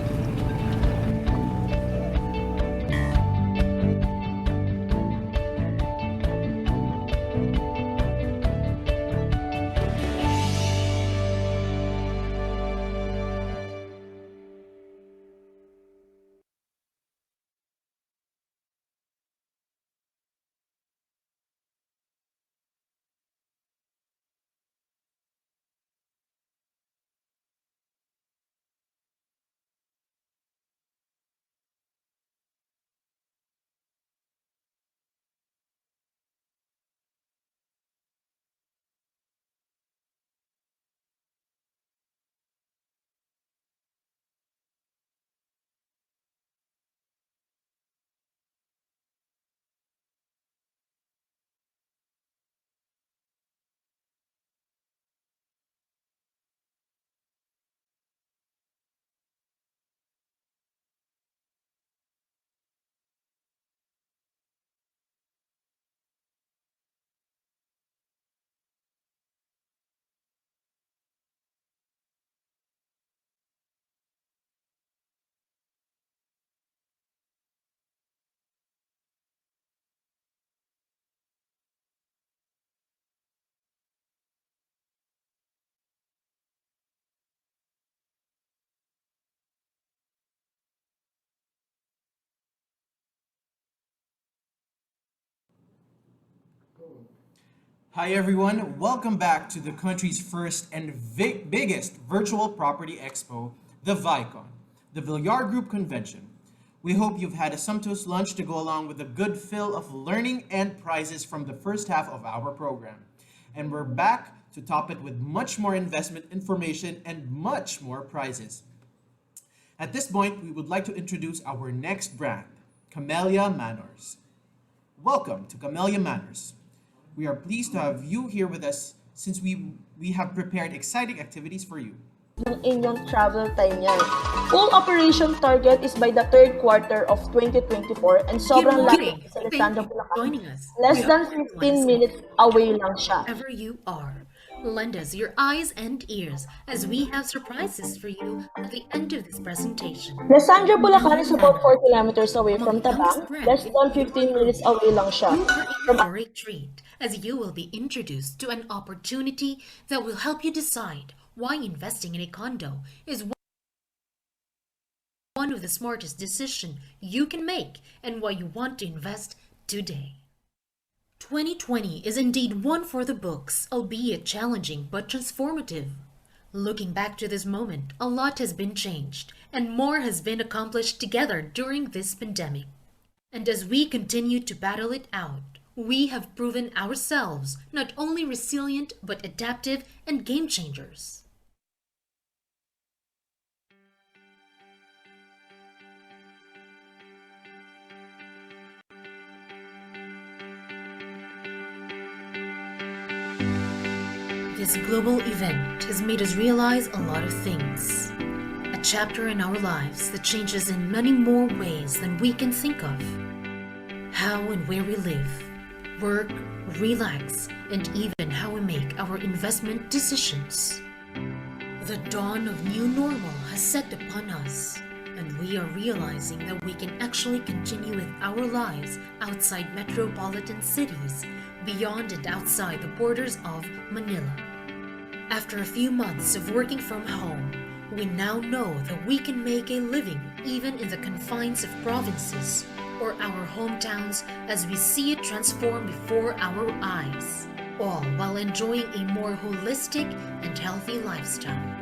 Hi everyone, welcome back to the country's first and biggest virtual property expo, the ViCon, the Villar Group Convention. We hope you've had a sumptuous lunch to go along with a good fill of learning and prizes from the first half of our program. And we're back to top it with much more investment information and much more prizes. At this point, we would like to introduce our next brand, Camella Manors. Welcome to Camella Manors. We are pleased to have you here with us since we have prepared exciting activities for you. Yung inyong travel time yan. Full operation target is by the third quarter of 2024 and sobrang lapit sa Lessandra, Bulacan. Less than 15 minutes away lang siya. Wherever you are, lend us your eyes and ears as we have surprises for you at the end of this presentation. Lessandra, Bulacan is about 4 kilometers away from Tabang. Less than 15 minutes away lang siya. You are in for a treat as you will be introduced to an opportunity that will help you decide why investing in a condo is one of the smartest decisions you can make and why you want to invest today. 2020 is indeed one for the books, albeit challenging but transformative. Looking back to this moment, a lot has been changed and more has been accomplished together during this pandemic. And as we continue to battle it out, we have proven ourselves not only resilient but adaptive and game changers. This global event has made us realize a lot of things. A chapter in our lives that changes in many more ways than we can think of. How and where we live, work, relax, and even how we make our investment decisions. The dawn of new normal has set upon us, and we are realizing that we can actually continue with our lives outside metropolitan cities, beyond and outside the borders of Manila. After a few months of working from home, we now know that we can make a living even in the confines of provinces or our hometowns as we see it transform before our eyes, all while enjoying a more holistic and healthy lifestyle.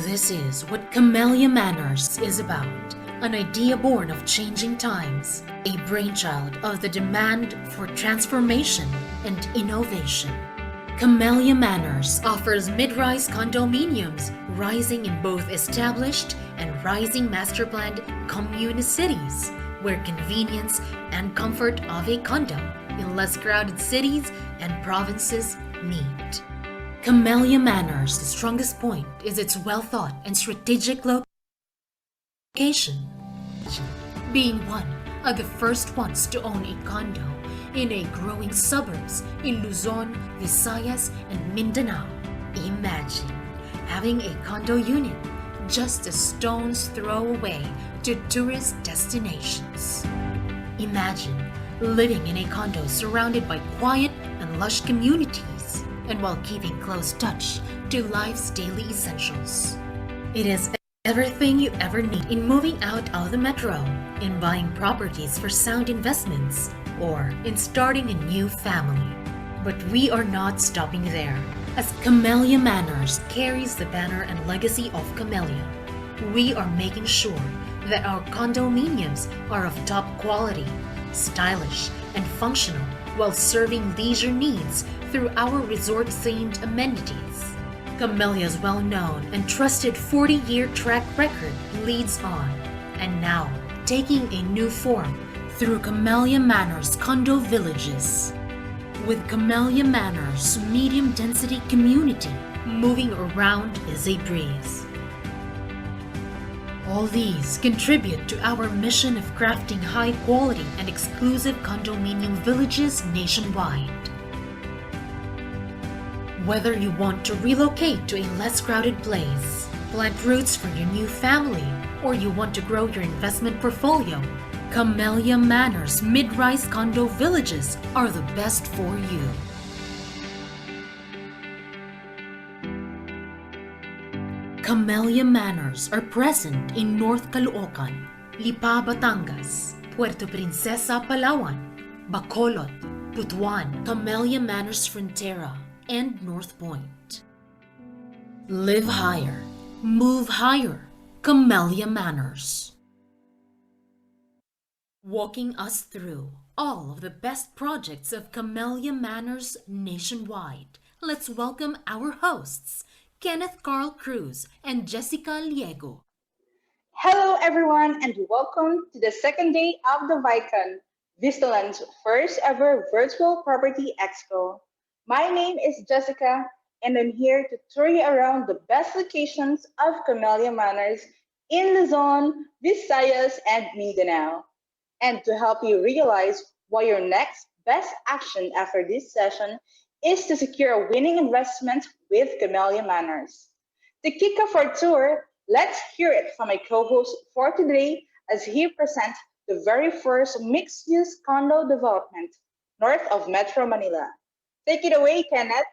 This is what Camella Manors is about, an idea born of changing times, a brainchild of the demand for transformation and innovation. Camella Manors offers mid-rise condominiums, rising in both established and rising master-planned communicities, where convenience and comfort of a condo in less crowded cities and provinces meet. Camella Manors' strongest point is its well-thought and strategic location. Being one of the first ones to own a condo in a growing suburbs in Luzon, Visayas, and Mindanao. Imagine having a condo unit just a stone's throw away to tourist destinations. Imagine living in a condo surrounded by quiet and lush communities, and while keeping close touch to life's daily essentials. It is everything you ever need in moving out of the metro, in buying properties for sound investments, or in starting a new family. But we are not stopping there, as Camella Manors carries the banner and legacy of Camella. We are making sure that our condominiums are of top quality, stylish, and functional, while serving leisure needs through our resort-themed amenities. Camella's well-known and trusted 40-year track record leads on, and now taking a new form through Camella Manors Condo Villages. With Camella Manors medium-density community, moving around is a breeze. All these contribute to our mission of crafting high-quality and exclusive condominium villages nationwide. Whether you want to relocate to a less crowded place, plant roots for your new family, or you want to grow your investment portfolio, Camella Manors mid-rise condo villages are the best for you. Camella Manors are present in North Caloocan, Lipa, Batangas, Puerto Princesa, Palawan, Bacolod, Butuan, Camella Manors Frontera, and North Point. Live higher, move higher, Camella Manors. Walking us through all of the best projects of Camella Manors nationwide, let's welcome our hosts, Kenneth Carl Cruz and Jessica Liego. Hello everyone and welcome to the second day of the ViCon, Vistaland's first ever virtual property expo. My name is Jessica and I'm here to tour you around the best locations of Camella Manors in Luzon, Visayas, and Mindanao. And to help you realize why your next best action after this session is to secure a winning investment with Camella Manors. To kick off our tour, let's hear it from my co-host for today as he presents the very first mixed-use condo development north of Metro Manila. Take it away, Kenneth.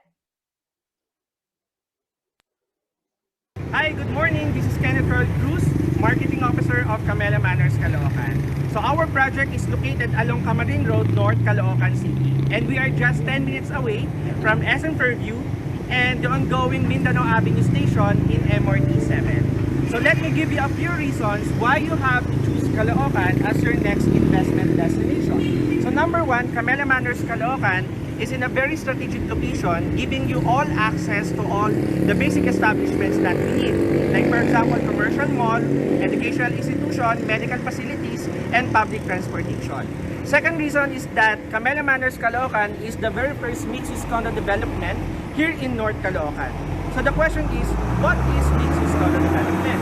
Hi, good morning. This is Kenneth Carl Cruz, Marketing Officer of Camella Manors, Caloocan. So our project is located along Camarin Road, North Caloocan City. And we are just 10 minutes away from SM Fairview and the ongoing Mindanao Avenue Station in MRT 7. So let me give you a few reasons why you have to choose Caloocan as your next investment destination. So number one, Camella Manors Caloocan is in a very strategic location, giving you all access to all the basic establishments that we need. Like for example, commercial mall, educational institution, medical facilities, and public transportation. Second reason is that Camella Manors Caloocan is the very first mixed-use condo development here in North Caloocan. So the question is, what is mixed-use condo development?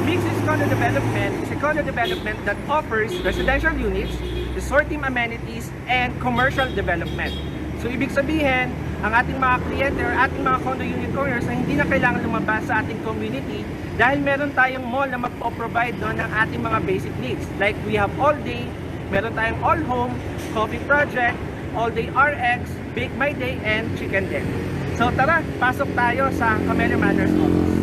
Mixed-use condo development is a condo development that offers residential units, resort-team amenities, and commercial development. So ibig sabihin, ang ating mga kliyente or ating mga condo unit owners ay hindi na kailangan lumabas sa ating community dahil meron tayong mall na magpo-provide ng ating mga basic needs. Like we have all day, meron tayong all home, coffee project, all day RX, bake my day, and chicken den. So tara, pasok tayo sa Camella Manors office.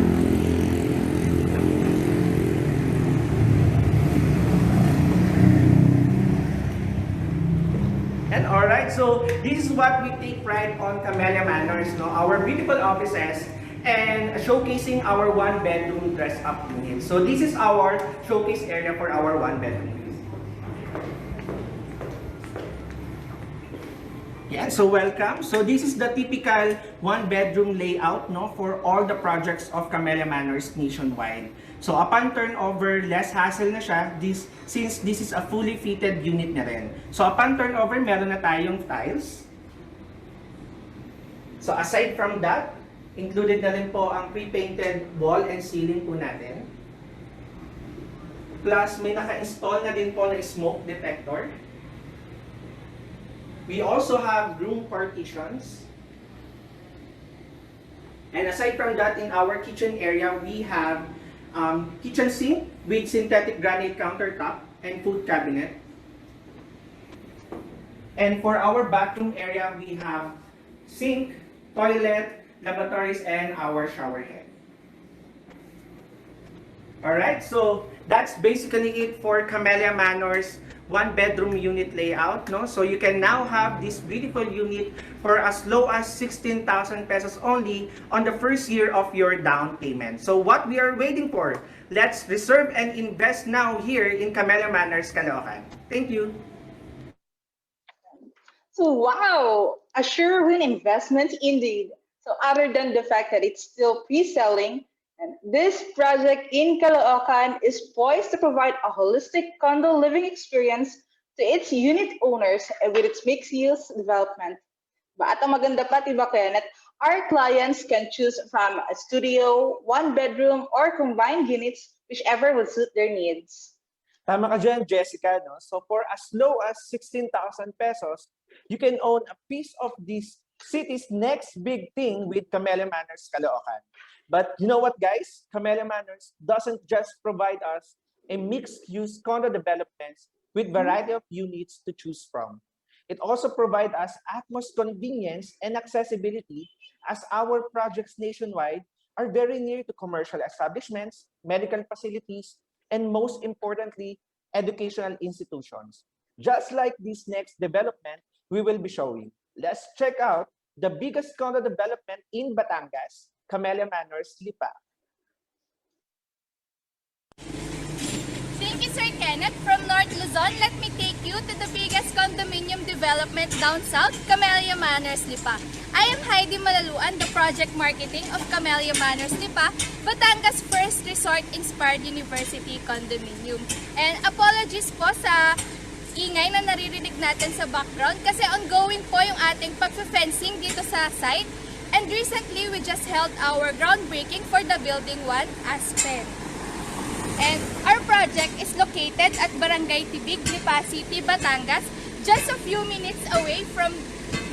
And alright, so this is what we take pride on Camella Manors, no? Our beautiful offices and showcasing our one-bedroom dress-up unit. So this is our showcase area for our one-bedroom unit. Yeah, so welcome. So this is the typical one-bedroom layout, no, for all the projects of Camella Manors nationwide. So upon turnover, less hassle na siya since this is a fully fitted unit na rin. So upon turnover, meron na tayong tiles. So aside from that, included na rin po ang pre-painted wall and ceiling po natin. Plus may naka-install na din po na smoke detector. We also have room partitions. And aside from that, in our kitchen area, we have kitchen sink with synthetic granite countertop and food cabinet. And for our bathroom area, we have sink, toilet, lavatories, and our shower head. Alright, so that's basically it for Camella Manors one-bedroom unit layout. No? So you can now have this beautiful unit for as low as 16,000 pesos only on the first year of your down payment. So what we are waiting for, let's reserve and invest now here in Camella Manors, Caloocan. Thank you. So wow, a sure win investment indeed. So other than the fact that it's still pre-selling, and this project in Caloocan is poised to provide a holistic condo living experience to its unit owners with its mixed-use development. At ang maganda pa, diba, Kenneth, our clients can choose from a studio, one-bedroom, or combined units, whichever will suit their needs. Tama ka dyan, Jessica. No? So for as low as 16,000 pesos, you can own a piece of this city's next big thing with Camella Manors, Caloocan. But you know what, guys? Camella Manors doesn't just provide us a mixed-use condo developments with variety of units to choose from. It also provides us utmost convenience and accessibility as our projects nationwide are very near to commercial establishments, medical facilities, and most importantly, educational institutions. Just like this next development we will be showing. Let's check out the biggest condo development in Batangas, Camella Manors, Lipa. Thank you, Sir Kenneth. From North Luzon, let me take you to the biggest condominium development down south, Camella Manors, Lipa. I am Heidi Malaluan, the project marketing of Camella Manors, Lipa, Batangas' first resort-inspired university condominium. And apologies po sa ingay na naririnig natin sa background kasi ongoing po yung ating pag-fencing dito sa site. And recently, we just held our groundbreaking for the Building 1 Aspen. And our project is located at Barangay Tibig, Lipa City, Batangas, just a few minutes away from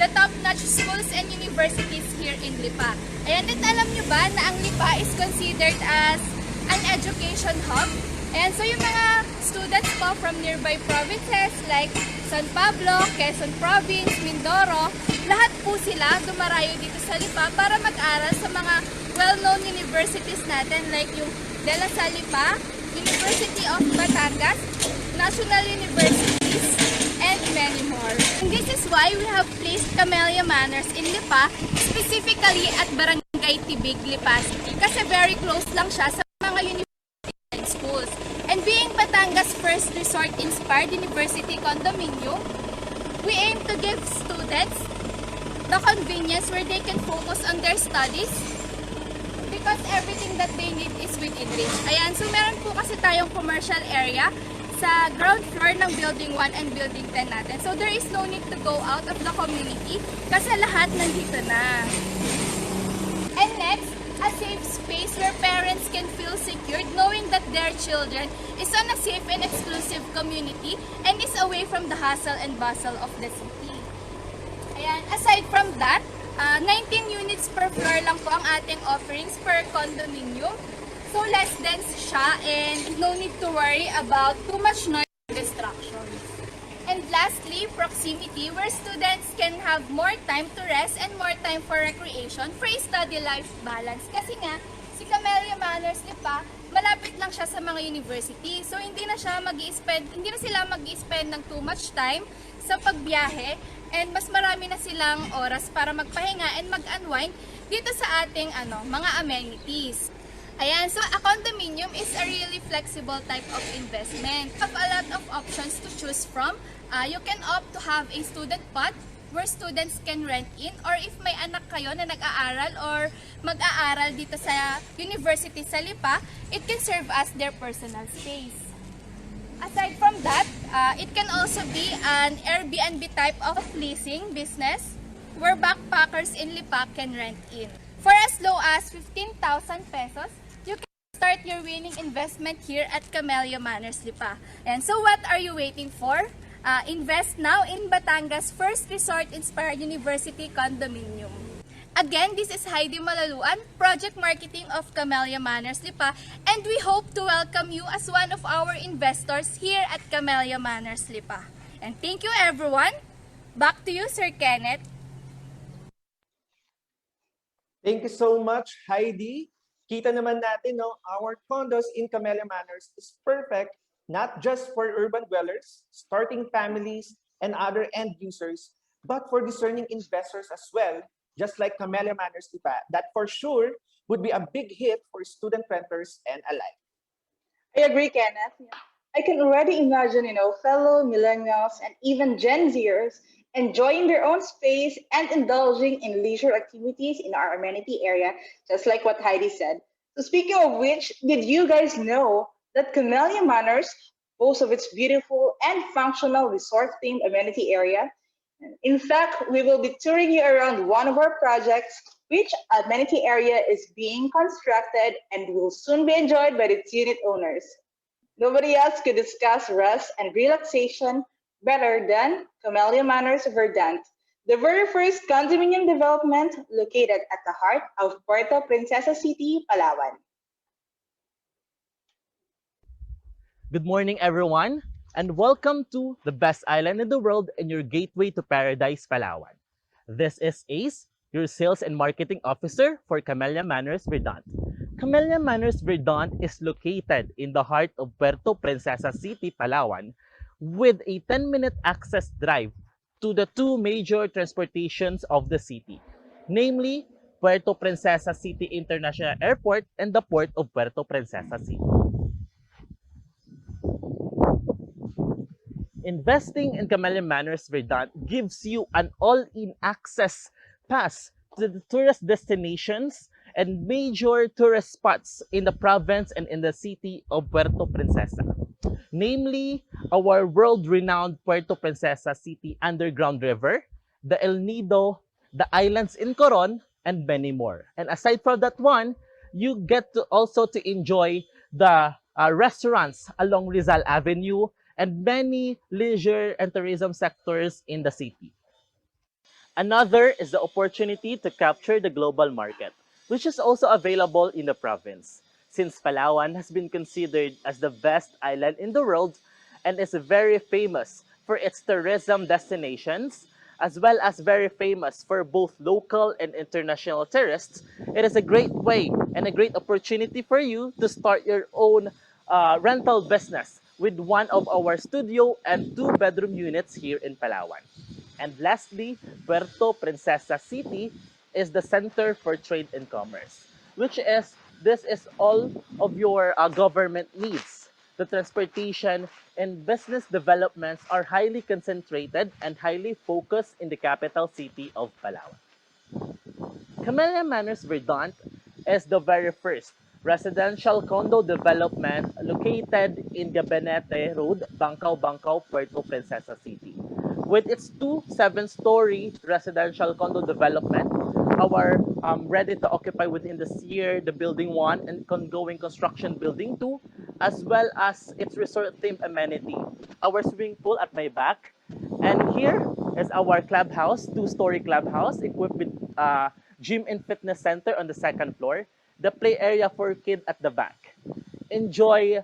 the top-notch schools and universities here in Lipa. Ayan, at alam nyo ba na ang Lipa is considered as an education hub? And so yung mga students po from nearby provinces like San Pablo, Quezon Province, Mindoro, lahat po sila dumarayo dito sa Lipa para mag-aral sa mga well-known universities natin like yung Dela sa Lipa, University of Batangas, National Universities, and many more. And this is why we have placed Camella Manors in Lipa, specifically at Barangay Tibig, Lipa City, kasi very close lang siya sa mga universities and schools. And being Batangas' first resort-inspired university condominium, we aim to give students the convenience where they can focus on their studies because everything that they need is within reach. Ayan, so meron po kasi tayong commercial area sa ground floor ng Building 1 and Building 10 natin. So there is no need to go out of the community kasi lahat nandito na. And next, a safe space where parents can feel secured knowing that their children is on a safe and exclusive community and is away from the hustle and bustle of the city. Ayan, aside from that, 19 units per floor lang po ang ating offerings per condominium. So less dense siya and no need to worry about too much noise and distractions. And lastly, proximity where students can have more time to rest and more time for recreation for a study-life balance. Kasi nga, si Camella Manors, Lipa, malapit lang siya sa mga university. So hindi na sila mag-i-spend ng too much time sa pagbiyahe and mas marami na silang oras para magpahinga and mag-unwind dito sa ating mga amenities. Ayan, so a condominium is a really flexible type of investment. You have a lot of options to choose from. You can opt to have a student pot where students can rent in, or if may anak kayo na nag-aaral or mag-aaral dito sa university sa Lipa, it can serve as their personal space. Aside from that, it can also be an Airbnb type of leasing business where backpackers in Lipa can rent in. For as low as 15,000 pesos, you can start your winning investment here at Camella Manors, Lipa. And so what are you waiting for? Invest now in Batangas' first resort-inspired university condominium. Again, this is Heidi Malaluan, Project Marketing of Camella Manors Lipa, and we hope to welcome you as one of our investors here at Camella Manors Lipa. And thank you everyone. Back to you, Sir Kenneth. Thank you so much, Heidi. Kita naman natin, no, our condos in Camella Manors is perfect not just for urban dwellers, starting families, and other end users, but for discerning investors as well, just like Camella Manors Lipa, that for sure would be a big hit for student renters and alike. I agree, Kenneth. I can already imagine, fellow millennials and even Gen Zers enjoying their own space and indulging in leisure activities in our amenity area, just like what Heidi said. So speaking of which, did you guys know that Camella Manors boasts of its beautiful and functional resort-themed amenity area? In fact, we will be touring you around one of our projects, which amenity area is being constructed and will soon be enjoyed by its unit owners. Nobody else could discuss rest and relaxation better than Camella Manors Verdant, the very first condominium development located at the heart of Puerto Princesa City, Palawan. Good morning, everyone, and welcome to the best island in the world and your gateway to paradise, Palawan. This is Ace, your sales and marketing officer for Camella Manors Verdant. Camella Manors Verdant is located in the heart of Puerto Princesa City, Palawan, with a 10-minute access drive to the two major transportations of the city, namely Puerto Princesa City International Airport and the Port of Puerto Princesa City. Investing in Camella Manors Verdant gives you an all-in access pass to the tourist destinations and major tourist spots in the province and in the city of Puerto Princesa, namely our world-renowned Puerto Princesa City Underground River, the El Nido, the islands in Coron, and many more. And aside from that one, you get to also to enjoy the restaurants along Rizal Avenue and many leisure and tourism sectors in the city. Another is the opportunity to capture the global market, which is also available in the province, since Palawan has been considered as the best island in the world and is very famous for its tourism destinations, as well as very famous for both local and international tourists. It is a great way and a great opportunity for you to start your own rental business with one of our studio and 2-bedroom units here in Palawan. And lastly, Puerto Princesa City is the center for trade and commerce, which is, this is all of your government needs. The transportation and business developments are highly concentrated and highly focused in the capital city of Palawan. Camella Manors Verdant is the very first residential condo development located in Gabinete Road, Bangkao, Puerto Princesa City. With its 2 7-story residential condo development, our ready to occupy within this year, the building 1 and ongoing construction building 2, as well as its resort-themed amenity, our swimming pool at my back. And here is our clubhouse, 2-story clubhouse equipped with gym and fitness center on the 2nd floor, the play area for kids at the back. Enjoy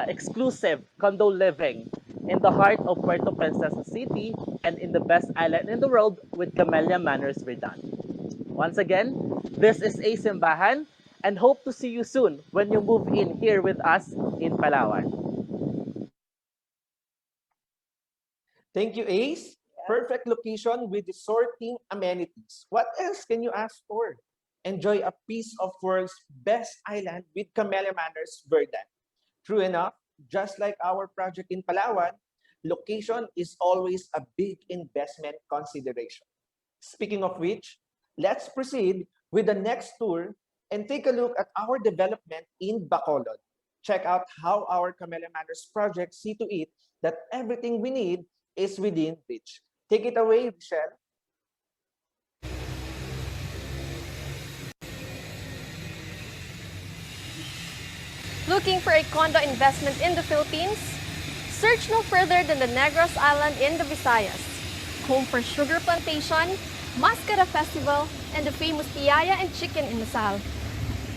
exclusive condo living in the heart of Puerto Princesa City and in the best island in the world with Camella Manors Verdant. Once again, this is A Simbahan and hope to see you soon when you move in here with us in Palawan. Thank you, Ace. Perfect location with resorting amenities. What else can you ask for? Enjoy a piece of world's best island with Camella Manors Verdant. True enough, just like our project in Palawan, location is always a big investment consideration. Speaking of which, let's proceed with the next tour and take a look at our development in Bacolod. Check out how our Camella Manors project see to it that everything we need is within reach. Take it away, Michelle. Looking for a condo investment in the Philippines? Search no further than the Negros Island in the Visayas, home for sugar plantation, Mascara Festival, and the famous Tiyaya and Chicken in Masal.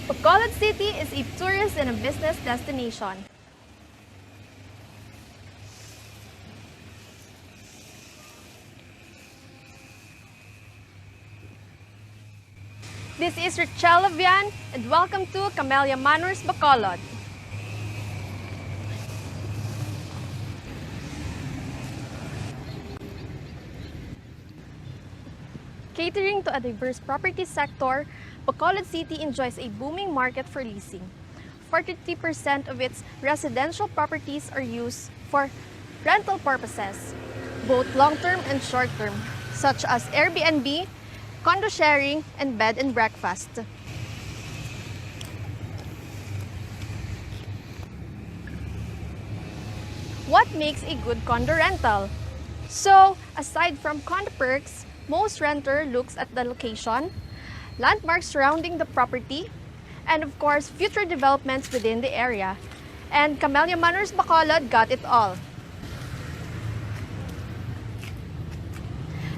Bacolod City is a tourist and a business destination. This is Richelle Vian, and welcome to Camella Manors, Bacolod. Catering to a diverse property sector, Bacolod City enjoys a booming market for leasing. 43% of its residential properties are used for rental purposes, both long-term and short-term, such as Airbnb, condo sharing, and bed and breakfast. What makes a good condo rental? So, aside from condo perks, most renter looks at the location, landmarks surrounding the property, and of course, future developments within the area. And Camella Manors Bacolod got it all.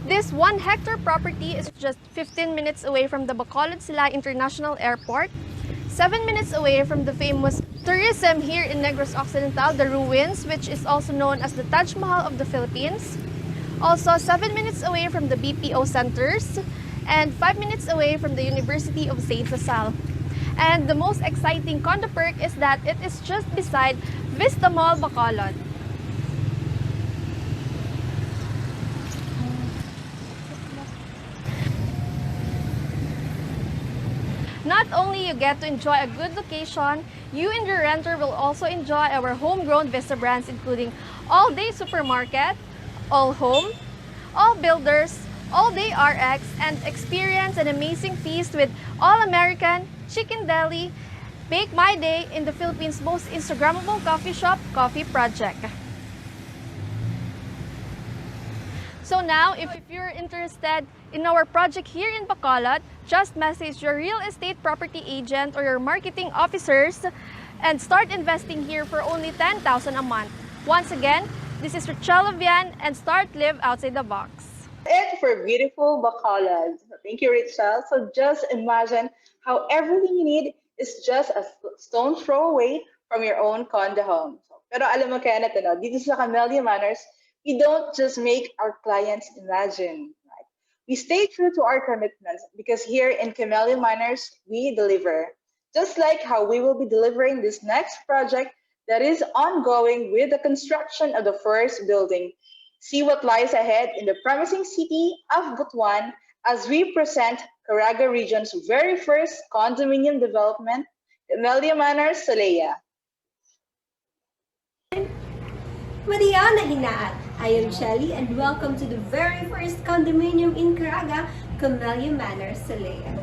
This 1 hectare property is just 15 minutes away from the Bacolod Sila International Airport, 7 minutes away from the famous tourism here in Negros Occidental, the ruins, which is also known as the Taj Mahal of the Philippines. Also 7 minutes away from the BPO centers, and 5 minutes away from the University of St. Lasal. And the most exciting condo perk is that it is just beside Vistamall, Bacolod. Not only you get to enjoy a good location, you and your renter will also enjoy our homegrown Vista brands, including all-day supermarket, all home, all builders, all-day RX, and experience an amazing feast with all-American chicken deli. Make my day in the Philippines' most Instagrammable coffee shop, Coffee Project. So now, if you're interested in our project here in Bacolod, just message your real estate property agent or your marketing officers and start investing here for only 10,000 a month. Once again, this is Richelle Vian, and start live outside the box. And for beautiful Bacolod. Thank you, Richelle. So just imagine how everything you need is just a stone's throw away from your own condo home. Pero alam mo, Kenneth, dito sa Camella Manors, we don't just make our clients imagine. Right? We stay true to our commitments because here in Camella Manors, we deliver. Just like how we will be delivering this next project that is ongoing with the construction of the first building. See what lies ahead in the promising city of Butuan as we present Caraga Region's very first condominium development, Camella Manors, Salea. Mariana Hinaat. I am Shelly and welcome to the very first condominium in Caraga, Camella Manors, Salea.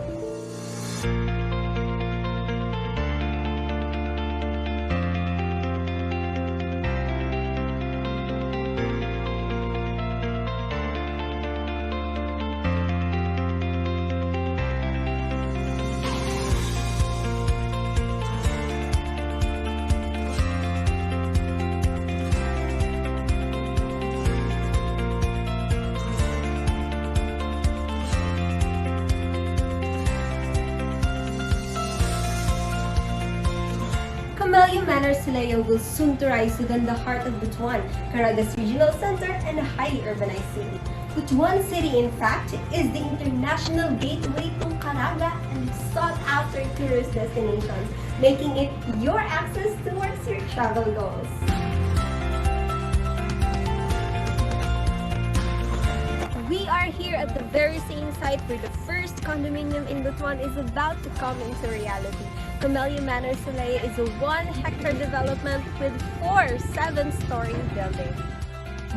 Camella Manors Salea will soon to rise within the heart of Butuan, Caraga's regional center and a highly urbanized city. Butuan City, in fact, is the international gateway to Caraga and sought-after tourist destinations, making it your access towards your travel goals. We are here at the very same site where the first condominium in Butuan is about to come into reality. Camella Manors Salea is a 1 hectare development with 4 7-story buildings.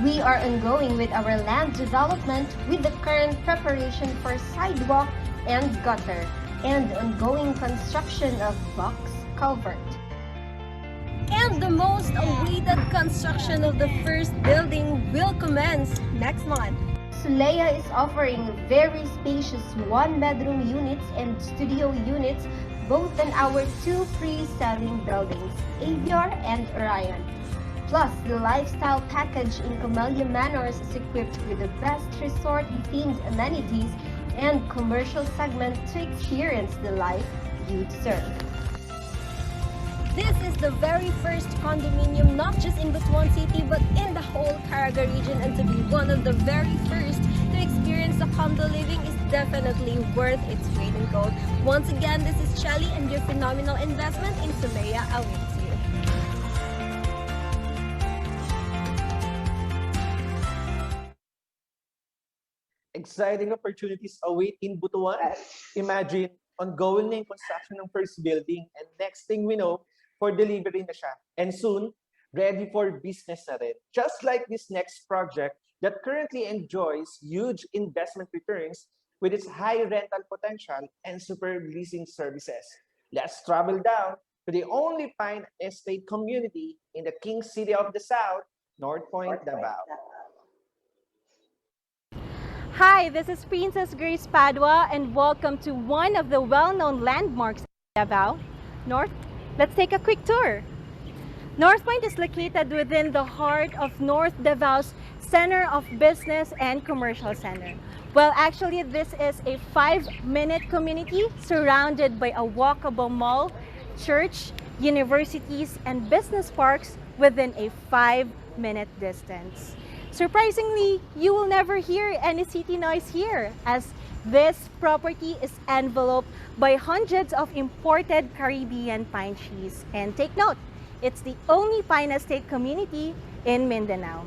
We are ongoing with our land development with the current preparation for sidewalk and gutter and ongoing construction of box culvert. And the most awaited construction of the first building will commence next month. Salea is offering very spacious 1-bedroom units and studio units both in our 2 free-selling buildings, Aviar and Orion. Plus, the lifestyle package in Camella Manors is equipped with the best resort-themed amenities and commercial segment to experience the life you deserve. This is the very first condominium not just in Butuan City but in the whole Caraga region, and to be one of the very first to experience the condo living is definitely worth its weight in gold. Once again, this is Shelly, and your phenomenal investment in Sumaya awaits you. Exciting opportunities await in Butuan. Imagine, ongoing na yung construction ng first building, and next thing we know, for delivery na siya. And soon, ready for business na rin. Just like this next project that currently enjoys huge investment returns with its high rental potential and superb leasing services. Let's travel down to the only pine estate community in the King City of the South, North Point, Davao. Hi, this is Princess Grace Padua, and welcome to one of the well-known landmarks in Davao, North. Let's take a quick tour. North Point is located within the heart of North Davao's Center of Business and Commercial Center. Well, actually, this is a 5-minute community surrounded by a walkable mall, church, universities, and business parks within a 5-minute distance. Surprisingly, you will never hear any city noise here, as this property is enveloped by hundreds of imported Caribbean pine trees. And take note, it's the only pine estate community in Mindanao.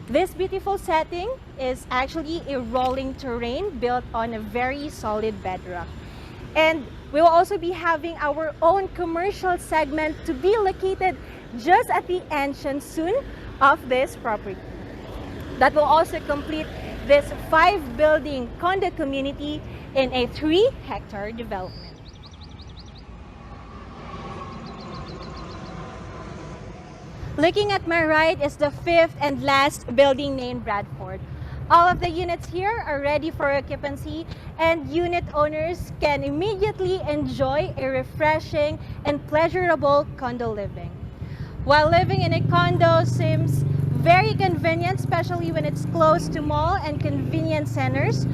This beautiful setting is actually a rolling terrain built on a very solid bedrock. And we will also be having our own commercial segment to be located just at the entrance soon of this property. That will also complete this 5-building condo community in a 3-hectare development. Looking at my right is the 5th and last building named Bradford. All of the units here are ready for occupancy, and unit owners can immediately enjoy a refreshing and pleasurable condo living. While living in a condo seems very convenient, especially when it's close to mall and convenience centers,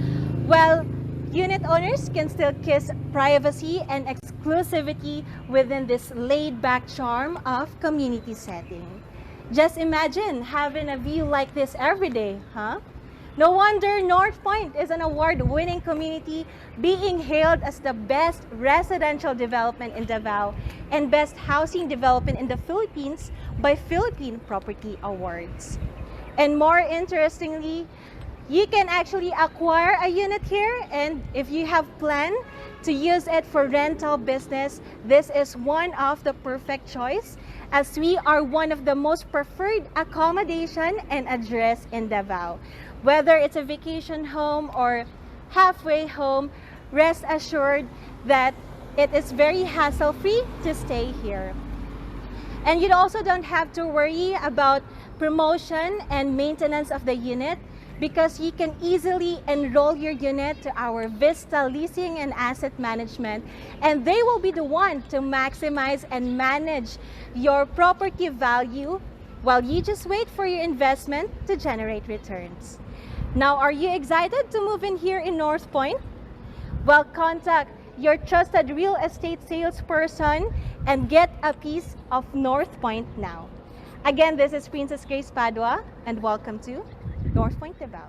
well, unit owners can still kiss privacy and exclusivity within this laid-back charm of community setting. Just imagine having a view like this every day, huh? No wonder North Point is an award-winning community, being hailed as the best residential development in Davao and best housing development in the Philippines by Philippine Property Awards. And more interestingly, you can actually acquire a unit here, and if you have planned to use it for rental business, this is one of the perfect choice, as we are one of the most preferred accommodation and address in Davao. Whether it's a vacation home or halfway home, rest assured that it is very hassle-free to stay here. And you also don't have to worry about promotion and maintenance of the unit, because you can easily enroll your unit to our Vista Leasing and Asset Management, and they will be the one to maximize and manage your property value while you just wait for your investment to generate returns. Now, are you excited to move in here in North Point? Well, contact your trusted real estate salesperson and get a piece of North Point now. Again, this is Princess Grace Padua, and welcome to North Point, Davao.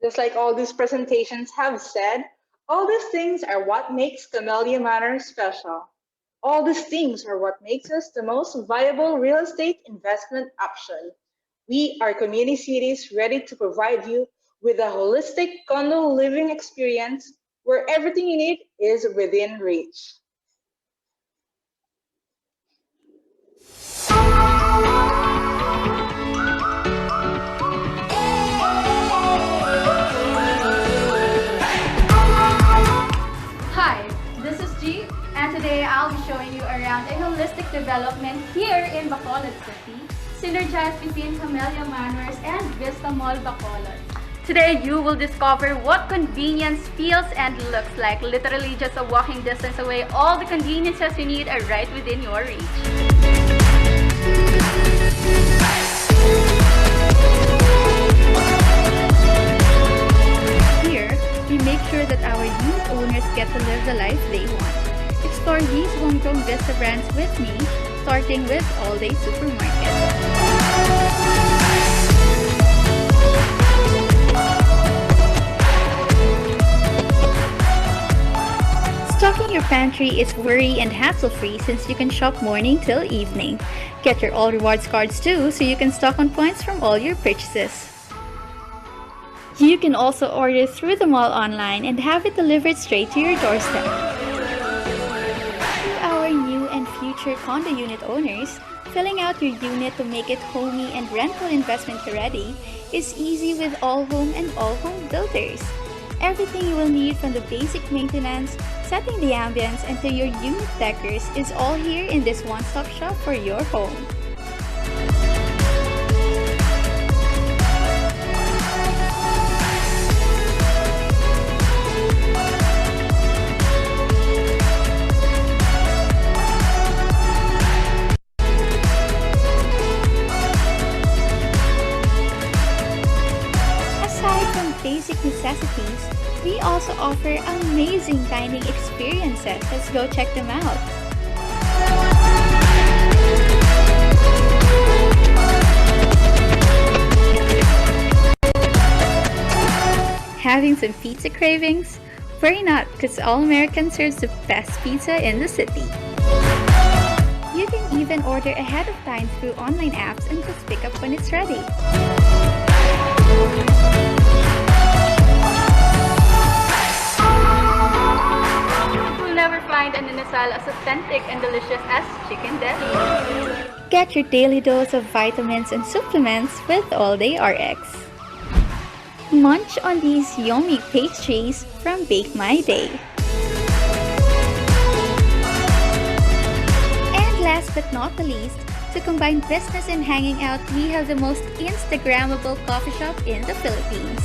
Just like all these presentations have said, all these things are what makes Camella Manors special. All these things are what makes us the most viable real estate investment option. We are community cities ready to provide you with a holistic condo living experience where everything you need is within reach. Hi, this is G, and today I'll be showing you around a holistic development here in Bacolod City, synergized between Camella Manors and Vistamall Bacolod. Today, you will discover what convenience feels and looks like. Literally just a walking distance away, all the conveniences you need are right within your reach. Here, we make sure that our unit owners get to live the life they want. Explore these homegrown Vista brands with me, starting with All Day Supermarket. Stocking your pantry is worry and hassle-free since you can shop morning till evening. Get your All Rewards cards too so you can stock on points from all your purchases. You can also order through the mall online and have it delivered straight to your doorstep. To our new and future condo unit owners, filling out your unit to make it homey and rental investment ready is easy with All Home and All Home Builders. Everything you will need from the basic maintenance, setting the ambience, and to your unit deckers is all here in this one-stop shop for your home. Basic necessities, we also offer amazing dining experiences. Let's go check them out. Having some pizza cravings? Worry not, because All American serves the best pizza in the city. You can even order ahead of time through online apps and just pick up when it's ready. Never find an inasal as authentic and delicious as Chicken Deli. Get your daily dose of vitamins and supplements with All Day RX. Munch on these yummy pastries from Bake My Day. And last but not the least, to combine business and hanging out, we have the most Instagrammable coffee shop in the Philippines.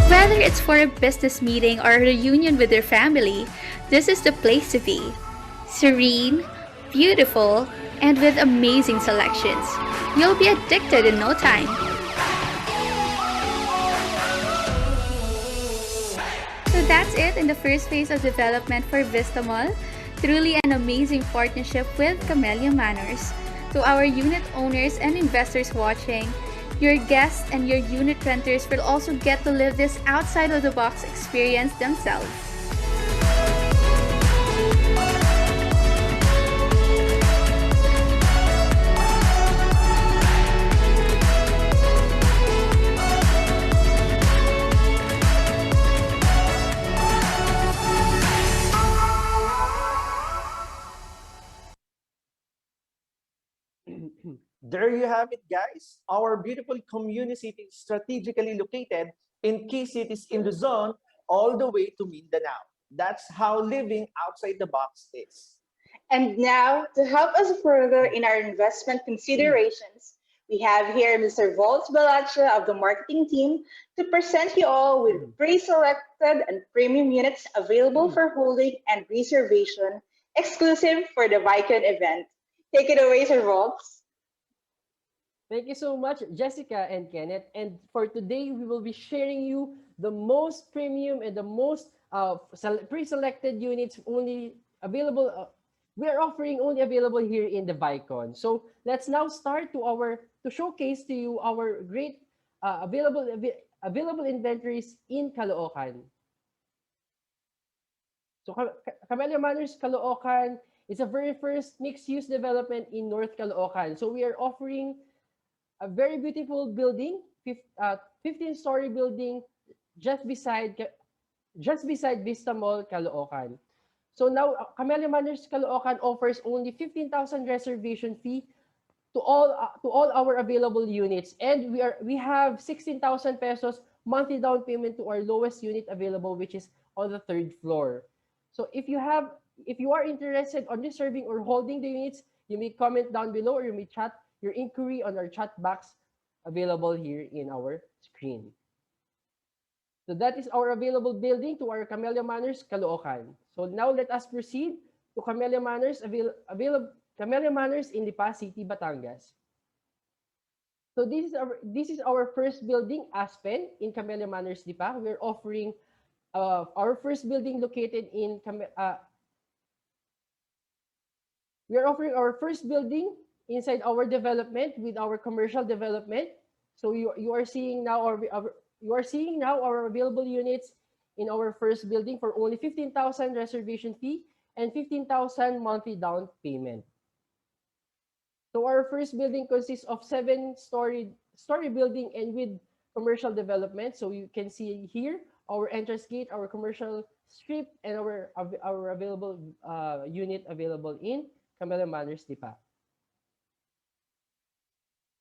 Whether it's for a business meeting or a reunion with your family, this is the place to be. Serene, beautiful, and with amazing selections. You'll be addicted in no time. So that's it in the first phase of development for Vistamall. Truly an amazing partnership with Camella Manors. To our unit owners and investors watching, your guests and your unit renters will also get to live this outside-of-the-box experience themselves. There you have it, guys. Our beautiful community is strategically located in key cities in the zone all the way to Mindanao. That's how living outside the box is. And now, to help us further in our investment considerations, we have here Mr. Volts Balacha of the marketing team to present you all with pre-selected and premium units available for holding and reservation exclusive for the ViCon event. Take it away, Sir Volts. Thank you so much, Jessica and Kenneth. And for today, we will be sharing you the most premium and the most pre-selected units only available. We are offering only available here in the ViCon. So let's now start to showcase to you our great available inventories in Caloocan. So Camella Manors Caloocan is a very first mixed-use development in North Caloocan. So we are offering a very beautiful building, 15-story building just beside Vistamall, Caloocan. So now, Camella Manors Caloocan offers only 15,000 reservation fee to all our available units, and we have 16,000 pesos monthly down payment to our lowest unit available, which is on the 3rd floor. So if you are interested on reserving or holding the units, you may comment down below or you may chat your inquiry on our chat box available here in our screen. So that is our available building to our Camella Manors, Caloocan. So now let us proceed to Camella Manors, Camella Manors in Lipa City, Batangas. So this is our first building, Aspen, in Camella Manors, Lipa. We're offering our first building located in we are offering our first building inside our development with our commercial development. So you are seeing now our available units in our first building for only 15,000 reservation fee and 15,000 monthly down payment. So our first building consists of 7-story building and with commercial development. So you can see here our entrance gate, our commercial strip, and our available unit available in Camella Manors, Lipa.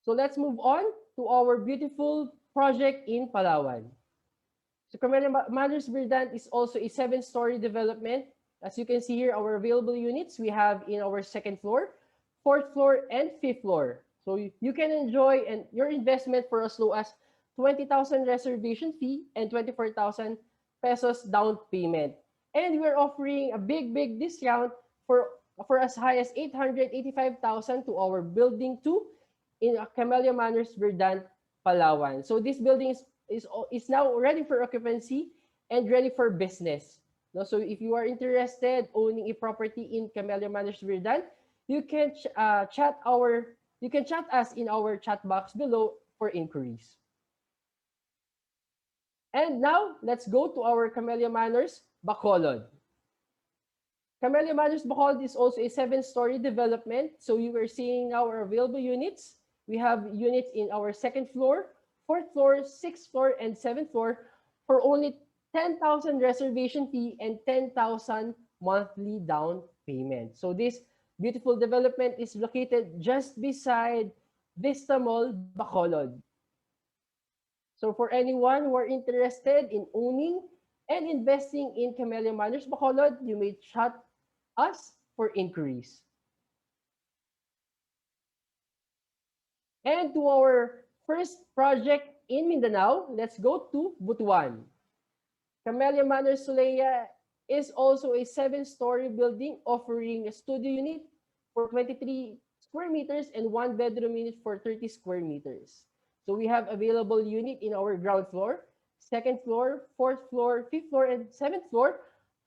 So let's move on to our beautiful project in Palawan. So Camella Manors Verdant is also a 7-story development. As you can see here, our available units we have in our 2nd floor, 4th floor, and 5th floor. So you can enjoy your investment for as low as 20,000 reservation fee and 24,000 pesos down payment. And we're offering a big discount for as high as 885,000 to our building 2 in Camella Manors Verdant, Palawan. So this building is now ready for occupancy and ready for business. No, so if you are interested owning a property in Camella Manors Verdant, you can chat us in our chat box below for inquiries. And now let's go to our Camella Manors Bacolod. Camella Manors Bacolod is also a 7-story development. So you are seeing now our available units. We have units in our 2nd floor, 4th floor, 6th floor, and 7th floor for only 10,000 reservation fee and 10,000 monthly down payment. So this beautiful development is located just beside Vistamall, Bacolod. So for anyone who are interested in owning and investing in Camella Manors Bacolod, you may chat us for inquiries. And to our first project in Mindanao, let's go to Butuan. Camella Manors Solea is also a 7-story building offering a studio unit for 23 square meters and 1-bedroom unit for 30 square meters. So we have available unit in our ground floor, 2nd floor, 4th floor, 5th floor, and 7th floor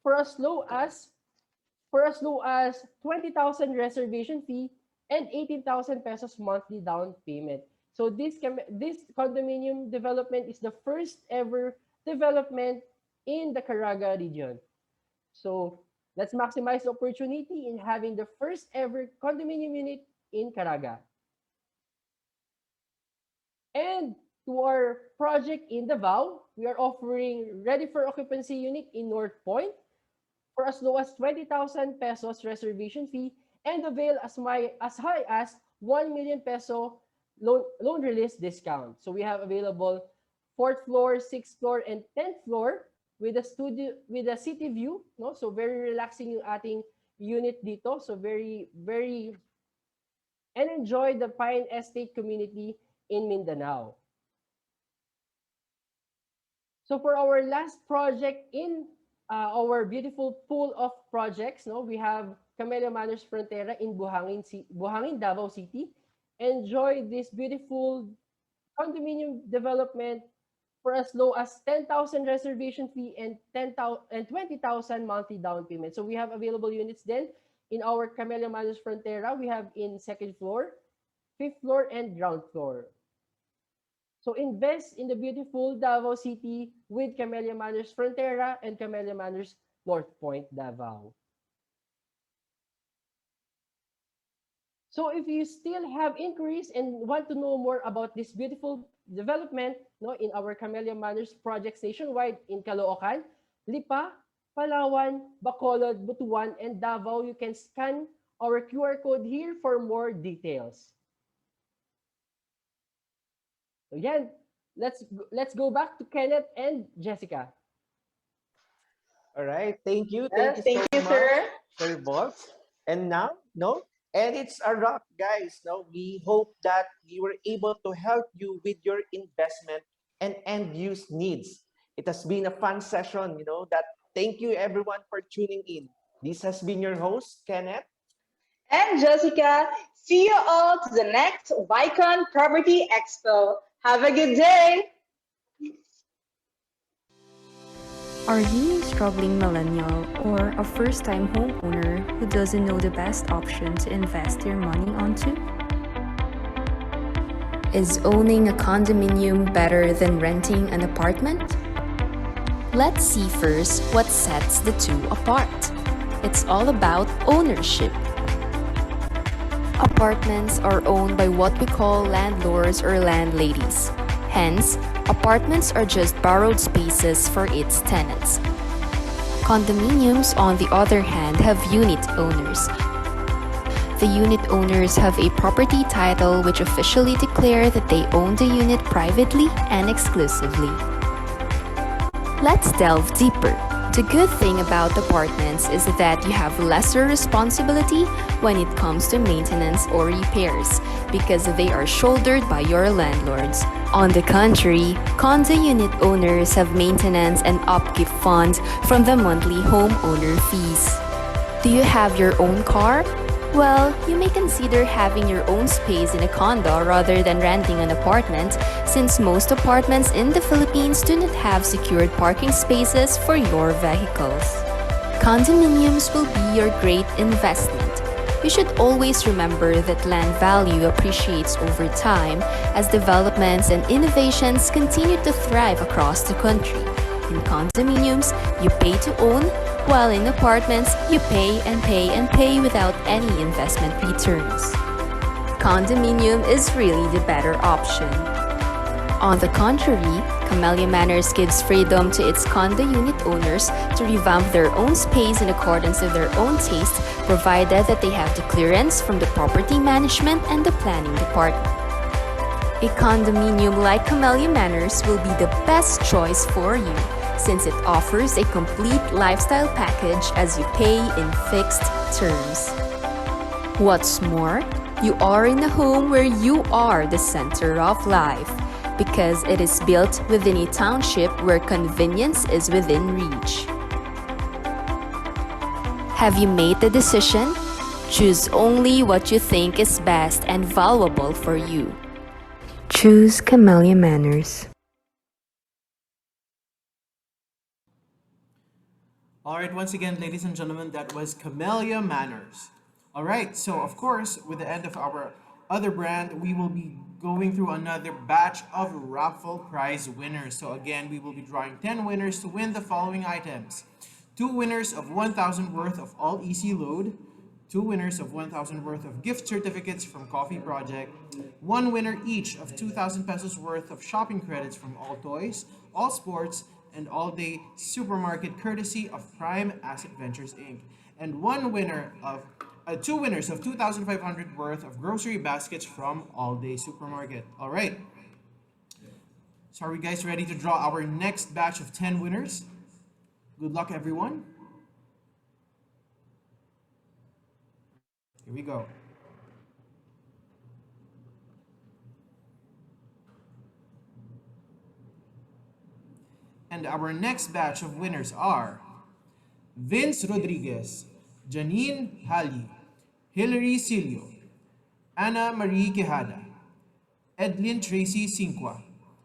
for as low as 20,000 reservation fee and 18,000 pesos monthly down payment. So this condominium development is the first ever development in the Caraga region. So let's maximize the opportunity in having the first ever condominium unit in Caraga. And to our project in Davao, we are offering ready for occupancy unit in North Point for as low as 20,000 pesos reservation fee and avail as high as 1 million peso loan release discount. So we have available 4th floor, 6th floor, and 10th floor with a studio with a city view, no? So very relaxing yung ating unit dito. So very and enjoy the Pine Estate community in Mindanao. So for our last project in our beautiful pool of projects, no, we have Camella Manors Frontera in Buhangin, Davao City. Enjoy this beautiful condominium development for as low as 10,000 reservation fee and 20,000 monthly down payment. So we have available units then in our Camella Manors Frontera. We have in 2nd floor, 5th floor, and ground floor. So invest in the beautiful Davao City with Camella Manors Frontera and Camella Manors North Point, Davao. So if you still have inquiries and want to know more about this beautiful development, no, in our Camella Manors projects nationwide in Caloocan, Lipa, Palawan, Bacolod, Butuan, and Davao, you can scan our QR code here for more details. So yan, let's go back to Kenneth and Jessica. All right. Thank you. Yes, thank you, so sir. much, Sir Boss. And now, no, and it's a wrap, guys. No, we hope that we were able to help you with your investment and end use needs. It has been a fun session, that thank you everyone for tuning in. This has been your host, Kenneth. And Jessica, see you all to the next ViCon Property Expo. Have a good day. Are you a struggling millennial or a first-time homeowner who doesn't know the best option to invest your money onto? Is owning a condominium better than renting an apartment? Let's see first what sets the two apart. It's all about ownership. Apartments are owned by what we call landlords or landladies. Hence, apartments are just borrowed spaces for its tenants. Condominiums, on the other hand, have unit owners. The unit owners have a property title which officially declare that they own the unit privately and exclusively. Let's delve deeper. The good thing about apartments is that you have lesser responsibility when it comes to maintenance or repairs because they are shouldered by your landlords. On the contrary, condo unit owners have maintenance and upkeep funds from the monthly homeowner fees. Do you have your own car? Well, you may consider having your own space in a condo rather than renting an apartment, since most apartments in the Philippines do not have secured parking spaces for your vehicles. Condominiums will be your great investment. You should always remember that land value appreciates over time as developments and innovations continue to thrive across the country. In condominiums, you pay to own, while in apartments, you pay and pay and pay without any investment returns. Condominium is really the better option. On the contrary, Camella Manors gives freedom to its condo unit owners to revamp their own space in accordance with their own taste, provided that they have the clearance from the property management and the planning department. A condominium like Camella Manors will be the best choice for you, since it offers a complete lifestyle package as you pay in fixed terms. What's more, you are in a home where you are the center of life, because it is built within a township where convenience is within reach. Have you made the decision? Choose only what you think is best and valuable for you. Choose Camella Manors. All right, once again, ladies and gentlemen, that was Camella Manors. All right, so of course, with the end of our other brand, we will be going through another batch of raffle prize winners. So again, we will be drawing 10 winners to win the following items. 2 winners of 1,000 worth of all easy load, 2 winners of 1,000 worth of gift certificates from Coffee Project, 1 winner each of 2,000 pesos worth of shopping credits from All Toys, All Sports, and All Day Supermarket courtesy of Prime Asset Ventures Inc. And 1 winner of 2 winners of 2,500 worth of grocery baskets from All Day Supermarket. All right. So are we guys ready to draw our next batch of 10 winners? Good luck, everyone. Here we go. And our next batch of winners are Vince Rodriguez, Janine Halley, Hilary Silio, Ana Marie Quijada, Edlin Tracy Cinqua,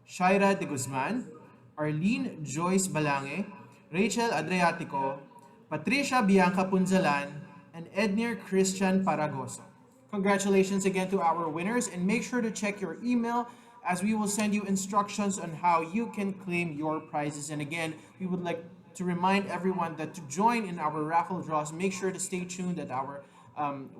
Shaira de Guzman, Arlene Joyce Balange, Rachel Adriatico, Patricia Bianca Punzalan, and Ednir Christian Paragoso. Congratulations again to our winners, and make sure to check your email as we will send you instructions on how you can claim your prizes. And again, we would like to remind everyone that to join in our raffle draws, make sure to stay tuned at our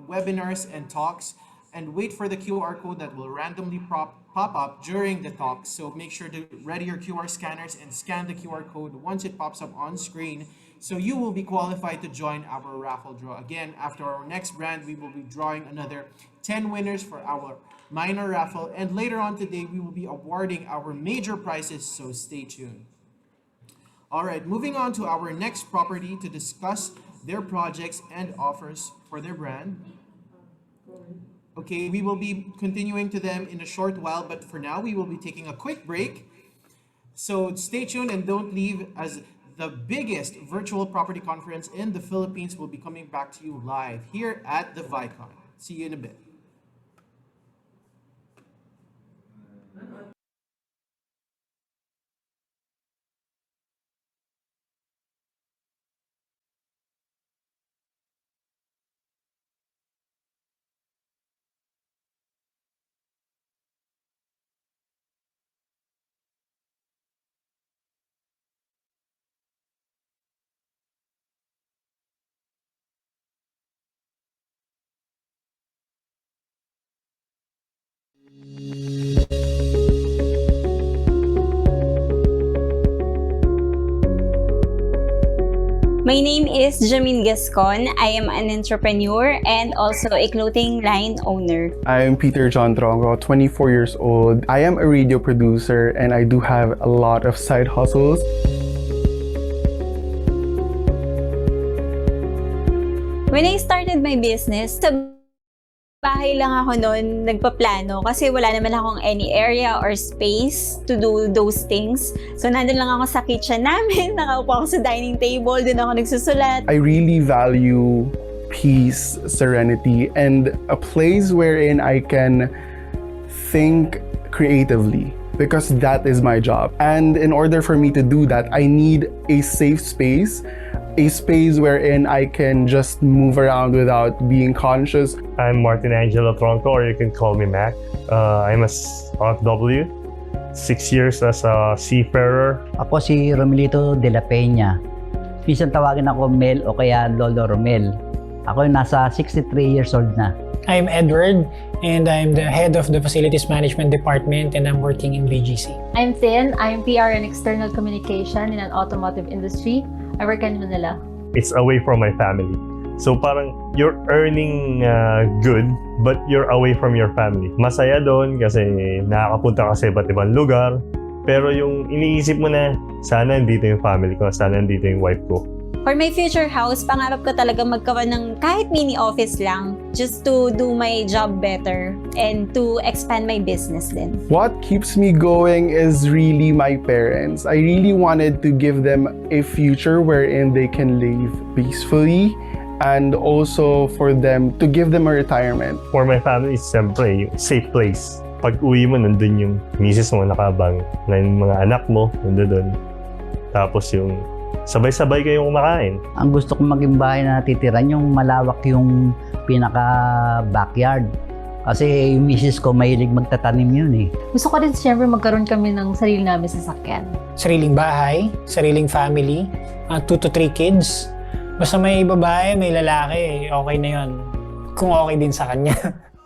webinars and talks, and wait for the QR code that will randomly pop up during the talks. So make sure to ready your QR scanners and scan the QR code. Once it pops up on screen, So you will be qualified to join our raffle draw. Again, after our next brand, we will be drawing another 10 winners for our minor raffle. And later on today, we will be awarding our major prizes, so stay tuned. All right, moving on to our next property to discuss their projects and offers for their brand. Okay, we will be continuing to them in a short while, but for now, we will be taking a quick break. So stay tuned and don't leave, as the biggest virtual property conference in the Philippines will be coming back to you live here at the ViCon. See you in a bit. My name is Jamin Gascon. I am an entrepreneur and also a clothing line owner. I am Peter John Drongo, 24 years old. I am a radio producer and I do have a lot of side hustles. When I started my business, sa bahay lang ako noon nagpaplano kasi wala naman akong any area or space to do those things. So nandun lang ako sa kitchen namin, nakaupo ako sa dining table, dun ako nagsusulat. I really value peace, serenity, and a place wherein I can think creatively, because that is my job. And in order for me to do that, I need a safe space, a space wherein I can just move around without being conscious. I'm Martin Angelo Tronco, or you can call me Mac. I'm a OFW, 6 years as a seafarer. Ako si Romelito de la Pena. Minsan tawagin ako Mel o kaya Lolo Romel. Ako yung nasa 63 years old na. I'm Edward, and I'm the head of the Facilities Management Department, and I'm working in BGC. I'm Tin. I'm PR and External Communication in an automotive industry. I work in Manila. It's away from my family. So parang you're earning good, but you're away from your family. Masaya doon kasi nakakapunta ka sa iba't ibang lugar. Pero yung iniisip mo na, sana nandito yung family ko, sana nandito yung wife ko. For my future house, pangarap ko talaga magkaroon ng kahit mini office lang, just to do my job better and to expand my business din. What keeps me going is really my parents. I really wanted to give them a future wherein they can live peacefully, and also for them to give them a retirement. For my family, siyempre, yung safe place. Pag uwi mo, nandun yung misis mo nakabang, na yung mga anak mo, nandun. Tapos yung sabay-sabay kayong kumakain. Ang gusto kong maging bahay na natitiran, yung malawak yung pinaka-backyard. Kasi yung misis ko mahilig magtatanim yun eh. Gusto ko rin siyempre magkaroon kami ng sarili namin sasakyan. Sariling bahay, sariling family, 2 to 3 kids. Basta may babae, may lalaki, okay na yun. Kung okay din sa kanya.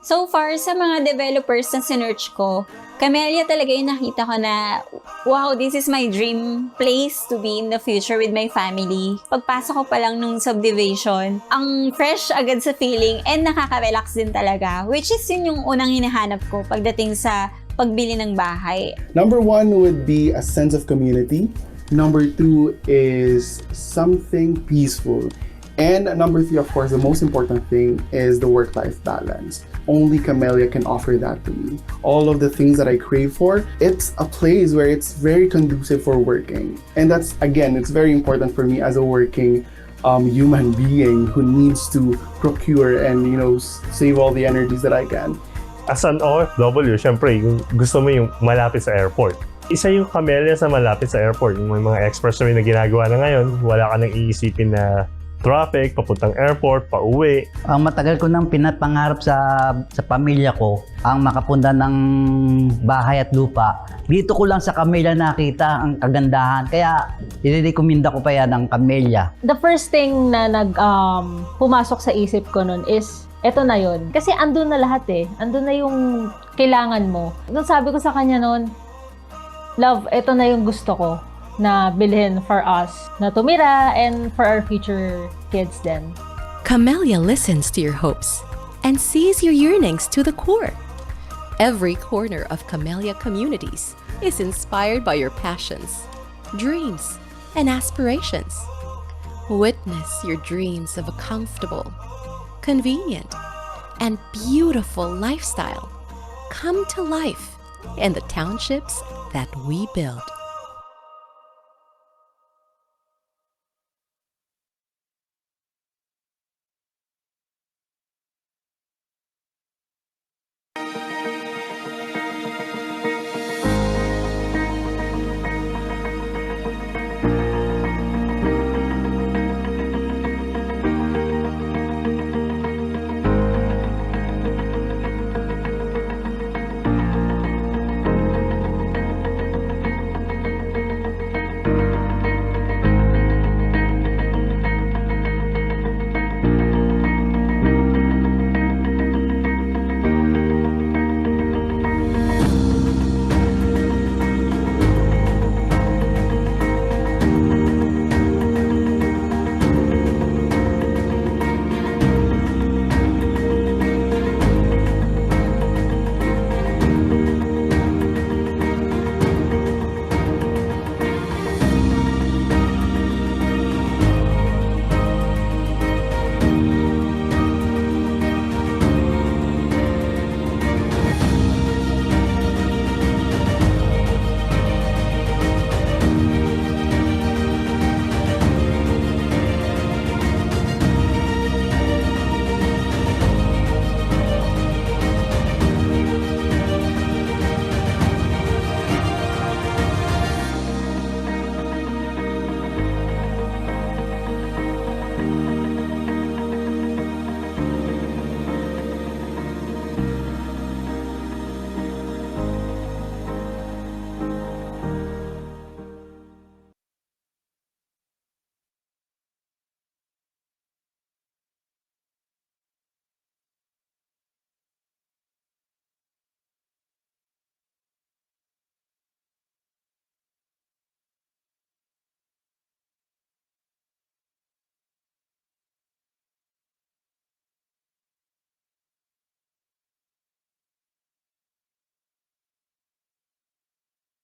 So far, sa mga developers na sinearch ko, Camella talaga yung nakita ko na, wow, this is my dream place to be in the future with my family. Pagpasok ko pa lang nung subdivision, ang fresh agad sa feeling and nakaka-relax din talaga. Which is yun yung unang hinahanap ko pagdating sa pagbili ng bahay. Number 1 would be a sense of community. Number 2 is something peaceful. And number 3, of course, the most important thing is the work-life balance. Only Camella can offer that to me. All of the things that I crave for, it's a place where it's very conducive for working. And that's, again, it's very important for me as a working human being who needs to procure and, you know, save all the energies that I can. As an OFW, syempre, gusto mo yung malapit sa airport. Isa yung Camella sa malapit sa airport. Yung mga expressway na ginagawa na ngayon, wala ka nang iisipin na traffic, papuntang airport, pauwi. Ang matagal ko nang pinapangarap sa pamilya ko, ang makapunta ng bahay at lupa. Dito ko lang sa Camella nakita ang kagandahan. Kaya, i-recommenda ko pa yan ng Camella. The first thing na pumasok sa isip ko nun is, eto na yun. Kasi andun na lahat eh. Andun na yung kailangan mo. Nung sabi ko sa kanya nun, love, eto na yung gusto ko na bilhin for us na tumira and for our future kids then. Camella listens to your hopes and sees your yearnings to the core. Every corner of Camella communities is inspired by your passions, dreams, and aspirations. Witness your dreams of a comfortable, convenient, and beautiful lifestyle come to life in the townships that we build.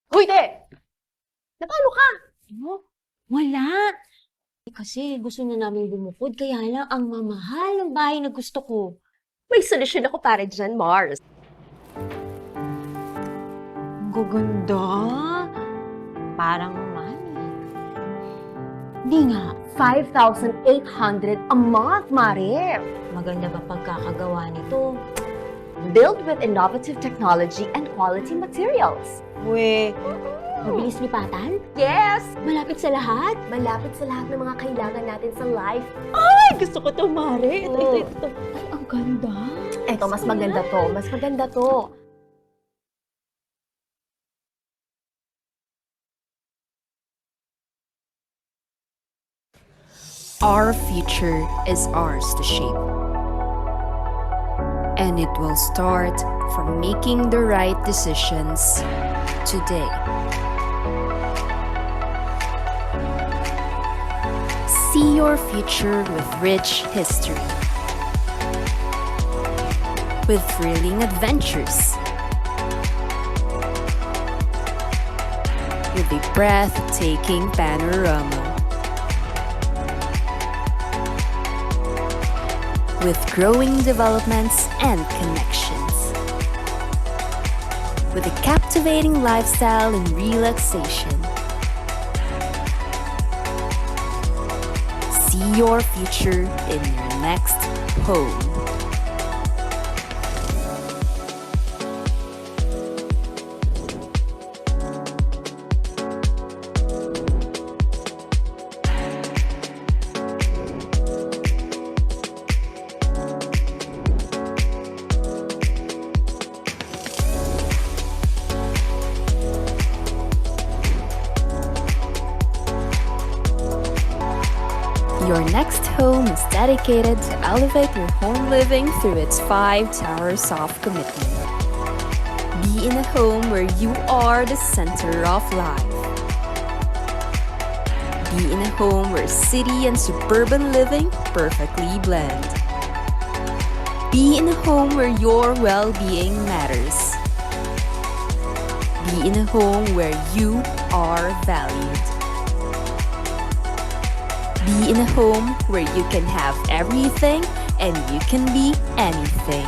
Hoy, te! Napano ka? Ano? Wala. Kasi gusto na namin bumukod, kaya lang ang mamahal ng bahay na gusto ko. May solusyon ako para dyan, Mars. Ang gaganda. Parang mahal. Hindi nga. 5,800 a month, Mare. Maganda ba pagkakagawa nito? Built with innovative technology and quality materials. We, mabilis lipatan? Yes! Malapit sa lahat? Malapit sa lahat ng mga kailangan natin sa life. Ay, gusto ko to, Mare. Ito. Ay, ang ganda. Eto, mas maganda to. Mas maganda to. Our future is ours to shape. And it will start from making the right decisions today. See your future with rich history, with thrilling adventures, with a breathtaking panorama, with growing developments and connections, with a captivating lifestyle and relaxation. See your future in your next home. Your next home is dedicated to elevate your home living through its 5 towers of commitment. Be in a home where you are the center of life. Be in a home where city and suburban living perfectly blend. Be in a home where your well-being matters. Be in a home where you are valued. Be in a home where you can have everything and you can be anything.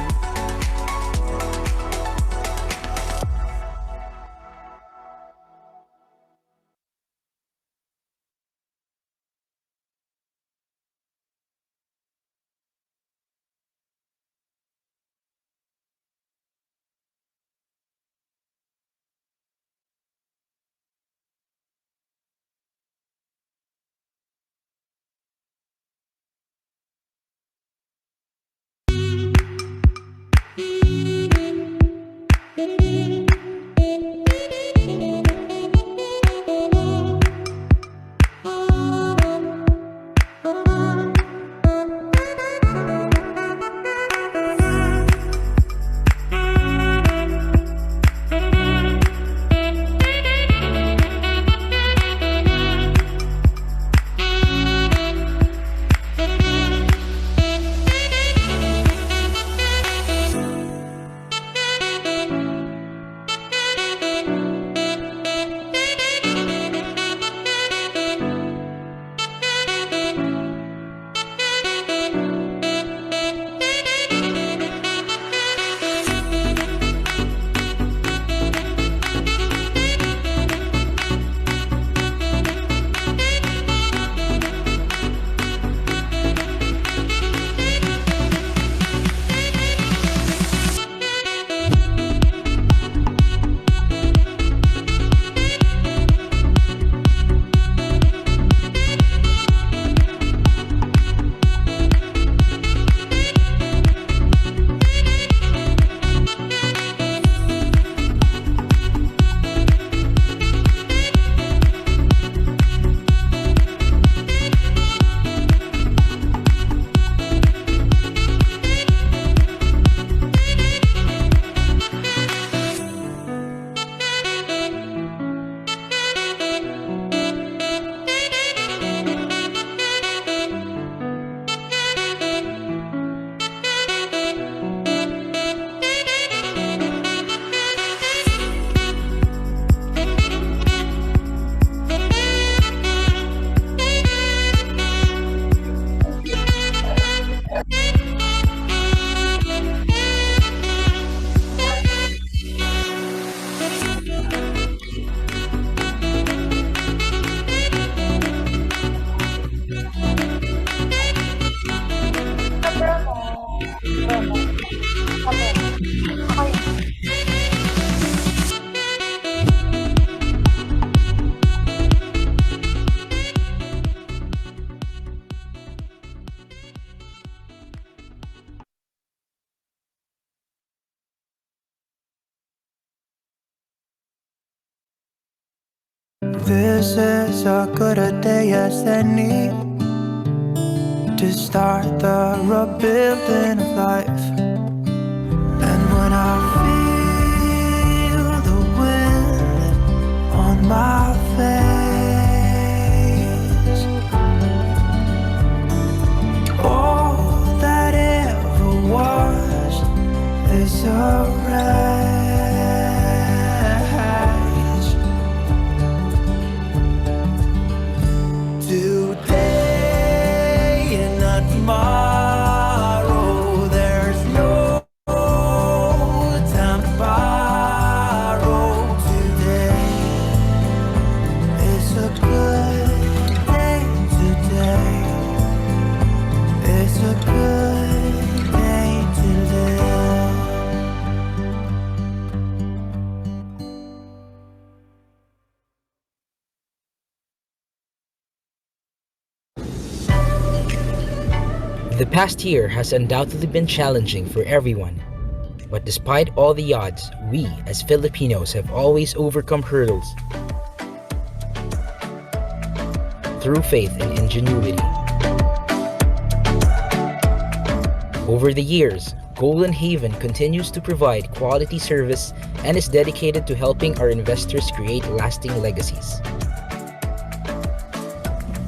This is as good a day as any to start the rebuilding of life. And when I feel the wind on my face, all that ever was is a wreck. Tomorrow, there's no time to borrow. Today is a good day. Today is a good day to live. The past year has undoubtedly been challenging for everyone, but despite all the odds, we as Filipinos have always overcome hurdles through faith and ingenuity. Over the years, Golden Haven continues to provide quality service and is dedicated to helping our investors create lasting legacies.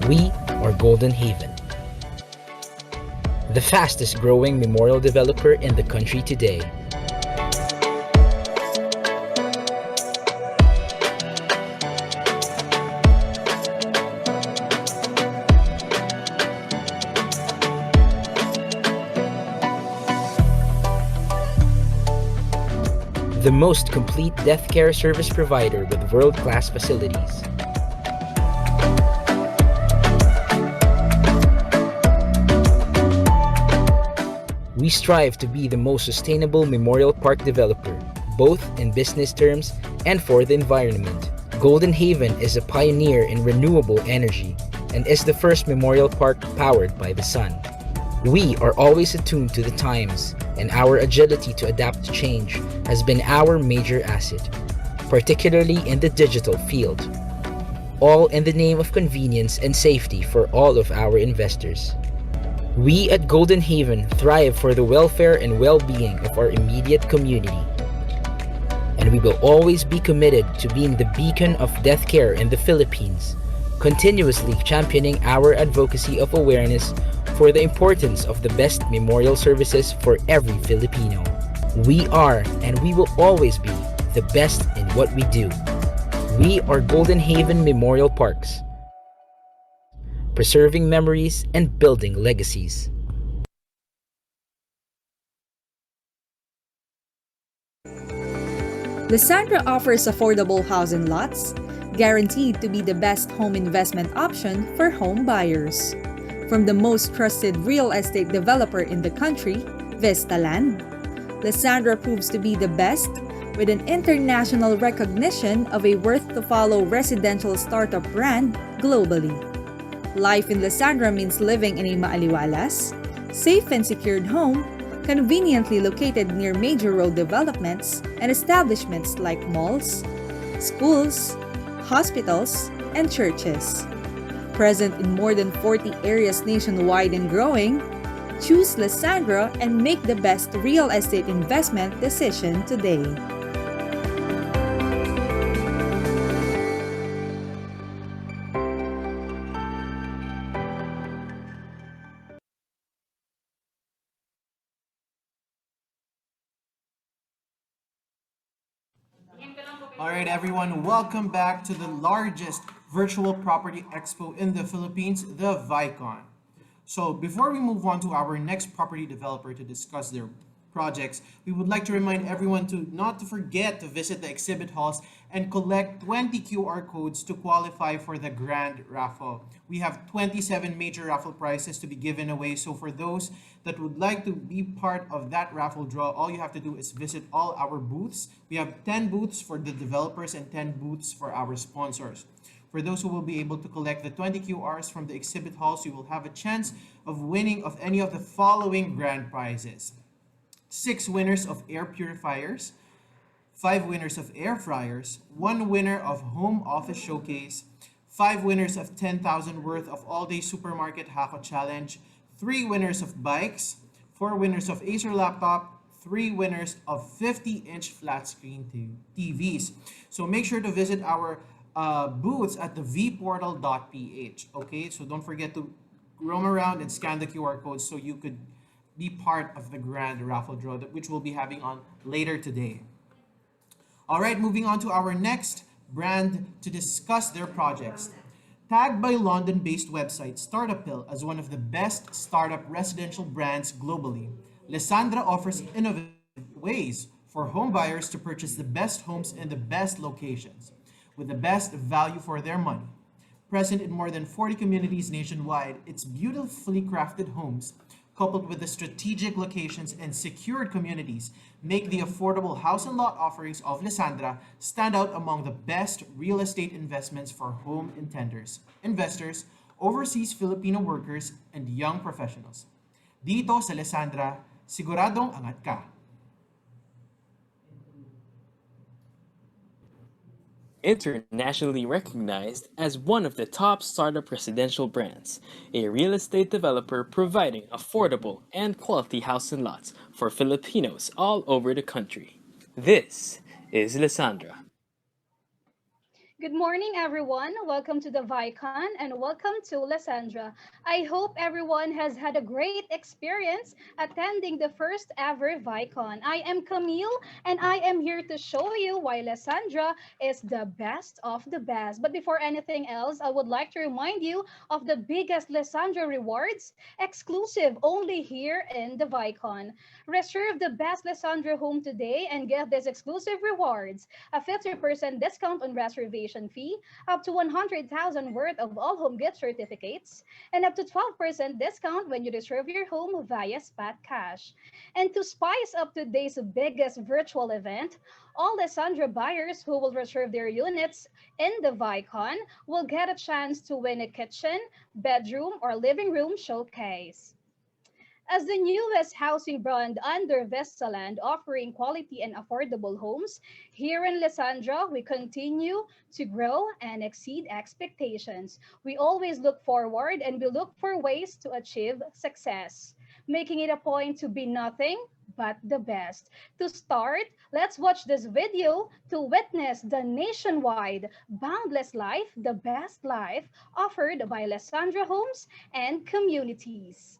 We are Golden Haven, the fastest growing memorial developer in the country today. The most complete death care service provider with world-class facilities. We strive to be the most sustainable memorial park developer, both in business terms and for the environment. Golden Haven is a pioneer in renewable energy and is the first memorial park powered by the sun. We are always attuned to the times, and our agility to adapt to change has been our major asset, particularly in the digital field. All in the name of convenience and safety for all of our investors. We at Golden Haven thrive for the welfare and well-being of our immediate community. And we will always be committed to being the beacon of death care in the Philippines, continuously championing our advocacy of awareness for the importance of the best memorial services for every Filipino. We are and we will always be the best in what we do. We are Golden Haven Memorial Parks, preserving memories and building legacies. Lessandra offers affordable housing lots, guaranteed to be the best home investment option for home buyers. From the most trusted real estate developer in the country, Vista Land, Lessandra proves to be the best with an international recognition of a worth-to-follow residential startup brand globally. Life in Lessandra means living in a maaliwalas, safe and secured home, conveniently located near major road developments and establishments like malls, schools, hospitals, and churches. Present in more than 40 areas nationwide and growing, choose Lessandra and make the best real estate investment decision today. All right, everyone, welcome back to the largest virtual property expo in the Philippines, the ViCon. So before we move on to our next property developer to discuss their projects, we would like to remind everyone not to forget to visit the exhibit halls and collect 20 QR codes to qualify for the grand raffle. We have 27 major raffle prizes to be given away. So for those that would like to be part of that raffle draw, all you have to do is visit all our booths. We have 10 booths for the developers and 10 booths for our sponsors. For those who will be able to collect the 20 QRs from the exhibit halls, you will have a chance of winning of any of the following grand prizes: 6 winners of air purifiers, 5 winners of air fryers, 1 winner of home office showcase, 5 winners of 10,000 worth of all-day supermarket Hako challenge, 3 winners of bikes, 4 winners of Acer laptop, 3 winners of 50-inch flat screen TVs. So make sure to visit our booths at the vportal.ph. Okay, so don't forget to roam around and scan the QR codes so you could be part of the grand raffle draw, which we'll be having on later today. All right, moving on to our next brand to discuss their projects. Tagged by London-based website Startup as one of the best startup residential brands globally, Lessandra offers innovative ways for home buyers to purchase the best homes in the best locations with the best value for their money. Present in more than 40 communities nationwide, its beautifully crafted homes, coupled with the strategic locations and secured communities, make the affordable house and lot offerings of Lessandra stand out among the best real estate investments for home intenders, investors, overseas Filipino workers, and young professionals. Dito sa Lessandra, siguradong angat ka. Internationally recognized as one of the top startup residential brands, a real estate developer providing affordable and quality house and lots for Filipinos all over the country. This is Lessandra. Good morning, everyone. Welcome to the ViCon and welcome to Lessandra. I hope everyone has had a great experience attending the first ever ViCon. I am Camille and I am here to show you why Lessandra is the best of the best. But before anything else, I would like to remind you of the biggest Lessandra rewards, exclusive only here in the ViCon. Reserve the best Lessandra home today and get these exclusive rewards: a 50% discount on reservation fee, up to 100,000 worth of all home gift certificates, and up to 12% discount when you reserve your home via Spat Cash. And to spice up today's biggest virtual event, all Lessandra buyers who will reserve their units in the ViCon will get a chance to win a kitchen, bedroom, or living room showcase. As the newest housing brand under Vistaland, offering quality and affordable homes, here in Lessandra, we continue to grow and exceed expectations. We always look forward and we look for ways to achieve success, making it a point to be nothing but the best. To start, let's watch this video to witness the nationwide boundless life, the best life offered by Lessandra Homes and Communities.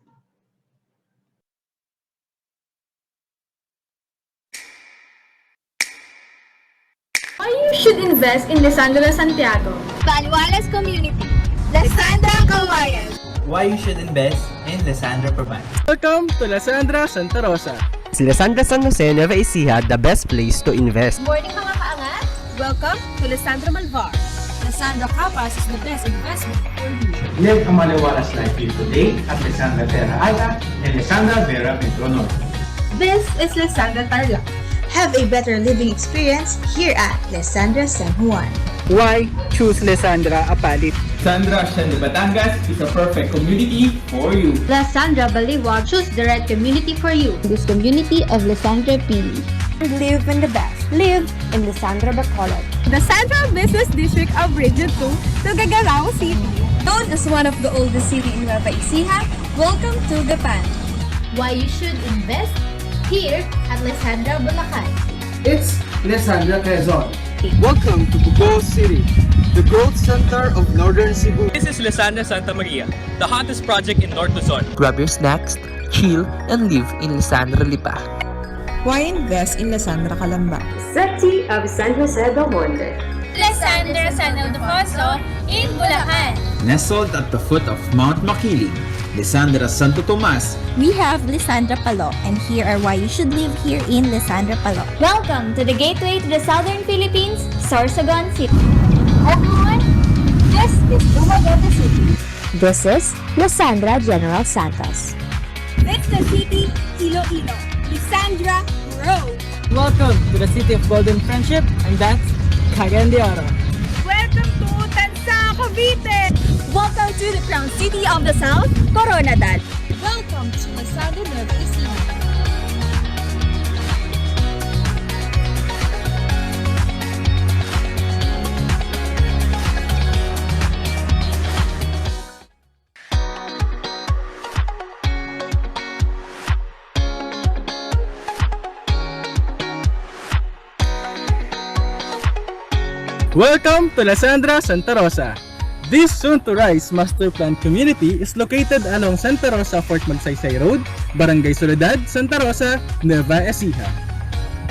Why you should invest in Lessandra Santiago? Baluales Community. Lessandra Kawayan. Why you should invest in Lessandra Pragmatic. Welcome to Lessandra Santa Rosa. Si Lessandra San Jose Nueva Ecija, the best place to invest. Morning mga kaangat. Welcome to Lessandra Malvar. Lessandra Capas is the best investment for you. Live a maliwalas life here today at Lessandra Terra Alta and Lessandra Vera Metro North. This is Lessandra Tarlac. Have a better living experience here at Lessandra San Juan. Why choose Lessandra Apalit? Lessandra San Batangas is a perfect community for you. Lessandra Baliwag, choose the right community for you. This community of Lessandra Pili. Live in the best. Live in Lessandra Bacolod. The Central Business District of Region 2, Tuguegarao City. Known as one of the oldest city in Nueva Ecija, welcome to Gapan. Why you should invest here at Lessandra Bulacan. It's Lessandra Quezon. Welcome to Bugo City, the growth center of Northern Cebu. This is Lessandra Santa Maria, the hottest project in North Luzon. Grab your snacks, chill, and live in Lessandra Lipa. Why invest in Lessandra Calamba? City of San Jose del Monte. Lessandra San Ildefonso in Bulacan. Nestled at the foot of Mount Makiling, Lessandra Santo Tomas. We have Lessandra Palo, and here are why you should live here in Lessandra Palo. Welcome to the gateway to the Southern Philippines, Sorsogon City. Everyone, this is Dumaguete City. This is Lessandra General Santos. Vista City, Iloilo. Lessandra Road. Welcome to the city of Golden Friendship, and that's Cagayan de Oro. Welcome to Tanza, Cavite. Welcome to the Crown City of the South, Coronadal. Welcome to Lessandra Nueva Ecija. Welcome to Lessandra Santa Rosa. This soon-to-rise master plan community is located along Santa Rosa Fort Magsaysay Road, Barangay Soledad, Santa Rosa, Nueva Ecija.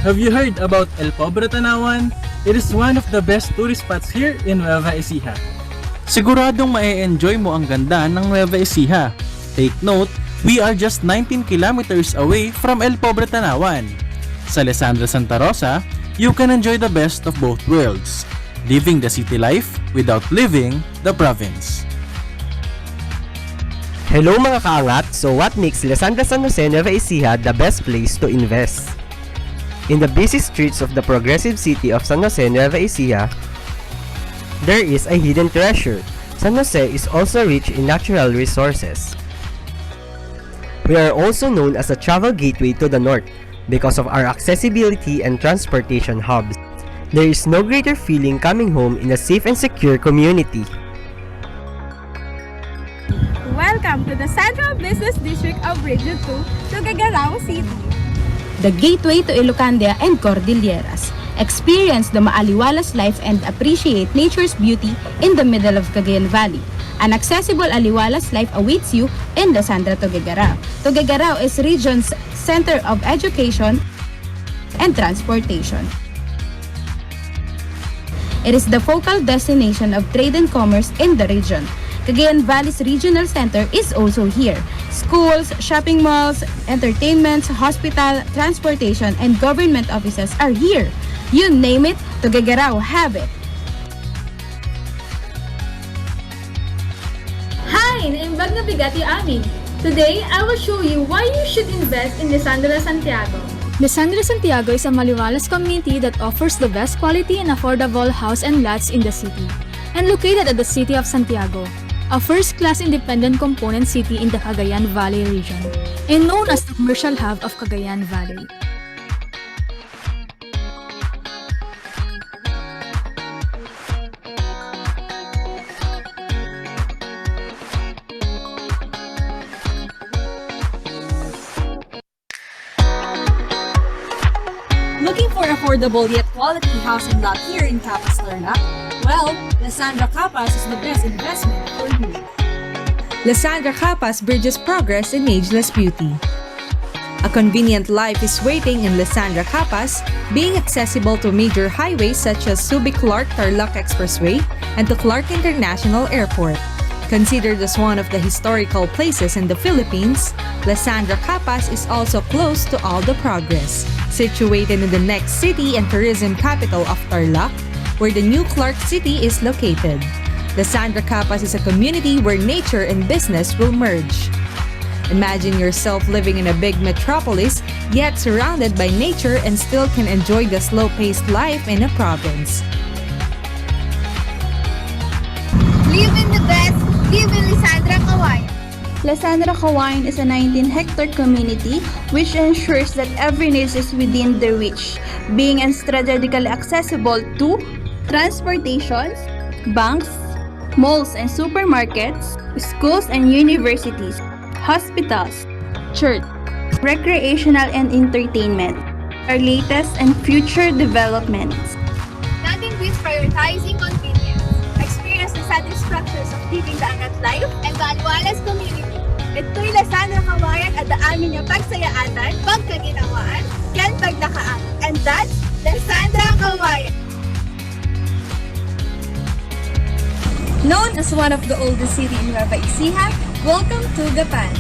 Have you heard about El Pobre Tanawan? It is one of the best tourist spots here in Nueva Ecija. Siguradong ma-enjoy mo ang ganda ng Nueva Ecija. Take note, we are just 19 kilometers away from El Pobre Tanawan. Sa Lessandra Santa Rosa, you can enjoy the best of both worlds, living the city life without living the province. Hello mga kaangat! So what makes Lessandra San Jose Nueva Ecija the best place to invest? In the busy streets of the progressive city of San Jose Nueva Ecija, there is a hidden treasure. San Jose is also rich in natural resources. We are also known as a travel gateway to the north because of our accessibility and transportation hubs. There is no greater feeling coming home in a safe and secure community. Welcome to the Central Business District of Region 2, Tuguegarao City. The gateway to Ilocandia and Cordilleras. Experience the maaliwalas life and appreciate nature's beauty in the middle of Cagayan Valley. An accessible aliwalas life awaits you in Lessandra, Tuguegarao. Tuguegarao is region's center of education and transportation. It is the focal destination of trade and commerce in the region. Cagayan Valley's regional center is also here. Schools, shopping malls, entertainments, hospital, transportation, and government offices are here. You name it, Tuguegarao have it. Hi! Naimbag na bigati amin. Today, I will show you why you should invest in Lessandra Santiago. Lessandra Santiago is a maliwalas community that offers the best quality and affordable house and lots in the city, and located at the city of Santiago, a first-class independent component city in the Cagayan Valley region, and known as the commercial hub of Cagayan Valley. Looking for affordable yet quality house and lot here in Capas, Tarlac? Well, Lessandra Capas is the best investment for you. Lessandra Capas bridges progress and ageless beauty. A convenient life is waiting in Lessandra Capas, being accessible to major highways such as Subic-Clark-Tarlac Expressway and to Clark International Airport. Considered as one of the historical places in the Philippines, Lessandra Capas is also close to all the progress. Situated in the next city and tourism capital of Tarlac, where the new Clark City is located. Lessandra Capas is a community where nature and business will merge. Imagine yourself living in a big metropolis, yet surrounded by nature and still can enjoy the slow-paced life in a province. Live in the best, live in Lessandra Kawayan. Lessandra Kawayan is a 19-hectare community which ensures that every need is within their reach, being strategically accessible to transportation, banks, malls and supermarkets, schools and universities, hospitals, church, recreational and entertainment, our latest and future developments. Nothing beats prioritizing convenience. Experience the satisfactions of living the angat life and the aliwalas community. Ito'y Lessandra Kawayan at daamin niya pagsayaatan, pagkaginawaan, yan paglakaan. And that's Lessandra Kawayan. Known as one of the oldest city in Nueva Ecija, welcome to Gapan.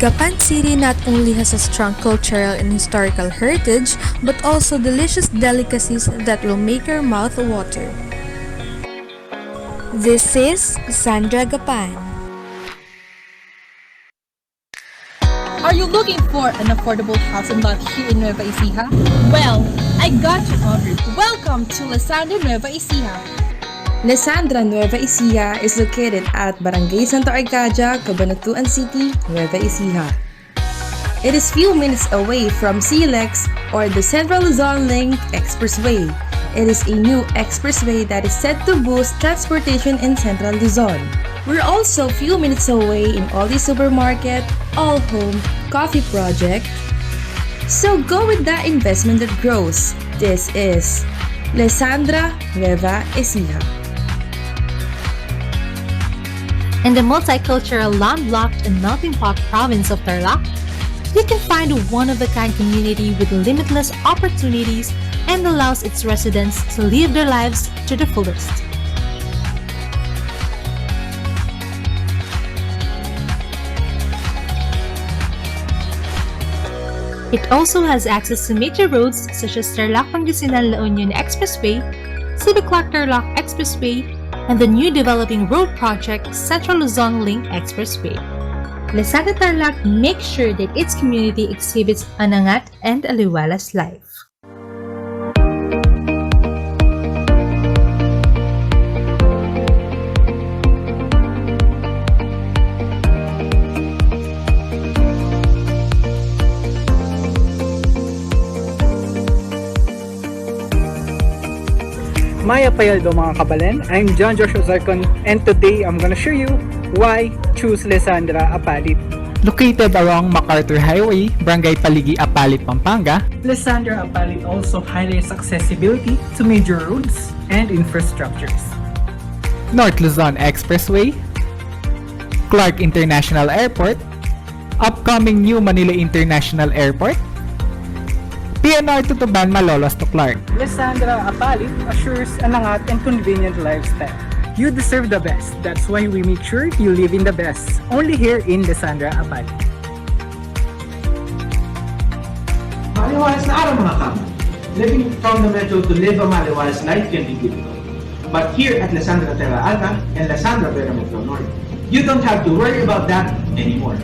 Gapan City not only has a strong cultural and historical heritage, but also delicious delicacies that will make your mouth water. This is Sandra Gapan. Are you looking for an affordable house and lot here in Nueva Ecija? Well, I got you covered. Welcome to Lessandra Nueva Ecija. Lessandra Nueva Ecija is located at Barangay Santa Arcadia, Cabanatuan City, Nueva Ecija. It is few minutes away from CLEX or the Central Luzon Link Expressway. It is a new expressway that is set to boost transportation in Central Luzon. We're also few minutes away in Aldi Supermarket, All Home, Coffee Project. So go with that investment that grows. This is Lessandra Nueva Ecija. In the multicultural, landlocked, and melting pot province of Tarlac, you can find a one-of-a-kind community with limitless opportunities and allows its residents to live their lives to the fullest. It also has access to major roads such as Tarlac-Pangasinan-La Union Expressway, Subic-Clark-Tarlac Expressway, and the new developing road project Central Luzon Link Expressway. Lessandra Tarlac makes sure that its community exhibits an angat and aliwalas life. Maya Payaldo mga kabalen, I'm John Joshua Zarcon and today I'm gonna show you Why choose Lessandra Apalit? Located along MacArthur Highway, Barangay Paligi, Apalit, Pampanga, Lessandra Apalit also highlights accessibility to major roads and infrastructures. North Luzon Expressway, Clark International Airport, upcoming New Manila International Airport, PNR to Tuban, Malolos to Clark. Lessandra Apalit assures an angat and convenient lifestyle. You deserve the best. That's why we make sure you live in the best. Only here in Lessandra Apalit. Maliwalas na araw mga kama. Living from the metro to live a maliwalas life can be difficult. But here at Lessandra Terra Alta and Lessandra Vera Metro North, you don't have to worry about that anymore.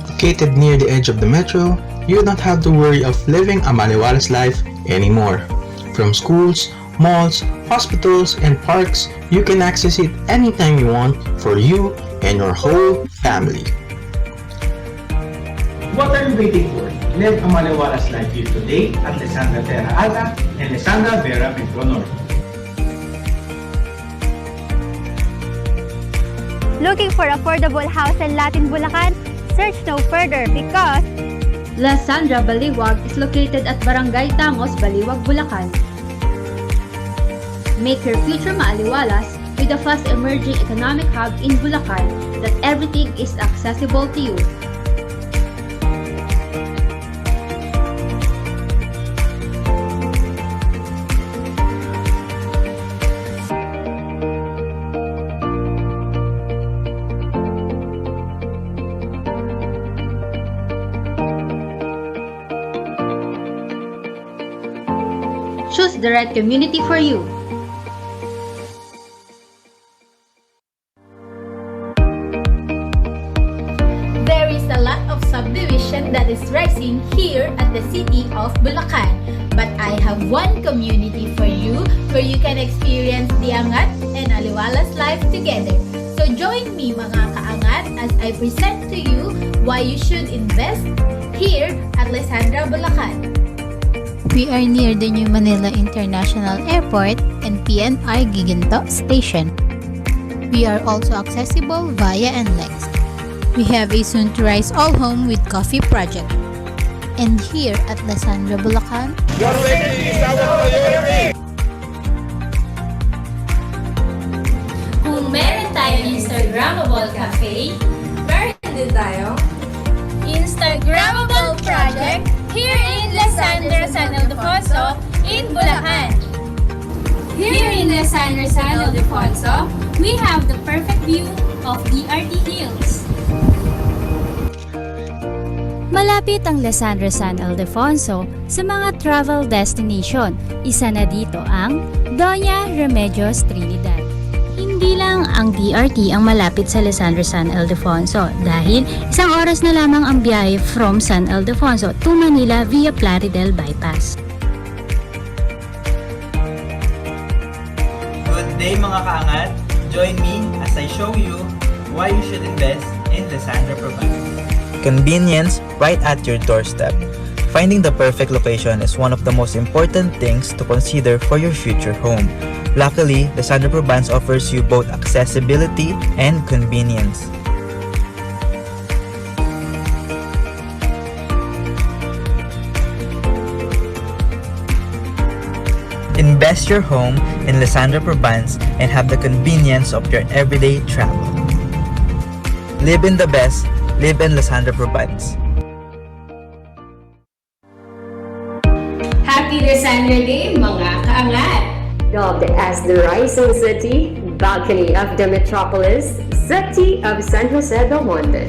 Located near the edge of the metro, you don't have to worry of living a maliwalas life anymore. From schools, malls, hospitals, and parks, you can access it anytime you want for you and your whole family. What are you waiting for? Live a maliwalas life here today at Lessandra Terra Alta and Lessandra Vera Metro North. Looking for affordable house and lot in Bulacan? Search no further because Lessandra Baliwag is located at Barangay Tangos, Baliwag, Bulacan. Make your future maaliwalas with a fast emerging economic hub in Bulacan that everything is accessible to you. Choose the right community for you. There is a lot of subdivision that is rising here at the city of Bulacan. But I have one community for you where you can experience the angat and aliwalas life together. So join me mga kaangat as I present to you why you should invest here at Lessandra, Bulacan. We are near the New Manila International Airport and PNR Giginto Station. We are also accessible via NLEX. We have a soon-to-rise all-home with coffee project. And here at Lessandra, Bulacan, your safety is our priority! Kung meron tayong Instagrammable cafe, meron din tayong Instagrammable project here in Lessandra San Ildefonso in Bulacan. Here in Lessandra San Ildefonso, we have the perfect view of DRT Hills. Malapit ang Lessandra San Ildefonso sa mga travel destination. Isa na dito ang Doña Remedios Trinidad. Hindi lang ang DRT ang malapit sa Lessandra San Ildefonso dahil isang oras na lamang ang biyahe from San Ildefonso to Manila via Plaridel Bypass. Good day mga kaangat! Join me as I show you why you should invest in Lessandra Province. Convenience right at your doorstep. Finding the perfect location is one of the most important things to consider for your future home. Luckily, Lessandra Province offers you both accessibility and convenience. Invest your home in Lessandra Province and have the convenience of your everyday travel. Live in the best, live in Lessandra Province. Happy Lessandra Day mga kaangat! Dubbed as the Rising City, Balcony of the Metropolis, City of San Jose del Monte.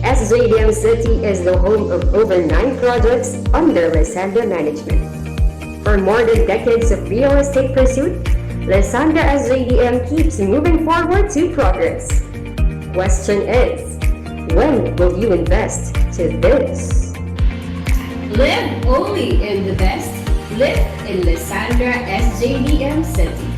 SJDM City is the home of over 9 projects under Lessandra management. For more than decades of real estate pursuit, Lessandra SJDM keeps moving forward to progress. Question is, when will you invest to this? Live only in the best. Live in Lessandra SJDM City.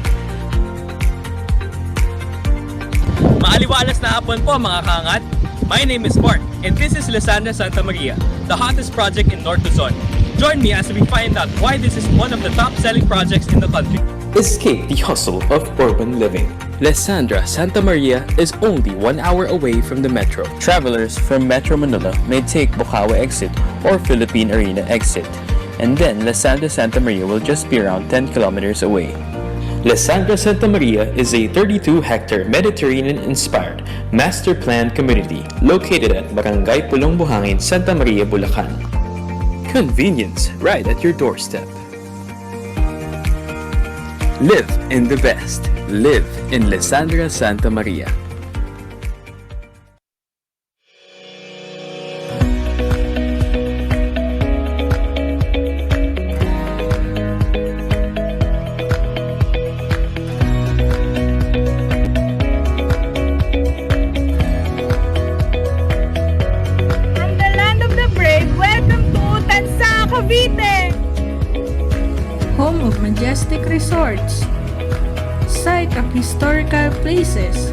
Maaliwalas na hapon po mga kaangat. My name is Mark and this is Lessandra Santa Maria, the hottest project in North Luzon. Join me as we find out why this is one of the top-selling projects in the country. Escape the hustle of urban living. Lessandra Santa Maria is only 1 hour away from the metro. Travelers from Metro Manila may take Bukawi exit or Philippine Arena exit, and then Lessandra Santa Maria will just be around 10 kilometers away. Lessandra Santa Maria is a 32-hectare Mediterranean-inspired master-planned community located at Barangay Pulong Buhangin, Santa Maria, Bulacan. Convenience right at your doorstep. Live in the best. Live in Lessandra Santa Maria. From the land of the brave, welcome to Tanza, Cavite! Home of majestic resorts, site of historical places,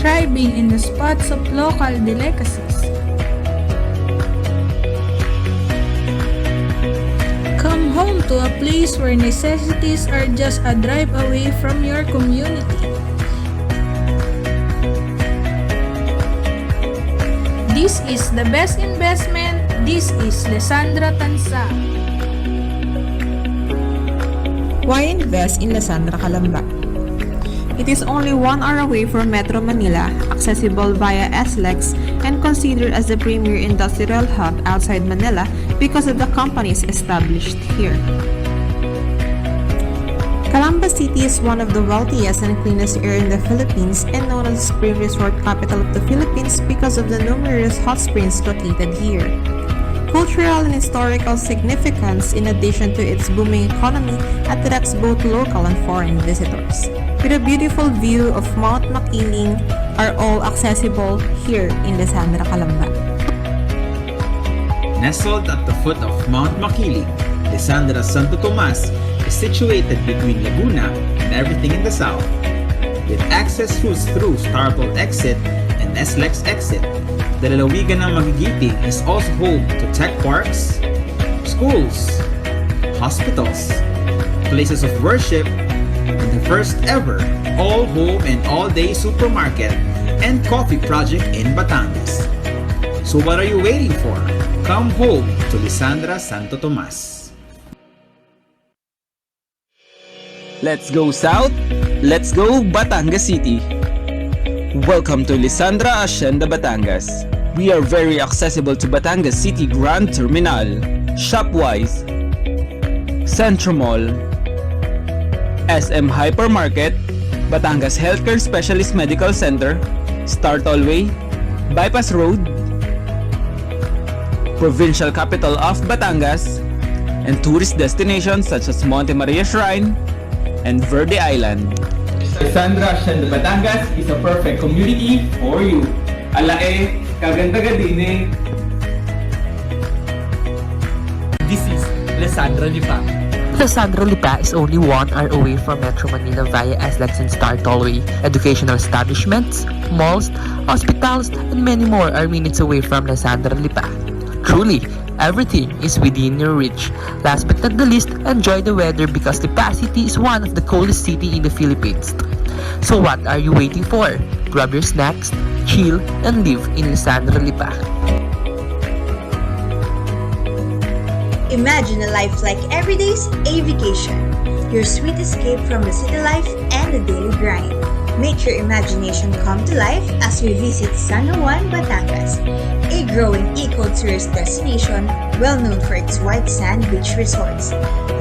thriving in the spots of local delicacies. Come home to a place where necessities are just a drive away from your community. This is the best investment. This is Lessandra Tanza. Why invest in Lessandra Calamba? It is only 1 hour away from Metro Manila, accessible via SLEX, and considered as the premier industrial hub outside Manila because of the companies established here. Calamba City is one of the wealthiest and cleanest area in the Philippines and known as the spring resort capital of the Philippines because of the numerous hot springs located here. Cultural and historical significance, in addition to its booming economy, attracts both local and foreign visitors. With a beautiful view of Mount Makiling, are all accessible here in Lessandra, Calamba. Nestled at the foot of Mount Makiling, Lessandra Santo Tomas is situated between Laguna and everything in the south. With access routes through Starport exit and SLEX exit, the lalawigan ng Magigiting is also home to tech parks, schools, hospitals, places of worship, and the first ever all-home and all-day supermarket and coffee project in Batangas. So what are you waiting for? Come home to Lessandra Santo Tomas. Let's go south. Let's go Batangas City. Welcome to Lessandra Hacienda Batangas. We are very accessible to Batangas City Grand Terminal, Shopwise, Centro Mall, SM Hypermarket, Batangas Healthcare Specialist Medical Center, Star Tollway, Bypass Road, Provincial Capital of Batangas, and tourist destinations such as Monte Maria Shrine and Verde Island. Lessandra Hacienda Batangas is a perfect community for you. Alae, kaganda din. This is Lessandra Lipa. Lessandra Lipa is only 1 hour away from Metro Manila via SLEX and Star Tollway. Educational establishments, malls, hospitals, and many more are minutes away from Lessandra Lipa. Truly, everything is within your reach. Last but not the least, enjoy the weather because Lipa City is one of the coldest city in the Philippines. So what are you waiting for? Grab your snacks, chill, and live in Lessandra Lipa. Imagine a life like every day's a vacation. Your sweet escape from the city life and the daily grind. Make your imagination come to life as we visit San Juan, Batangas, a growing eco-tourist destination well known for its white sand beach resorts.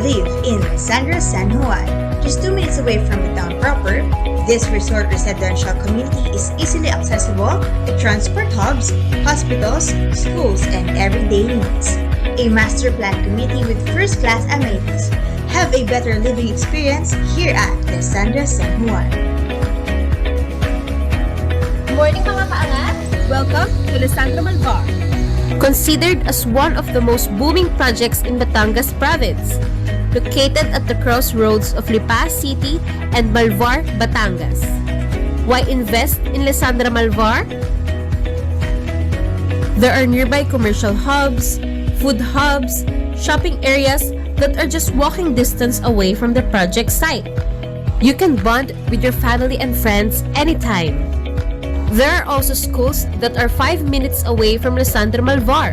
Live in Lessandra, San Juan. Just 2 minutes away from the town proper, this resort residential community is easily accessible to transport hubs, hospitals, schools, and everyday needs. A master plan community with first-class amenities. Have a better living experience here at Lessandra San Juan. Morning mga kaangat! Welcome to Lessandra Malvar. Considered as one of the most booming projects in Batangas Province, located at the crossroads of Lipa City and Malvar, Batangas. Why invest in Lessandra Malvar? There are nearby commercial hubs, food hubs, shopping areas that are just walking distance away from the project site. You can bond with your family and friends anytime. There are also schools that are 5 minutes away from Lessandra Malvar.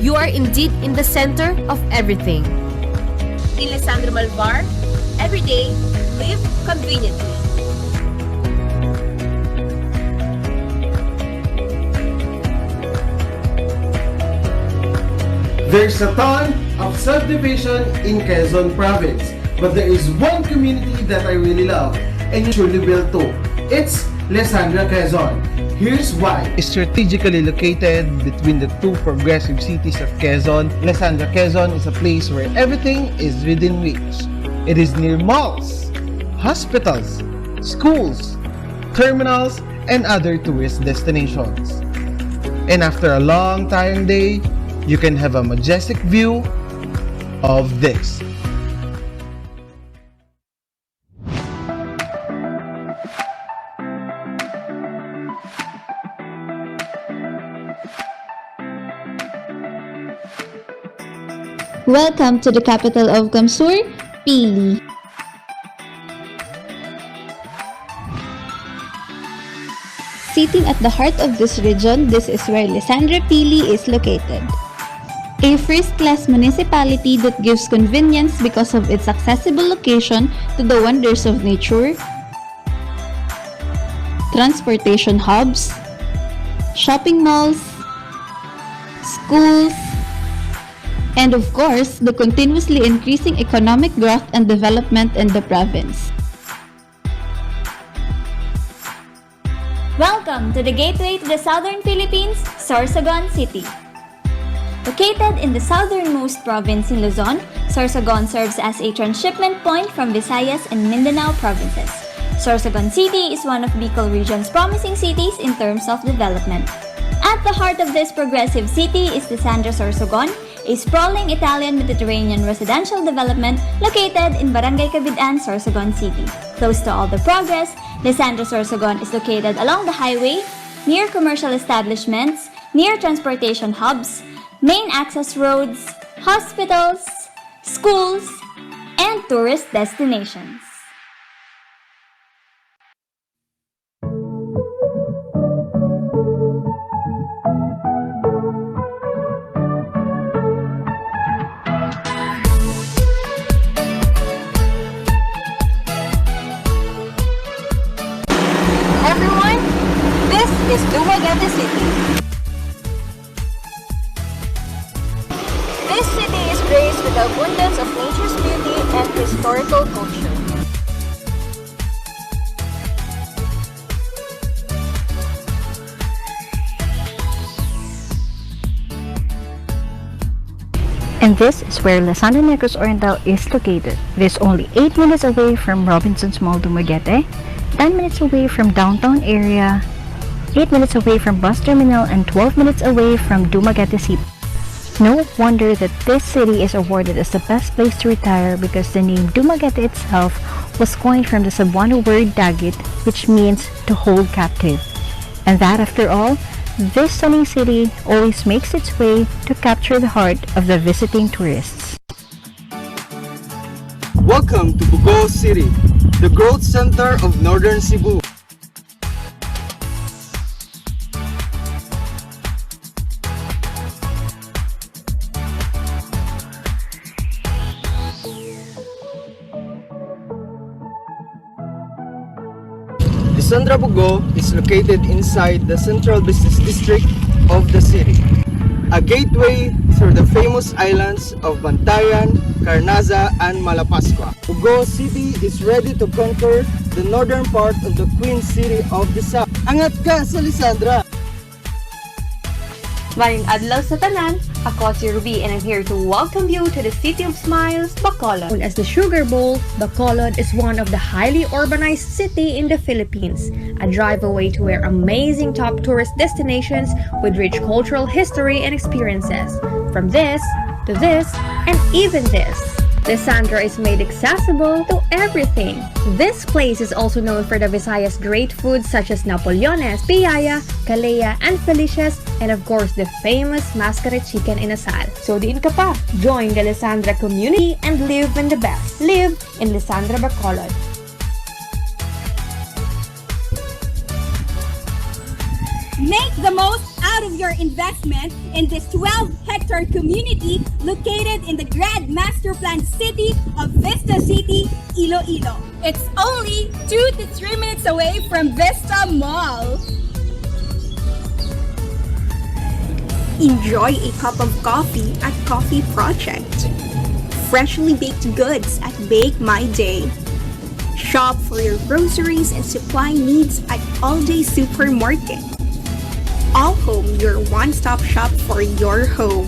You are indeed in the center of everything. In Lessandra Malvar, every day, live conveniently. There's a ton of subdivision in Quezon Province, but there is one community that I really love and you surely will too. It's Lessandra, Quezon. Here's why. Strategically located between the two progressive cities of Quezon, Lessandra, Quezon is a place where everything is within reach. It is near malls, hospitals, schools, terminals, and other tourist destinations. And after a long tiring day, you can have a majestic view of this. Welcome to the capital of Kamsur, Pili. Sitting at the heart of this region, this is where Lessandra Pili is located. A first-class municipality that gives convenience because of its accessible location to the wonders of nature, transportation hubs, shopping malls, schools, and of course, the continuously increasing economic growth and development in the province. Welcome to the gateway to the Southern Philippines, Sorsogon City. Located in the southernmost province in Luzon, Sorsogon serves as a transshipment point from Visayas and Mindanao provinces. Sorsogon City is one of Bicol region's promising cities in terms of development. At the heart of this progressive city is Lessandra Sorsogon, a sprawling Italian Mediterranean residential development located in Barangay Cabidan, Sorsogon City. Close to all the progress, Lessandra Sorsogon is located along the highway, near commercial establishments, near transportation hubs, main access roads, hospitals, schools, and tourist destinations. Everyone, this is Dumaguete City. This city is graced with the abundance of nature's beauty and historical culture. And this is where Lessandra Negros Oriental is located. It is only 8 minutes away from Robinson's Mall, Dumaguete, 10 minutes away from downtown area, 8 minutes away from bus terminal, and 12 minutes away from Dumaguete City. No wonder that this city is awarded as the best place to retire because the name Dumaguete itself was coined from the Cebuano word dagit, which means to hold captive. And that, after all, this stunning city always makes its way to capture the heart of the visiting tourists. Welcome to Bugo City, the growth center of Northern Cebu. Lessandra Bugo is located inside the central business district of the city, a gateway through the famous islands of Bantayan, Carnaza, and Malapascua. Bugo City is ready to conquer the northern part of the Queen City of the South. Angat ka sa Lessandra! Maring adlaw sa tanan, ako si Ruby and I'm here to welcome you to the City of Smiles, Bacolod. Known as the Sugar Bowl, Bacolod is one of the highly urbanized city in the Philippines, a drive away to where amazing top tourist destinations with rich cultural history and experiences. From this, to this, and even this, Lessandra is made accessible to everything. This place is also known for the Visayas' great foods such as Napoleones, Piaya, Calea, and Felicias, and of course the famous mascarade chicken inasal. So diin ka pa, join the Lessandra community and live in the best. Live in Lessandra, Bacolod. Make the most out of your investment in this 12-hectare community located in the Grand Master Plan city of Vista City, Iloilo. It's only 2 to 3 minutes away from Vistamall. Enjoy a cup of coffee at Coffee Project. Freshly baked goods at Bake My Day. Shop for your groceries and supply needs at All Day Supermarket. All Home, your one-stop shop for your home.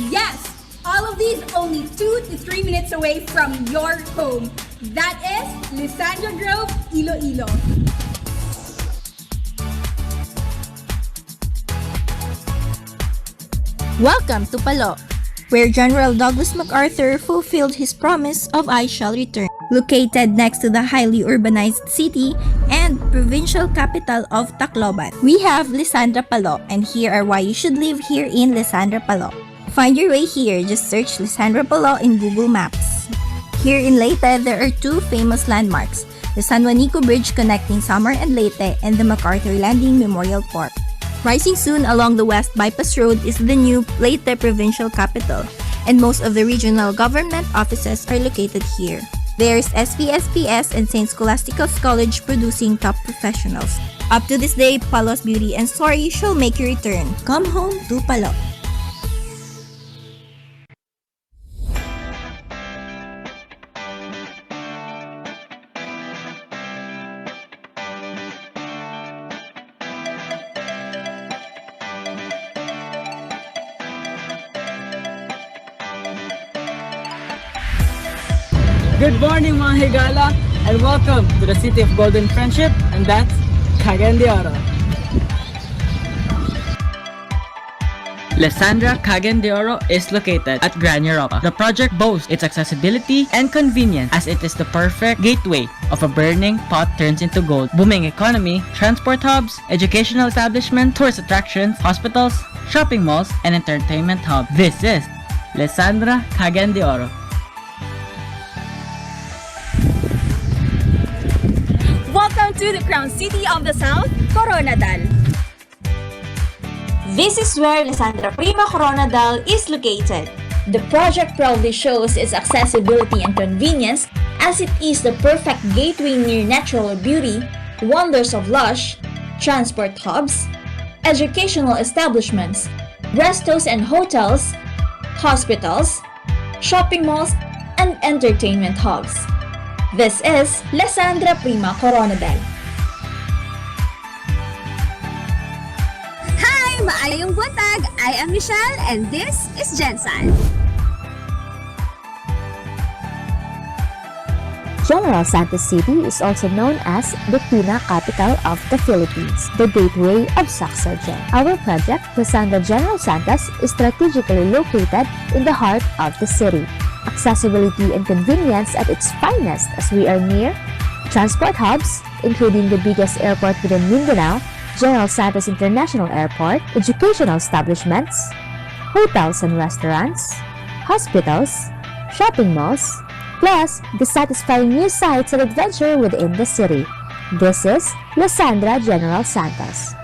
Yes, all of these only 2 to 3 minutes away from your home. That is Lessandra Grove, Iloilo. Welcome to Palo, where General Douglas MacArthur fulfilled his promise of I shall return. Located next to the highly urbanized city and provincial capital of Tacloban, we have Lessandra Palo, and here are why you should live here in Lessandra Palo. Find your way here, just search Lessandra Palo in Google Maps. Here in Leyte, there are two famous landmarks, the San Juanico Bridge connecting Samar and Leyte and the MacArthur Landing Memorial Park. Rising soon along the West Bypass Road is the new Leyte Provincial Capital, and most of the regional government offices are located here. There's SPSPS and St. Scholastica's College producing top professionals. Up to this day, Palo's beauty and story shall make you return. Come home to Palo. Good morning mga higala, and welcome to the City of Golden Friendship, and that's Cagayan de Oro. Lessandra Cagayan de Oro is located at Gran Europa. The project boasts its accessibility and convenience as it is the perfect gateway of a burning pot turns into gold, booming economy, transport hubs, educational establishments, tourist attractions, hospitals, shopping malls, and entertainment hub. This is Lessandra Cagayan de Oro. Welcome to the Crown City of the South, Coronadal. This is where Lessandra Prima Coronadal is located. The project proudly shows its accessibility and convenience as it is the perfect gateway near natural beauty, wonders of lush, transport hubs, educational establishments, restos and hotels, hospitals, shopping malls, and entertainment hubs. This is Lessandra Prima Coronadal. Hi! Maayong buntag! I am Michelle and this is Jensen. General Santos City is also known as the Pena capital of the Philippines, the gateway of Saxagen. Our project, Lessandra General Santos, is strategically located in the heart of the city. Accessibility and convenience at its finest as we are near transport hubs, including the biggest airport within Mindanao, General Santos International Airport, educational establishments, hotels and restaurants, hospitals, shopping malls, plus the satisfying new sights and adventure within the city. This is Lessandra General Santos.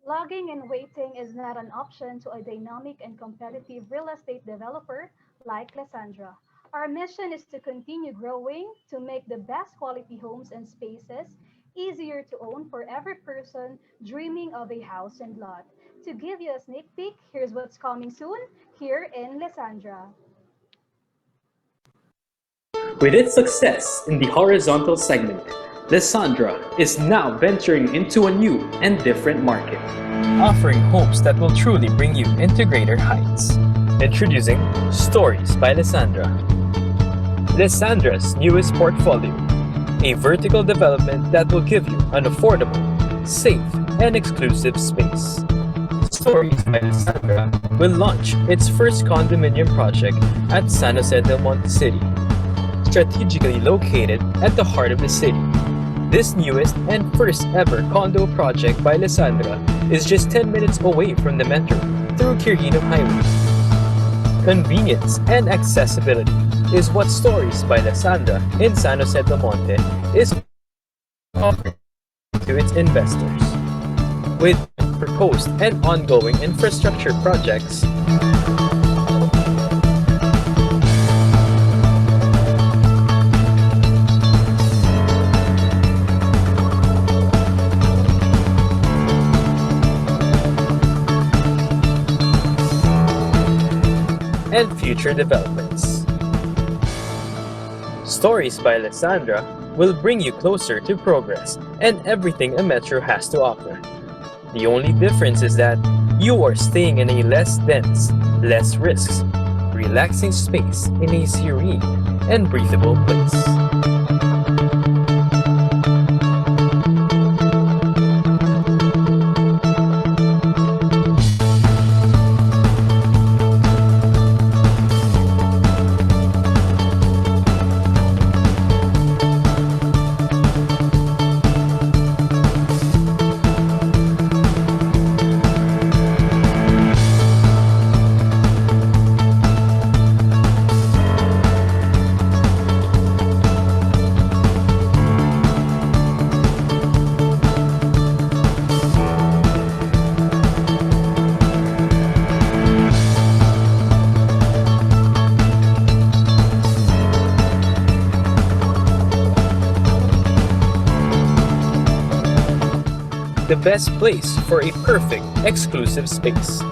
Logging and waiting is not an option to a dynamic and competitive real estate developer like Lessandra. Our mission is to continue growing to make the best quality homes and spaces easier to own for every person dreaming of a house and lot. To give you a sneak peek, here's what's coming soon here in Lessandra. With its success in the horizontal segment, Lessandra is now venturing into a new and different market, offering homes that will truly bring you into greater heights. Introducing Stories by Lessandra. Lessandra's newest portfolio, a vertical development that will give you an affordable, safe, and exclusive space. Stories by Lessandra will launch its first condominium project at San Jose del Monte City, strategically located at the heart of the city. This newest and first ever condo project by Lessandra is just 10 minutes away from the metro through Quirino Highway. Convenience and accessibility is what Stories by Lessandra in San Jose del Monte is offering to its investors. With proposed and ongoing infrastructure projects, and future developments. Stories by Lessandra will bring you closer to progress and everything a metro has to offer. The only difference is that you are staying in a less dense, less risks, relaxing space in a serene and breathable place. The best place for a perfect exclusive space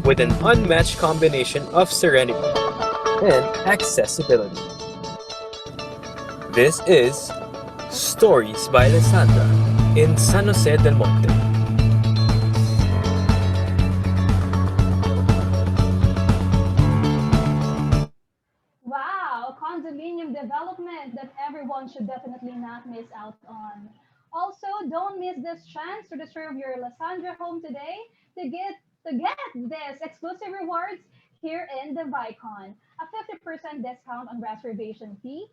with an unmatched combination of serenity and accessibility. This is Stories by Lessandra in San Jose del Monte. Wow, condominium development that everyone should definitely not miss out on. Also, don't miss this chance to reserve your Lessandra home today to get this exclusive rewards here in the ViCon. A 50% discount on reservation fee.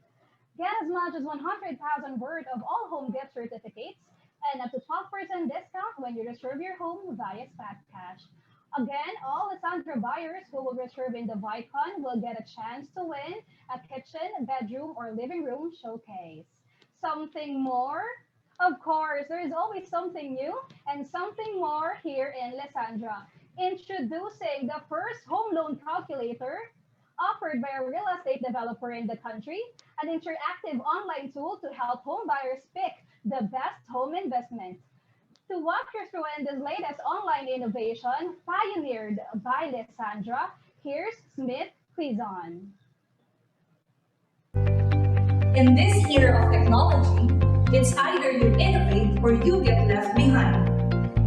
Get as much as 100,000 worth of all home gift certificates and up to 12% discount when you reserve your home via Spot Cash. Again, all Lessandra buyers who will reserve in the ViCon will get a chance to win a kitchen, bedroom, or living room showcase. Something more? Of course, there is always something new and something more here in Lessandra. Introducing the first home loan calculator offered by a real estate developer in the country, an interactive online tool to help home buyers pick the best home investment. To walk you through in this latest online innovation pioneered by Lessandra, here's Smith Quizon. In this era of technology, it's either you innovate or you get left behind.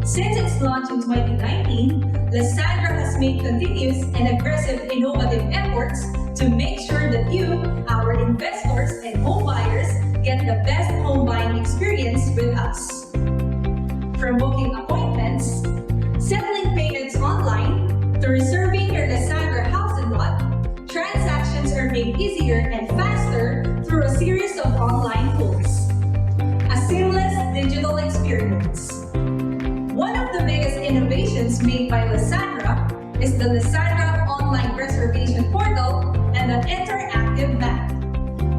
Since its launch in 2019, Lessandra has made continuous and aggressive innovative efforts to make sure that you, our investors and home buyers, get the best home buying experience with us. From booking appointments, settling payments online, to reserving your Lessandra house and lot, transactions are made easier and faster through a series of online tools. A seamless digital experience. One of the biggest innovations made by Lessandra is the Lessandra online reservation portal and an interactive map,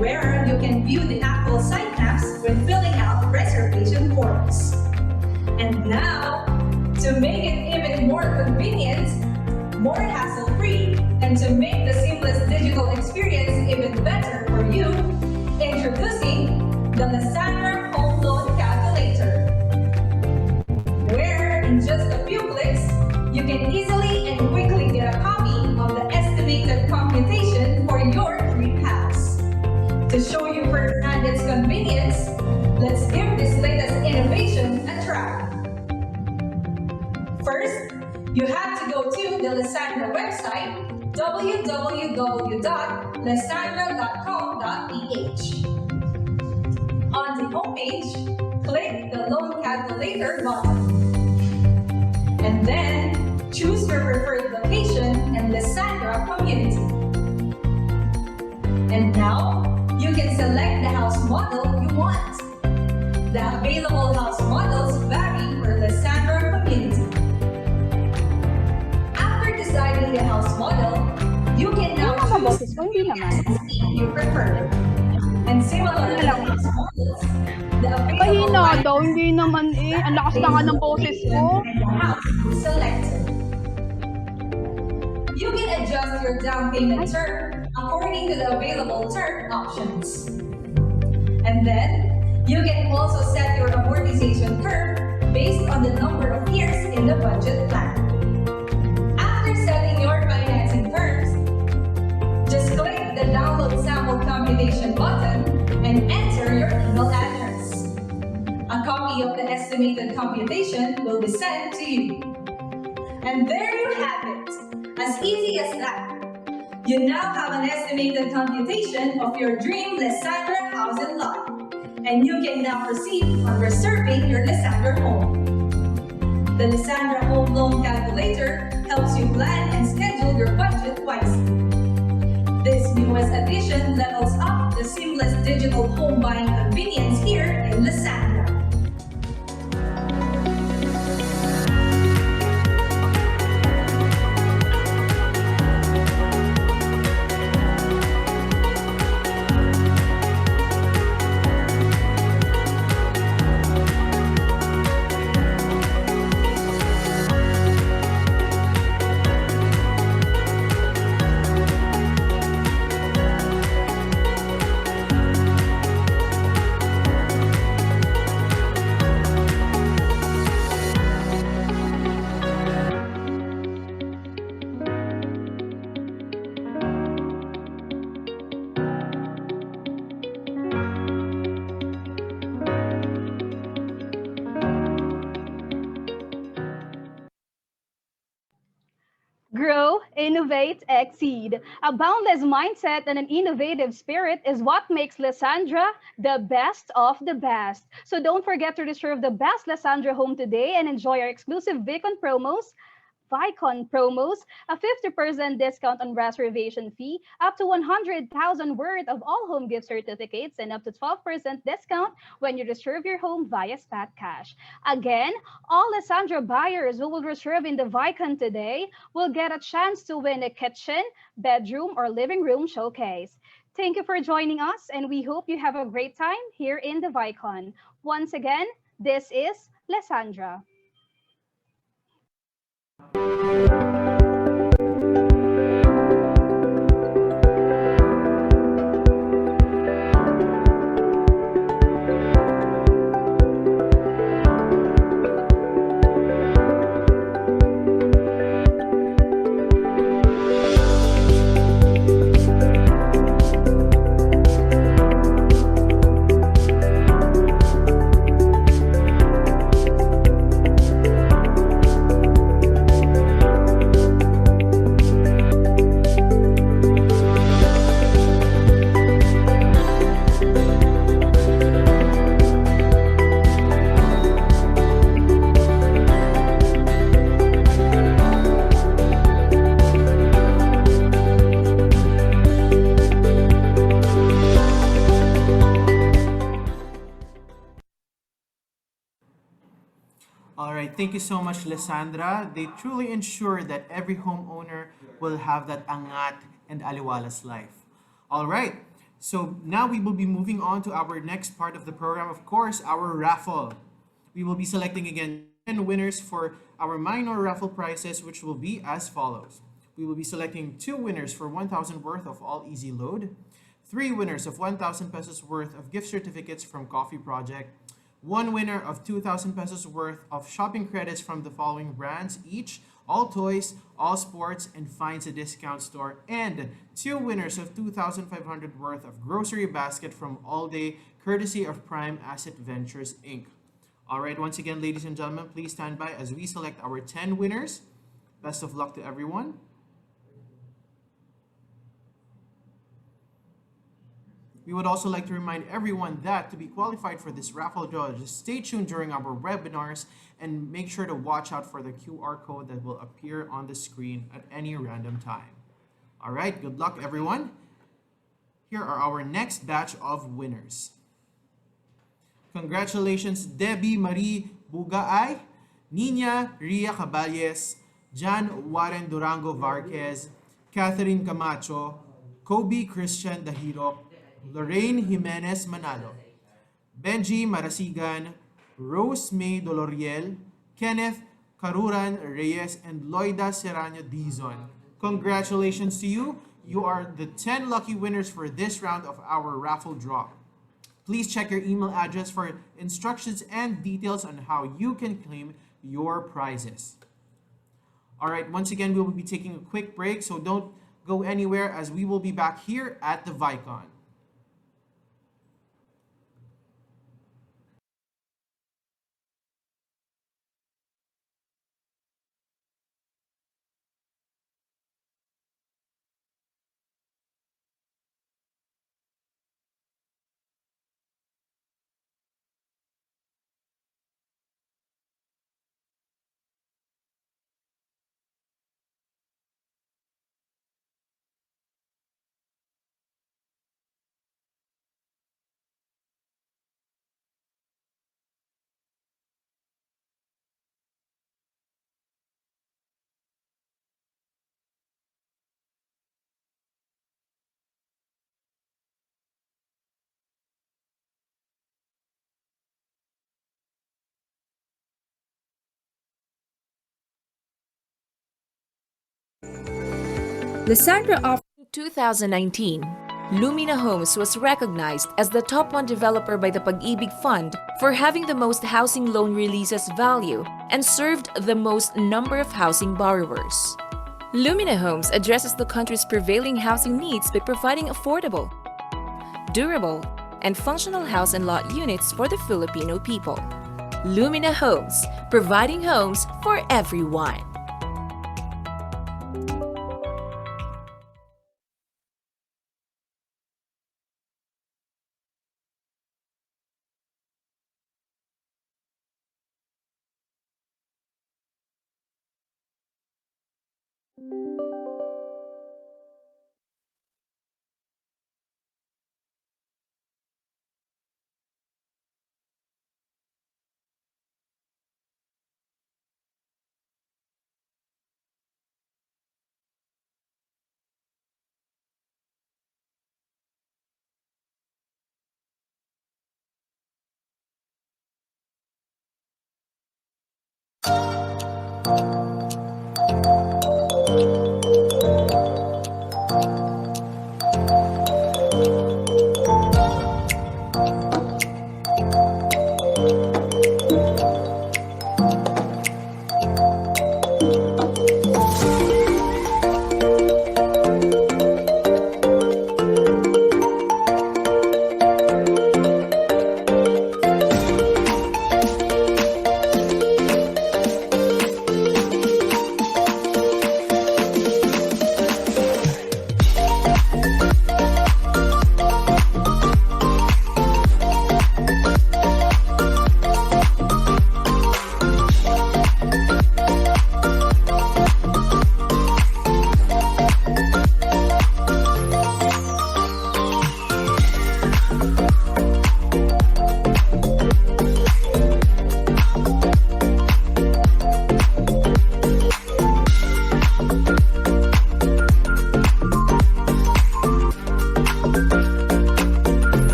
where you can view the actual site maps when filling out reservation forms. And now, to make it even more convenient, more hassle-free, and to make the seamless digital experience even better for you, introducing the Lessandra Home Loan Calculator, where in just a few clicks, you can easily and quickly get a copy of the estimated computation for your dream house. To show you firsthand its convenience, let's give this latest innovation a try. First, you have to go to the Lessandra website, www.lessandra.com.ph. On the homepage, click the loan calculator button. And then choose your preferred location and Lessandra community. And now, you can select the house model you want. The available house models vary per Lessandra community. After deciding the house model, you can now choose the scheme you prefer. And similar to the house models, the available Mahina daw, hindi naman eh. Ang lakas na nga ng boses ko. and the house you selected. You can adjust your down payment term according to the available term options. And then, you can also set your amortization curve based on the number of years in the budget plan. After setting your financing terms, just click the download sample computation button and enter your email address. A copy of the estimated computation will be sent to you. And there you have it. As easy as that. You now have an estimated computation of your dream Lessandra house and lot. And you can now proceed on reserving your Lessandra home. The Lessandra Home Loan Calculator helps you plan and schedule your budget wisely. This newest addition levels up the seamless digital home buying convenience here in Lessandra. Grow, innovate, exceed. A boundless mindset and an innovative spirit is what makes Lessandra the best of the best. So don't forget to reserve the best Lessandra home today and enjoy our exclusive ViCon promos, a 50% discount on reservation fee, up to 100,000 worth of all home gift certificates, and up to 12% discount when you reserve your home via Spat Cash. Again, all Lessandra buyers who will reserve in the ViCon today will get a chance to win a kitchen, bedroom, or living room showcase. Thank you for joining us, and we hope you have a great time here in the ViCon. Once again, this is Lessandra. Alright, thank you so much, Lessandra. They truly ensure that every homeowner will have that angat and aliwalas life. Alright, so now we will be moving on to our next part of the program, of course, our raffle. We will be selecting again 10 winners for our minor raffle prizes, which will be as follows. We will be selecting 2 winners for 1,000 worth of All Easy Load, 3 winners of 1,000 pesos worth of gift certificates from Coffee Project, 1 winner of 2,000 pesos worth of shopping credits from the following brands each: All Toys, All Sports, and Finds a Discount Store, and 2 winners of 2,500 worth of grocery basket from All Day, courtesy of Prime Asset Ventures, Inc. Alright, once again, ladies and gentlemen, please stand by as we select our 10 winners. Best of luck to everyone. We would also like to remind everyone that to be qualified for this raffle draw, just stay tuned during our webinars and make sure to watch out for the QR code that will appear on the screen at any random time. All right, good luck everyone. Here are our next batch of winners. Congratulations, Debbie Marie Bugaay, Nina Ria Caballes, Jan Warren Durango Varquez, Catherine Camacho, Kobe Christian Dahiro, Lorraine Jimenez Manalo, Benji Marasigan, Rose May Doloriel, Kenneth Karuran Reyes, and Lloyda Serrano Dizon. Congratulations to you. You are the 10 lucky winners for this round of our raffle draw. Please check your email address for instructions and details on how you can claim your prizes. All right, once again, we will be taking a quick break, so don't go anywhere as we will be back here at the ViCon. Lessandra offered in 2019. Lumina Homes was recognized as the top 1 developer by the Pag-ibig Fund for having the most housing loan releases value and served the most number of housing borrowers. Lumina Homes addresses the country's prevailing housing needs by providing affordable, durable, and functional house and lot units for the Filipino people. Lumina Homes, providing homes for everyone.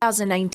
(2019)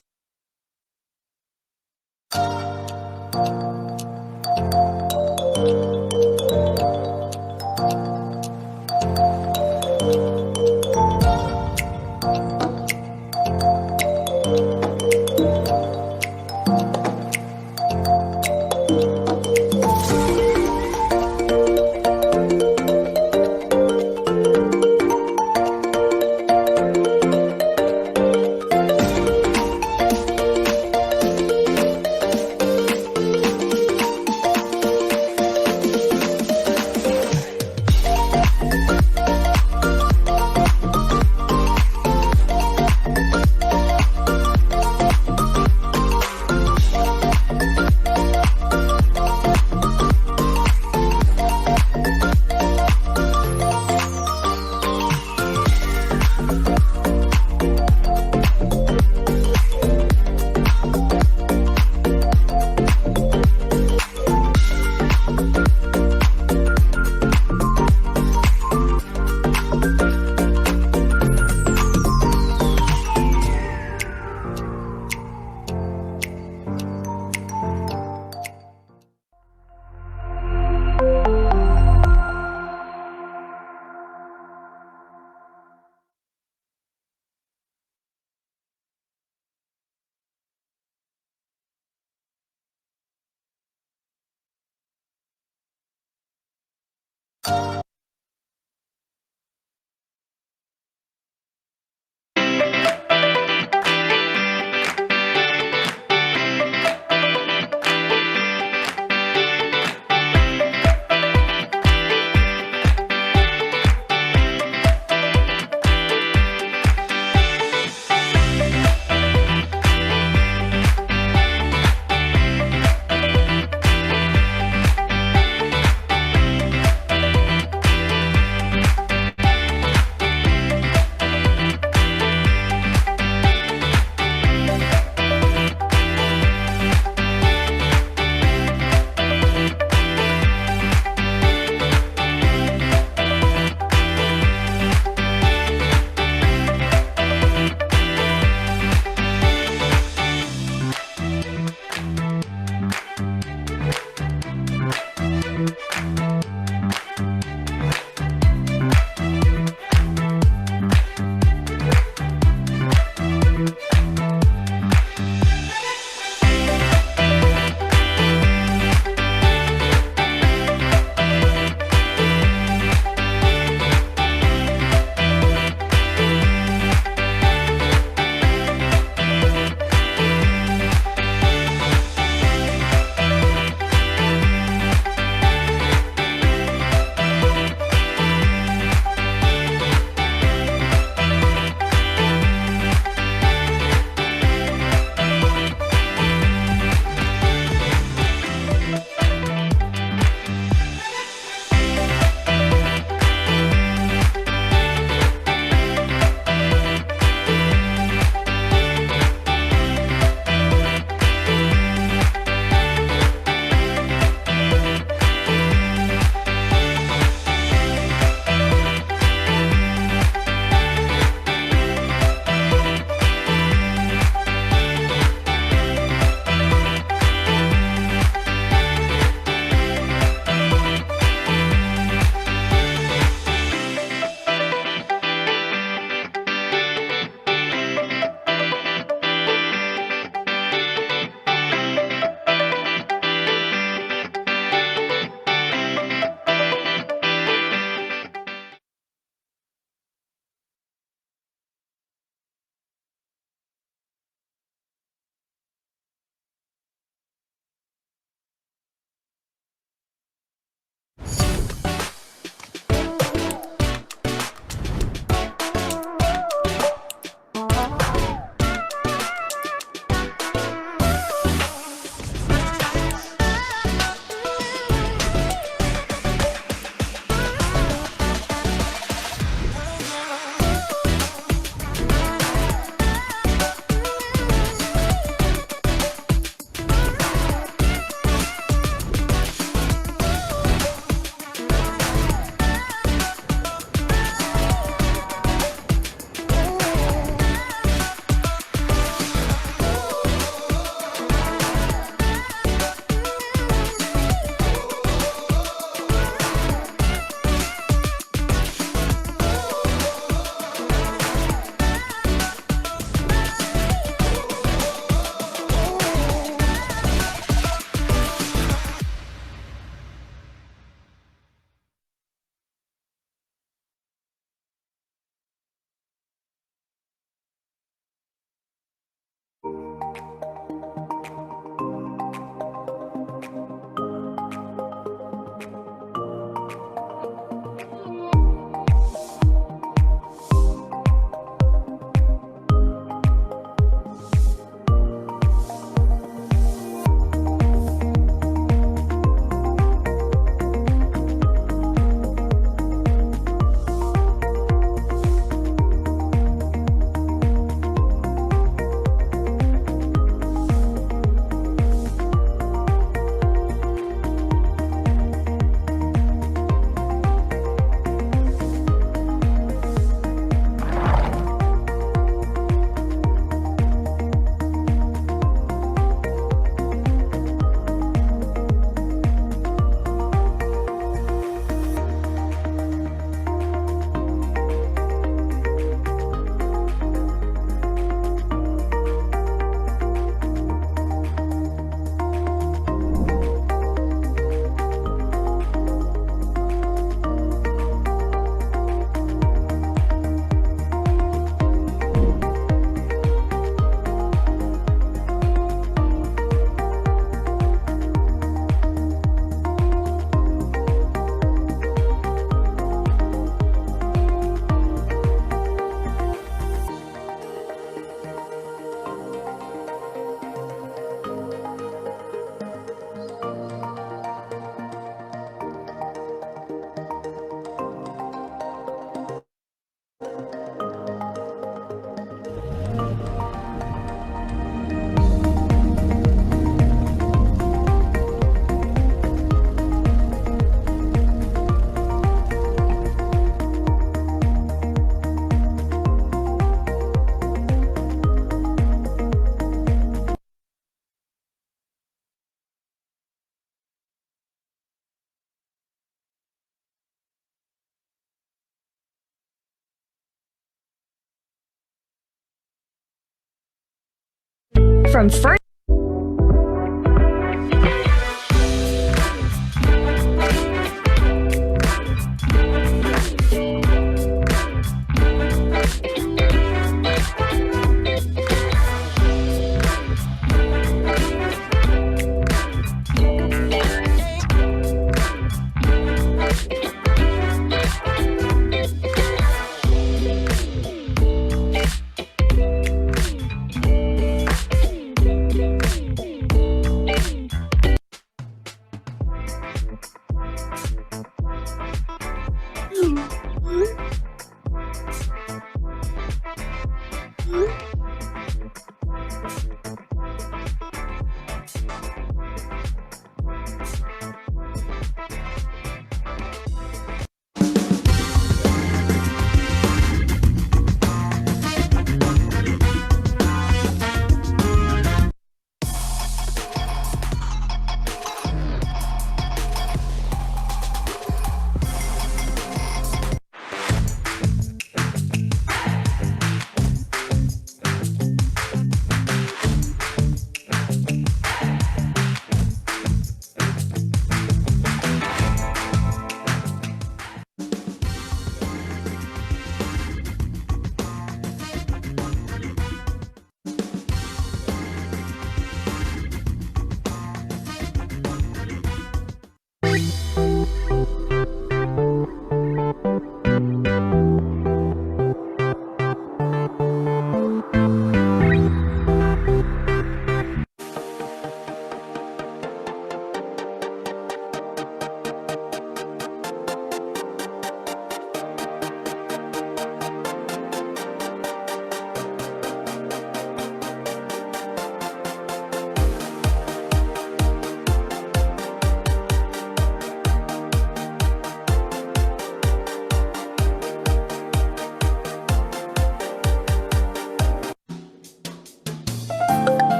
From first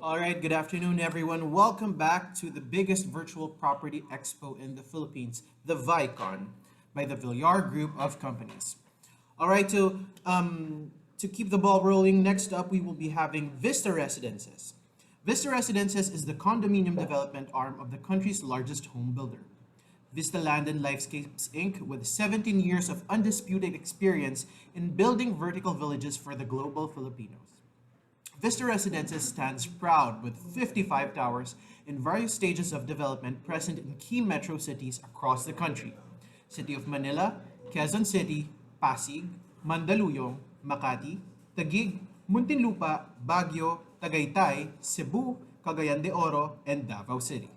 All right, good afternoon, everyone. Welcome back to the biggest virtual property expo in the Philippines, the ViCon, by the Villar Group of Companies. All right, to keep the ball rolling, next up we will be having Vista Residences. Vista Residences is the condominium development arm of the country's largest home builder. Vista Land and Lifescapes Inc., with 17 years of undisputed experience in building vertical villages for the global Filipinos. Vista Residences stands proud with 55 towers in various stages of development present in key metro cities across the country. City of Manila, Quezon City, Pasig, Mandaluyong, Makati, Taguig, Muntinlupa, Baguio, Tagaytay, Cebu, Cagayan de Oro, and Davao City.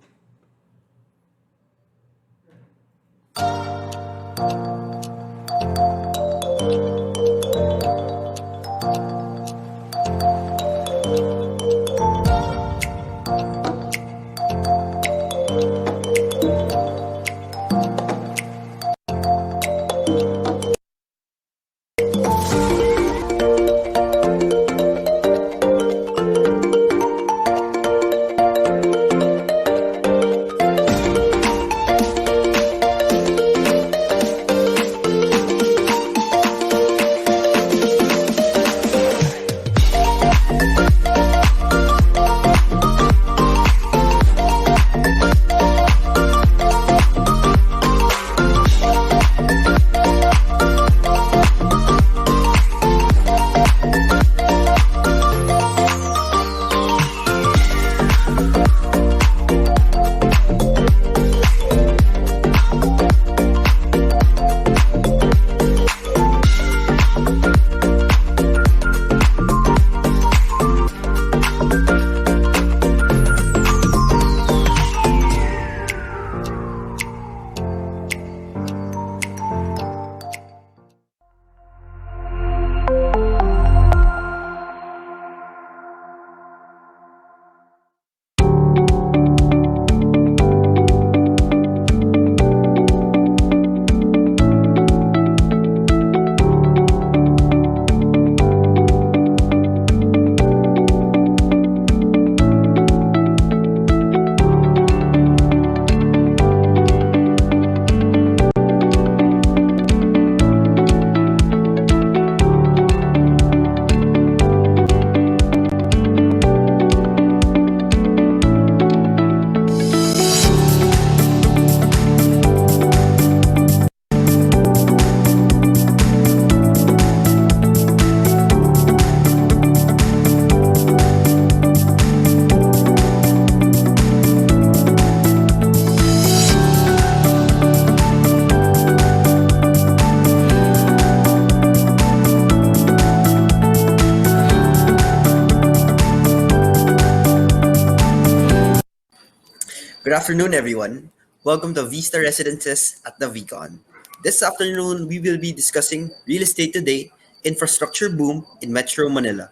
Good afternoon, everyone. Welcome to Vista Residences at the ViCon. This afternoon, we will be discussing real estate today, infrastructure boom in Metro Manila.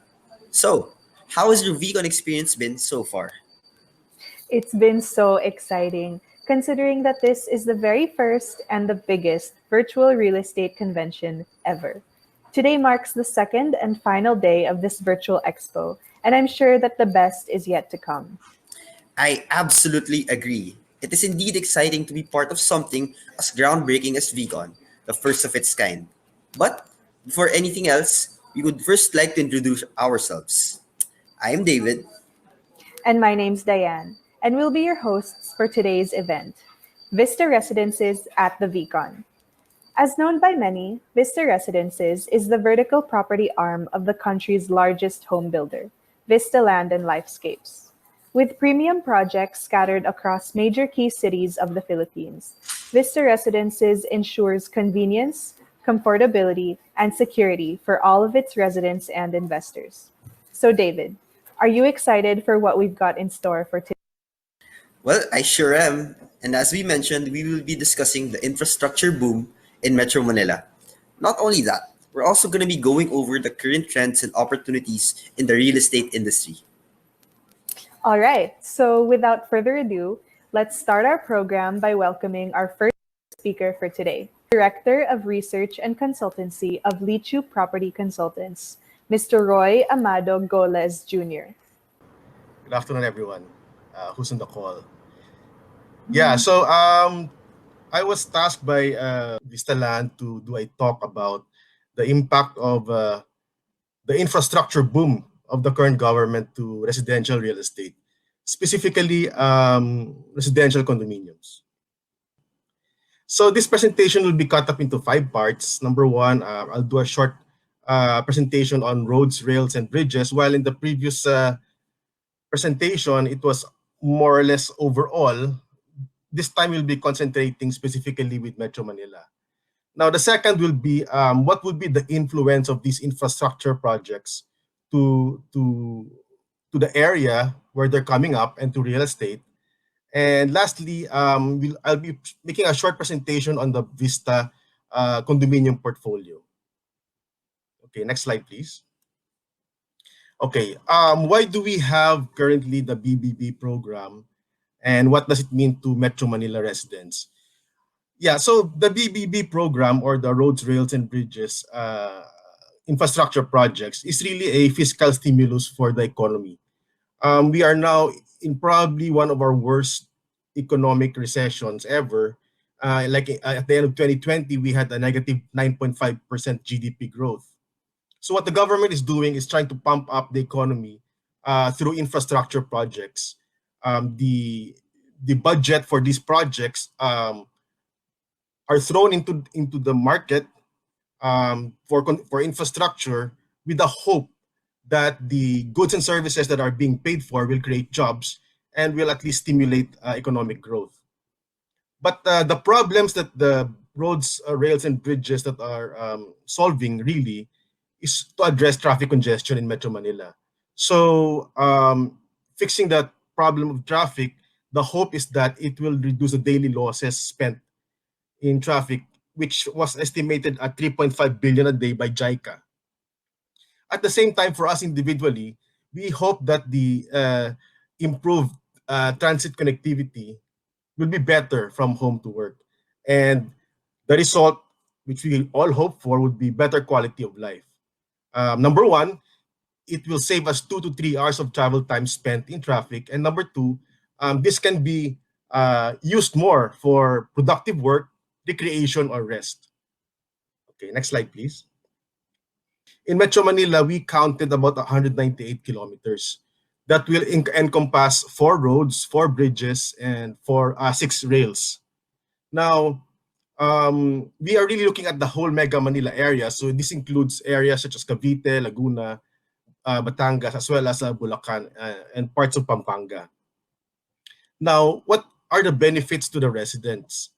So, how has your ViCon experience been so far? It's been so exciting, considering that this is the very first and the biggest virtual real estate convention ever. Today marks the second and final day of this virtual expo, and I'm sure that the best is yet to come. I absolutely agree. It is indeed exciting to be part of something as groundbreaking as ViCon, the first of its kind. But before anything else, we would first like to introduce ourselves. I am David. And my name's Diane, and we'll be your hosts for today's event, Vista Residences at the ViCon. As known by many, Vista Residences is the vertical property arm of the country's largest home builder, Vista Land and Lifescapes. With premium projects scattered across major key cities of the Philippines, Vista Residences ensures convenience, comfortability, and security for all of its residents and investors. So David, are you excited for what we've got in store for today? Well, I sure am. And as we mentioned, we will be discussing the infrastructure boom in Metro Manila. Not only that, we're also going to be going over the current trends and opportunities in the real estate industry. All right, so without further ado, let's start our program by welcoming our first speaker for today, Director of Research and Consultancy of Lichu Property Consultants, Mr. Roy Amado Golez Jr. Good afternoon, everyone who's on the call. Yeah, so I was tasked by Vista Land to do a talk about the impact of the infrastructure boom of the current government to residential real estate, specifically residential condominiums. So this presentation will be cut up into 5 parts. Number one, I'll do a short presentation on roads, rails, and bridges, while in the previous presentation, it was more or less overall. This time we'll be concentrating specifically with Metro Manila. Now, the second will be what would be the influence of these infrastructure projects to the area where they're coming up and to real estate. And lastly, I'll be making a short presentation on the Vista condominium portfolio. Okay, next slide, please. Okay, why do we have currently the BBB program, and what does it mean to Metro Manila residents? Yeah, so the BBB program, or the Roads, Rails, and Bridges infrastructure projects, is really a fiscal stimulus for the economy. We are now in probably one of our worst economic recessions ever. At the end of 2020, we had a negative 9.5% GDP growth. So what the government is doing is trying to pump up the economy through infrastructure projects. The budget for these projects are thrown into the market for infrastructure, with the hope that the goods and services that are being paid for will create jobs and will at least stimulate economic growth. But the problems that the roads, rails, and bridges that are solving really is to address traffic congestion in Metro Manila. So fixing that problem of traffic, the hope is that it will reduce the daily losses spent in traffic, which was estimated at 3.5 billion a day by JICA. At the same time, for us individually, we hope that the improved transit connectivity will be better from home to work. And the result, which we all hope for, would be better quality of life. Number one, it will save us 2 to 3 hours of travel time spent in traffic. And number two, this can be used more for productive work, recreation, or rest. Okay, next slide, please. In Metro Manila, we counted about 198 kilometers. That will encompass 4 roads, 4 bridges, and 6 rails. Now, we are really looking at the whole Mega Manila area. So this includes areas such as Cavite, Laguna, Batangas, as well as Bulacan and parts of Pampanga. Now, what are the benefits to the residents?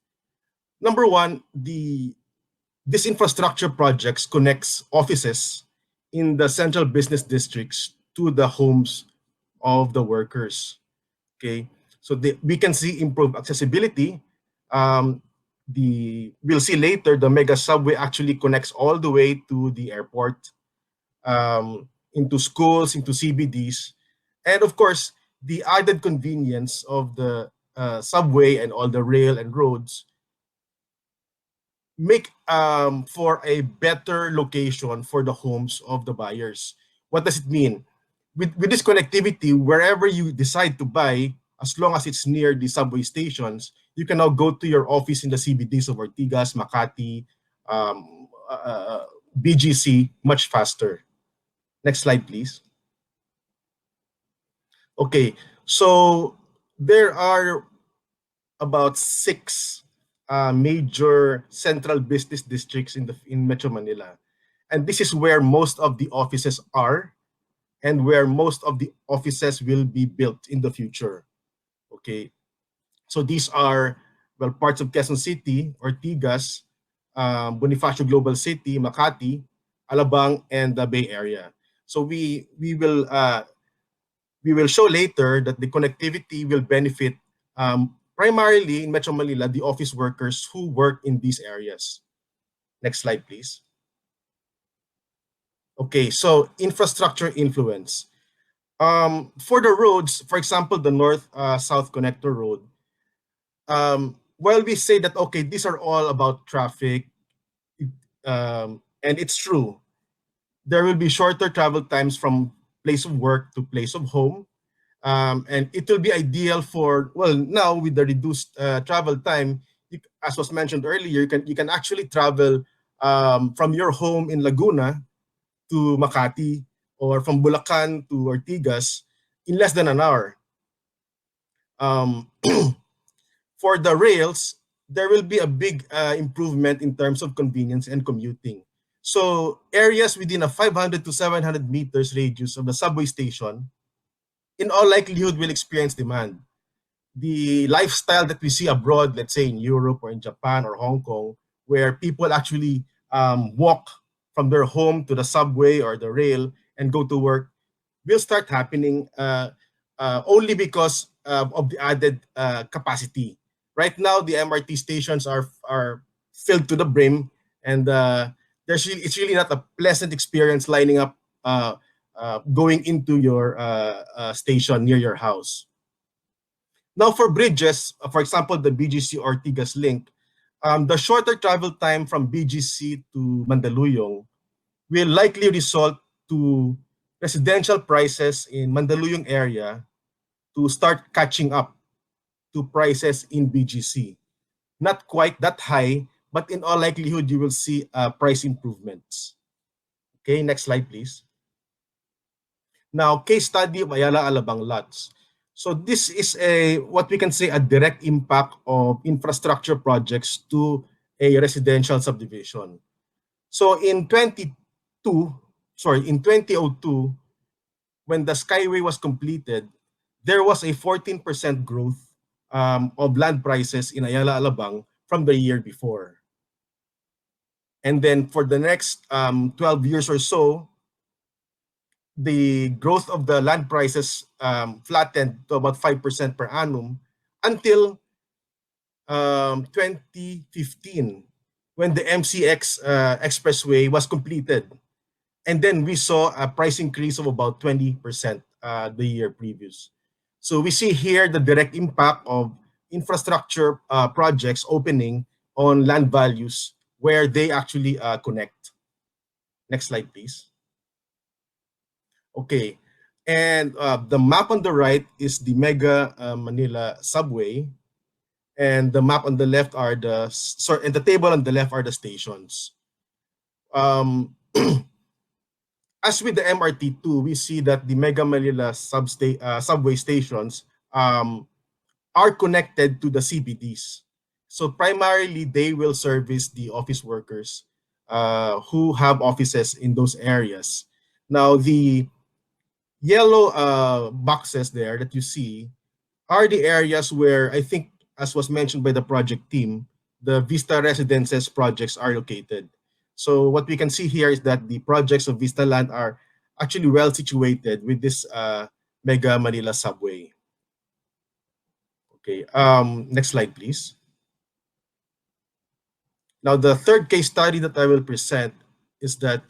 Number one, this infrastructure projects connects offices in the central business districts to the homes of the workers. Okay, so we can see improved accessibility. We'll see later, the mega subway actually connects all the way to the airport, into schools, into CBDs, and of course, the added convenience of the subway and all the rail and roads make for a better location for the homes of the buyers. What does it mean? With this connectivity, wherever you decide to buy, as long as it's near the subway stations, you can now go to your office in the CBDs of Ortigas, Makati, BGC much faster. Next slide, please. Okay, so there are about 6 major central business districts in Metro Manila, and this is where most of the offices are, and where most of the offices will be built in the future. Okay, so these are, well, parts of Quezon City, Ortigas, Bonifacio Global City, Makati, Alabang, and the Bay Area. So we will show later that the connectivity will benefit primarily in Metro Manila the office workers who work in these areas. Next slide, please. Okay, so infrastructure influence. For the roads, for example, the North-South Connector Road, while we say that, okay, these are all about traffic, and it's true, there will be shorter travel times from place of work to place of home. And it will be ideal for, well, now with the reduced travel time, as was mentioned earlier, you can actually travel from your home in Laguna to Makati, or from Bulacan to Ortigas in less than an hour. For the rails, there will be a big improvement in terms of convenience and commuting. So areas within a 500 to 700 meters radius of the subway station, in all likelihood, will experience demand. The lifestyle that we see abroad, let's say in Europe or in Japan or Hong Kong, where people actually walk from their home to the subway or the rail and go to work, will start happening only because of the added capacity. Right now, the MRT stations are filled to the brim, and it's really not a pleasant experience lining up going into your station near your house. Now, for bridges, for example, the BGC Ortigas link, the shorter travel time from BGC to Mandaluyong will likely result to residential prices in Mandaluyong area to start catching up to prices in BGC. Not quite that high, but in all likelihood, you will see price improvements. Okay, next slide, please. Now, case study of Ayala Alabang lots. So this is what we can say a direct impact of infrastructure projects to a residential subdivision. So in 2002, when the Skyway was completed, there was a 14% growth of land prices in Ayala Alabang from the year before. And then for the next 12 years or so, the growth of the land prices flattened to about 5% per annum until 2015, when the MCX expressway was completed. And then we saw a price increase of about 20% the year previous. So we see here the direct impact of infrastructure projects opening on land values where they actually connect. Next slide, please. Okay, and the map on the right is the Mega Manila subway, and the map on the left are and the table on the left are the stations. As with the MRT2, we see that the Mega Manila subway stations are connected to the CBDs. So primarily, they will service the office workers who have offices in those areas. Now, the yellow boxes there that you see are the areas where, I think, as was mentioned by the project team, the Vista Residences projects are located. So what we can see here is that the projects of Vista Land are actually well situated with this Mega Manila subway. Okay, next slide, please. Now, the third case study that I will present is that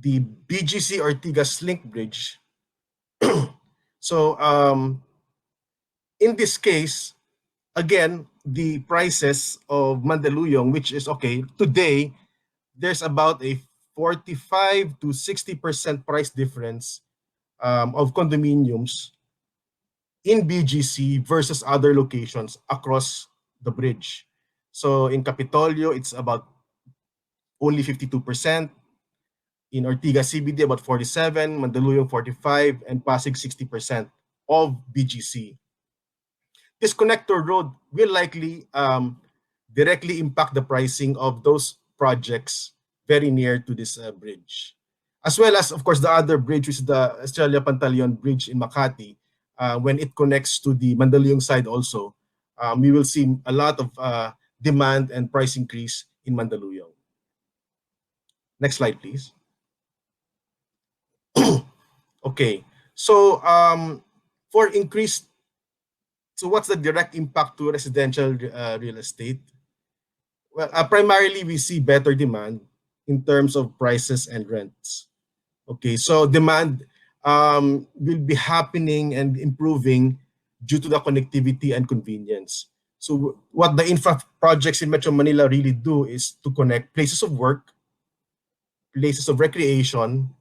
the BGC Ortigas Link Bridge. So in this case, again, the prices of Mandaluyong, which is okay, today, there's about a 45 to 60% price difference of condominiums in BGC versus other locations across the bridge. So in Capitolio, it's about only 52%. In Ortigas CBD, about 47%, Mandaluyong 45%, and Pasig 60% of BGC. This connector road will likely directly impact the pricing of those projects very near to this bridge. As well as, of course, the other bridge, which is the Estrella Pantaleon Bridge in Makati. When it connects to the Mandaluyong side also, we will see a lot of demand and price increase in Mandaluyong. Next slide, please. Okay, so for increased, so what's the direct impact to residential real estate? Well, primarily we see better demand in terms of prices and rents. Okay, so demand will be happening and improving due to the connectivity and convenience. So what the infra projects in Metro Manila really do is to connect places of work, places of recreation,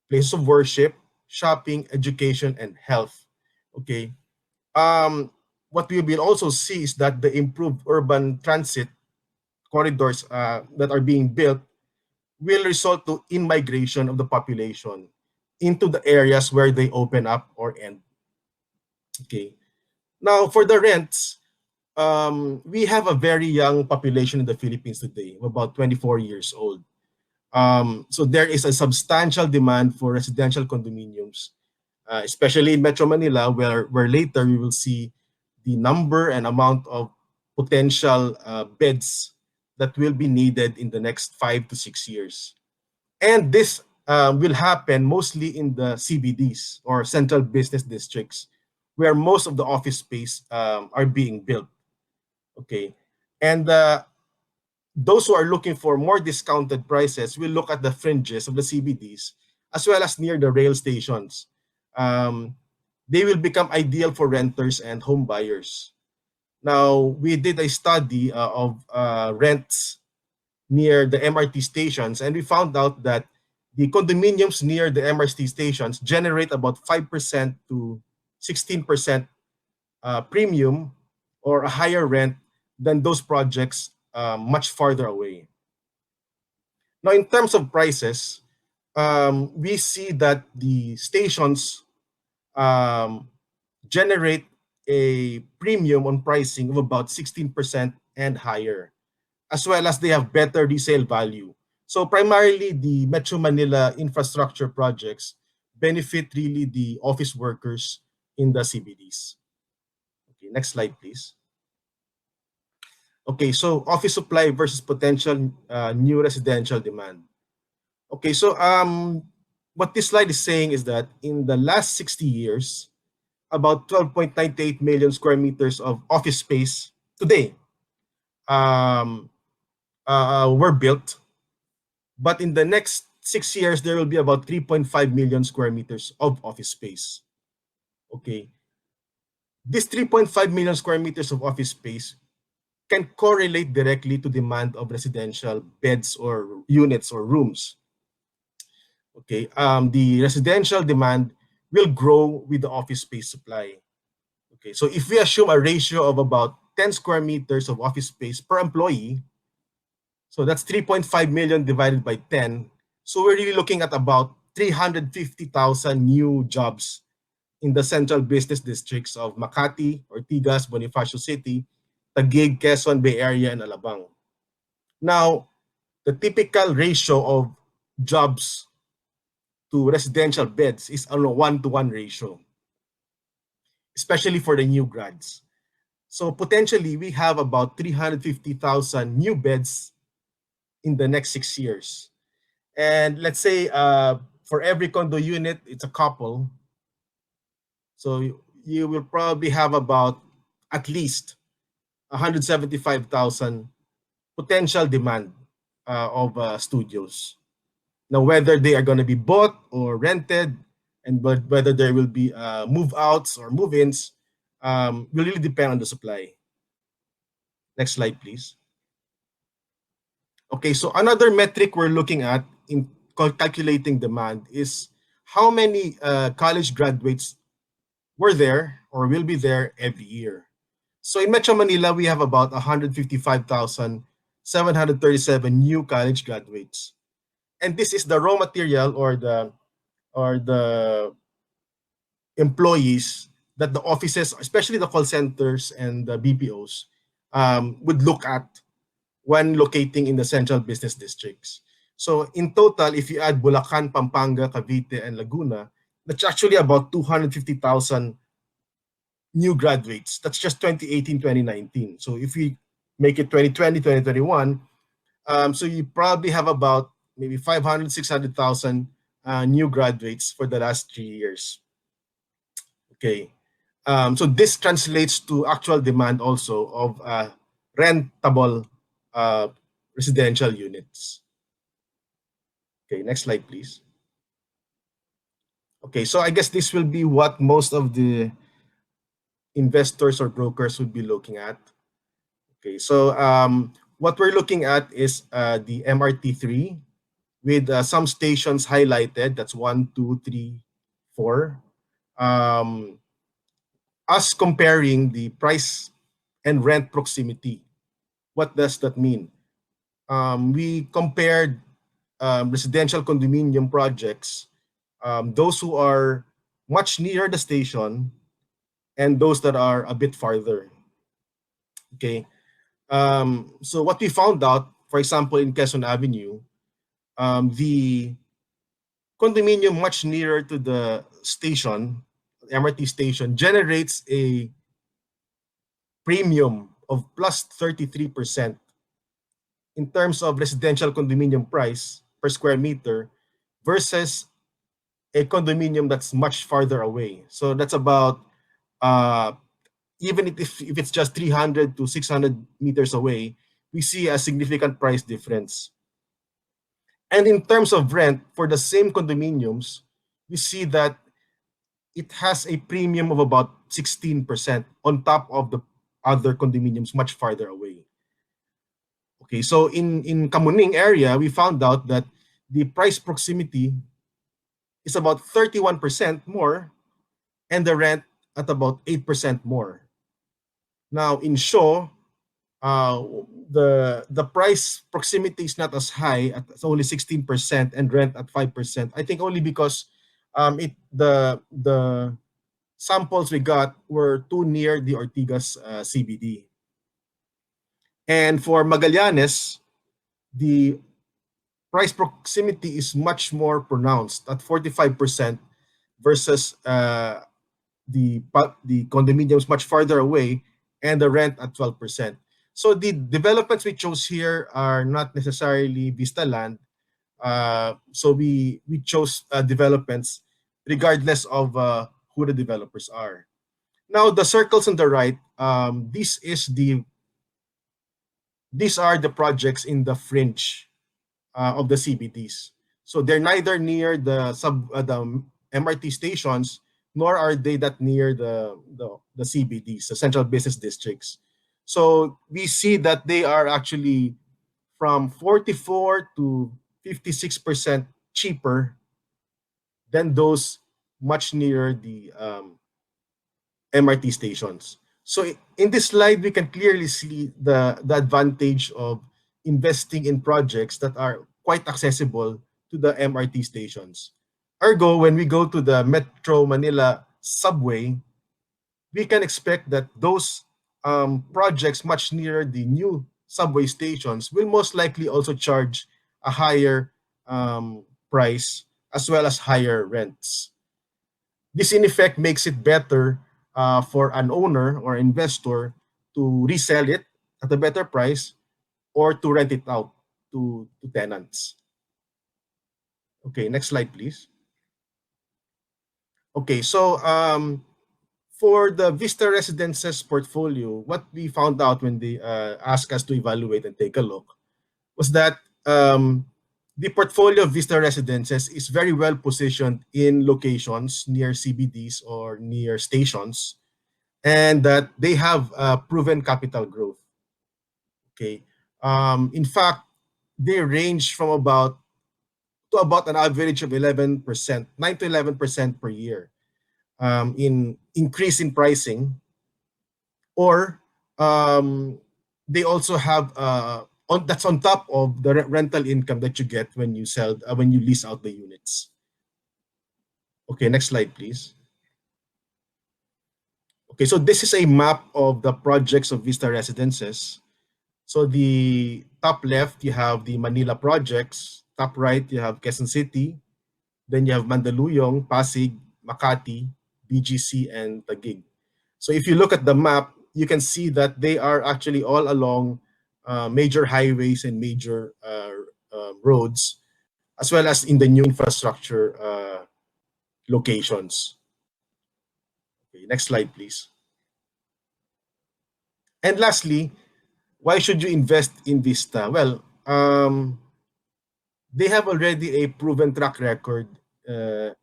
places of worship, shopping, education, and health. Okay. What we will also see is that the improved urban transit corridors that are being built will result to in-migration of the population into the areas where they open up or end. Okay. Now, for the rents, we have a very young population in the Philippines today, about 24 years old. So there is a substantial demand for residential condominiums, especially in Metro Manila, where later we will see the number and amount of potential beds that will be needed in the next 5 to 6 years. And this will happen mostly in the CBDs or central business districts, where most of the office space are being built. Okay, and those who are looking for more discounted prices will look at the fringes of the CBDs as well as near the rail stations. They will become ideal for renters and home buyers. Now, we did a study of rents near the MRT stations, and we found out that the condominiums near the MRT stations generate about 5% to 16% premium or a higher rent than those projects much farther away. Now, in terms of prices, we see that the stations generate a premium on pricing of about 16% and higher, as well as they have better resale value. So primarily the Metro Manila infrastructure projects benefit really the office workers in the CBDs. Okay, next slide, please. Okay, so office supply versus potential new residential demand. Okay, so what this slide is saying is that in the last 60 years, about 12.98 million square meters of office space today were built. But in the next 6 years, there will be about 3.5 million square meters of office space. Okay. This 3.5 million square meters of office space can correlate directly to demand of residential beds or units or rooms. Okay. The residential demand will grow with the office space supply. Okay. So if we assume a ratio of about 10 square meters of office space per employee, so that's 3.5 million divided by 10. So we're really looking at about 350,000 new jobs in the central business districts of Makati, Ortigas, Bonifacio City, Taguig, Quezon, Bay Area, and Alabang. Now, the typical ratio of jobs to residential beds is on a 1-to-1 ratio, especially for the new grads. So potentially, we have about 350,000 new beds in the next 6 years. And let's say for every condo unit, it's a couple. So you will probably have about at least 175,000 potential demand of studios. Now, whether they are going to be bought or rented, and whether there will be move-outs or move-ins, will really depend on the supply. Next slide, please. Okay, so another metric we're looking at in calculating demand is how many college graduates were there or will be there every year. So in Metro Manila, we have about 155,737 new college graduates. And this is the raw material or the employees that the offices, especially the call centers and the BPOs, would look at when locating in the central business districts. So in total, if you add Bulacan, Pampanga, Cavite, and Laguna, that's actually about 250,000 new graduates. That's just 2018, 2019. So if we make it 2020, 2021, so you probably have about maybe 500, 600,000 new graduates for the last 3 years. Okay. So this translates to actual demand also of rentable residential units. Okay, next slide, please. Okay, so I guess this will be what most of the investors or brokers would be looking at. Okay, so what we're looking at is the MRT3 with some stations highlighted. That's 1, 2, 3, 4. us comparing the price and rent proximity. What does that mean? We compared residential condominium projects, those who are much nearer the station and those that are a bit farther. Okay. So what we found out, for example, in Quezon Avenue, the condominium much nearer to the station, MRT station, generates a premium of plus 33% in terms of residential condominium price per square meter versus a condominium that's much farther away. So that's about, even if it's just 300 to 600 meters away, we see a significant price difference. And in terms of rent, for the same condominiums, we see that it has a premium of about 16% on top of the other condominiums much farther away. Okay, so in Kamuning area, we found out that the price proximity is about 31% more and the rent at about 8% more. Now in Shaw, the price proximity is not as high, at only 16% and rent at 5%. I think only because the samples we got were too near the Ortigas CBD. And for Magallanes, the price proximity is much more pronounced at 45% versus the condominiums much farther away and the rent at 12%. So the developments we chose here are not necessarily Vista land. So we chose developments regardless of who the developers are. Now the circles on the right, these are the projects in the fringe of the CBDs. So they're neither near the MRT stations, nor are they that near the CBDs, the central business districts. So we see that they are actually from 44 to 56% cheaper than those much nearer the MRT stations. So in this slide, we can clearly see the advantage of investing in projects that are quite accessible to the MRT stations. Ergo, when we go to the Metro Manila subway, we can expect that those projects much nearer the new subway stations will most likely also charge a higher price as well as higher rents. This in effect makes it better for an owner or investor to resell it at a better price or to rent it out to tenants. Okay, next slide, please. Okay, so for the Vista Residences portfolio, what we found out when they asked us to evaluate and take a look was that the portfolio of Vista Residences is very well positioned in locations near CBDs or near stations, and that they have proven capital growth. Okay, in fact, they range from about an average of 11%, 9 to 11% per year in increase in pricing, or they also have that's on top of the rental income that you get when you lease out the units. Okay, next slide, please. Okay, so this is a map of the projects of Vista Residences. So the top left, you have the Manila projects. Top right, you have Quezon City. Then you have Mandaluyong, Pasig, Makati, BGC, and Taguig. So if you look at the map, you can see that they are actually all along major highways and major roads, as well as in the new infrastructure locations. Okay, next slide, please. And lastly, why should you invest in Vista? Well, they have already a proven track record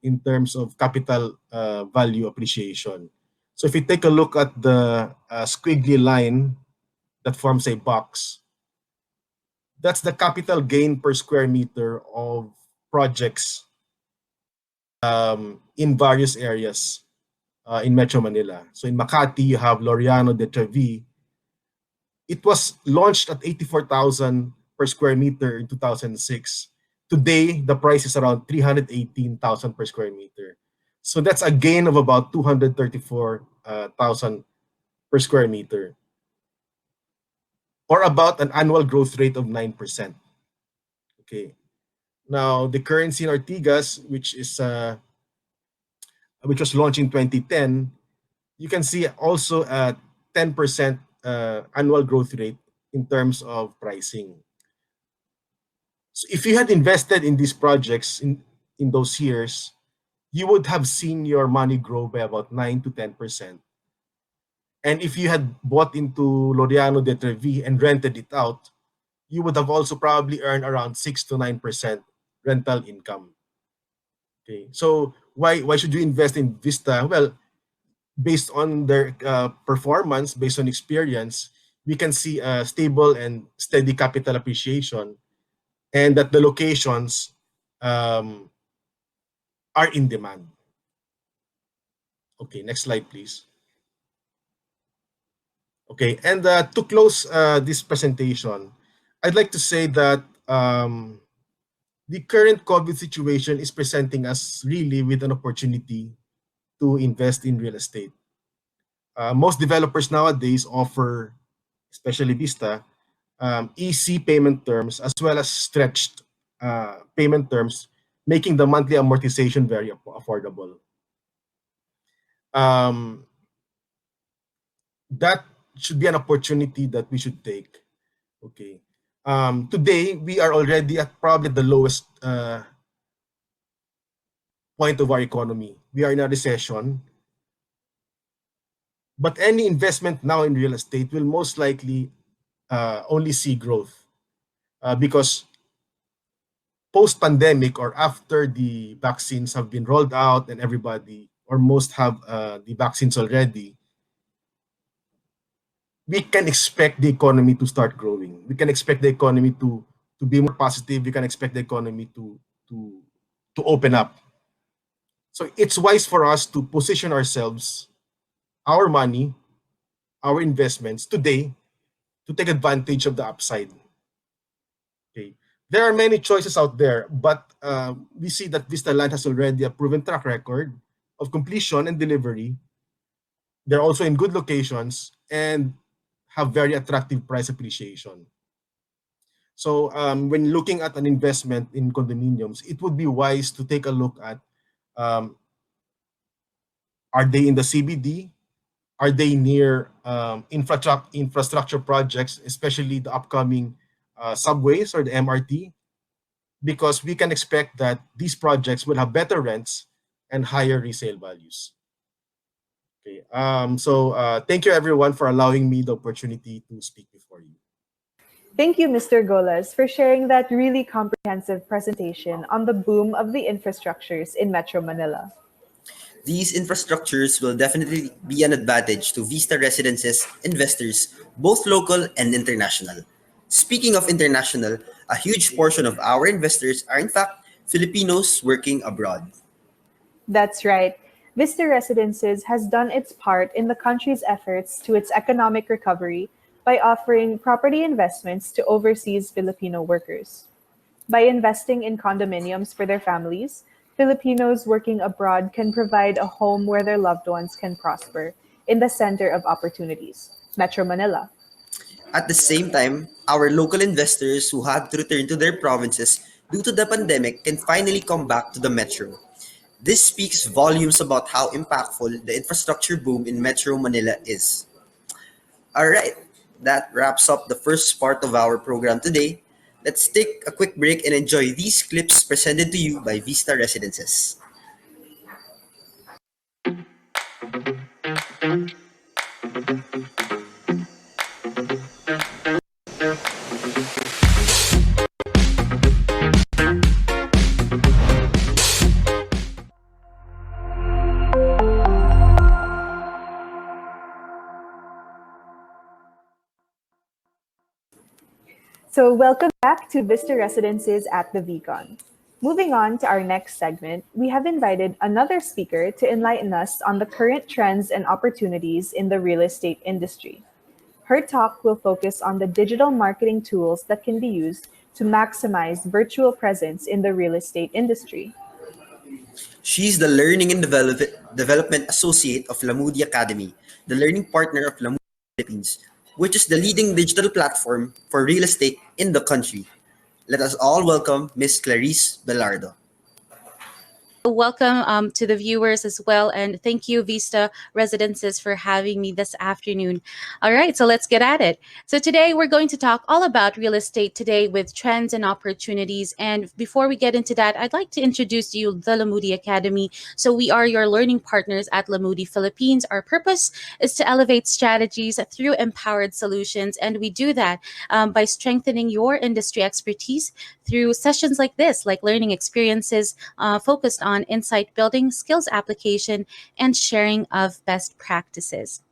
in terms of capital value appreciation. So if you take a look at the squiggly line that forms a box, that's the capital gain per square meter of projects in various areas in Metro Manila. So in Makati, you have Laureano de Trevi. It was launched at 84,000 per square meter in 2006. Today, the price is around 318,000 per square meter. So that's a gain of about 234,000 per square meter, or about an annual growth rate of 9%. Okay. Now, the currency in Ortigas, which was launched in 2010, you can see also a 10% annual growth rate in terms of pricing. So if you had invested in these projects in those years, you would have seen your money grow by about 9 to 10%. And if you had bought into Laureano de Trevi and rented it out, you would have also probably earned around 6 to 9% rental income. Okay, so why should you invest in Vista? Well, based on their performance, based on experience, we can see a stable and steady capital appreciation, and that the locations are in demand. Okay, next slide, please. Okay, and to close this presentation, I'd like to say that the current COVID situation is presenting us really with an opportunity to invest in real estate. Most developers nowadays offer, especially Vista, easy payment terms as well as stretched payment terms, making the monthly amortization very affordable. That should be an opportunity that we should take. Okay. Today, we are already at probably the lowest point of our economy. We are in a recession. But any investment now in real estate will most likely only see growth because post-pandemic, or after the vaccines have been rolled out and everybody or most have the vaccines already, we can expect the economy to start growing. We can expect the economy to be more positive. We can expect the economy to open up. So it's wise for us to position ourselves, our money, our investments today to take advantage of the upside. Okay. There are many choices out there, but we see that Vista Land has already a proven track record of completion and delivery. They're also in good locations and have very attractive price appreciation. So when looking at an investment in condominiums, it would be wise to take a look at, are they in the CBD? Are they near infrastructure projects, especially the upcoming subways or the MRT? Because we can expect that these projects will have better rents and higher resale values. Okay. Thank you everyone for allowing me the opportunity to speak before you. Thank you, Mr. Golez, for sharing that really comprehensive presentation on the boom of the infrastructures in Metro Manila. These infrastructures will definitely be an advantage to Vista Residences investors, both local and international. Speaking of international, a huge portion of our investors are in fact Filipinos working abroad. That's right. Vista Residences has done its part in the country's efforts to its economic recovery by offering property investments to overseas Filipino workers. By investing in condominiums for their families, Filipinos working abroad can provide a home where their loved ones can prosper in the center of opportunities, Metro Manila. At the same time, our local investors who had to return to their provinces due to the pandemic can finally come back to the metro. This speaks volumes about how impactful the infrastructure boom in Metro Manila is. Alright, that wraps up the first part of our program today. Let's take a quick break and enjoy these clips presented to you by Vista Residences. So welcome back to Vista Residences at the ViCon. Moving on to our next segment, we have invited another speaker to enlighten us on the current trends and opportunities in the real estate industry. Her talk will focus on the digital marketing tools that can be used to maximize virtual presence in the real estate industry. She's the Learning and Development Associate of Lamudi Academy, the learning partner of Lamudi Philippines, which is the leading digital platform for real estate in the country. Let us all welcome Miss Clarisse Belardo. Welcome to the viewers as well, and thank you, Vista Residences, for having me this afternoon. All right, so let's get at it. So today we're going to talk all about real estate today with trends and opportunities. And before we get into that, I'd like to introduce to you the Lamudi Academy. So we are your learning partners at Lamudi Philippines. Our purpose is to elevate strategies through empowered solutions, and we do that by strengthening your industry expertise through sessions like this, like learning experiences focused on insight building, skills application, and sharing of best practices.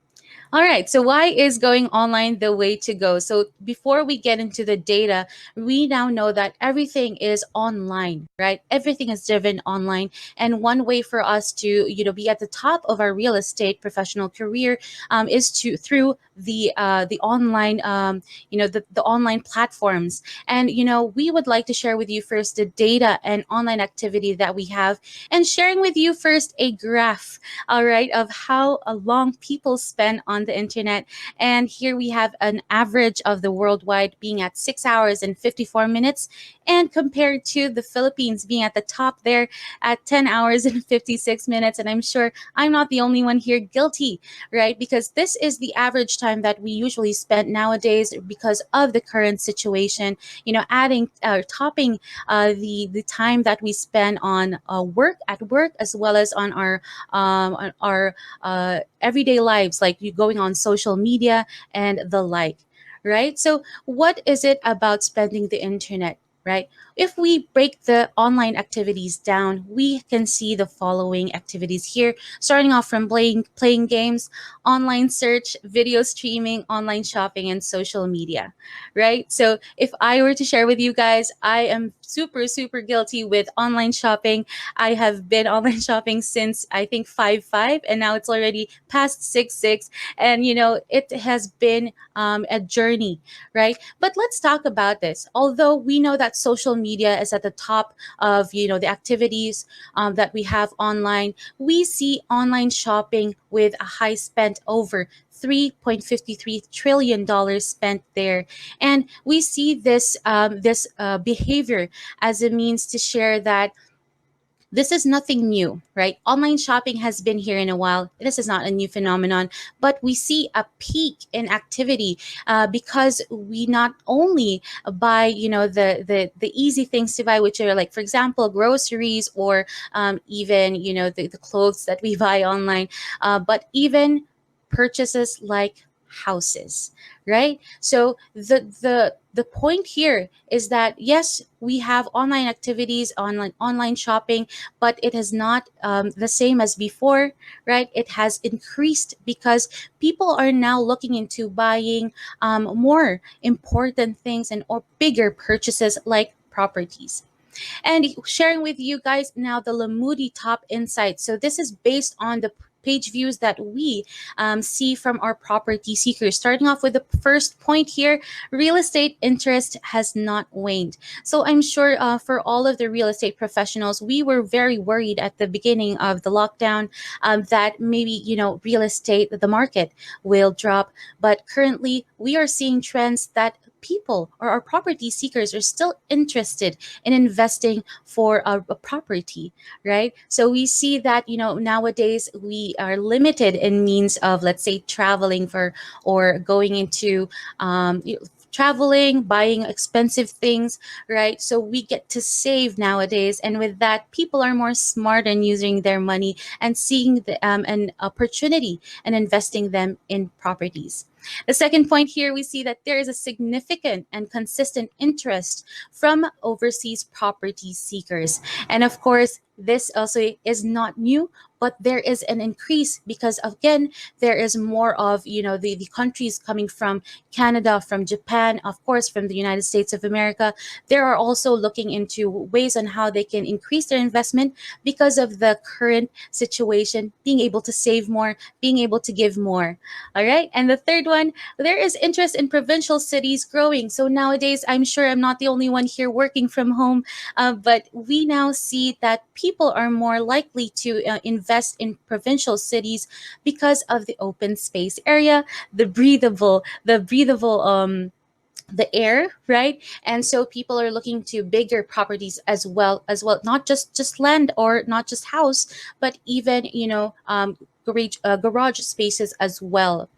All right, so why is going online the way to go? So before we get into the data, we now know that everything is online, right? Everything is driven online. And one way for us to, be at the top of our real estate professional career is through the online, the online platforms. And, we would like to share with you first the data and online activity that we have, and sharing with you first a graph, all right, of how long people spend on the internet. And here we have an average of the worldwide being at 6 hours and 54 minutes, and compared to the Philippines being at the top there at 10 hours and 56 minutes. And I'm sure I'm not the only one here guilty, right? Because this is the average time that we usually spend nowadays because of the current situation, topping the time that we spend on work as well as on our everyday lives, like you going on social media and the like, right? So what is it about spending the internet, right? If we break the online activities down, we can see the following activities here, starting off from playing games, online search, video streaming, online shopping, and social media, right? So if I were to share with you guys, I am super, super guilty with online shopping. I have been online shopping since I think 5 and now it's already past 6. And, it has been a journey, right? But let's talk about this. Although we know that social media is at the top of the activities that we have online, we see online shopping with a high spent over $3.53 trillion spent there. And we see this behavior as a means to share that this is nothing new, right? Online shopping has been here in a while. This is not a new phenomenon, but we see a peak in activity because we not only buy, the easy things to buy, which are like, for example, groceries or even, the clothes that we buy online, but even purchases like houses, right? So the point here is that yes, we have online activities, online shopping, but it is not the same as before, right? It has increased because people are now looking into buying more important things or bigger purchases like properties. And sharing with you guys now the Lamudi top insights. So this is based on the page views that we see from our property seekers. Starting off with the first point here, real estate interest has not waned. So I'm sure for all of the real estate professionals, we were very worried at the beginning of the lockdown that maybe, real estate, the market will drop. But currently we are seeing trends that people or our property seekers are still interested in investing for a property, right? So we see that, nowadays we are limited in means of, let's say, traveling or going into traveling, buying expensive things, right? So we get to save nowadays. And with that, people are more smart in using their money and seeing an opportunity and investing them in properties. The second point here, we see that there is a significant and consistent interest from overseas property seekers. And of course, this also is not new, but there is an increase because again, there is more of, the countries coming from Canada, from Japan, of course, from the United States of America. They are also looking into ways on how they can increase their investment because of the current situation, being able to save more, being able to give more. All right. And the third one, there is interest in provincial cities growing. So nowadays, I'm sure I'm not the only one here working from home, but we now see that people are more likely to invest in provincial cities because of the open space area, the air, right? And so people are looking to bigger properties as well, not just land or not just house, but even garage spaces as well.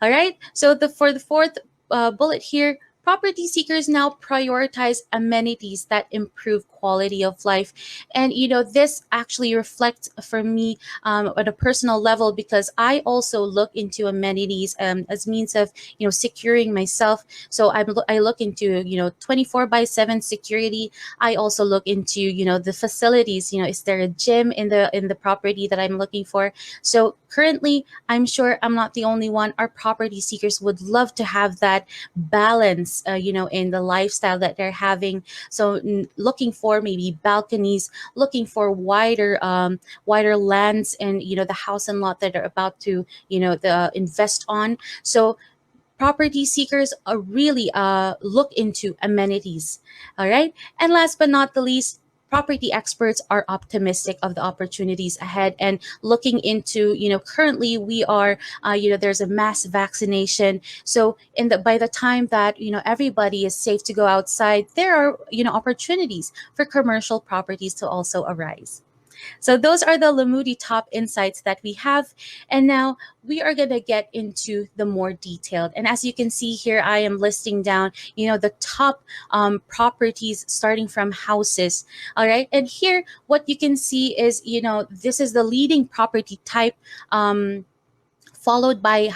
All right. So for the fourth bullet here, property seekers now prioritize amenities that improve quality of life. And, this actually reflects for me at a personal level, because I also look into amenities as means of, securing myself. So I look into, 24/7 security. I also look into, the facilities, is there a gym in the property that I'm looking for? So currently, I'm sure I'm not the only one. Our property seekers would love to have that balance, in the lifestyle that they're having. So looking for maybe balconies, looking for wider lands, and the house and lot that are about to invest on. So property seekers are really look into amenities. All right. And last but not the least, property experts are optimistic of the opportunities ahead and looking into, currently we are, there's a mass vaccination. So by the time that, everybody is safe to go outside, there are, opportunities for commercial properties to also arise. So those are the Lumudi top insights that we have. And now we are going to get into the more detailed. And as you can see here, I am listing down, the top properties starting from houses. All right. And here, what you can see is, this is the leading property type, followed by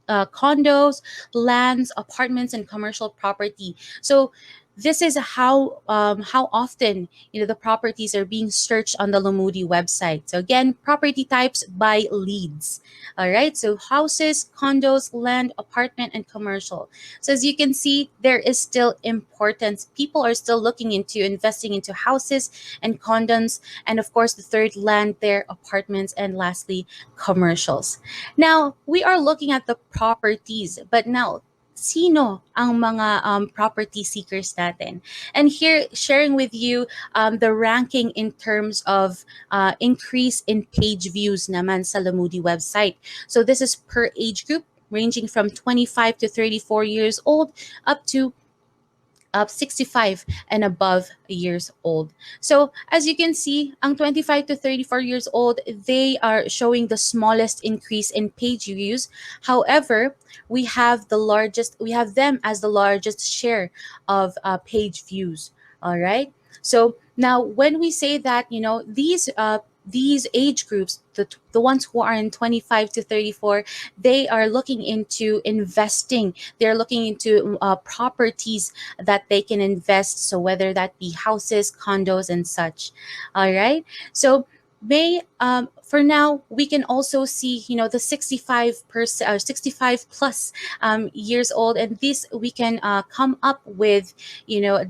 condos, lands, apartments, and commercial property. So this is how often the properties are being searched on the Lumudi website. So again, property types by leads. All right, so houses, condos, land, apartment, and commercial. So as you can see, there is still importance. People are still looking into investing into houses and condos, and of course the third, land there, apartments, and lastly commercials. Now we are looking at the properties, but now sino ang mga property seekers natin? And here, sharing with you the ranking in terms of increase in page views naman sa Lumudi website. So this is per age group, ranging from 25 to 34 years old up to 65 and above years old. So as you can see, ang 25 to 34 years old, they are showing the smallest increase in page views. However, we have them as the largest share of page views. All right. So now when we say that, these age groups, the ones who are in 25 to 34, they are looking into investing. They're looking into properties that they can invest. So whether that be houses, condos, and such. All right. So for now, we can also see, the 65 plus years old, and this we can come up with,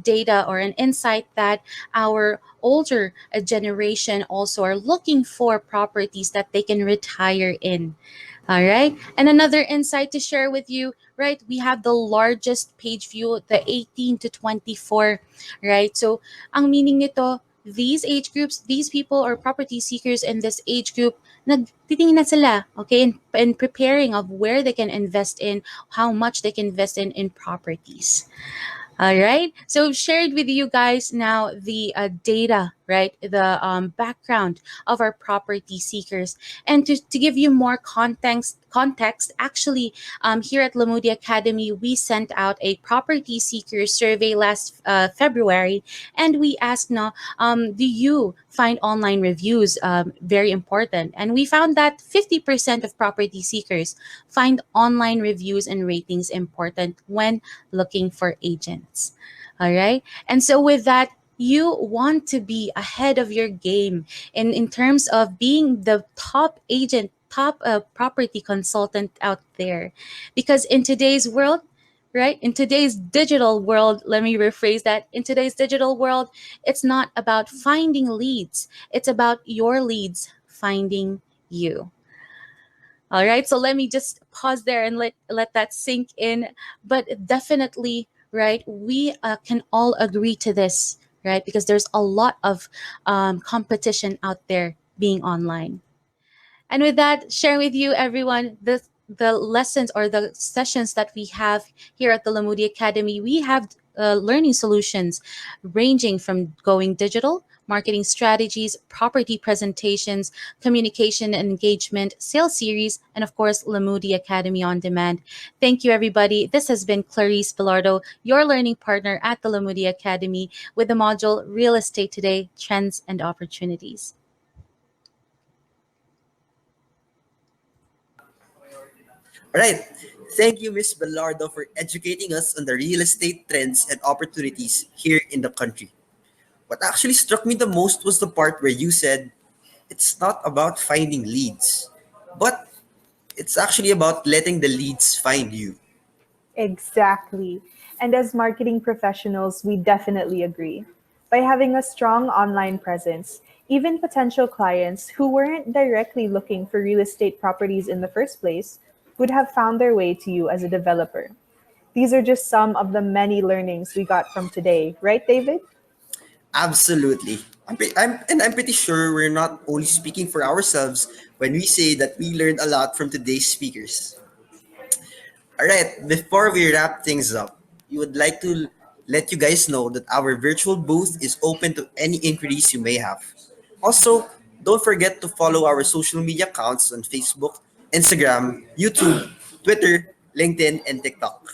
data or an insight that our older generation also are looking for properties that they can retire in. All right. And another insight to share with you, right? We have the largest page view, the 18 to 24, right? So ang meaning nito, these age groups, these people or property seekers in this age group, nagtitingin na sila, okay, and preparing of where they can invest in, how much they can invest in properties. All right. So shared with you guys now the data, right? The background of our property seekers. And to give you more context, actually, here at Lumudi Academy, we sent out a property seeker survey last February, and we asked, do you find online reviews very important? And we found that 50% of property seekers find online reviews and ratings important when looking for agents. All right. And so with that, You want to be ahead of your game in terms of being the top agent, top property consultant out there. Because in today's world, right, in today's digital world, let me rephrase that, in today's digital world, it's not about finding leads, it's about your leads finding you. All right, so let me just pause there and let that sink in. But definitely, right, we can all agree to this, right? Because there's a lot of competition out there being online. And with that, sharing with you, everyone, the lessons or the sessions that we have here at the Lamudi Academy, we have learning solutions ranging from going digital, marketing strategies, property presentations, communication and engagement, sales series, and of course, Lamudi Academy on Demand. Thank you, everybody. This has been Clarisse Villardo, your learning partner at the Lamudi Academy with the module Real Estate Today, Trends and Opportunities. All right. Thank you, Ms. Belardo, for educating us on the real estate trends and opportunities here in the country. What actually struck me the most was the part where you said it's not about finding leads, but it's actually about letting the leads find you. Exactly. And as marketing professionals, we definitely agree. By having a strong online presence, even potential clients who weren't directly looking for real estate properties in the first place would have found their way to you as a developer. These are just some of the many learnings we got from today, right, David? Absolutely. I'm pretty sure we're not only speaking for ourselves when we say that we learned a lot from today's speakers. All right, before we wrap things up, we would like to let you guys know that our virtual booth is open to any inquiries you may have. Also, don't forget to follow our social media accounts on Facebook, Instagram, YouTube, Twitter, LinkedIn, and TikTok.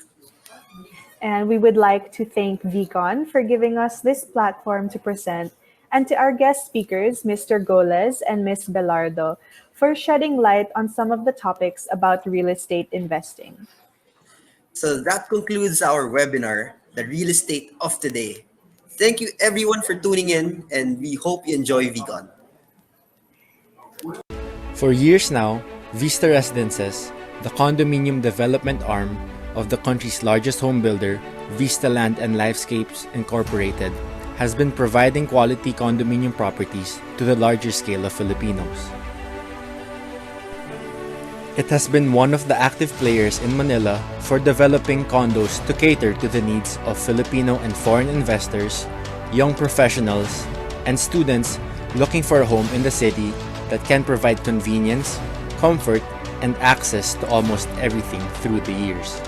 And we would like to thank ViCon for giving us this platform to present, and to our guest speakers, Mr. Golez and Ms. Belardo, for shedding light on some of the topics about real estate investing. So that concludes our webinar, The Real Estate of Today. Thank you everyone for tuning in, and we hope you enjoy ViCon. For years now, Vista Residences, the condominium development arm of the country's largest home builder, Vista Land and Lifescapes Incorporated, has been providing quality condominium properties to the larger scale of Filipinos. It has been one of the active players in Manila for developing condos to cater to the needs of Filipino and foreign investors, young professionals, and students looking for a home in the city that can provide convenience, comfort, and access to almost everything through the years.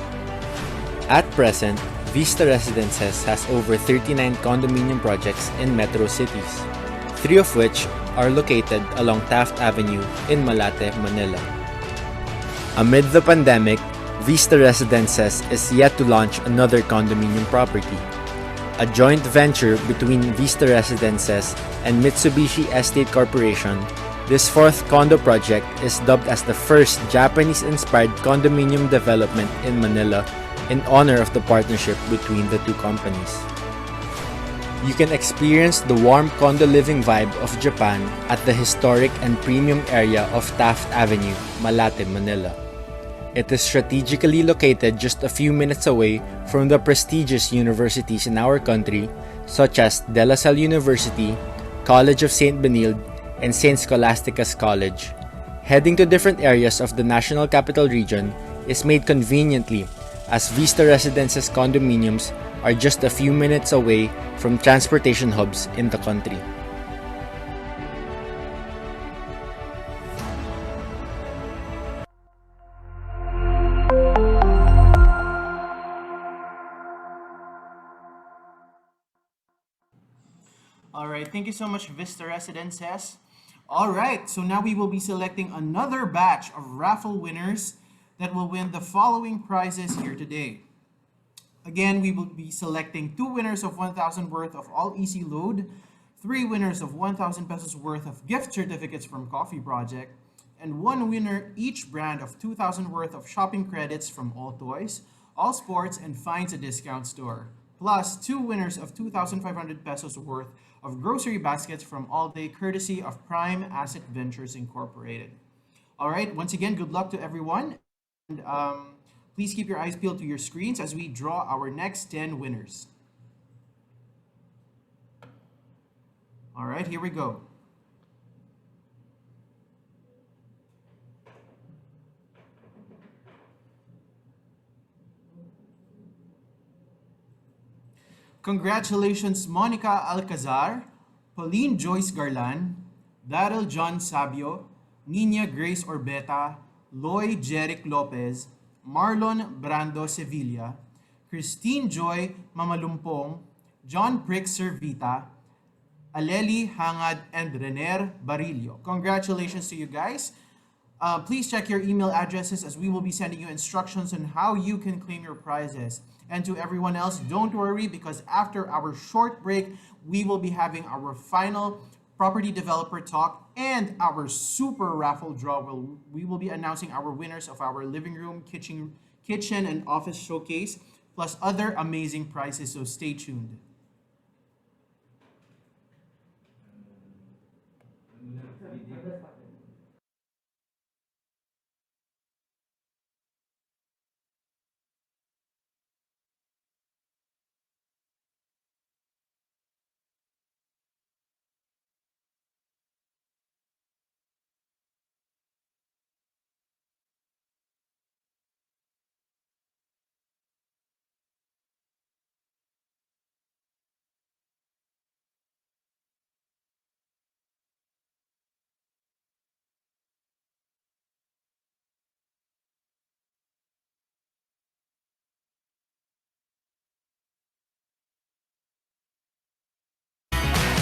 At present, Vista Residences has over 39 condominium projects in metro cities, 3 of which are located along Taft Avenue in Malate, Manila. Amid the pandemic, Vista Residences is yet to launch another condominium property. A joint venture between Vista Residences and Mitsubishi Estate Corporation, this fourth condo project is dubbed as the first Japanese-inspired condominium development in Manila in honor of the partnership between the two companies. You can experience the warm condo living vibe of Japan at the historic and premium area of Taft Avenue, Malate, Manila. It is strategically located just a few minutes away from the prestigious universities in our country, such as De La Salle University, College of St. Benilde, and St. Scholastica's College. Heading to different areas of the National Capital Region is made conveniently, as Vista Residences condominiums are just a few minutes away from transportation hubs in the country. All right, thank you so much, Vista Residences. All right, so now we will be selecting another batch of raffle winners that will win the following prizes here today. Again, we will be selecting 2 winners of 1,000 worth of all easy load, 3 winners of 1,000 pesos worth of gift certificates from Coffee Project, and 1 winner each brand of 2,000 worth of shopping credits from All Toys, All Sports, and Finds a Discount Store. plus 2 winners of 2,500 pesos worth of grocery baskets from All Day, courtesy of Prime Asset Ventures Incorporated. All right, once again, good luck to everyone. And please keep your eyes peeled to your screens as we draw our next 10 winners. All right, here we go. Congratulations, Monica Alcazar, Pauline Joyce Garlan, Daryl John Sabio, Nina Grace Orbeta, Lloyd Jeric Lopez, Marlon Brando Sevilla, Christine Joy Mamalumpong, John Prick Servita, Aleli Hangad, and Rener Barillo. Congratulations to you guys. Please check your email addresses as we will be sending you instructions on how you can claim your prizes. And to everyone else, don't worry, because after our short break, we will be having our final property developer talk and our super raffle draw. We will be announcing our winners of our living room, kitchen, and office showcase, plus other amazing prizes, so stay tuned.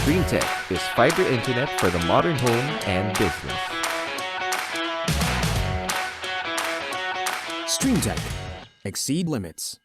StreamTech is fiber internet for the modern home and business. StreamTech. Exceed limits.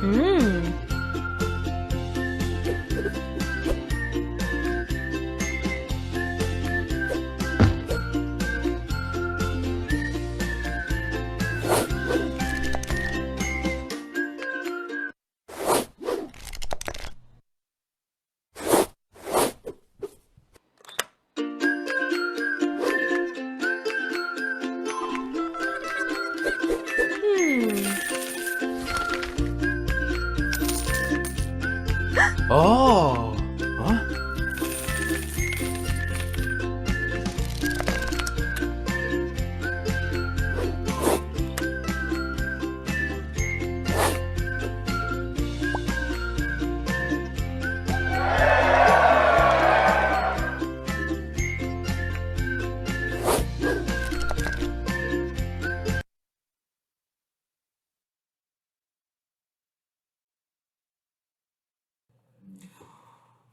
Hmm. Oh. Huh?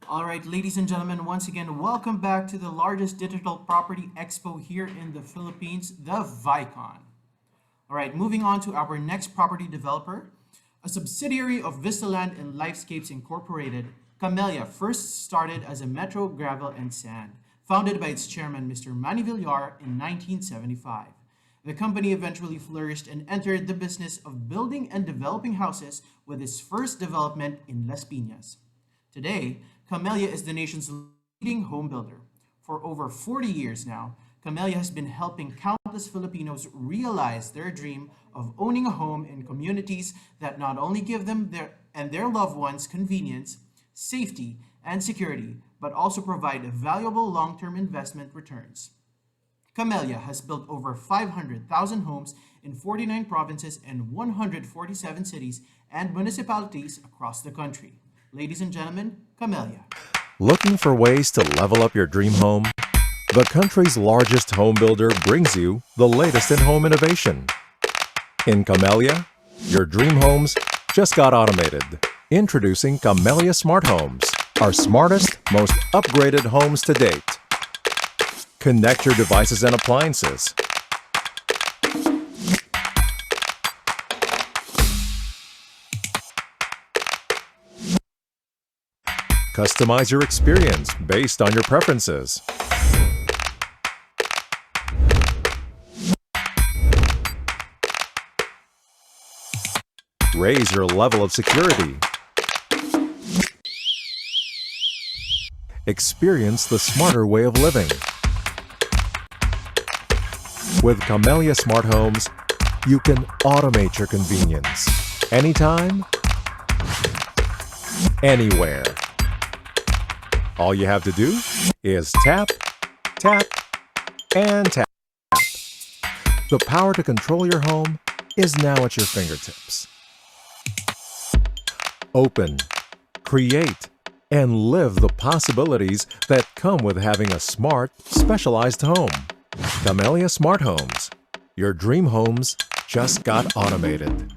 All right, ladies and gentlemen, once again, welcome back to the largest digital property expo here in the Philippines, the ViCon. All right, moving on to our next property developer, a subsidiary of Vistaland and Lifescapes Incorporated. Camella first started as a Metro Gravel and Sand, founded by its chairman, Mr. Manny Villar, in 1975. The company eventually flourished and entered the business of building and developing houses with its first development in Las Piñas. Today, Camella is the nation's leading home builder. For over 40 years now, Camella has been helping countless Filipinos realize their dream of owning a home in communities that not only give them and their loved ones convenience, safety, and security, but also provide valuable long-term investment returns. Camella has built over 500,000 homes in 49 provinces and 147 cities and municipalities across the country. Ladies and gentlemen, Camella. Looking for ways to level up your dream home? The country's largest home builder brings you the latest in home innovation. In Camella, your dream homes just got automated. Introducing Camella Smart Homes, our smartest, most upgraded homes to date. Connect your devices and appliances. Customize your experience based on your preferences. Raise your level of security. Experience the smarter way of living. With Camella Smart Homes, you can automate your convenience. Anytime, anywhere. All you have to do is tap, tap, and tap. The power to control your home is now at your fingertips. Open, create, and live the possibilities that come with having a smart, specialized home. Camella Smart Homes. Your dream homes just got automated.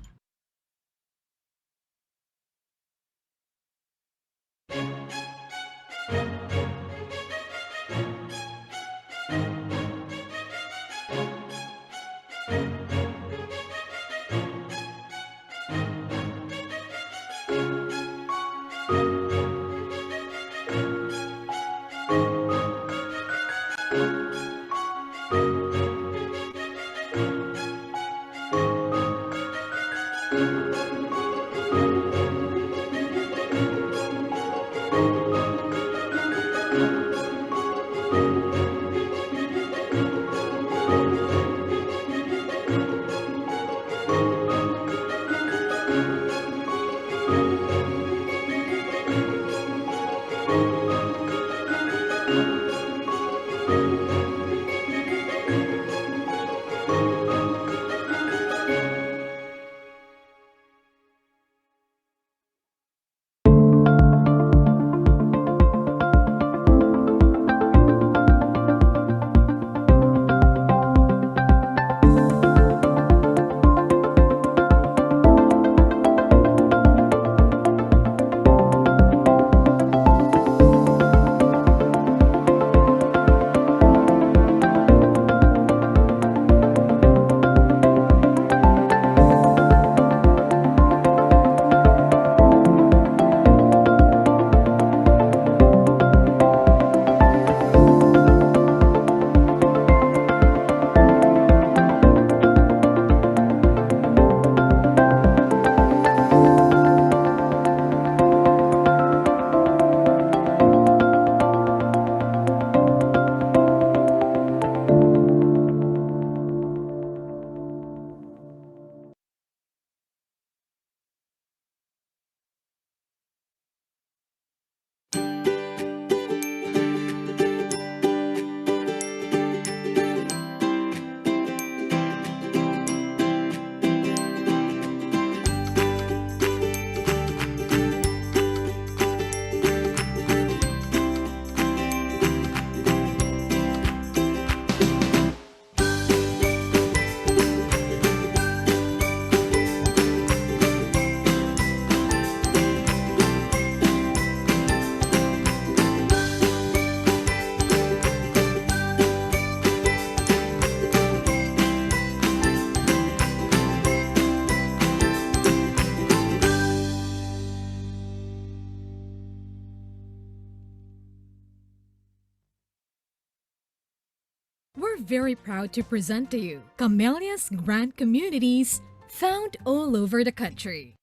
very proud to present to you Camellia's Grand Communities, found all over the country.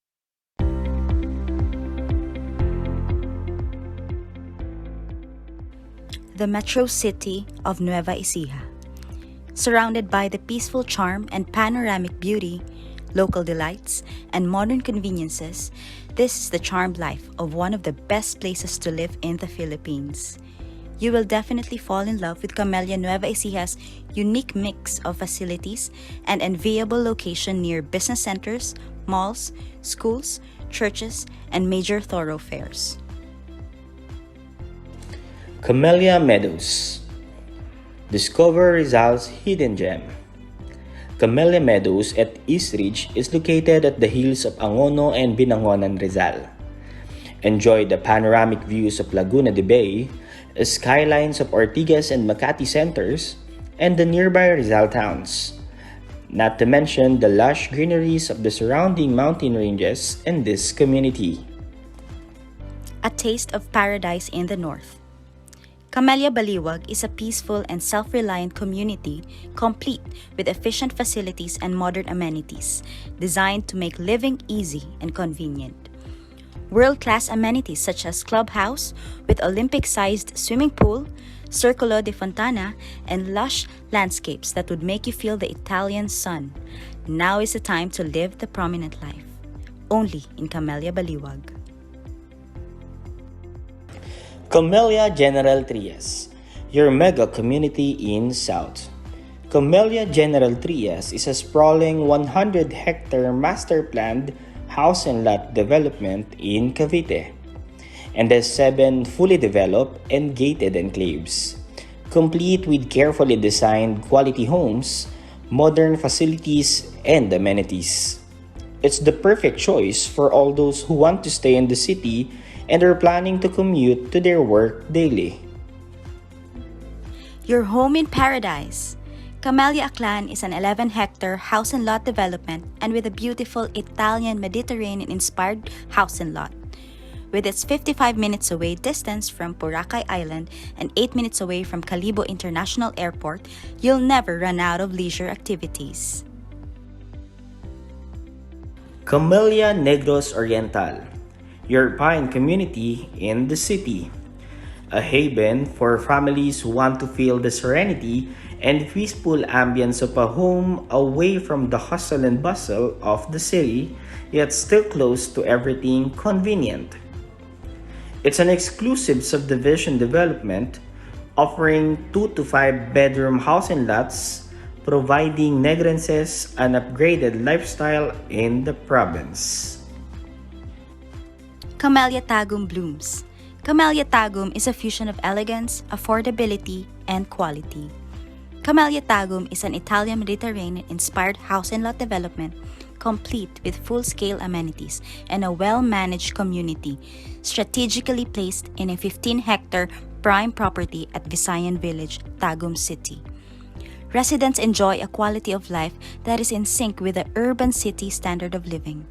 The metro city of Nueva Ecija. Surrounded by the peaceful charm and panoramic beauty, local delights, and modern conveniences, this is the charmed life of one of the best places to live in the Philippines. You will definitely fall in love with Camella Nueva Ecija's unique mix of facilities and enviable location near business centers, malls, schools, churches, and major thoroughfares. Camella Meadows. Discover Rizal's hidden gem. Camella Meadows at East Ridge is located at the hills of Angono and Binangonan, Rizal. Enjoy the panoramic views of Laguna de Bay, skylines of Ortigas and Makati centers, and the nearby Rizal towns. Not to mention the lush greeneries of the surrounding mountain ranges in this community. A taste of paradise in the north. Camella Baliwag is a peaceful and self-reliant community complete with efficient facilities and modern amenities designed to make living easy and convenient. World-class amenities such as clubhouse with Olympic-sized swimming pool, Circolo de Fontana, and lush landscapes that would make you feel the Italian sun. Now is the time to live the prominent life. Only in Camella Baliwag. Camella General Trias, your mega community in South. Camella General Trias is a sprawling 100-hectare master-planned house and lot development in Cavite, and has 7 fully developed and gated enclaves, complete with carefully designed quality homes, modern facilities, and amenities. It's the perfect choice for all those who want to stay in the city and are planning to commute to their work daily. Your home in paradise. Camella Aklan is an 11-hectare house and lot development and with a beautiful Italian Mediterranean-inspired house and lot. With its 55 minutes away distance from Boracay Island and 8 minutes away from Calibo International Airport, you'll never run out of leisure activities. Camella Negros Oriental, your pine community in the city. A haven for families who want to feel the serenity and peaceful ambience of a home away from the hustle and bustle of the city, yet still close to everything convenient. It's an exclusive subdivision development offering 2 to 5 bedroom house and lots, providing Negrenses an upgraded lifestyle in the province. Camella Tagum blooms. Camella Tagum is a fusion of elegance, affordability, and quality. Camella Tagum is an Italian Mediterranean-inspired house and lot development complete with full-scale amenities and a well-managed community, strategically placed in a 15-hectare prime property at Visayan Village, Tagum City. Residents enjoy a quality of life that is in sync with the urban city standard of living.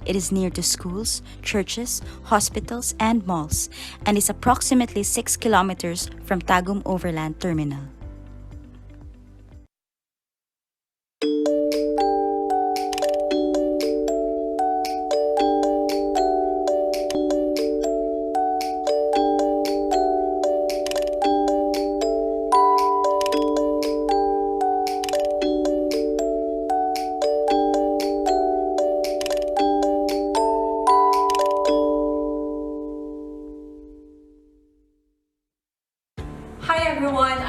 It is near to schools, churches, hospitals, and malls, and is approximately 6 kilometers from Tagum Overland Terminal.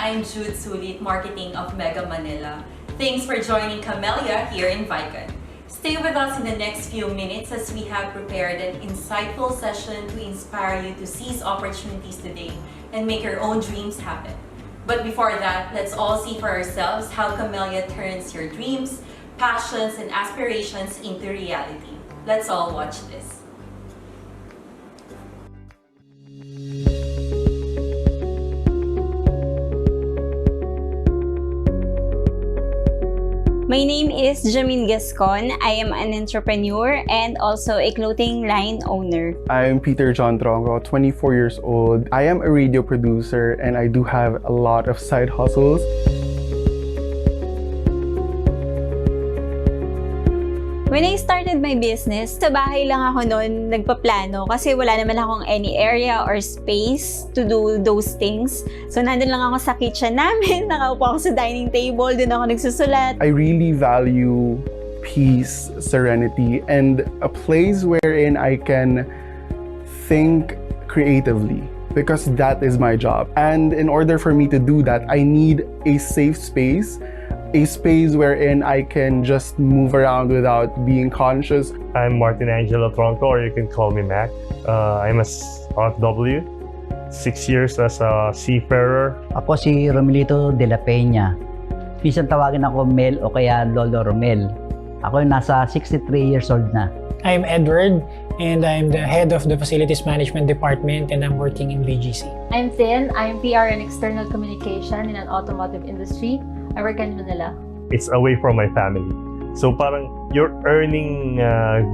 I'm Jude Sulit, Marketing of Mega Manila. Thanks for joining Camella here in ViCon. Stay with us in the next few minutes as we have prepared an insightful session to inspire you to seize opportunities today and make your own dreams happen. But before that, let's all see for ourselves how Camella turns your dreams, passions, and aspirations into reality. Let's all watch this. My name is Jamin Gascon. I am an entrepreneur and also a clothing line owner. I am Peter John Drongo, 24 years old. I am a radio producer and I do have a lot of side hustles. When I started my business, sa bahay lang ako noon nagpaplano kasi wala naman akong any area or space to do those things. So nandun lang ako sa kitchen namin, nakaupo ako sa dining table, dun ako nagsusulat. I really value peace, serenity, and a place wherein I can think creatively because that is my job. And in order for me to do that, I need a safe space, a space wherein I can just move around without being conscious. I'm Martin Angelo Tronco, or you can call me Mac. I'm a OFW, 6 years as a seafarer. Ako si Romelito de la Peña. Minsan tawagin ako Mel o kaya Lolo Romel. Ako yung nasa 63 years old na. I'm Edward, and I'm the head of the Facilities Management Department, and I'm working in BGC. I'm Tin. I'm PR and External Communication in an automotive industry. I work in Manila. It's away from my family. So parang you're earning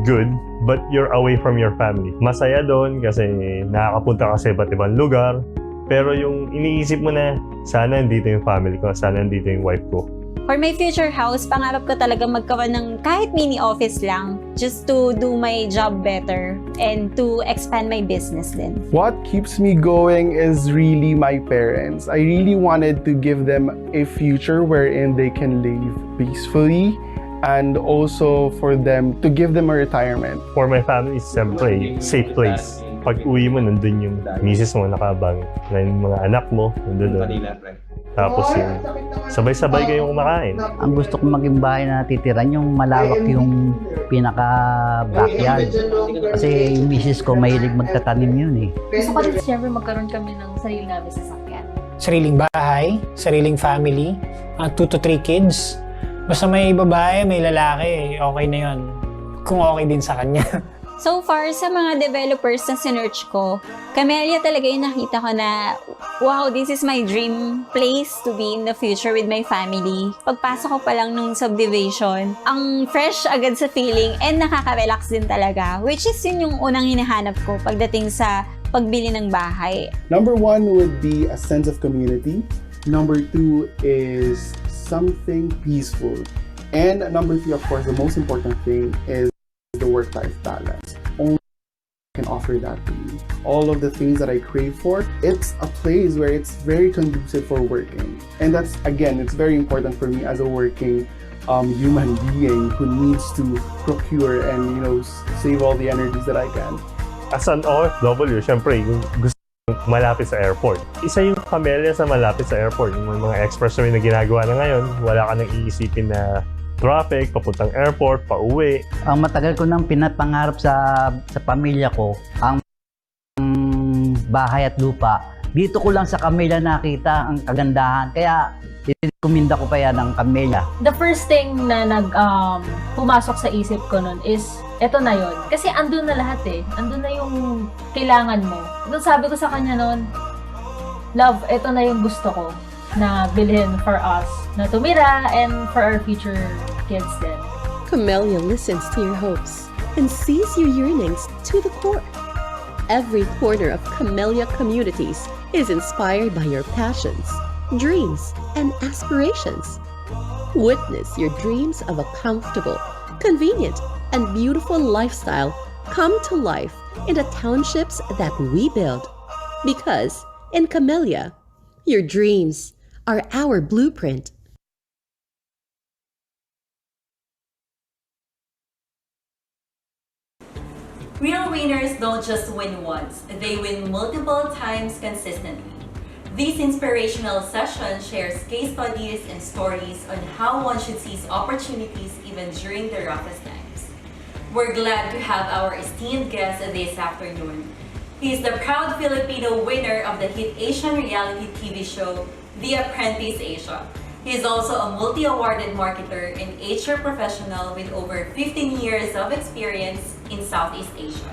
good, but you're away from your family. Masaya doon kasi nakakapunta ka sa iba't ibang lugar. Pero yung iniisip mo na, sana nandito yung family ko, sana nandito yung wife ko. For my future house, pangarap ko talaga magkaroon ng kahit mini office lang just to do my job better and to expand my business din. What keeps me going is really my parents. I really wanted to give them a future wherein they can live peacefully and also for them to give them a retirement. For my family, it's siyempre safe place. Pag uwi mo, nandun yung misis mo nakabang, na yung mga anak mo, nandun doon. Tapos yung sabay-sabay kayong kumakain. Ang gusto kong maging bahay na titiran, yung malawak yung pinaka-backyard. Kasi yung misis ko mahilig magtatanim yun eh. Gusto ko din siyempre magkaroon kami ng sarili namin sasakyan. Sariling bahay, sariling family, 2 to 3 kids. Basta may babae, may lalaki, okay na yun. Kung okay din sa kanya. So far, sa mga developers na sinearch ko, Camella talaga yung nakita ko na, wow, this is my dream place to be in the future with my family. Pagpasok ko pa lang nung subdivision, ang fresh agad sa feeling and nakaka-relax din talaga. Which is yun yung unang hinahanap ko pagdating sa pagbili ng bahay. Number 1 would be a sense of community. Number 2 is something peaceful. And number 3, of course, the most important thing is the work-life balance. Only I can offer that to you. All of the things that I crave for, it's a place where it's very conducive for working. And that's, again, it's very important for me as a working human being who needs to procure and, you know, save all the energies that I can. As an OFW, syempre, gusto malapit sa airport. Isa yung Camella sa malapit sa airport. Yung mga expressway na ginagawa na ngayon, wala ka nang iisipin na traffic, papuntang airport, pauwi. Ang matagal ko nang pinapangarap sa pamilya ko, ang bahay at lupa. Dito ko lang sa Camella nakita ang kagandahan. Kaya, recommenda ko pa yan ng Camella. The first thing na pumasok sa isip ko nun is, eto na yon. Kasi andun na lahat eh. Andun na yung kailangan mo. Doon sabi ko sa kanya nun, love, eto na yung gusto ko na bilhin for us na tumira and for our future kids then. Camella listens to your hopes and sees your yearnings to the core. Every corner of Camella communities is inspired by your passions, dreams, and aspirations. Witness your dreams of a comfortable, convenient, and beautiful lifestyle come to life in the townships that we build. Because in Camella, your dreams are our blueprint. Real winners don't just win once, they win multiple times consistently. This inspirational session shares case studies and stories on how one should seize opportunities even during the roughest times. We're glad to have our esteemed guest this afternoon. He is the proud Filipino winner of the hit Asian reality TV show, The Apprentice Asia. He is also a multi-awarded marketer and HR professional with over 15 years of experience in Southeast Asia.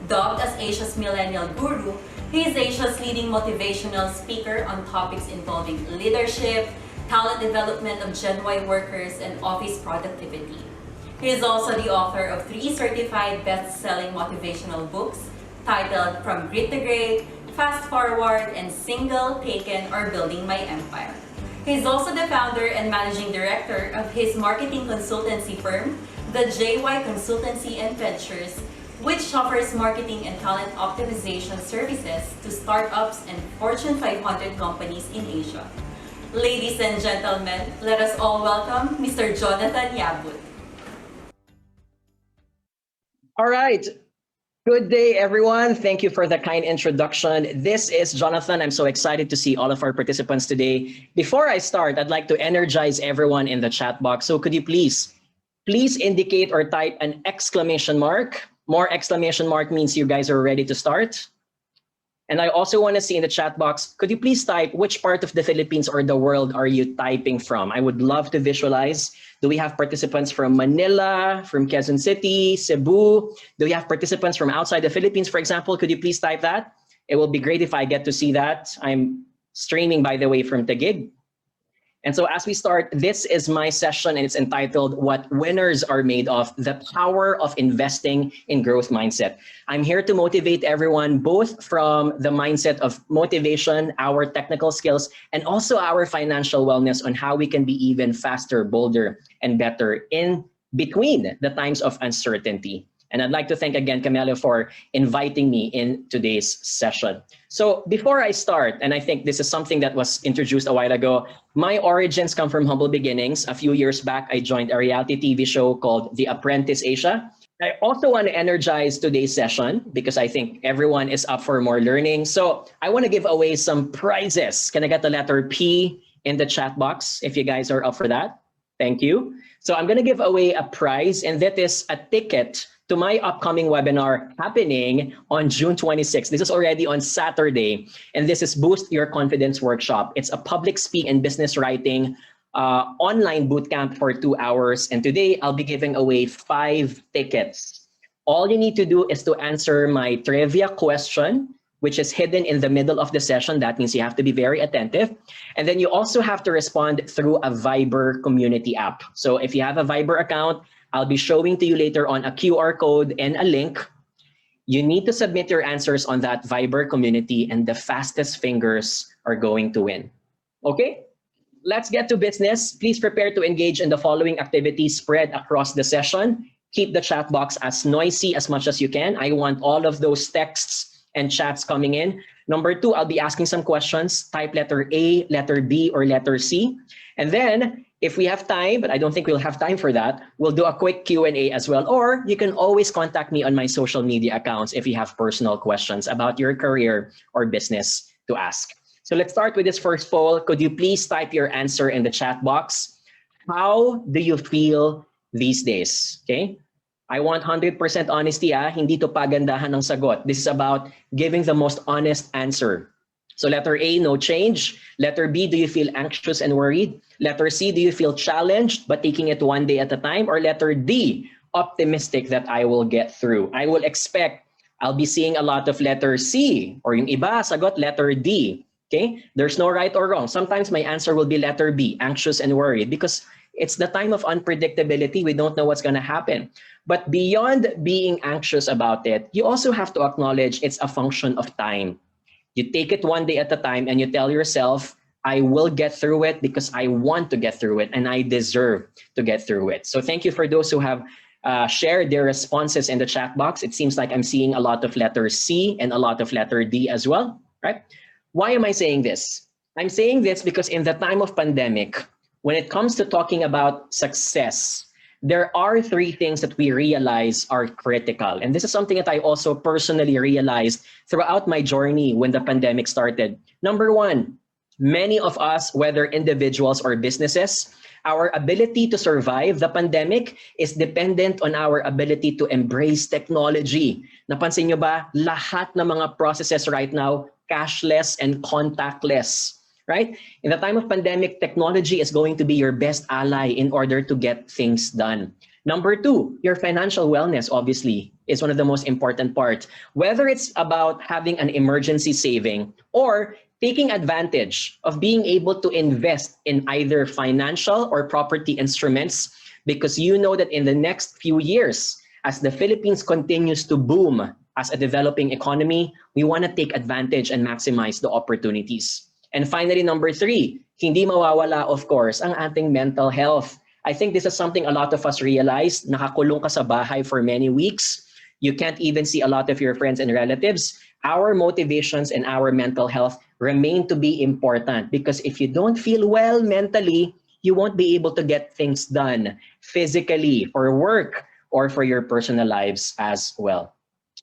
Dubbed as Asia's Millennial Guru, he is Asia's leading motivational speaker on topics involving leadership, talent development of Gen Y workers, and office productivity. He is also the author of 3 certified best-selling motivational books titled From Grit to Great, Fast Forward, and Single, Taken, or Building My Empire. He is also the founder and managing director of his marketing consultancy firm, the JY Consultancy and Ventures, which offers marketing and talent optimization services to startups and Fortune 500 companies in Asia. Ladies and gentlemen, let us all welcome Mr. Jonathan Yabut. All right. Good day, everyone. Thank you for the kind introduction. This is Jonathan. I'm so excited to see all of our participants today. Before I start, I'd like to energize everyone in the chat box. So could you please indicate or type an exclamation mark. More exclamation mark means you guys are ready to start. And I also want to see in the chat box, could you please type which part of the Philippines or the world are you typing from? I would love to visualize. Do we have participants from Manila, from Quezon City, Cebu? Do we have participants from outside the Philippines, for example? Could you please type that? It will be great if I get to see that. I'm streaming, by the way, from Taguig. And so as we start, this is my session and it's entitled What Winners Are Made Of, the Power of Investing in Growth Mindset. I'm here to motivate everyone, both from the mindset of motivation, our technical skills, and also our financial wellness on how we can be even faster, bolder, and better in between the times of uncertainty. And I'd like to thank again Camille for inviting me in today's session. So before I start, and I think this is something that was introduced a while ago, my origins come from humble beginnings. A few years back, I joined a reality TV show called The Apprentice Asia. I also want to energize today's session because I think everyone is up for more learning. So I want to give away some prizes. Can I get the letter P in the chat box if you guys are up for that? Thank you. So I'm going to give away a prize, and that is a ticket to my upcoming webinar happening on June 26th. This is already on Saturday, and this is Boost Your Confidence Workshop. It's a public speaking and business writing online bootcamp for 2 hours, and today I'll be giving away 5 tickets. All you need to do is to answer my trivia question, which is hidden in the middle of the session. That means you have to be very attentive. And then you also have to respond through a Viber community app. So if you have a Viber account, I'll be showing to you later on a QR code and a link. You need to submit your answers on that Viber community, and the fastest fingers are going to win. Okay, let's get to business. Please prepare to engage in the following activities spread across the session. Keep the chat box as noisy as much as you can. I want all of those texts and chats coming in. Number 2, I'll be asking some questions. Type letter A, letter B, or letter C. And then if we have time, but I don't think we'll have time for that, we'll do a quick Q&A as well. Or you can always contact me on my social media accounts if you have personal questions about your career or business to ask. So let's start with this first poll. Could you please type your answer in the chat box? How do you feel these days? Okay. I want 100% honesty. Hindi to pagandahan ng sagot. This is about giving the most honest answer. So letter A, no change. Letter B, do you feel anxious and worried? Letter C, do you feel challenged but taking it one day at a time? Or letter D, optimistic that I will get through? I will expect I'll be seeing a lot of letter C, or yung iba sagot letter D. Okay? There's no right or wrong. Sometimes my answer will be letter B, anxious and worried, because it's the time of unpredictability. We don't know what's going to happen. But beyond being anxious about it, you also have to acknowledge it's a function of time. You take it one day at a time and you tell yourself, I will get through it because I want to get through it and I deserve to get through it. So thank you for those who have shared their responses in the chat box. It seems like I'm seeing a lot of letter C and a lot of letter D as well, right? Why am I saying this? I'm saying this because in the time of pandemic, when it comes to talking about success, there are 3 things that we realize are critical. And this is something that I also personally realized throughout my journey when the pandemic started. Number 1, many of us, whether individuals or businesses, our ability to survive the pandemic is dependent on our ability to embrace technology. Napansin nyo ba? Lahat ng mga processes right now, cashless and contactless. Right? In the time of pandemic, technology is going to be your best ally in order to get things done. Number 2, your financial wellness, obviously, is one of the most important parts. Whether it's about having an emergency saving or taking advantage of being able to invest in either financial or property instruments, because you know that in the next few years, as the Philippines continues to boom as a developing economy, we want to take advantage and maximize the opportunities. And finally, number 3, hindi mawawala, of course, ang ating mental health. I think this is something a lot of us realize. Nakakulong ka sa bahay for many weeks. You can't even see a lot of your friends and relatives. Our motivations and our mental health remain to be important, because if you don't feel well mentally, you won't be able to get things done physically for work or for your personal lives as well.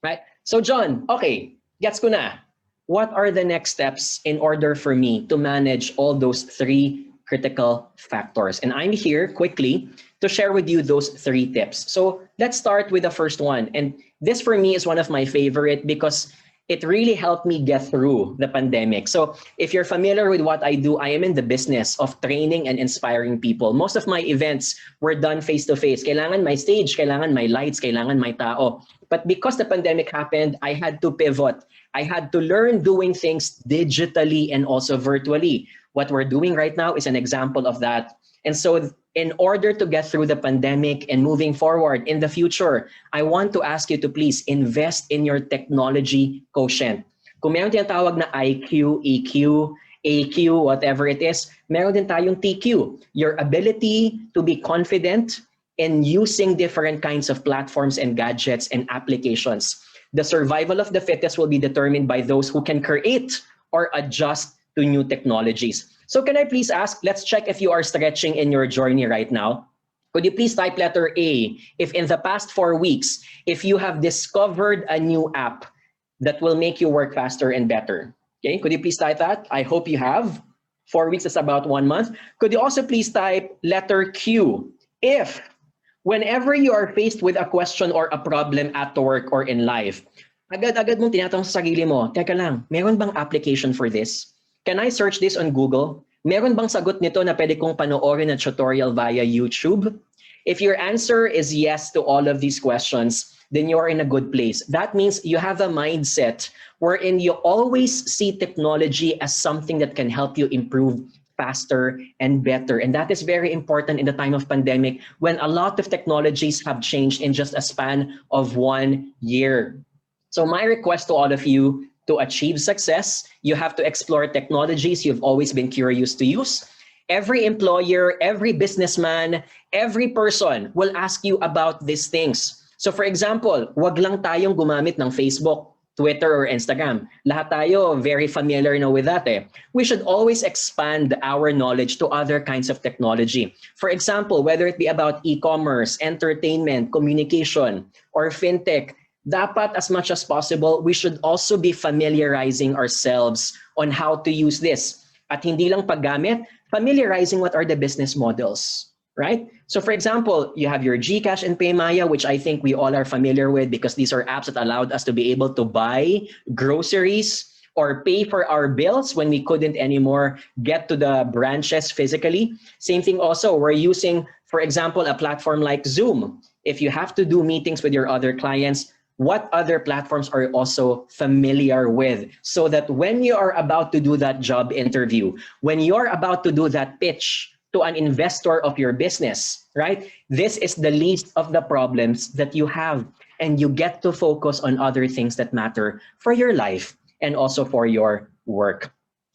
Right? So John, okay, gets ko na. What are the next steps in order for me to manage all those 3 critical factors? And I'm here quickly to share with you those 3 tips. So let's start with the first one. And this for me is one of my favorite because it really helped me get through the pandemic. So if you're familiar with what I do, I am in the business of training and inspiring people. Most of my events were done face-to-face. Kailangan may stage, kailangan may lights, kailangan may tao. But because the pandemic happened, I had to pivot. I had to learn doing things digitally and also virtually. What we're doing right now is an example of that. And so in order to get through the pandemic and moving forward in the future, I want to ask you to please invest in your technology quotient. Kung meron tinatawag na IQ, EQ, AQ, whatever it is, meron din tayong TQ, your ability to be confident in using different kinds of platforms and gadgets and applications. The survival of the fittest will be determined by those who can create or adjust to new technologies. So can I please ask, let's check if you are stretching in your journey right now. Could you please type letter A if in the past 4 weeks, if you have discovered a new app that will make you work faster and better? Okay, could you please type that? I hope you have. 4 weeks is about 1 month. Could you also please type letter Q if whenever you are faced with a question or a problem at work or in life, agad-agad mong tinatanong sa sarili mo, teka lang, meron bang application for this? Can I search this on Google? Meron bang sagot nito na pwede kong panoorin na tutorial via YouTube? If your answer is yes to all of these questions, then you are in a good place. That means you have a mindset wherein you always see technology as something that can help you improve faster and better. And that is very important in the time of pandemic when a lot of technologies have changed in just a span of 1 year. So my request to all of you, to achieve success, you have to explore technologies you've always been curious to use. Every employer, every businessman, every person will ask you about these things. So for example, wag lang tayong gumamit ng Facebook, Twitter, or Instagram. Lahat tayo very familiar na with that. We should always expand our knowledge to other kinds of technology. For example, whether it be about e-commerce, entertainment, communication, or fintech, dapat as much as possible, we should also be familiarizing ourselves on how to use this. At hindi lang paggamit, familiarizing what are the business models, right? So for example, you have your GCash and Paymaya, which I think we all are familiar with because these are apps that allowed us to be able to buy groceries or pay for our bills when we couldn't anymore get to the branches physically. Same thing also, we're using, for example, a platform like Zoom. If you have to do meetings with your other clients, what other platforms are you also familiar with so that when you are about to do that job interview, when you're about to do that pitch to an investor of your business, right? This is the least of the problems that you have, and you get to focus on other things that matter for your life and also for your work,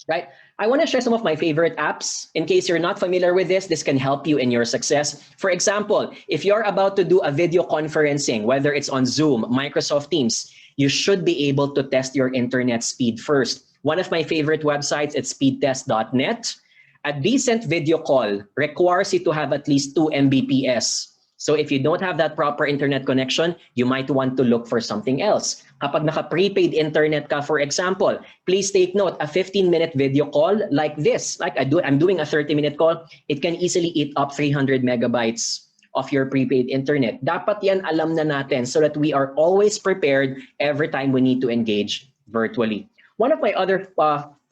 right? I want to share some of my favorite apps. In case you're not familiar with this can help you in your success. For example, if you're about to do a video conferencing, whether it's on Zoom, Microsoft Teams, you should be able to test your internet speed first. One of my favorite websites is speedtest.net. A decent video call requires you to have at least 2 Mbps. So if you don't have that proper internet connection, you might want to look for something else. Kapag naka-prepaid internet ka, for example, please take note, a 15-minute video call like this, like I'm doing a 30-minute call, it can easily eat up 300 megabytes of your prepaid internet. Dapat yan alam na natin so that we are always prepared every time we need to engage virtually. One of my other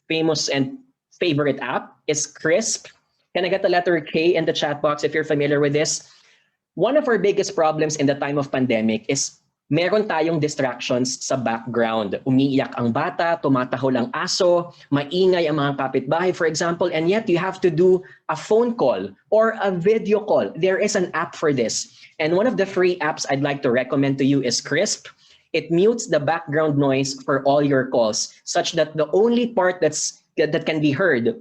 famous and favorite app is Crisp. Can I get the letter K in the chat box if you're familiar with this? One of our biggest problems in the time of pandemic is meron tayong distractions sa background. Umiiyak ang bata, tumatahol ang aso, maingay ang mga kapitbahay, for example, and yet you have to do a phone call or a video call. There is an app for this. And one of the free apps I'd like to recommend to you is Crisp. It mutes the background noise for all your calls such that the only part that can be heard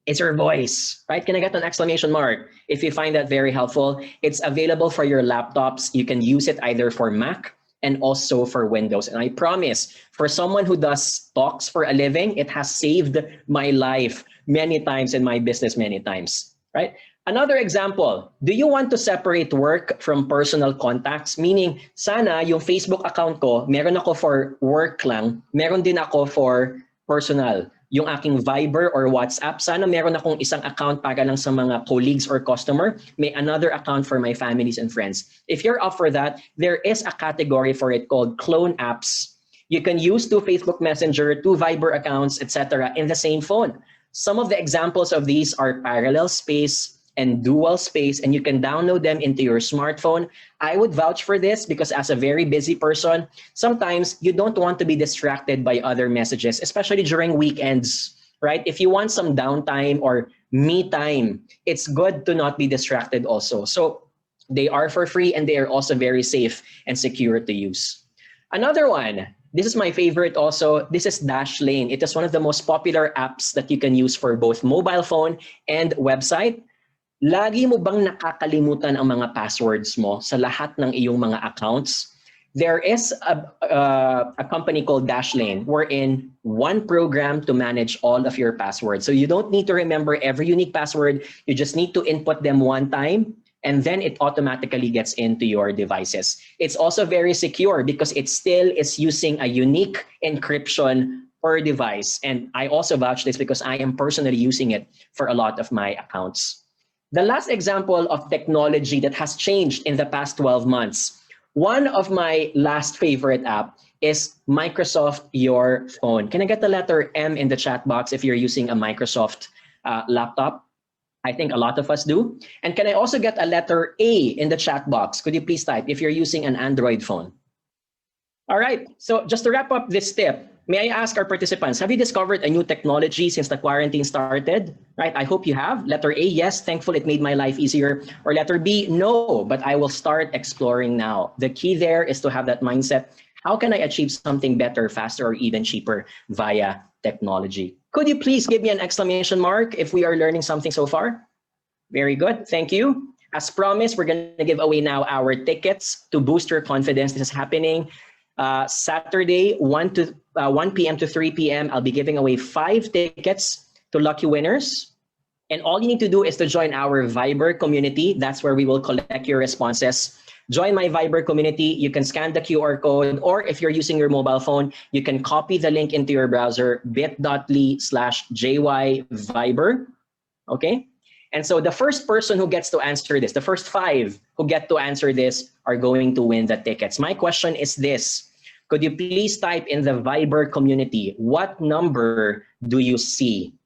It's your voice, right? Can I get an exclamation mark? If you find that very helpful, it's available for your laptops. You can use it either for Mac and also for Windows. And I promise, for someone who does talks for a living, it has saved my life many times and my business many times, right? Another example, do you want to separate work from personal contacts? Meaning, sana yung Facebook account ko, meron ako for work lang, meron din ako for personal. Yung aking Viber or WhatsApp, sana meron akong isang account para lang sa mga colleagues or customer, may another account for my families and friends. If you're up for that, there is a category for it called clone apps. You can use two Facebook Messenger, two Viber accounts, etc. in the same phone. Some of the examples of these are Parallel Space and Dual Space, and you can download them into your smartphone. I would vouch for this because as a very busy person, sometimes you don't want to be distracted by other messages, especially during weekends, right? If you want some downtime or me time, it's good to not be distracted also. So they are for free and they are also very safe and secure to use. Another one, this is my favorite also. This is Dashlane. It is one of the most popular apps that you can use for both mobile phone and website. Lagi mo bang nakakalimutan ang mga passwords mo sa lahat ng iyong mga accounts? There is a company called Dashlane wherein one program to manage all of your passwords. So you don't need to remember every unique password. You just need to input them one time and then it automatically gets into your devices. It's also very secure because it still is using a unique encryption per device. And I also vouch this because I am personally using it for a lot of my accounts. The last example of technology that has changed in the past 12 months. One of my last favorite app is Microsoft Your Phone. Can I get the letter M in the chat box if you're using a Microsoft laptop? I think a lot of us do. And can I also get a letter A in the chat box? Could you please type if you're using an Android phone? All right, so just to wrap up this tip, may I ask our participants, have you discovered a new technology since the quarantine started? Right, I hope you have. Letter A, yes, thankful it made my life easier. Or letter B, no, but I will start exploring now. The key there is to have that mindset. How can I achieve something better, faster, or even cheaper via technology? Could you please give me an exclamation mark if we are learning something so far? Very good, thank you. As promised, we're gonna give away now our tickets to boost your confidence. This is happening Saturday, 1 p.m. to 3 p.m. I'll be giving away 5 tickets to lucky winners. And all you need to do is to join our Viber community. That's where we will collect your responses. Join my Viber community. You can scan the QR code, or if you're using your mobile phone, you can copy the link into your browser, bit.ly/JYViber. Okay? And so the first person who gets to answer this, the first 5 who get to answer this are going to win the tickets. My question is this. Could you please type in the Viber community, what number do you see?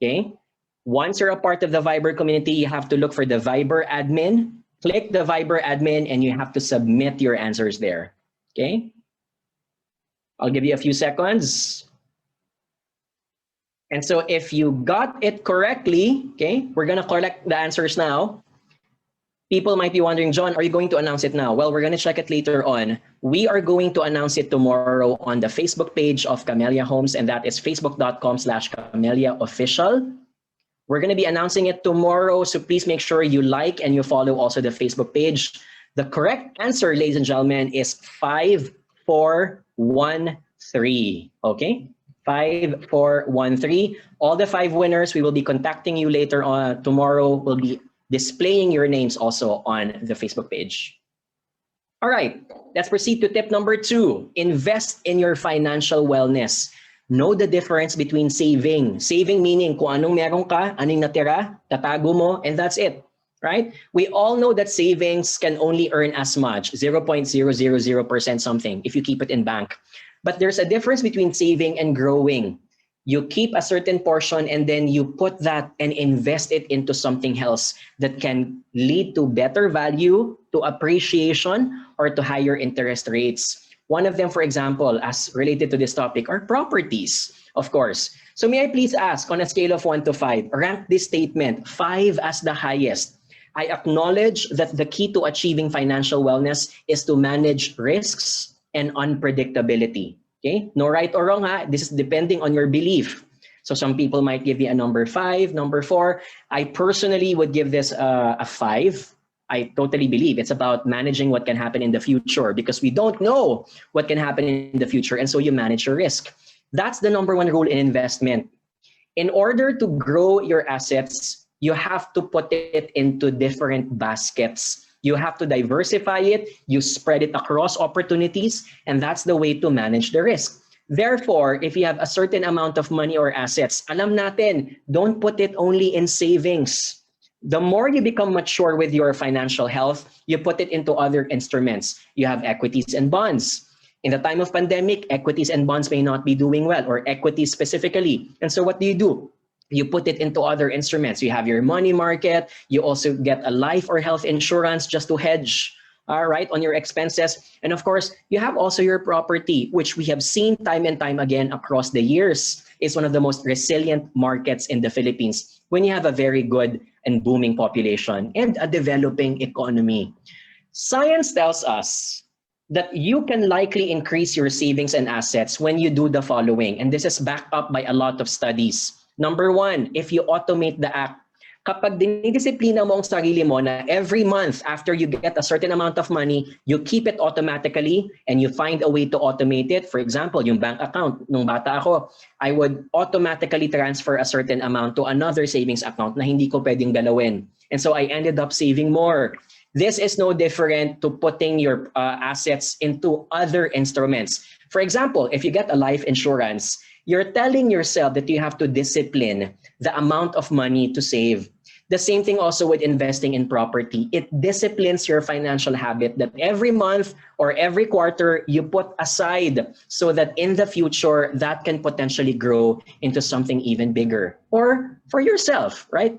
Okay. Once you're a part of the Viber community, you have to look for the Viber admin, click the Viber admin, and you have to submit your answers there. Okay. I'll give you a few seconds. And so if you got it correctly, okay, we're going to collect the answers now. People might be wondering, John, are you going to announce it now? Well, we're going to check it later on. We are going to announce it tomorrow on the Facebook page of Camella Homes, and that is facebook.com/CamellaOfficial. We're going to be announcing it tomorrow, so please make sure you like and you follow also the Facebook page. The correct answer, ladies and gentlemen, is 5413. Okay? 5413. All the 5 winners, we will be contacting you later on tomorrow. We'll be displaying your names also on the Facebook page. All right, let's proceed to tip number 2. Invest in your financial wellness. Know the difference between saving. Saving meaning kung anong meron ka, anong natira, tatago mo, and that's it, right? We all know that savings can only earn as much, 0.000% something, if you keep it in bank. But there's a difference between saving and growing. You keep a certain portion and then you put that and invest it into something else that can lead to better value, to appreciation, or to higher interest rates. One of them, for example, as related to this topic, are properties, of course. So may I please ask, on a scale of 1 to 5, rank this statement, 5 as the highest. I acknowledge that the key to achieving financial wellness is to manage risks and unpredictability. Okay? No right or wrong, ha? This is depending on your belief. So some people might give you a number 5, number 4. I personally would give this a 5. I totally believe it's about managing what can happen in the future, because we don't know what can happen in the future. And so you manage your risk. That's the number 1 rule in investment. In order to grow your assets, you have to put it into different baskets. You have to diversify it, you spread it across opportunities, and that's the way to manage the risk. Therefore, if you have a certain amount of money or assets, alam natin, don't put it only in savings. The more you become mature with your financial health, you put it into other instruments. You have equities and bonds. In the time of pandemic, equities and bonds may not be doing well, or equities specifically. And so what do? You put it into other instruments. You have your money market. You also get a life or health insurance just to hedge, all right, on your expenses. And of course, you have also your property, which we have seen time and time again across the years is one of the most resilient markets in the Philippines when you have a very good and booming population and a developing economy. Science tells us that you can likely increase your savings and assets when you do the following, and this is backed up by a lot of studies. Number 1, if you automate the act. Kapag dinidisiplina mo ang sarili mo na every month after you get a certain amount of money, you keep it automatically and you find a way to automate it. For example, yung bank account, nung bata ako, I would automatically transfer a certain amount to another savings account na hindi ko pwedeng galawin. And so I ended up saving more. This is no different to putting your assets into other instruments. For example, if you get a life insurance, you're telling yourself that you have to discipline the amount of money to save. The same thing also with investing in property. It disciplines your financial habit that every month or every quarter you put aside so that in the future that can potentially grow into something even bigger or for yourself, right?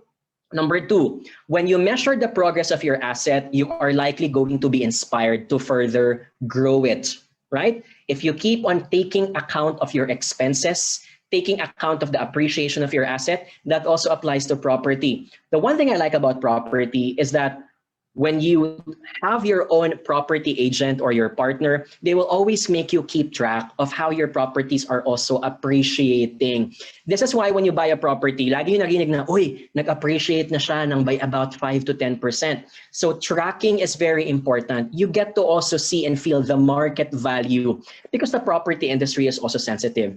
Number 2, when you measure the progress of your asset, you are likely going to be inspired to further grow it, right? If you keep on taking account of your expenses, taking account of the appreciation of your asset, that also applies to property. The one thing I like about property is that when you have your own property agent or your partner, they will always make you keep track of how your properties are also appreciating. This is why when you buy a property, lagi yung narinig na, uy, nag-appreciate na siya ng by about 5 to 10%. So tracking is very important. You get to also see and feel the market value because the property industry is also sensitive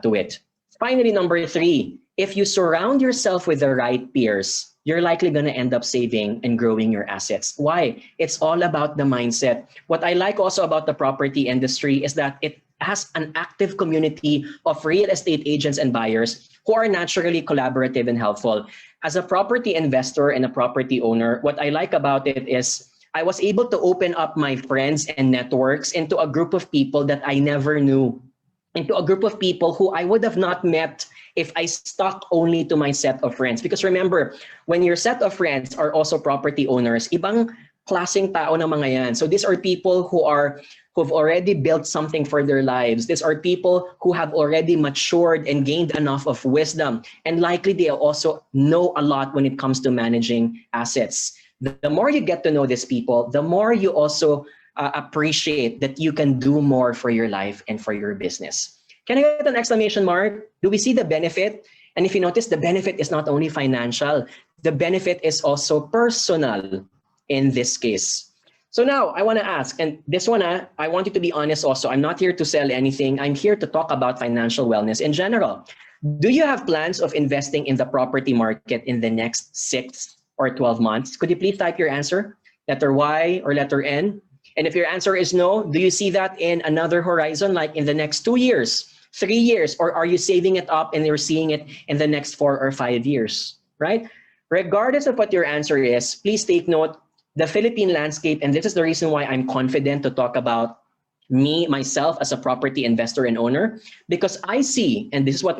to it. Finally, number 3, if you surround yourself with the right peers, you're likely going to end up saving and growing your assets. Why? It's all about the mindset. What I like also about the property industry is that it has an active community of real estate agents and buyers who are naturally collaborative and helpful. As a property investor and a property owner, what I like about it is I was able to open up my friends and networks into a group of people that I never knew, into a group of people who I would have not met if I stuck only to my set of friends. Because remember, when your set of friends are also property owners, ibang klaseng tao na mga yan. So these are people who've already built something for their lives. These are people who have already matured and gained enough of wisdom. And likely they also know a lot when it comes to managing assets. The more you get to know these people, the more you also appreciate that you can do more for your life and for your business. Can I get an exclamation mark? Do we see the benefit? And if you notice, the benefit is not only financial, the benefit is also personal in this case. So now I want to ask, and this one, I want you to be honest also. I'm not here to sell anything. I'm here to talk about financial wellness in general. Do you have plans of investing in the property market in the next 6 or 12 months? Could you please type your answer, letter Y or letter N? And if your answer is no, do you see that in another horizon, like in the next 2 years, 3 years, or are you saving it up and you're seeing it in the next 4 or 5 years, right? Regardless of what your answer is, please take note, the Philippine landscape, and this is the reason why I'm confident to talk about myself as a property investor and owner, because I see, and this is what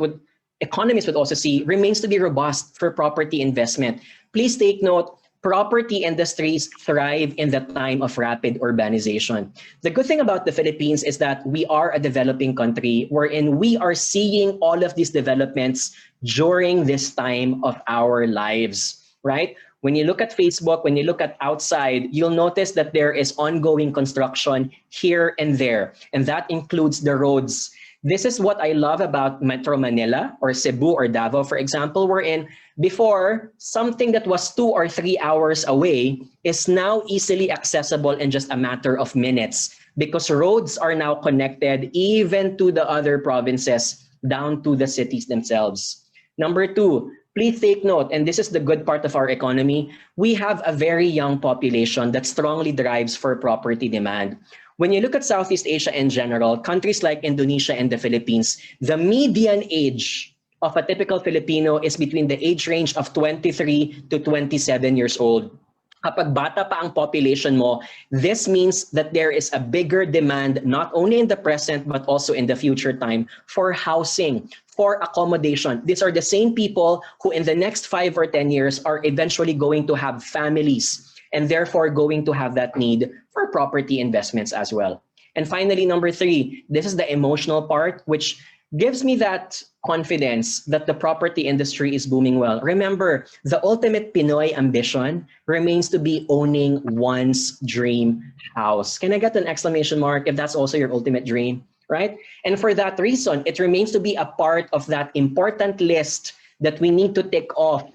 economists would also see, remains to be robust for property investment. Please take note, property industries thrive in the time of rapid urbanization. The good thing about the Philippines is that we are a developing country wherein we are seeing all of these developments during this time of our lives, right? When you look at Facebook, when you look at outside, you'll notice that there is ongoing construction here and there, and that includes the roads. This is what I love about Metro Manila or Cebu or Davao, for example, wherein before something that was 2 or 3 hours away is now easily accessible in just a matter of minutes because roads are now connected even to the other provinces down to the cities themselves. Number 2, please take note, and this is the good part of our economy, we have a very young population that strongly drives for property demand. When you look at Southeast Asia in general, countries like Indonesia and the Philippines, the median age of a typical Filipino is between the age range of 23 to 27 years old. Kapag bata pa ang population mo, this means that there is a bigger demand not only in the present but also in the future time for housing, for accommodation. These are the same people who in the next 5 or 10 years are eventually going to have families and therefore going to have that need for property investments as well. And finally, number 3, this is the emotional part, which gives me that confidence that the property industry is booming well. Remember, the ultimate Pinoy ambition remains to be owning one's dream house. Can I get an exclamation mark if that's also your ultimate dream, right? And for that reason, it remains to be a part of that important list that we need to tick off,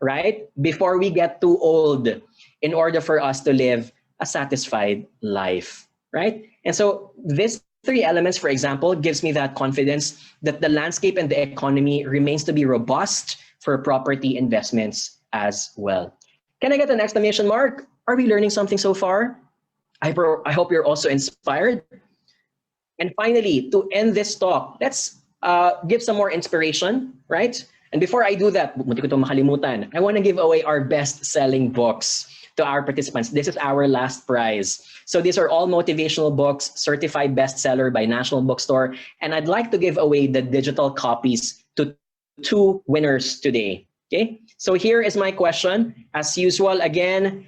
right? Before we get too old in order for us to live a satisfied life, right? And so this 3 elements, for example, gives me that confidence that the landscape and the economy remains to be robust for property investments as well. Can I get an exclamation mark? Are we learning something so far? I hope you're also inspired. And finally, to end this talk, let's give some more inspiration, right? And before I do that, munti ko itong makalimutan, I want to give away our best-selling books to our participants. This is our last prize. So these are all motivational books, certified bestseller by National Bookstore. And I'd like to give away the digital copies to 2 winners today. Okay, so here is my question. As usual, again,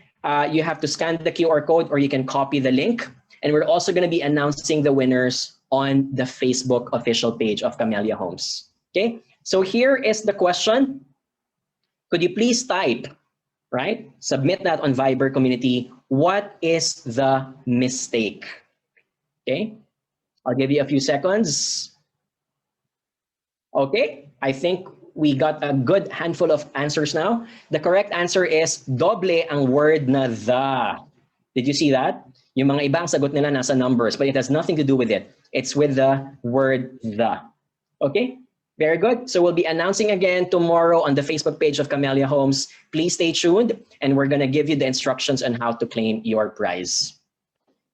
you have to scan the QR code or you can copy the link. And we're also going to be announcing the winners on the Facebook official page of Camella Homes. Okay, so here is the question. Could you please type, right? Submit that on Viber community. What is the mistake? Okay, I'll give you a few seconds. Okay, I think we got a good handful of answers now. The correct answer is doble ang word na the. Did you see that? Yung mga ibang sagot nila nasa numbers, but it has nothing to do with it. It's with the word the. Okay? Very good. So we'll be announcing again tomorrow on the Facebook page of Camella Homes. Please stay tuned, and we're going to give you the instructions on how to claim your prize.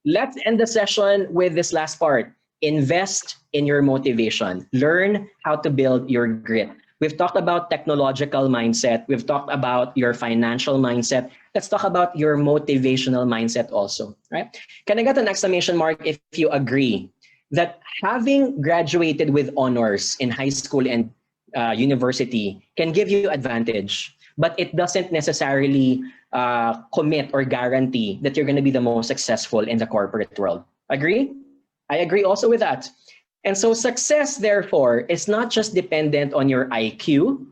Let's end the session with this last part. Invest in your motivation. Learn how to build your grit. We've talked about technological mindset. We've talked about your financial mindset. Let's talk about your motivational mindset also, right? Can I get an exclamation mark if you agree that having graduated with honors in high school and university can give you advantage, but it doesn't necessarily commit or guarantee that you're going to be the most successful in the corporate world. Agree? I agree also with that. And so success, therefore, is not just dependent on your IQ.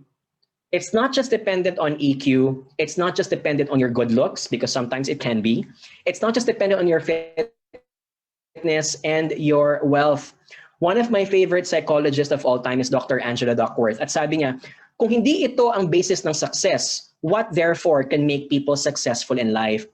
It's not just dependent on EQ. It's not just dependent on your good looks, because sometimes it can be. It's not just dependent on your fitness and your wealth. One of my favorite psychologists of all time is Dr. Angela Duckworth. At sabi niya, kung hindi ito ang basis ng success, what therefore can make people successful in life?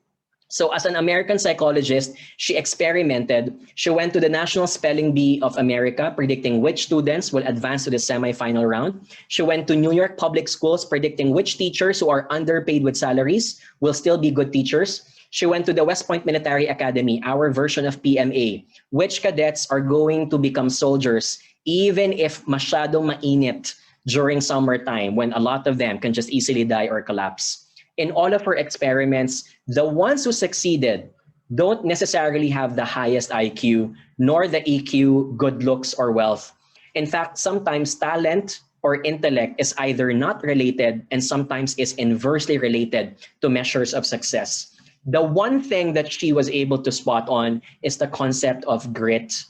So as an American psychologist, she experimented. She went to the National Spelling Bee of America, predicting which students will advance to the semifinal round. She went to New York public schools, predicting which teachers who are underpaid with salaries will still be good teachers. She went to the West Point Military Academy, our version of PMA, which cadets are going to become soldiers, even if masyadong mainit during summertime, when a lot of them can just easily die or collapse. In all of her experiments, the ones who succeeded don't necessarily have the highest IQ, nor the EQ, good looks, or wealth. In fact, sometimes talent or intellect is either not related and sometimes is inversely related to measures of success. The one thing that she was able to spot on is the concept of grit.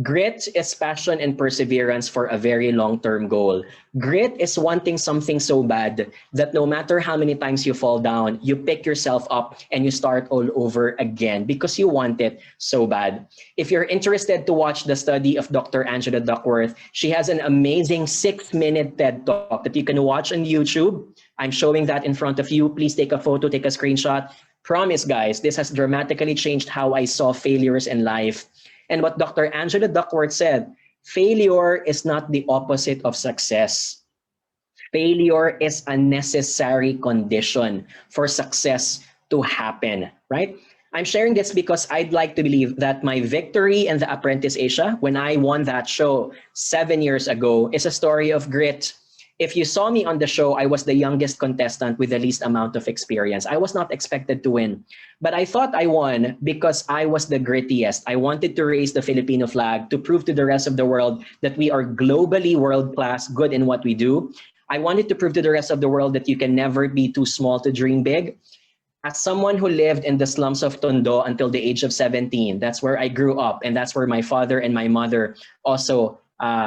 Grit is passion and perseverance for a very long-term goal. Grit is wanting something so bad that no matter how many times you fall down, you pick yourself up and you start all over again because you want it so bad. If you're interested to watch the study of Dr. Angela Duckworth, she has an amazing 6-minute TED Talk that you can watch on YouTube. I'm showing that in front of you. Please take a photo, take a screenshot. Promise, guys, this has dramatically changed how I saw failures in life. And what Dr. Angela Duckworth said, failure is not the opposite of success. Failure is a necessary condition for success to happen, right? I'm sharing this because I'd like to believe that my victory in The Apprentice Asia, when I won that show 7 years ago, is a story of grit. If you saw me on the show, I was the youngest contestant with the least amount of experience. I was not expected to win, but I thought I won because I was the grittiest. I wanted to raise the Filipino flag to prove to the rest of the world that we are globally world-class, good in what we do. I wanted to prove to the rest of the world that you can never be too small to dream big. As someone who lived in the slums of Tondo until the age of 17, that's where I grew up, and that's where my father and my mother also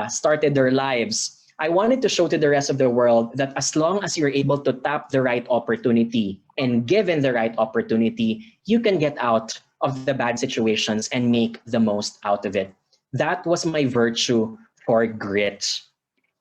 started their lives. I wanted to show to the rest of the world that as long as you're able to tap the right opportunity and given the right opportunity, you can get out of the bad situations and make the most out of it. That was my virtue for grit.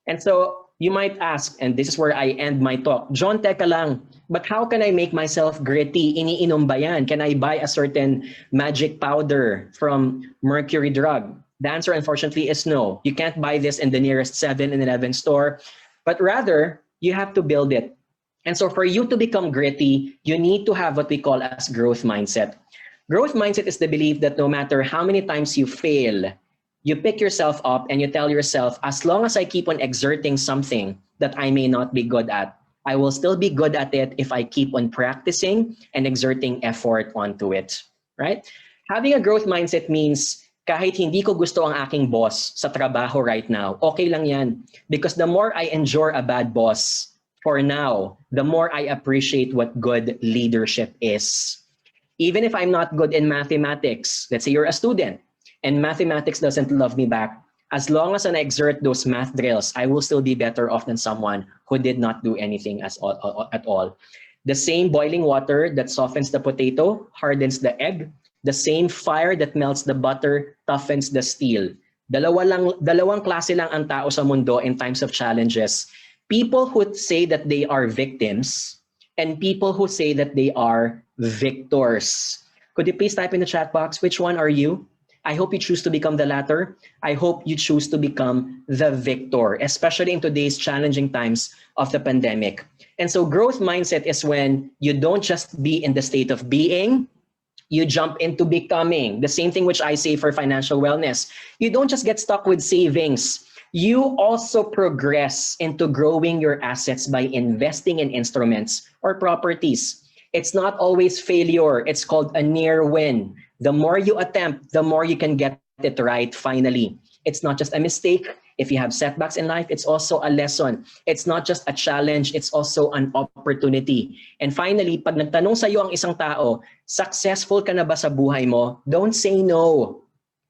And so you might ask, and this is where I end my talk, John, teka lang, but how can I make myself gritty? Iniinom ba yan? Can I buy a certain magic powder from Mercury Drug? The answer, unfortunately, is no. You can't buy this in the nearest 7-Eleven store, but rather, you have to build it. And so for you to become gritty, you need to have what we call as growth mindset. Growth mindset is the belief that no matter how many times you fail, you pick yourself up and you tell yourself, as long as I keep on exerting something that I may not be good at, I will still be good at it if I keep on practicing and exerting effort onto it, right? Having a growth mindset means kahit hindi ko gusto ang aking boss sa trabaho right now, okay lang yan. Because the more I endure a bad boss for now, the more I appreciate what good leadership is. Even if I'm not good in mathematics, let's say you're a student and mathematics doesn't love me back, as long as I exert those math drills, I will still be better off than someone who did not do anything at all. The same boiling water that softens the potato hardens the egg. The same fire that melts the butter toughens the steel. Dalawang klase lang ang tao sa mundo in times of challenges. People who say that they are victims and people who say that they are victors. Could you please type in the chat box, which one are you? I hope you choose to become the latter. I hope you choose to become the victor, especially in today's challenging times of the pandemic. And so growth mindset is when you don't just be in the state of being, you jump into becoming. The same thing which I say for financial wellness. You don't just get stuck with savings. You also progress into growing your assets by investing in instruments or properties. It's not always failure. It's called a near win. The more you attempt, the more you can get it right finally. It's not just a mistake. If you have setbacks in life, it's also a lesson. It's not just a challenge, it's also an opportunity. And finally, pag nagtanong sa'yo ang isang tao, successful ka na ba sa buhay mo? Don't say no.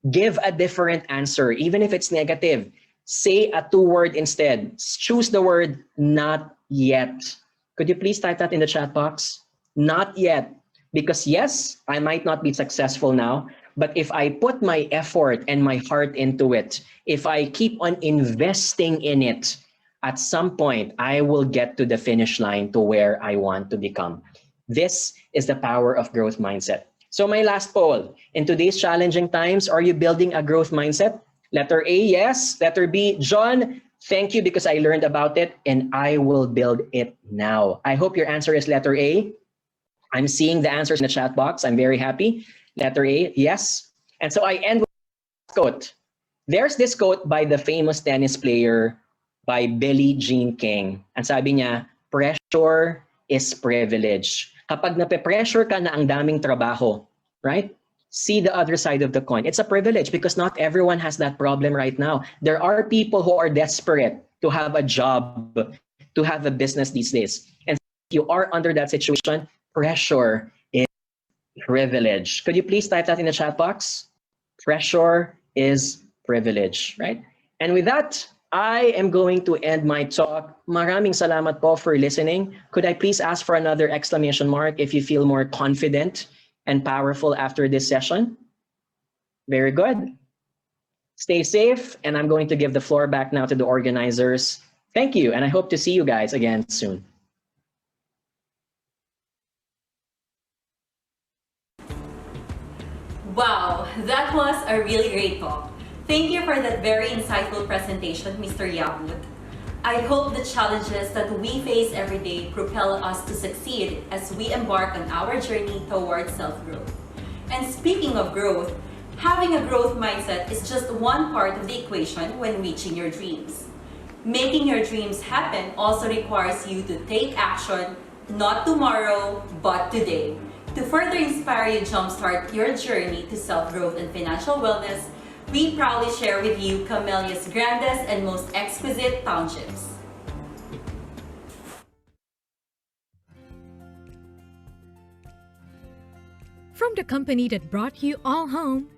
Give a different answer, even if it's negative. Say a 2-word instead. Choose the word not yet. Could you please type that in the chat box? Not yet. Because yes, I might not be successful now, but if I put my effort and my heart into it, if I keep on investing in it, at some point, I will get to the finish line to where I want to become. This is the power of growth mindset. So my last poll, in today's challenging times, are you building a growth mindset? Letter A, yes. Letter B, John, thank you because I learned about it and I will build it now. I hope your answer is letter A. I'm seeing the answers in the chat box. I'm very happy. Letter A, yes. And so I end with this quote. There's this quote by the famous tennis player by Billie Jean King. Ang sabi niya, pressure is privilege. Kapag nape-pressure ka na ang daming trabaho, right? See the other side of the coin. It's a privilege because not everyone has that problem right now. There are people who are desperate to have a job, to have a business these days. And if you are under that situation, pressure is privilege. Could you please type that in the chat box? Pressure is privilege, right? And with that, I am going to end my talk. Maraming salamat po for listening. Could I please ask for another exclamation mark if you feel more confident and powerful after this session? Very good. Stay safe, and I'm going to give the floor back now to the organizers. Thank you, and I hope to see you guys again soon. Wow, that was a really great talk. Thank you for that very insightful presentation, Mr. Yabut. I hope the challenges that we face every day propel us to succeed as we embark on our journey towards self-growth. And speaking of growth, having a growth mindset is just one part of the equation when reaching your dreams. Making your dreams happen also requires you to take action, not tomorrow, but today. To further inspire you jumpstart your journey to self-growth and financial wellness, we proudly share with you Camellia's grandest and most exquisite townships. From the company that brought you all home,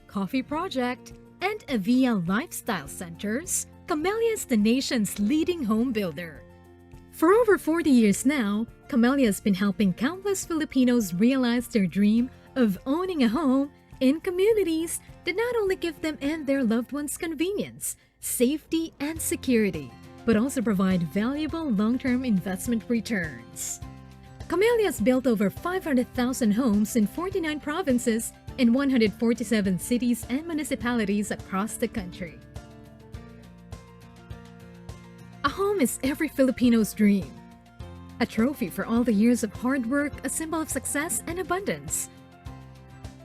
Coffee Project, and Avia Lifestyle Centers, Camella is the nation's leading home builder. For over 40 years now, Camella has been helping countless Filipinos realize their dream of owning a home in communities that not only give them and their loved ones convenience, safety, and security, but also provide valuable long-term investment returns. Camella has built over 500,000 homes in 49 provinces and 147 cities and municipalities across the country. A home is every Filipino's dream. A trophy for all the years of hard work, a symbol of success and abundance.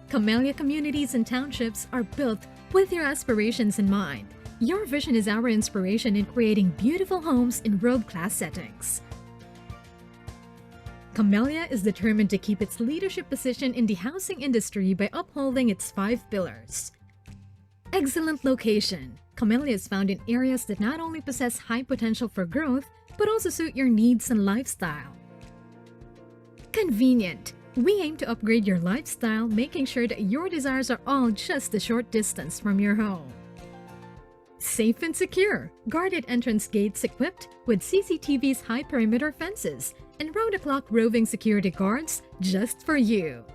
Camella communities and townships are built with your aspirations in mind. Your vision is our inspiration in creating beautiful homes in world-class settings. Camella is determined to keep its leadership position in the housing industry by upholding its 5 pillars. Excellent location. Camella is found in areas that not only possess high potential for growth, but also suit your needs and lifestyle. Convenient. We aim to upgrade your lifestyle, making sure that your desires are all just a short distance from your home. Safe and secure. Guarded entrance gates equipped with CCTV's high perimeter fences and round-the-clock roving security guards just for you.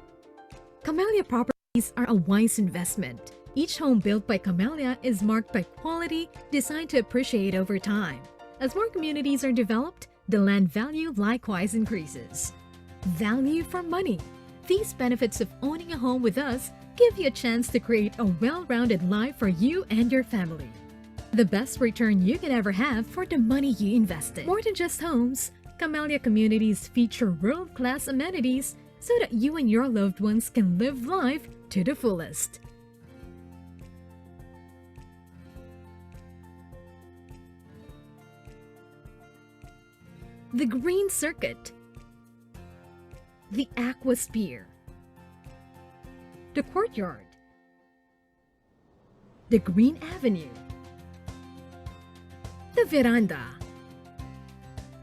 Camella properties are a wise investment. Each home built by Camella is marked by quality, designed to appreciate over time. As more communities are developed, the land value likewise increases. Value for money. These benefits of owning a home with us give you a chance to create a well-rounded life for you and your family. The best return you can ever have for the money you invested. More than just homes, Camella communities feature world-class amenities so that you and your loved ones can live life to the fullest. The Green Circuit, the Aquasphere, the Courtyard, the Green Avenue, the Veranda.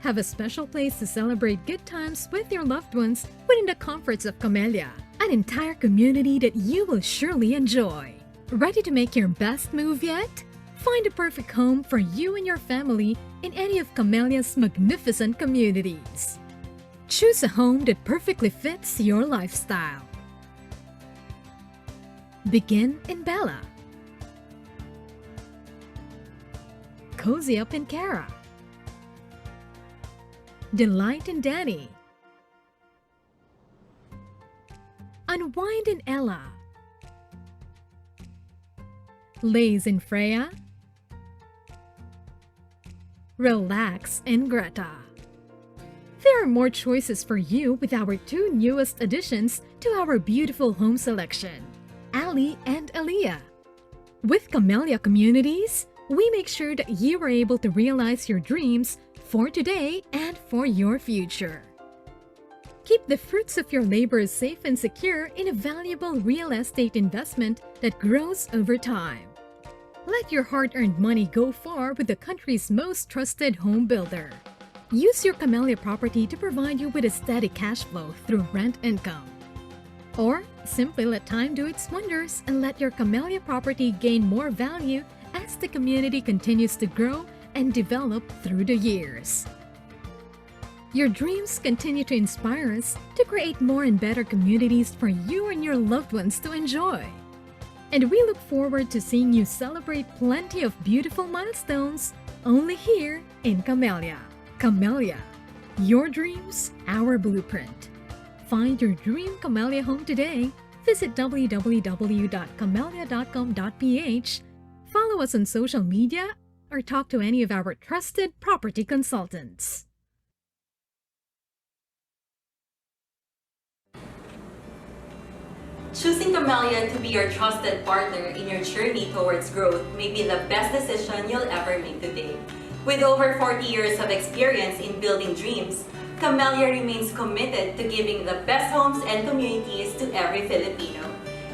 Have a special place to celebrate good times with your loved ones within the comforts of Camella, an entire community that you will surely enjoy. Ready to make your best move yet? Find a perfect home for you and your family in any of Camella's magnificent communities. Choose a home that perfectly fits your lifestyle. Begin in Bella. Cozy up in Cara. Delight in Danny. Unwind in Ella. Laze in Freya. Relax in Greta. There are more choices for you with our 2 newest additions to our beautiful home selection, Ali and Aliyah. With Camella Communities, we make sure that you are able to realize your dreams for today and for your future. Keep the fruits of your labor safe and secure in a valuable real estate investment that grows over time. Let your hard-earned money go far with the country's most trusted home builder. Use your Camella property to provide you with a steady cash flow through rent income. Or Simply let time do its wonders and let your Camella property gain more value as the community continues to grow and develop through the years. Your dreams continue to inspire us to create more and better communities for you and your loved ones to enjoy. And we look forward to seeing you celebrate plenty of beautiful milestones only here in Camella. Camella, your dreams, our blueprint. Find your dream Camella home today. Visit www.camella.com.ph, follow us on social media, or talk to any of our trusted property consultants. Choosing Camella to be your trusted partner in your journey towards growth may be the best decision you'll ever make today. With over 40 years of experience in building dreams, Camella remains committed to giving the best homes and communities to every Filipino.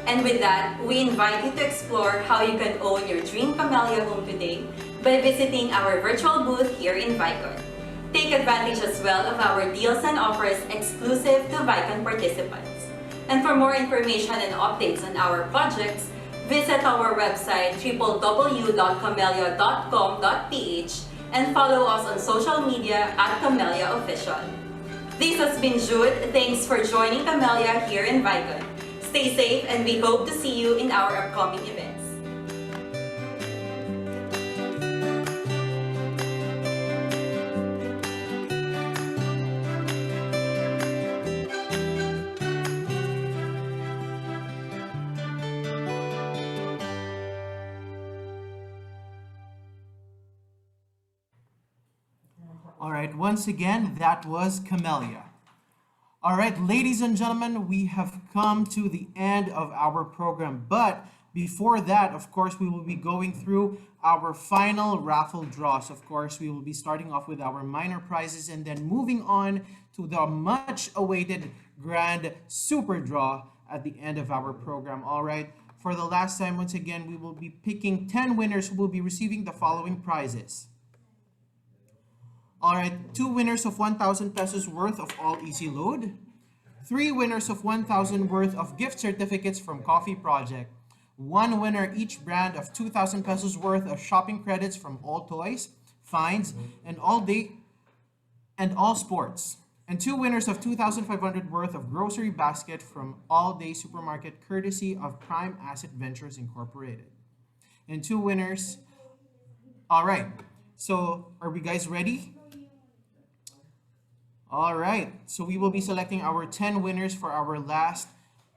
And with that, we invite you to explore how you can own your dream Camella home today by visiting our virtual booth here in ViCon. Take advantage as well of our deals and offers exclusive to ViCon participants. And for more information and updates on our projects, visit our website www.camella.com.ph and follow us on social media at Camella Official. This has been Jude. Thanks for joining Camella here in ViCon. Stay safe and we hope to see you in our upcoming events. Alright, once again, that was Camella. Alright, ladies and gentlemen, we have come to the end of our program. But before that, of course, we will be going through our final raffle draws. Of course, we will be starting off with our minor prizes and then moving on to the much awaited grand super draw at the end of our program. Alright, for the last time, once again, we will be picking 10 winners who will be receiving the following prizes. Alright, 2 winners of 1,000 pesos worth of all easy load, 3 winners of 1,000 worth of gift certificates from Coffee Project, 1 winner each brand of 2,000 pesos worth of shopping credits from All Toys, Finds, and All Day and All Sports, and 2 winners of 2,500 worth of grocery basket from All Day Supermarket courtesy of Prime Asset Ventures Incorporated. And 2 winners. Alright, so are we guys ready? Alright, so we will be selecting our 10 winners for our last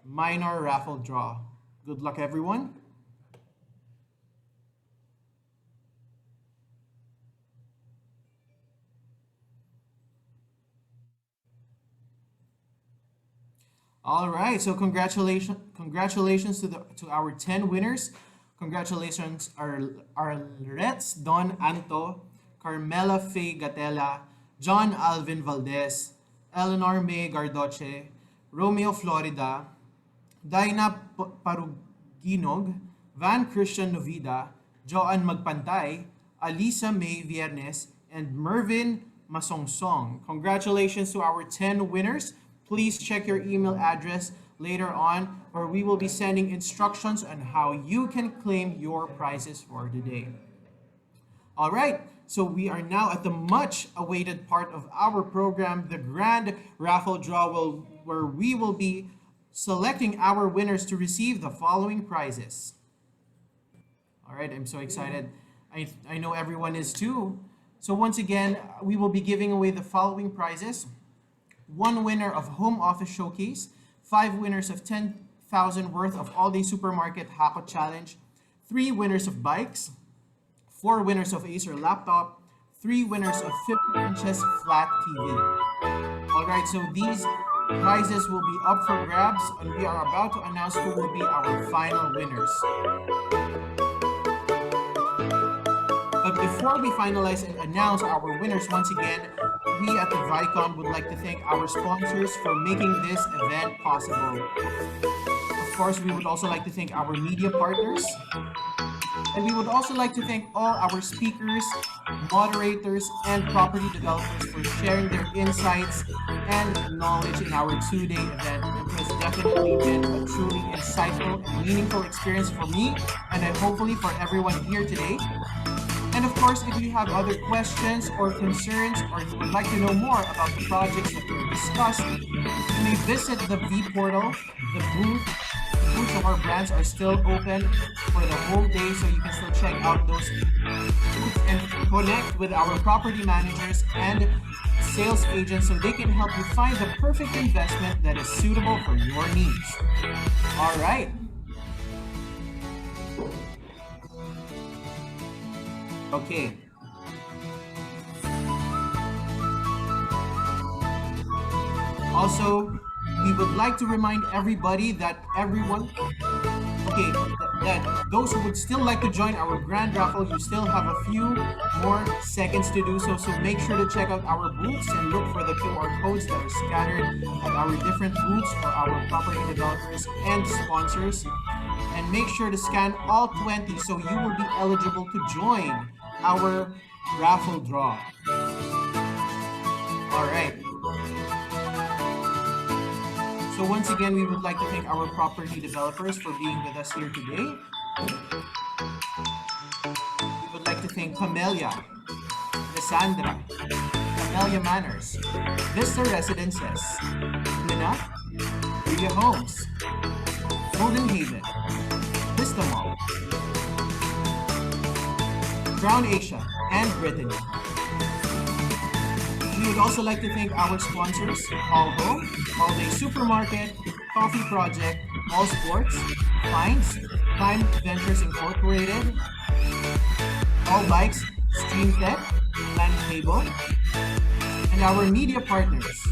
minor raffle draw. Good luck, everyone. Alright, so congratulations to our 10 winners. Congratulations are Rets Don Anto, Carmela Faye Gatela, John Alvin Valdez, Eleanor May Gardoche, Romeo Florida, Daina Paruginog, Van Christian Novida, Joan Magpantay, Alisa May Viernes, and Mervin Masongsong. Congratulations to our 10 winners. Please check your email address later on, where we will be sending instructions on how you can claim your prizes for today. All right, so we are now at the much awaited part of our program, the grand raffle draw, where we will be selecting our winners to receive the following prizes. All right, I'm so excited. I know everyone is too. So once again, we will be giving away the following prizes. 1 winner of Home Office Showcase, 5 winners of 10,000 worth of All Day Supermarket Hako Challenge, 3 winners of bikes, 4 winners of Acer laptop, 3 winners of 50 inches flat TV. Alright, so these prizes will be up for grabs and we are about to announce who will be our final winners. But before we finalize and announce our winners once again, we at the ViCon would like to thank our sponsors for making this event possible. Of course, we would also like to thank our media partners. And we would also like to thank all our speakers, moderators, and property developers for sharing their insights and knowledge in our two-day event. It has definitely been a truly insightful and meaningful experience for me, and hopefully for everyone here today. And of course, if you have other questions or concerns, or you would like to know more about the projects that were discussed, you may visit the V portal. The booths of our brands are still open for the whole day, so you can still check out those booths and connect with our property managers and sales agents so they can help you find the perfect investment that is suitable for your needs. All right. Okay. Also, we would like to remind everybody that those who would still like to join our grand raffle, you still have a few more seconds to do so. So make sure to check out our booths and look for the QR codes that are scattered at our different booths for our property developers and sponsors. And make sure to scan all 20 so you will be eligible to join our raffle draw. All right. So once again, we would like to thank our property developers for being with us here today. We would like to thank Camilla, Lessandra, Camella Manors, Vista Residences, Pena, Bria Homes, Golden Haven, Vistamall, Crown Asia, and Brittany. We would also like to thank our sponsors, All Home, All Day Supermarket, Coffee Project, All Sports, Fines, Prime Ventures Incorporated, All Bikes, Stream Tech, Land Cable, and our media partners.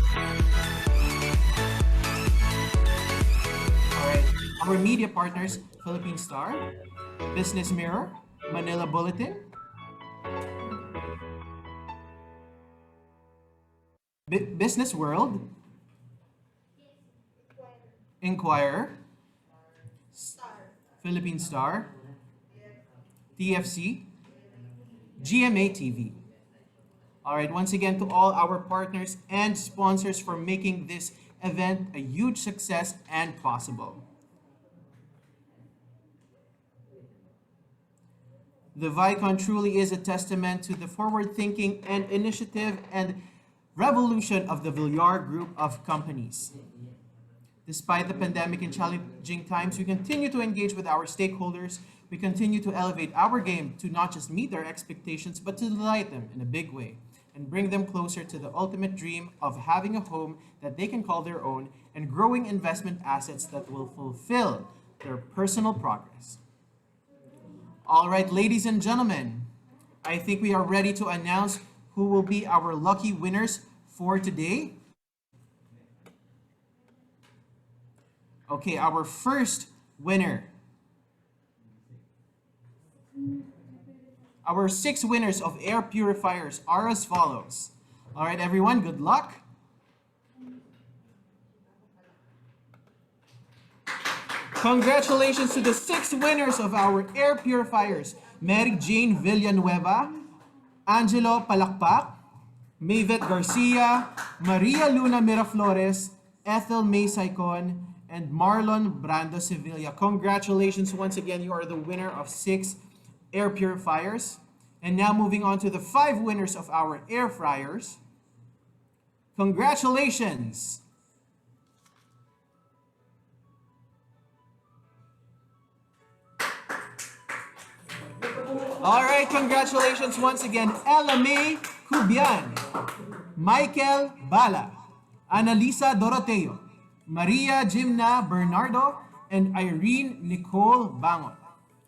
Alright, our media partners, Philippine Star, Business Mirror, Manila Bulletin, Business World, Inquirer, Philippine Star, TFC, GMA TV. All right, once again, to all our partners and sponsors for making this event a huge success and possible. The ViCon truly is a testament to the forward thinking and initiative and revolution of the Villar Group of Companies. Despite the pandemic and challenging times, we continue to engage with our stakeholders. We continue to elevate our game to not just meet their expectations, but to delight them in a big way and bring them closer to the ultimate dream of having a home that they can call their own and growing investment assets that will fulfill their personal progress. All right, ladies and gentlemen, I think we are ready to announce who will be our lucky winners for today. Okay, our first winner. Our 6 winners of air purifiers are as follows. All right, everyone, good luck. Congratulations to the 6 winners of our air purifiers. Mary Jane Villanueva, Angelo Palakpak, Mayvet Garcia, Maria Luna Miraflores, Ethel May Saicon, and Marlon Brando Sevilla. Congratulations once again, you are the winner of 6 air purifiers. And now moving on to the 5 winners of our air fryers. Congratulations! All right, congratulations once again, Ella May Cubian, Michael Bala, Annalisa Doroteo, Maria Jimna Bernardo, and Irene Nicole Bangon.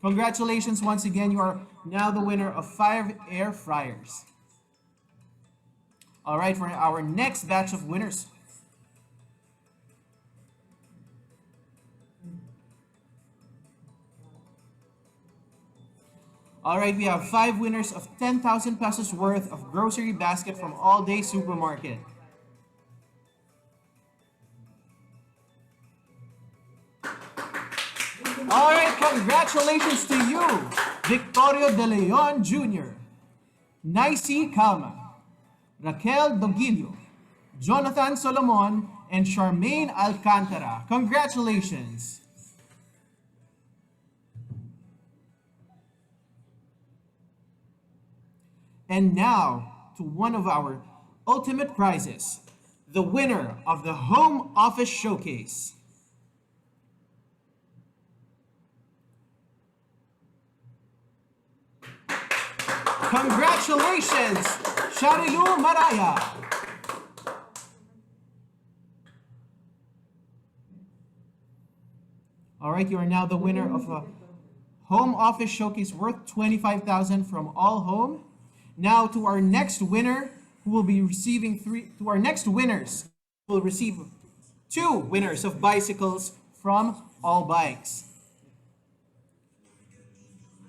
Congratulations once again, you are now the winner of 5 air fryers. All right, for our next batch of winners. All right, we have 5 winners of 10,000 pesos worth of grocery basket from All Day Supermarket. All right, congratulations to you, Victorio De Leon Jr., Nicey Calma, Raquel Dogilio, Jonathan Solomon, and Charmaine Alcantara. Congratulations. And now to one of our ultimate prizes, the winner of the Home Office Showcase. Congratulations, Sharilu Maraya. All right, you are now the winner of a Home Office Showcase worth $25,000 from All Home. Now to our next winner, who will be receiving our next winners will receive 2 winners of bicycles from All Bikes.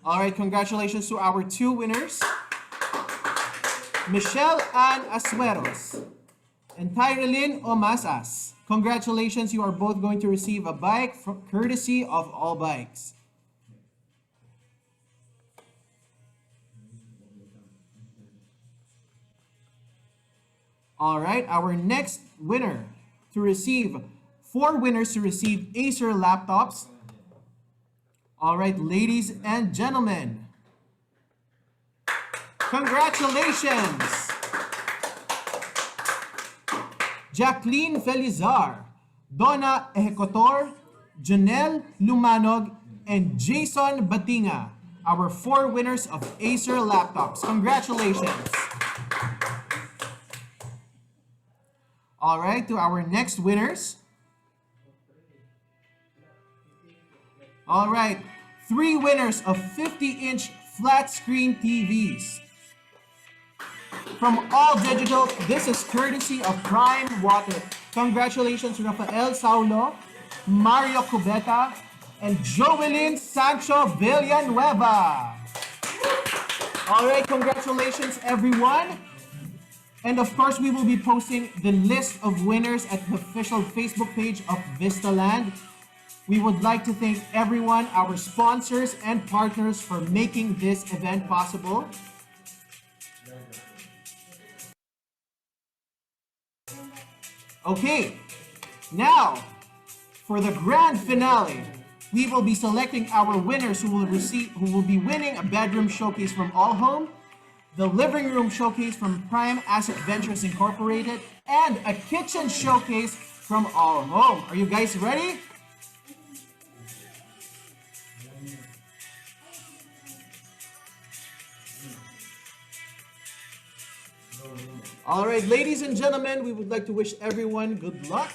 All right, congratulations to our 2 winners, Michelle Ann Asueros and Tyrelyn Omasas. Congratulations, you are both going to receive a bike courtesy of All Bikes. All right, our next winner to receive 4 winners to receive Acer laptops. All right, ladies and gentlemen, congratulations! Jacqueline Felizar, Donna Ejecutor, Janelle Lumanog, and Jason Batinga, our 4 winners of Acer laptops. Congratulations! All right, to our next winners. All right, 3 winners of 50-inch flat screen TVs. From All Digital, this is courtesy of Prime Water. Congratulations, Rafael Saulo, Mario Cubeta, and Joelyn Sancho Villanueva. All right, congratulations, everyone. And of course, we will be posting the list of winners at the official Facebook page of Vistaland. We would like to thank everyone, our sponsors and partners, for making this event possible. Okay, now for the grand finale, we will be selecting our winners who will be winning a bedroom showcase from All Home, the living room showcase from Prime Asset Ventures Incorporated, and a kitchen showcase from All Home. Are you guys ready? All right, ladies and gentlemen, we would like to wish everyone good luck.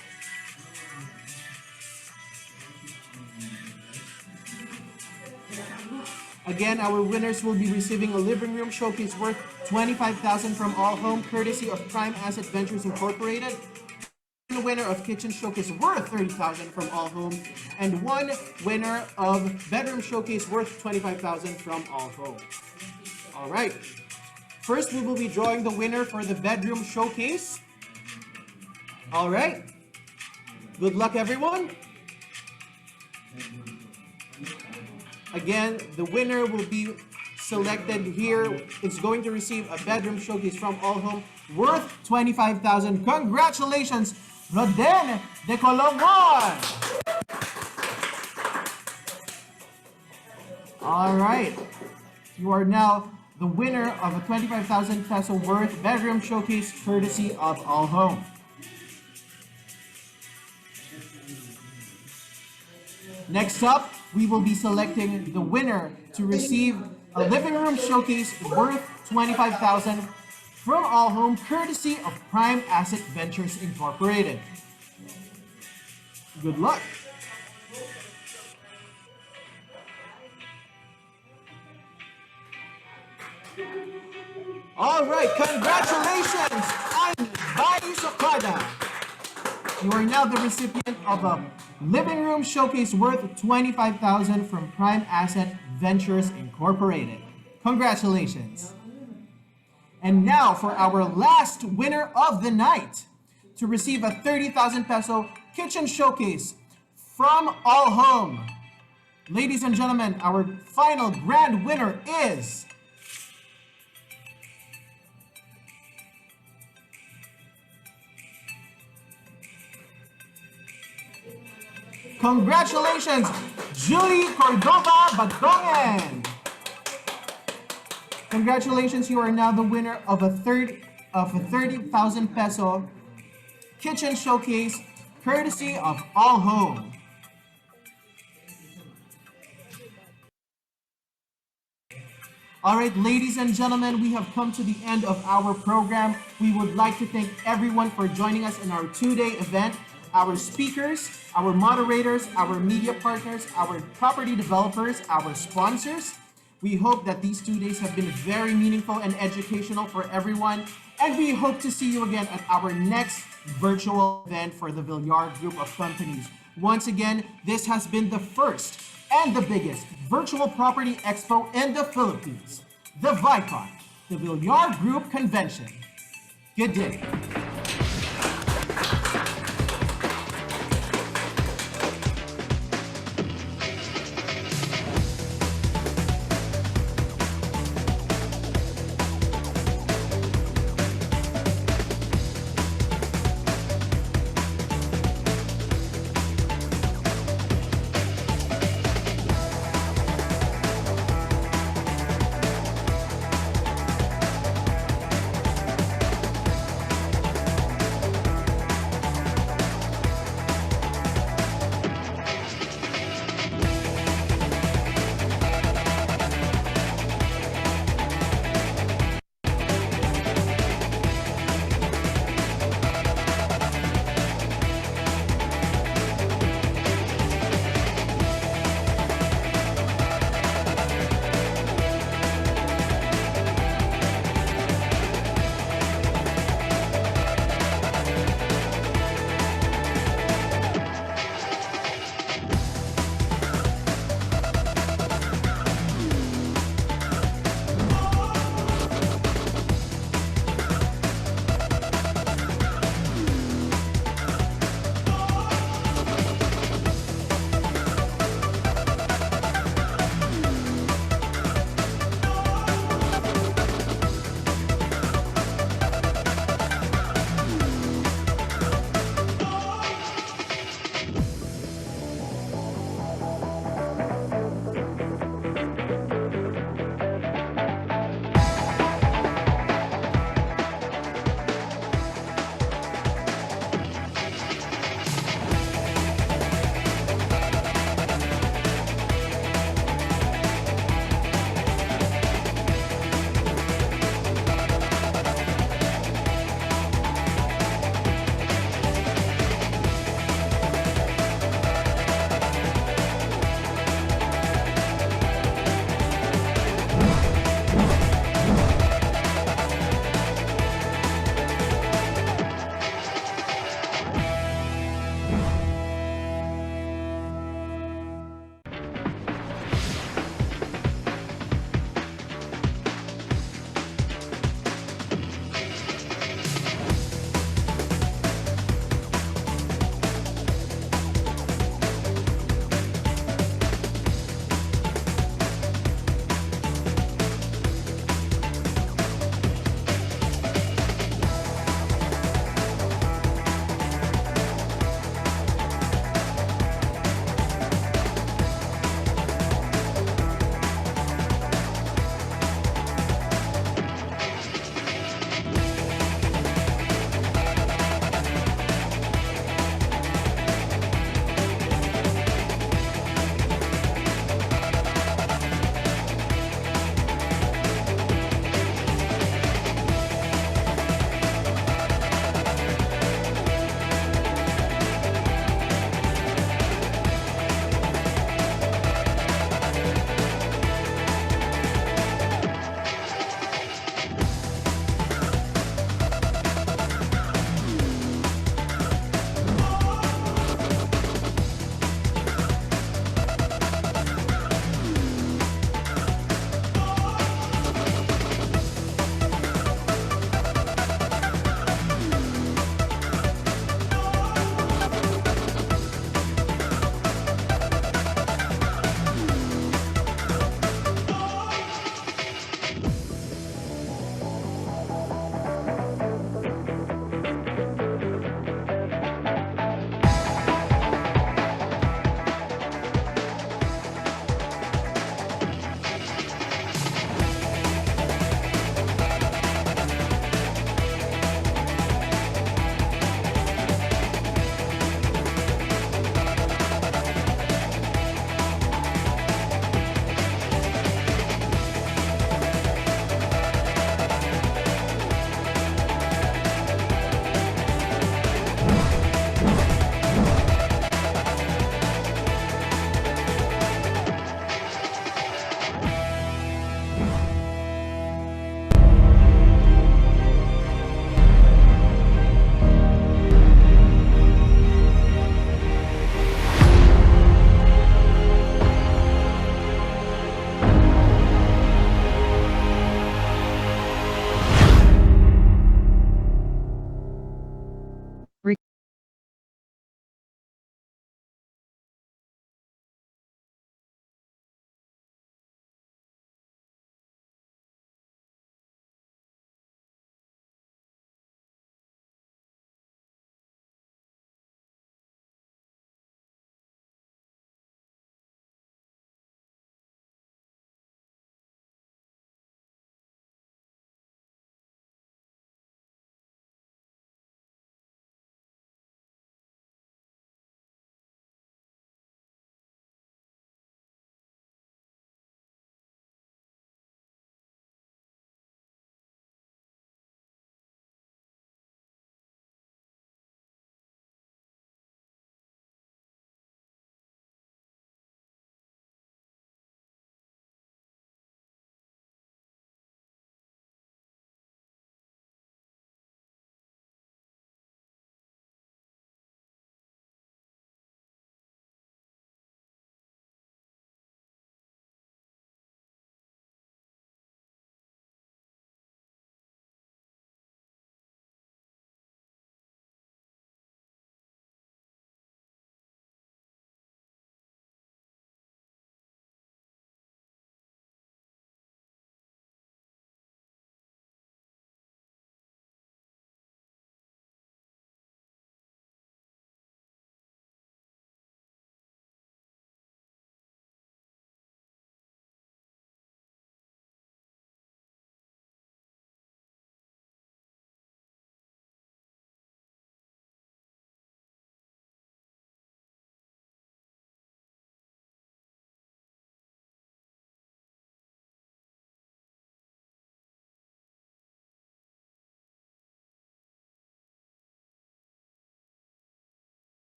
Again, our winners will be receiving a living room showcase worth $25,000 from All Home, courtesy of Prime Asset Ventures Incorporated. One winner of kitchen showcase worth $30,000 from All Home, and 1 winner of bedroom showcase worth $25,000 from All Home. All right. First, we will be drawing the winner for the bedroom showcase. All right. Good luck, everyone. Again, the winner will be selected here. It's going to receive a bedroom showcase from All Home worth $25,000. Congratulations, Roden de Colomon! All right. You are now the winner of a 25,000 peso worth bedroom showcase courtesy of All Home. Next up, we will be selecting the winner to receive a living room showcase worth $25,000 from All Home, courtesy of Prime Asset Ventures Incorporated. Good luck. All right, congratulations, I'm Bayu Sokada. You are now the recipient of a living room showcase worth $25,000 from Prime Asset Ventures Incorporated. Congratulations. And now for our last winner of the night to receive a 30,000 peso kitchen showcase from All Home. Ladies and gentlemen, our final grand winner is... Congratulations, Julie Cordova Badongen! Congratulations, you are now the winner of a 30,000 peso kitchen showcase courtesy of All Home. All right, ladies and gentlemen, we have come to the end of our program. We would like to thank everyone for joining us in our two-day event. Our speakers, our moderators, our media partners, our property developers, our sponsors. We hope that these 2 days have been very meaningful and educational for everyone. And we hope to see you again at our next virtual event for the Villar Group of Companies. Once again, this has been the first and the biggest virtual property expo in the Philippines, the ViCon, the Villar Group Convention. Good day.